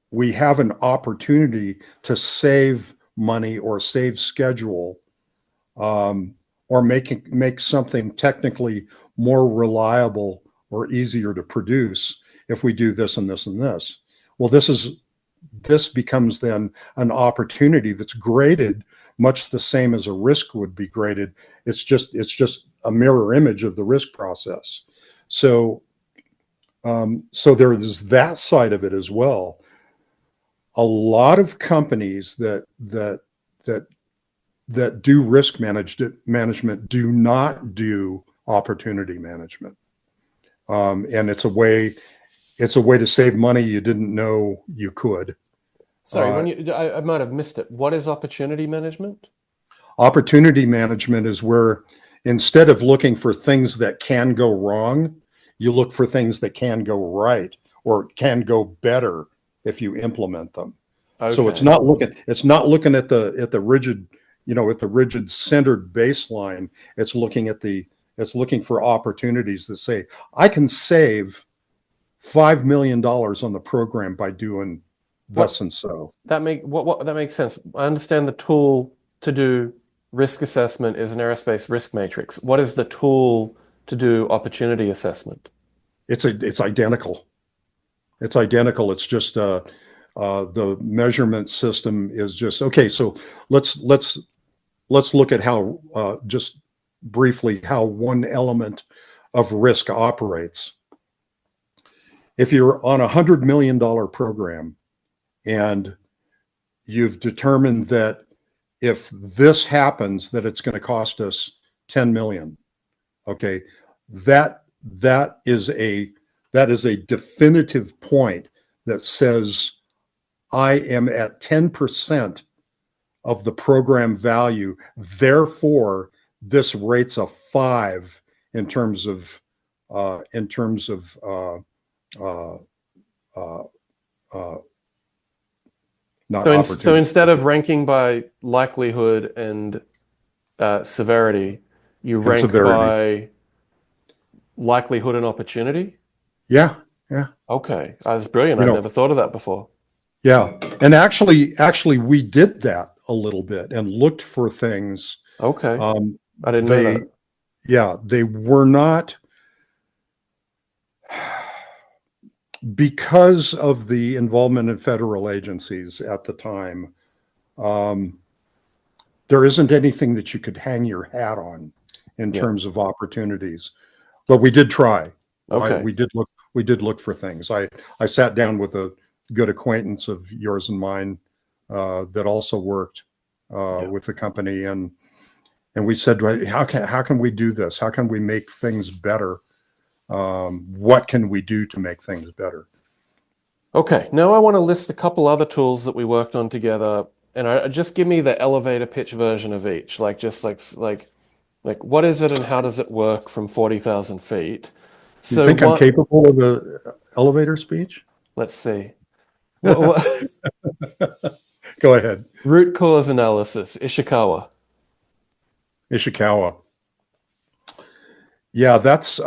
we have an opportunity to save money or save schedule, or make something technically more reliable or easier to produce if we do this and this and this. Well, this becomes then an opportunity that's graded much the same as a risk would be graded. It's just a mirror image of the risk process. So there is that side of it as well. A lot of companies that do risk management do not do opportunity management, and it's a way to save money you didn't know you could. Sorry, I might have missed it. What is opportunity management? Opportunity management is where, instead of looking for things that can go wrong, you look for things that can go right or can go better if you implement them. Okay. So it's not looking at the rigid, at the rigid centered baseline. It's looking for opportunities that say, I can save $5 million on the program by doing thus and so. That makes sense. I understand the tool to do risk assessment is an aerospace risk matrix. What is the tool to do opportunity assessment? It's identical. It's identical. It's just the measurement system is just okay. So let's look at how just briefly how one element of risk operates. If you're on $100 million program and you've determined that if this happens, that it's going to cost us 10 million. Okay, that is a definitive point that says I am at 10% of the program value. Therefore, this rates a 5 in terms of uh, uh, not So opportunity. instead of ranking by likelihood and severity, you And rank severity. by likelihood and opportunity? Yeah, yeah. Okay, that's brilliant. You I've know, never thought of that before. yeah. And actually, we did that a little bit and looked for things. Okay, Um, I didn't know they, that. yeah, they were not, because of the involvement in federal agencies at the time. Um, there isn't anything that you could hang your hat on in Yeah. terms of opportunities, but we did try. Okay. We did look for things. I sat down with a good acquaintance of yours and mine that also worked Yeah. with the company, and we said, "Well, how can we do this? How can we make things better? What can we do to make things better?" Okay. Now I want to list a couple other tools that we worked on together, and just give me the elevator pitch version of each. Like just like what is it and how does it work from 40,000 feet? You So think I'm what? capable of a elevator speech? Let's see. What, Go ahead. root cause analysis, Ishikawa. Ishikawa. Yeah, that's there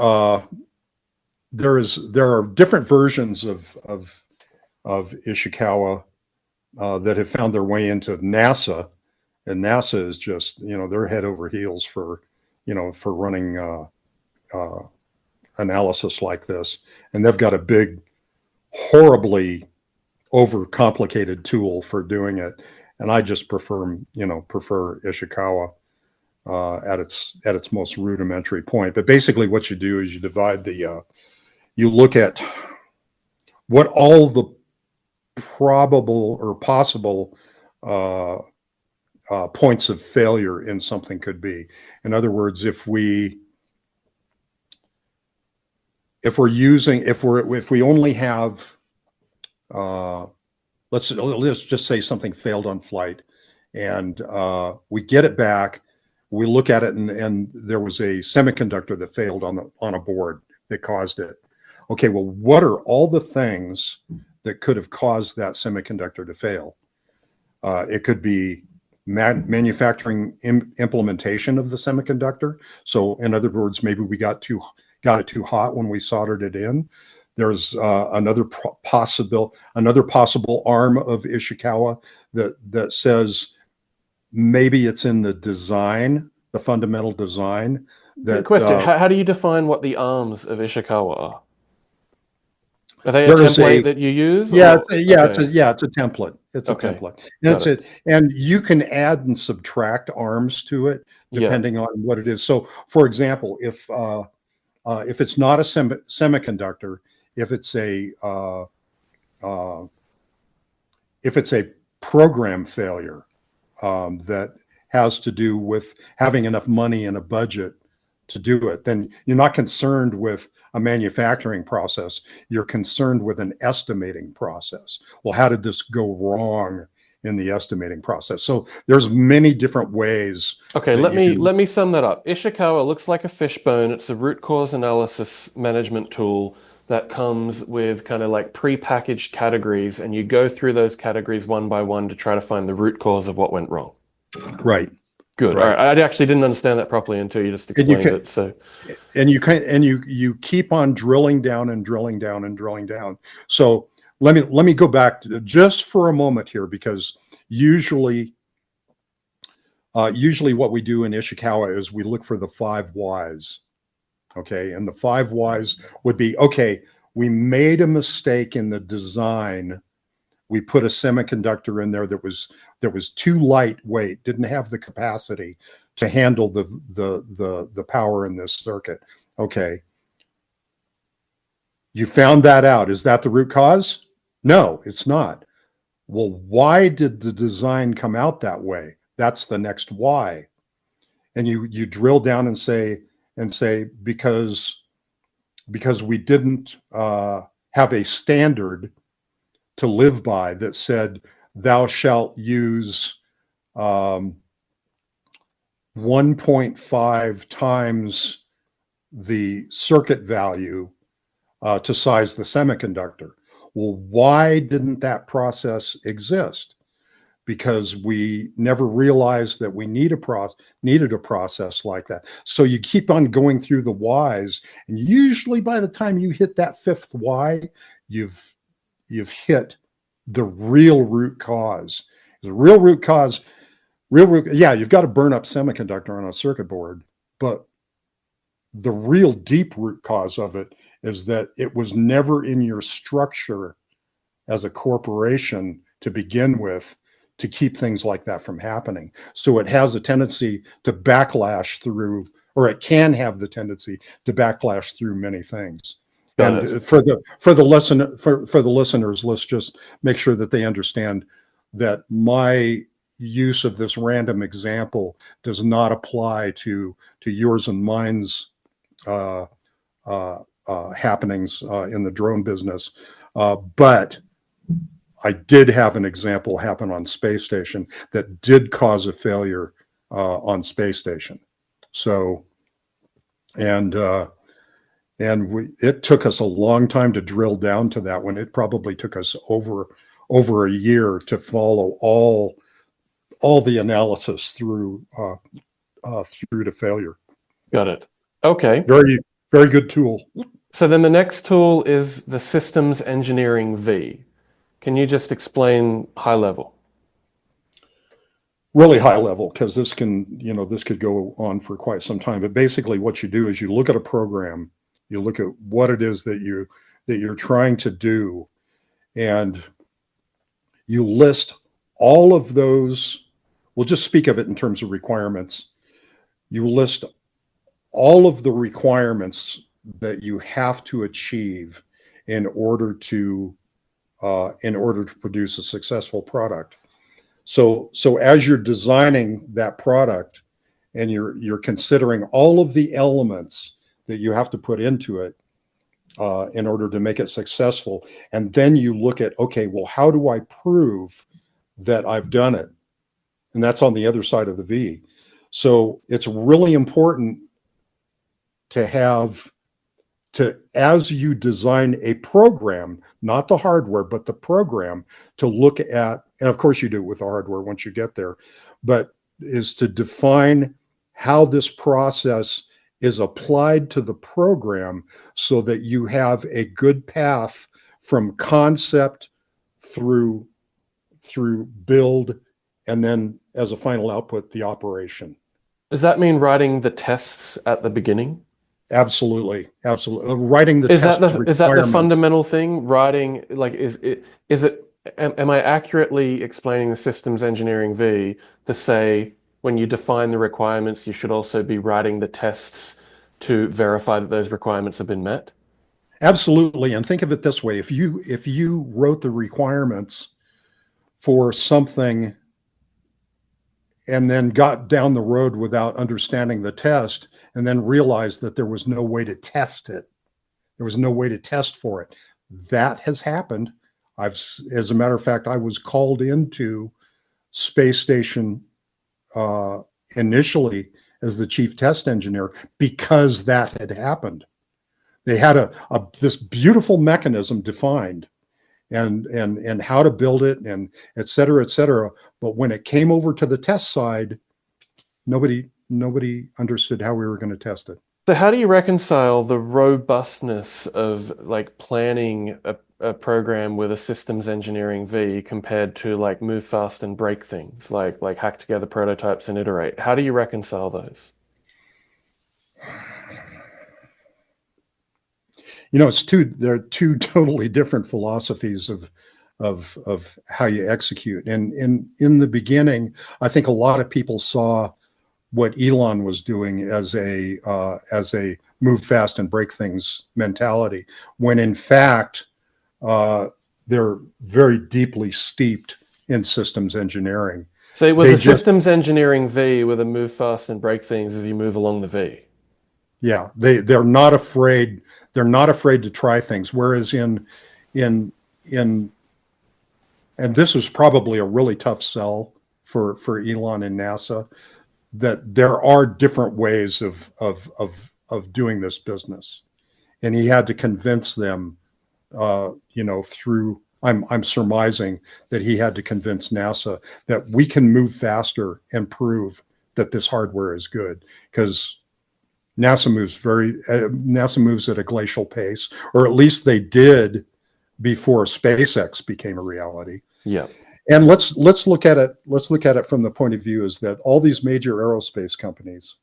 are different versions of Ishikawa that have found their way into NASA, and NASA is just, they're head over heels for for running uh, analysis like this, and they've got a big, horribly overcomplicated tool for doing it, and I just prefer Ishikawa at its most rudimentary point. But basically, what you do is you divide you look at what all the probable or possible uh, points of failure in something could be. In other words, if we only have uh, let's just say something failed on flight, and we get it back, we look at it, and there was a semiconductor that failed on a board that caused it. Okay, well, what are all the things that could have caused that semiconductor to fail? It could be manufacturing implementation of the semiconductor. So, in other words, maybe we got it too hot when we soldered it in. There's another possible arm of Ishikawa that says maybe it's in the design, the fundamental design. Good That question. How do you define what the arms of Ishikawa are? Are they a there is template that you use yeah, or okay. it's a template. It's a Okay. template. And Got it's it. it. And you can add and subtract arms to it Yeah. depending on what it is. So, for example, if it's not a semiconductor, if it's a uh, if it's a program failure that has to do with having enough money and a budget to do it, then you're not concerned with a manufacturing process. You're concerned with an estimating process. Well, how did this go wrong in the estimating process? So there's many different ways. Okay, that let you me can, let me sum that up. Ishikawa looks like a fishbone. It's a root cause analysis management tool that comes with kind of like pre-packaged categories, and you go through those categories one by one to try to find the root cause of what went wrong. Right. Good. All Right. right. I actually didn't understand that properly until you just And you explained can, it. So, you keep on drilling down and drilling down and drilling down. So let me go back just for a moment here, because usually what we do in Ishikawa is we look for the 5 whys. Okay, and the 5 whys would be, okay, we made a mistake in the design. We put a semiconductor in there that was too lightweight, didn't have the capacity to handle the power in this circuit. Okay, you found that out. Is that the root cause? No, it's not. Well, why did the design come out that way? That's the next why. And you drill down and say because we didn't have a standard live by that said, thou shalt use 1.5 times the circuit value to size the semiconductor. Well, why didn't that process exist? Because we never realized that we needed a process like that. So you keep on going through the whys, and usually by the time you hit that fifth why, you've hit the real root cause. The real root cause, yeah, you've got to burn up semiconductor on a circuit board, but the real deep root cause of it is that it was never in your structure as a corporation to begin with to keep things like that from happening. So it has a tendency to backlash through, or it can have the tendency to backlash through many things. And for the listeners, let's just make sure that they understand that my use of this random example does not apply to yours and mine's happenings in the drone business. But I did have an example happen on Space Station that did cause a failure on Space Station. So, it took us a long time to drill down to that one. It probably took us over a year to follow all the analysis through to failure. Got it. Okay. Very, very good tool. So then the next tool is the Systems Engineering V. Can you just explain high level? Really high level, because this could go on for quite some time. But basically what you do is you look at a program, you look at what it is that you're trying to do, and you list all of those. We'll just speak of it in terms of requirements. You list all of the requirements that you have to achieve in order to produce a successful product. So as you're designing that product and you're considering all of the elements that you have to put into it in order to make it successful, and then you look at, okay, well, how do I prove that I've done it? And that's on the other side of the V. So it's really important as you design a program, not the hardware, but the program, to look at, and of course you do it with the hardware once you get there, but is to define how this process is applied to the program so that you have a good path from concept through build, and then as a final output, the operation. Does that mean writing the tests at the beginning? Absolutely. Writing the is that the fundamental thing? Writing, like, am I accurately explaining the Systems Engineering V to say when you define the requirements, you should also be writing the tests to verify that those requirements have been met? Absolutely. And think of it this way: if you wrote the requirements for something and then got down the road without understanding the test, and then realized that there was no way to test it, there was no way to test for it. That has happened. As a matter of fact, I was called into Space Station initially as the chief test engineer because that had happened. They had this beautiful mechanism defined, and how to build it, and et cetera, et cetera. But when it came over to the test side, nobody understood how we were going to test it. So how do you reconcile the robustness of like planning a program with a Systems Engineering V compared to like move fast and break things, like hack together prototypes and iterate? How do you reconcile those? There are two totally different philosophies of how you execute. And in the beginning, I think a lot of people saw what Elon was doing as a move fast and break things mentality, when in fact they're very deeply steeped in systems engineering. So it was a Systems Engineering V with a move fast and break things as you move along the V. Yeah, they're not afraid. They're not afraid to try things. Whereas in and this was probably a really tough sell for Elon and NASA, that there are different ways of doing this business, and he had to convince them, through. I'm surmising that he had to convince NASA that we can move faster and prove that this hardware is good, because NASA moves at a glacial pace, or at least they did before SpaceX became a reality. Yeah. And let's look at it. Let's look at it from the point of view is that all these major aerospace companies,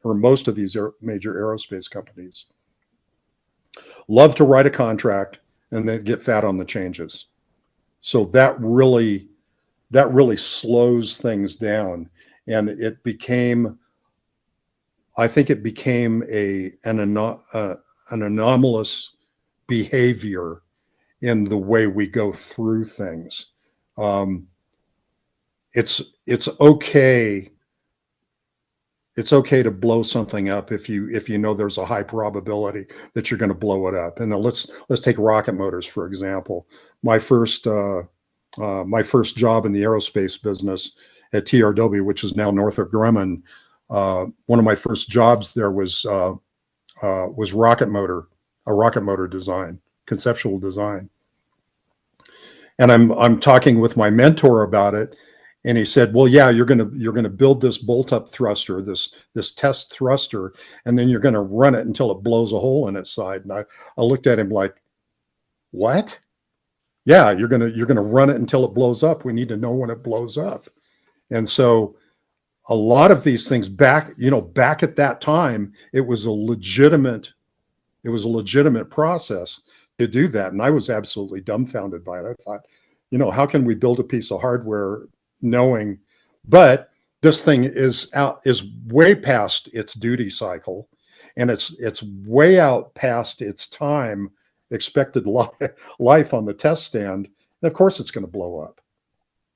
or most of these major aerospace companies, love to write a contract and then get fat on the changes. So that really slows things down, and it became, I think it became an anomalous behavior in the way we go through things. It's okay. It's okay to blow something up if you know there's a high probability that you're going to blow it up. And let's take rocket motors for example. My first job in the aerospace business at TRW, which is now Northrop Grumman, one of my first jobs there was a rocket motor design, conceptual design. And I'm talking with my mentor about it, and he said, "Well, yeah, you're gonna build this bolt-up thruster, this test thruster, and then you're gonna run it until it blows a hole in its side." And I looked at him like, "What? Yeah, you're gonna run it until it blows up. We need to know when it blows up." And so a lot of these things back at that time, it was a legitimate process to do that. And I was absolutely dumbfounded by it. I thought, how can we build a piece of hardware knowing, but this thing is way past its duty cycle, and it's way out past its time expected life on the test stand. And of course it's going to blow up.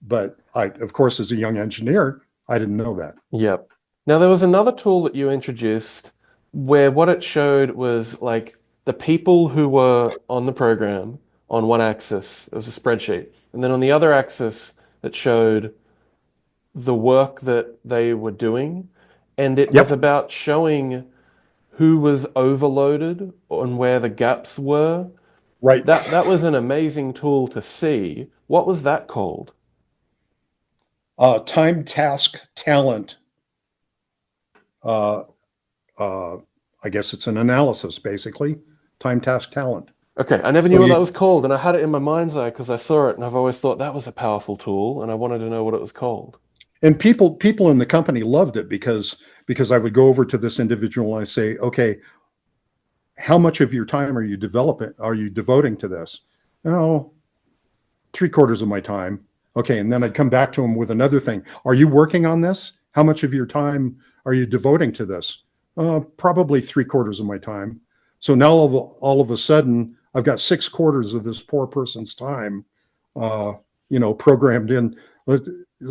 But of course, as a young engineer, I didn't know that. Yep. Now, there was another tool that you introduced where what it showed was like the people who were on the program on one axis, it was a spreadsheet. And then on the other axis, it showed the work that they were doing. And it was Yep. about showing who was overloaded and where the gaps were. Right. That was an amazing tool to see. What was that called? Time, task, talent. I guess it's an analysis, basically. Time, task, talent. Okay, I never knew what that was called, and I had it in my mind's eye because I saw it, and I've always thought that was a powerful tool, and I wanted to know what it was called. And people in the company loved it because I would go over to this individual and I say, "Okay, how much of your time are you devoting to this?" "Oh, 3/4 of my time." "Okay," and then I'd come back to him with another thing. "Are you working on this? How much of your time are you devoting to this?" Probably 3/4 of my time." So now all of a sudden, I've got 6/4 of this poor person's time, programmed in.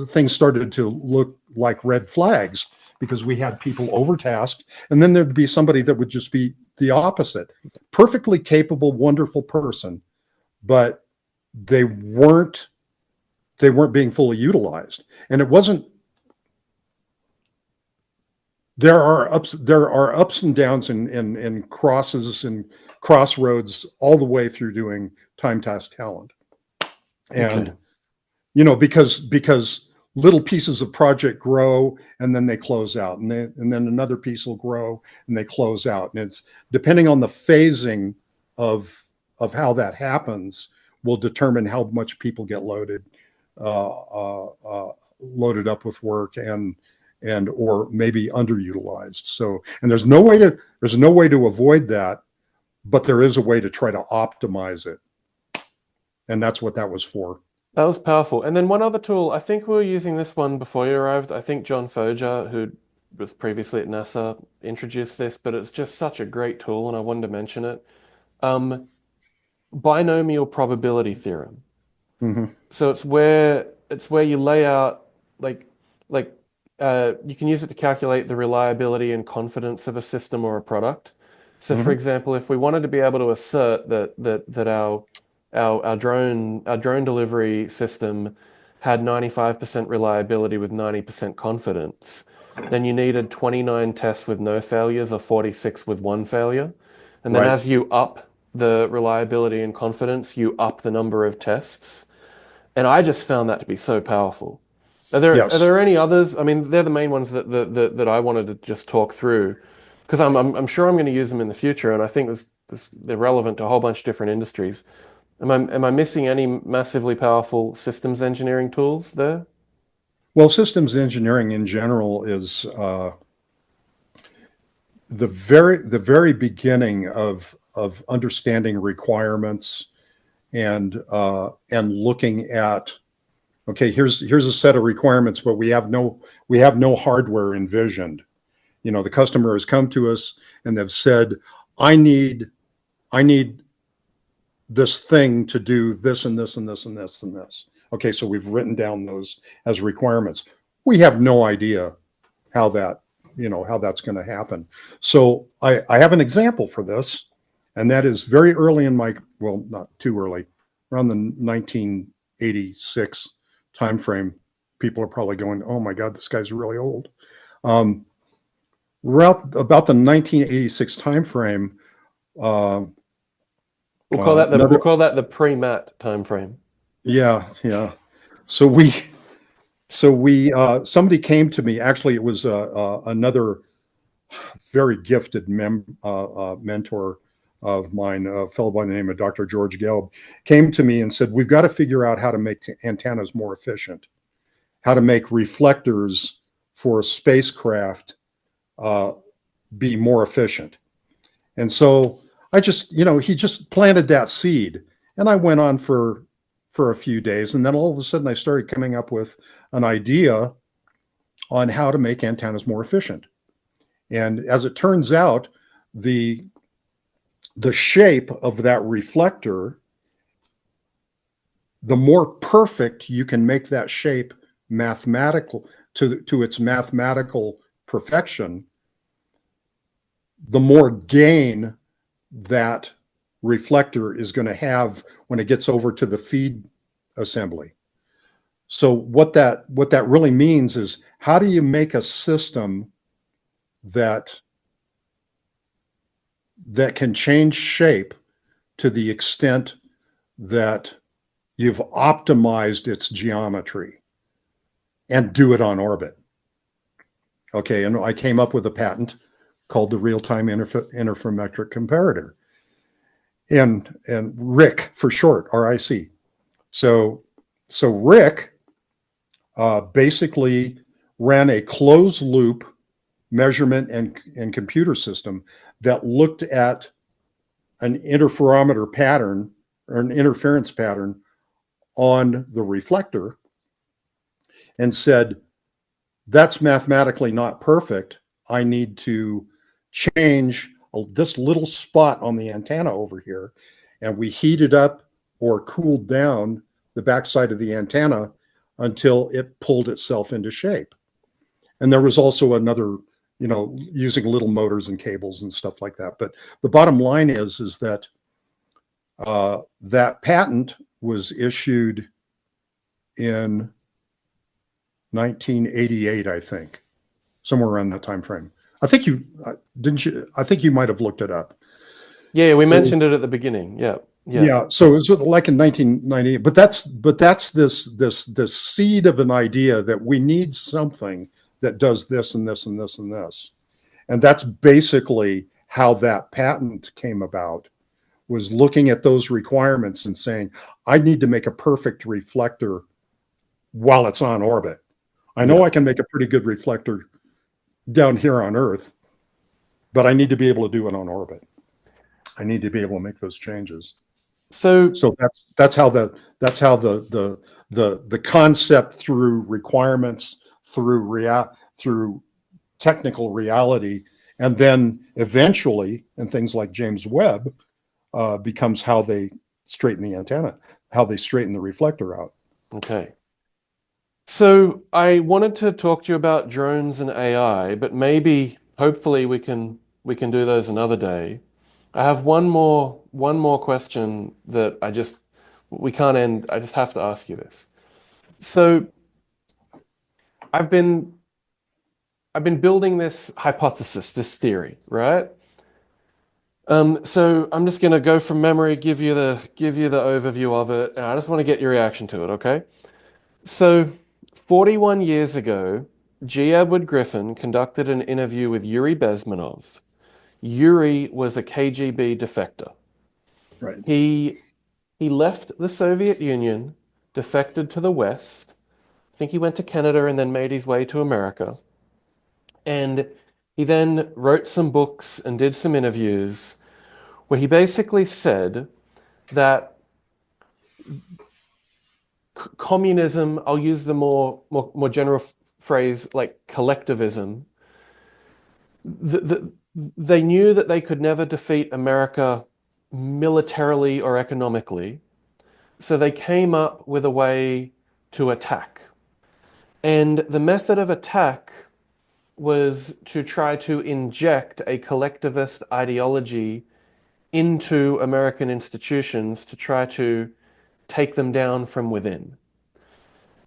Things started to look like red flags because we had people overtasked, and then there'd be somebody that would just be the opposite. Perfectly capable, wonderful person, but they weren't being fully utilized. And it wasn't. There are ups and downs and crosses and crossroads all the way through doing time, task, talent. And because little pieces of project grow and then they close out, and then another piece will grow and they close out, and it's depending on the phasing of how that happens will determine how much people get loaded up with work and or maybe underutilized. So, and there's no way to avoid that, but there is a way to try to optimize it, and that's what that was for. That was powerful. And then one other tool, I think we were using this one before you arrived. I think John Foger, who was previously at NASA, introduced this, but it's just such a great tool, and I wanted to mention it. Binomial probability theorem. Mm-hmm. So it's where you lay out you can use it to calculate the reliability and confidence of a system or a product. So, for example, if we wanted to be able to assert that our our drone delivery system had 95% reliability with 90% confidence, then you needed 29 tests with no failures or 46 with one failure. And then Right. as you up the reliability and confidence, you up the number of tests. And I just found that to be so powerful. Are Yes. there any others? I mean, they're the main ones that I wanted to just talk through because I'm sure I'm going to use them in the future, and I think they're relevant to a whole bunch of different industries. Am I missing any massively powerful systems engineering tools there? Well, systems engineering in general is the very beginning of understanding requirements and looking at, okay, here's a set of requirements, but we have no hardware envisioned. The customer has come to us and they've said, I need this thing to do this and this and this and this and this. Okay, so we've written down those as requirements. We have no idea how that's going to happen. So I have an example for this, and that is very early in my, well, not too early, around the 1986 timeframe. People are probably going, "Oh my God, this guy's really old." Um, about the 1986 timeframe, uh, We'll another, call that the pre-mat time frame. yeah, yeah. So somebody came to me. Actually, it was another very gifted mentor of mine, a fellow by the name of Dr. George Gelb, came to me and said, "We've got to figure out how to make antennas more efficient, how to make reflectors for a spacecraft uh, be more efficient." And so he just planted that seed, and I went on for a few days, and then all of a sudden I started coming up with an idea on how to make antennas more efficient. And as it turns out, the the shape of that reflector, the more perfect you can make that shape mathematical to its mathematical perfection, the more gain that reflector is going to have when it gets over to the feed assembly. So what that really means is, how do you make a system that can change shape to the extent that you've optimized its geometry and do it on orbit? Okay, and I came up with a patent called the real-time interferometric comparator, and RIC for short, RIC. So RIC basically ran a closed loop measurement and computer system that looked at an interferometer pattern or an interference pattern on the reflector and said, "That's mathematically not perfect. I need to change this little spot on the antenna over here." And we heated up or cooled down the backside of the antenna until it pulled itself into shape. And there was also another, using little motors and cables and stuff like that. But the bottom line is that that patent was issued in 1988, I think, somewhere around that time frame. I think you didn't you? I think you might have looked it up. Yeah, we mentioned it at the beginning. Yeah, yeah. Yeah, so it was like in 1998, but that's this seed of an idea that we need something that does this and this and this and this, and that's basically how that patent came about. Was looking at those requirements and saying, I need to make a perfect reflector while it's on orbit. I know Yeah. I can make a pretty good reflector down here on Earth, but I need to be able to do it on orbit. I need to be able to make those changes. So So that's how the concept through requirements, through technical reality, and then eventually, and things like James Webb, becomes how they straighten the antenna, how they straighten the reflector out. Okay. So I wanted to talk to you about drones and AI, but hopefully we can do those another day. I have one more question that we can't end. I just have to ask you this. So I've been building this hypothesis, this theory, right? So I'm just gonna go from memory, give you the overview of it, and I just want to get your reaction to it, okay? So 41 years ago, G. Edward Griffin conducted an interview with Yuri Bezmenov. Yuri was a KGB defector. Right. He left the Soviet Union, defected to the West. I think he went to Canada and then made his way to America. And he then wrote some books and did some interviews where he basically said that communism, I'll use the more general phrase like collectivism, they knew that they could never defeat America militarily or economically, so they came up with a way to attack. And the method of attack was to try to inject a collectivist ideology into American institutions to try to take them down from within.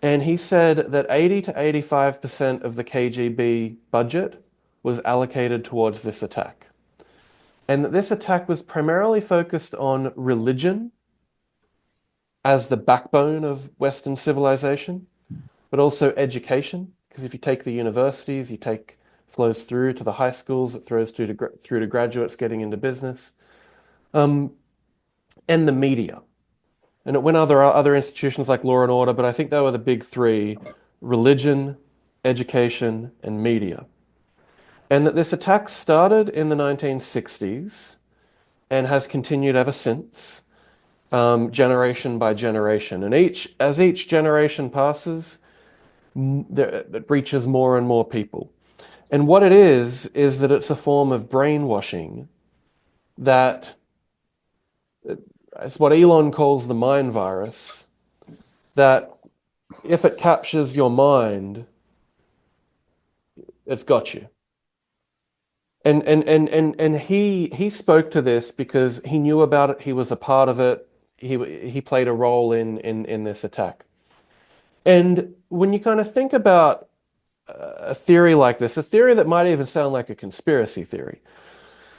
And he said that 80 to 85% of the KGB budget was allocated towards this attack. And that this attack was primarily focused on religion as the backbone of Western civilization, but also education, because if you take the universities, flows through to the high schools, it throws through to graduates getting into business, and the media. And it went other institutions like law and order, but I think they were the big three: religion, education, and media. And that this attack started in the 1960s and has continued ever since, generation by generation. And as each generation passes, it reaches more and more people. And what it is that it's a form of brainwashing that it's what Elon calls the mind virus, that if it captures your mind, it's got you. And he spoke to this because he knew about it, he was a part of it, he played a role in this attack. And when you kind of think about a theory like this, a theory that might even sound like a conspiracy theory,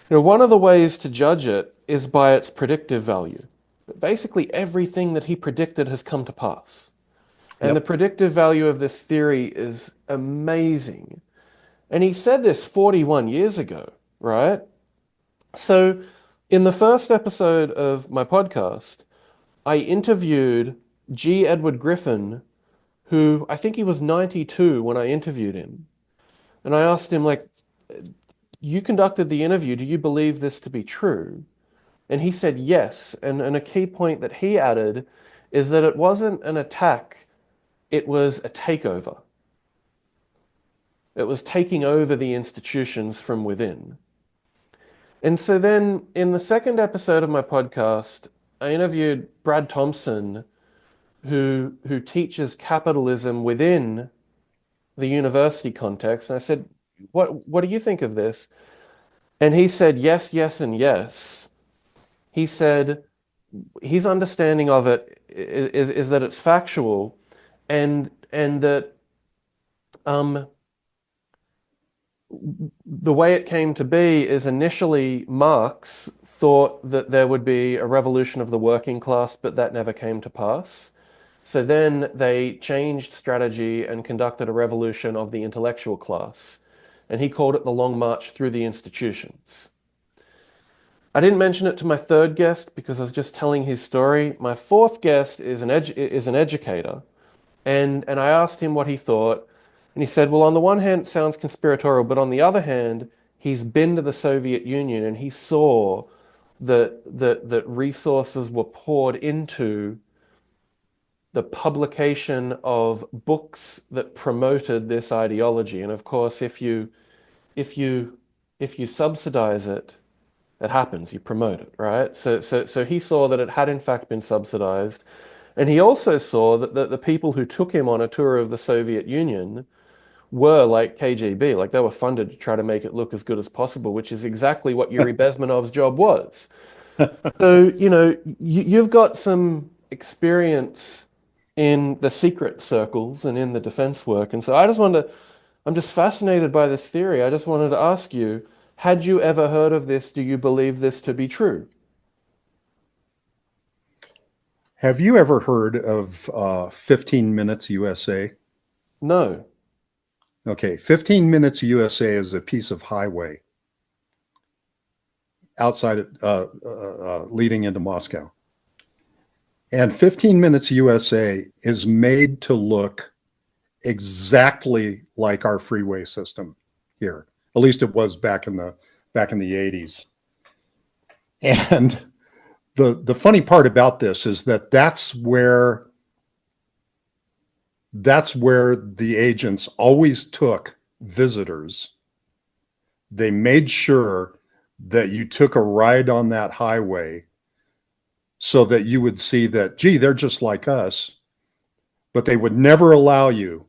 one of the ways to judge it is by its predictive value. Basically, everything that he predicted has come to pass. And the predictive value of this theory is amazing. And he said this 41 years ago, right? So in the first episode of my podcast, I interviewed G. Edward Griffin, who I think he was 92 when I interviewed him. And I asked him, like, you conducted the interview, do you believe this to be true? And he said yes. And a key point that he added is that it wasn't an attack, it was a takeover. It was taking over the institutions from within. And so then in the second episode of my podcast, I interviewed Brad Thompson, who teaches capitalism within the university context. And I said, what do you think of this? And he said, yes, yes, and yes. He said his understanding of it is that it's factual and that the way it came to be is initially Marx thought that there would be a revolution of the working class, but that never came to pass. So then they changed strategy and conducted a revolution of the intellectual class. And he called it the Long March through the institutions. I didn't mention it to my third guest because I was just telling his story. My fourth guest is an educator. And I asked him what he thought. And he said, well, on the one hand, it sounds conspiratorial, but on the other hand, he's been to the Soviet Union and he saw that resources were poured into the publication of books that promoted this ideology. And of course, if you subsidize it, it happens, you promote it, right? So he saw that it had in fact been subsidized. And he also saw that the people who took him on a tour of the Soviet Union were like KGB, like they were funded to try to make it look as good as possible, which is exactly what Yuri Bezmenov's job was. So, you've got some experience in the secret circles and in the defense work. And so I just wanted to, I'm just fascinated by this theory. I just wanted to ask you, had you ever heard of this? Do you believe this to be true? Have you ever heard of 15 Minutes USA? No. Okay, 15 Minutes USA is a piece of highway outside leading into Moscow. And 15 Minutes USA is made to look exactly like our freeway system here. At least it was back in the 80s. And the funny part about this is that that's where the agents always took visitors. They made sure that you took a ride on that highway so that you would see that, gee, they're just like us, but they would never allow you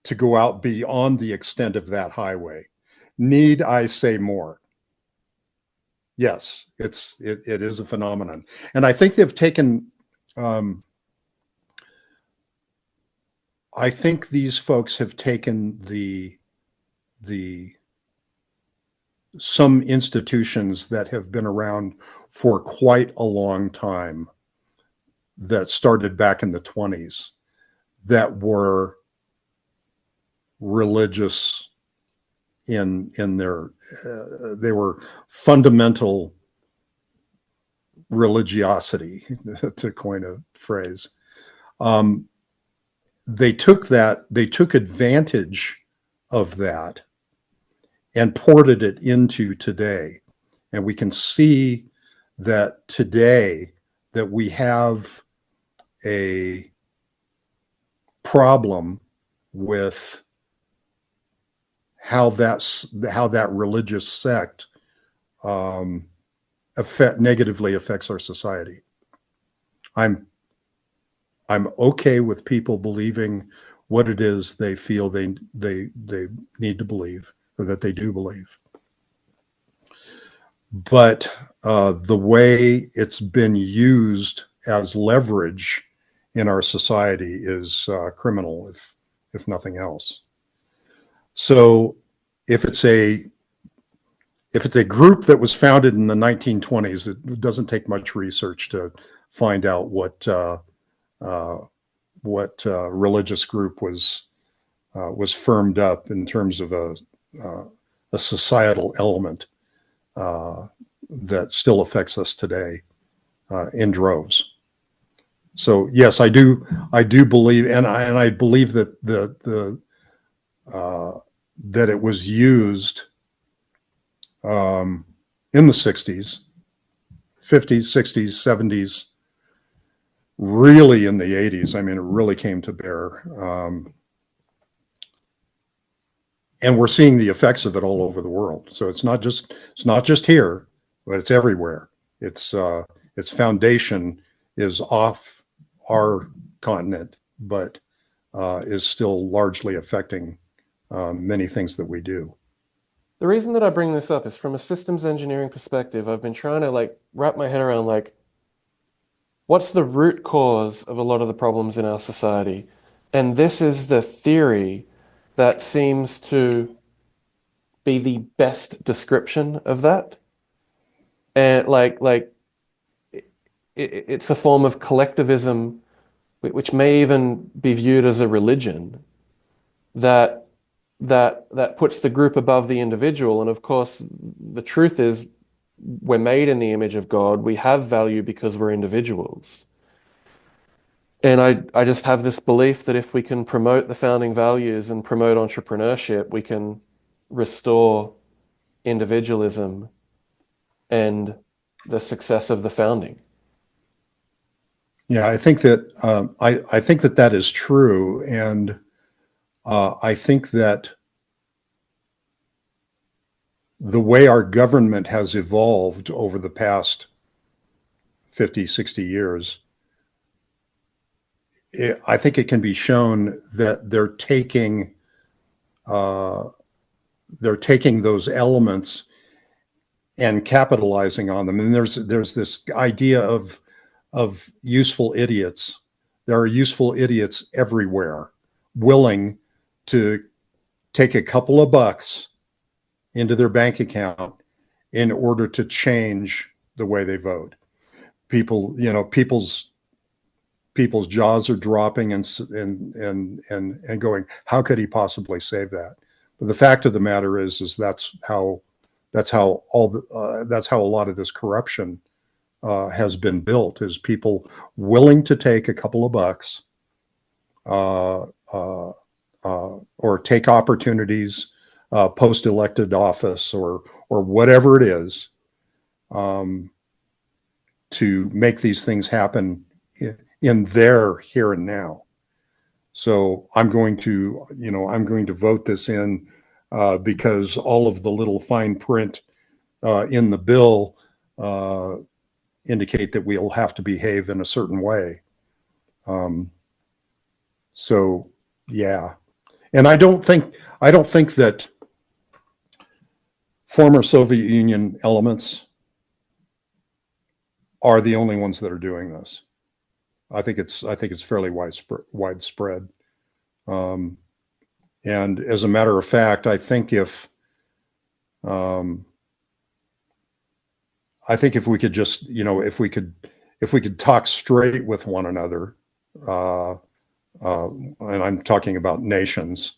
to go out beyond the extent of that highway. Need I say more? Yes, it is a phenomenon. And I think they've taken, I think these folks have taken some institutions that have been around for quite a long time, that started back in the 20s, that were religious in their they were fundamental religiosity, to coin a phrase. They took advantage of that and ported it into today. And we can see that today that we have a problem with how that religious sect negatively affects our society. I'm okay with people believing what it is they feel they need to believe, or that they do believe. But the way it's been used as leverage in our society is criminal, if nothing else. So if it's a group that was founded in the 1920s, it doesn't take much research to find out what religious group was firmed up in terms of a societal element that still affects us today in droves. So yes, I do believe, and I believe that that it was used in the 60s, 50s, 60s, 70s, really in the 80s. I mean, it really came to bear. And we're seeing the effects of it all over the world. So it's not just here, but it's everywhere. Its foundation is off our continent, but is still largely affecting many things that we do. The reason that I bring this up is from a systems engineering perspective. I've been trying to wrap my head around what's the root cause of a lot of the problems in our society? And this is the theory that seems to be the best description of that. And it's a form of collectivism, which may even be viewed as a religion, that puts the group above the individual. And of course, the truth is, we're made in the image of God. We have value because we're individuals. And I just have this belief that if we can promote the founding values and promote entrepreneurship, we can restore individualism and the success of the founding. Yeah, I think that I think that is true, and I think that the way our government has evolved over the past 50, 60 years, I think it can be shown that they're taking those elements and capitalizing on them. And there's this idea of of useful idiots. There are useful idiots everywhere willing to take a couple of bucks into their bank account in order to change the way they vote. People, you know, people's jaws are dropping and going, how could he possibly save that? But the fact of the matter is that's how a lot of this corruption has been built, is people willing to take a couple of bucks or take opportunities, post-elected office or whatever it is, to make these things happen in their here and now. So I'm going to vote this in because all of the little fine print in the bill indicate that we'll have to behave in a certain way. So yeah, and I don't think that former Soviet Union elements are the only ones that are doing this. I think it's fairly widespread. And as a matter of fact, I think if we could just, if we could talk straight with one another, and I'm talking about nations,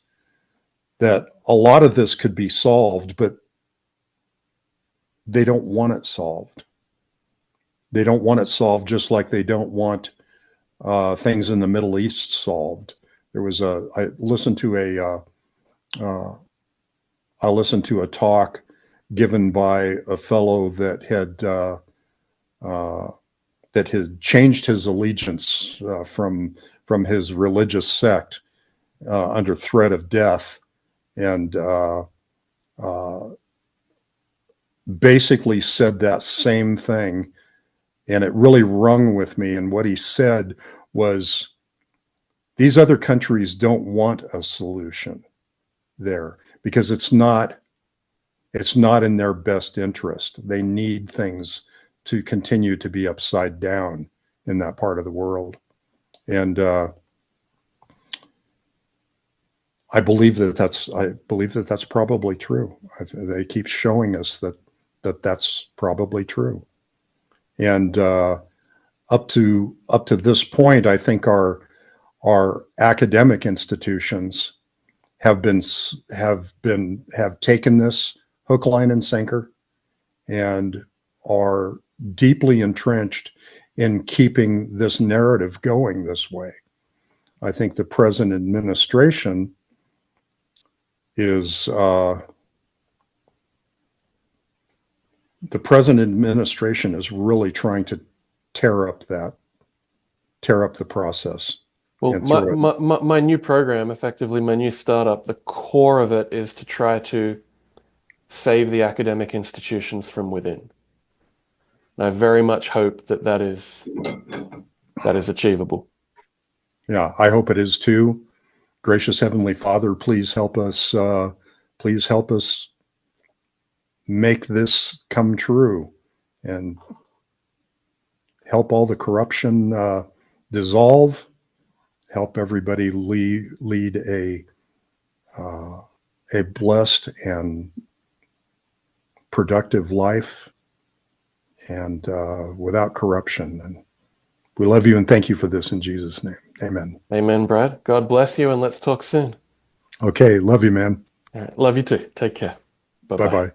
that a lot of this could be solved, but they don't want it solved. They don't want it solved, just like they don't want things in the Middle East solved. I listened to a talk given by a fellow that had changed his allegiance from his religious sect under threat of death, and basically said that same thing. And it really rung with me. And what he said was, these other countries don't want a solution there because it's not in their best interest. They need things to continue to be upside down in that part of the world. And I believe that that's probably true. They keep showing us that that's probably true. And up to this point, I think our academic institutions have taken this hook, line, and sinker, and are deeply entrenched in keeping this narrative going this way. I think the present administration is really trying to tear up the process. Well, my new program, effectively my new startup, the core of it is to try to save the academic institutions from within. And I very much hope that is achievable. Yeah, I hope it is too. Gracious Heavenly Father, please help us. Please help us make this come true, and help all the corruption dissolve. Help everybody lead a blessed and productive life, and without corruption. And we love you and thank you for this in Jesus' name. Amen. Amen, Brad. God bless you, and let's talk soon. Okay, love you, man. All right, love you too. Take care. Bye-bye. Bye-bye.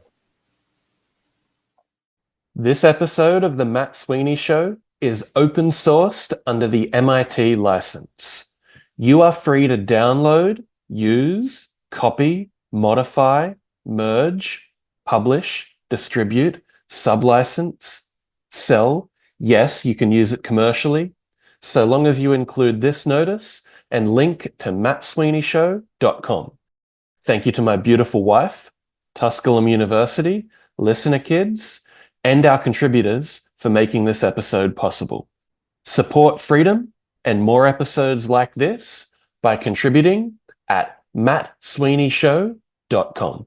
This episode of The Matt Sweeny Show is open sourced under the MIT license. You are free to download, use, copy, modify, merge, publish, distribute, sublicense, sell. Yes, you can use it commercially, so long as you include this notice and link to mattsweeneyshow.com. Thank you to my beautiful wife, Tusculum University, listener kids, and our contributors for making this episode possible. Support freedom and more episodes like this by contributing at mattsweeneyshow.com.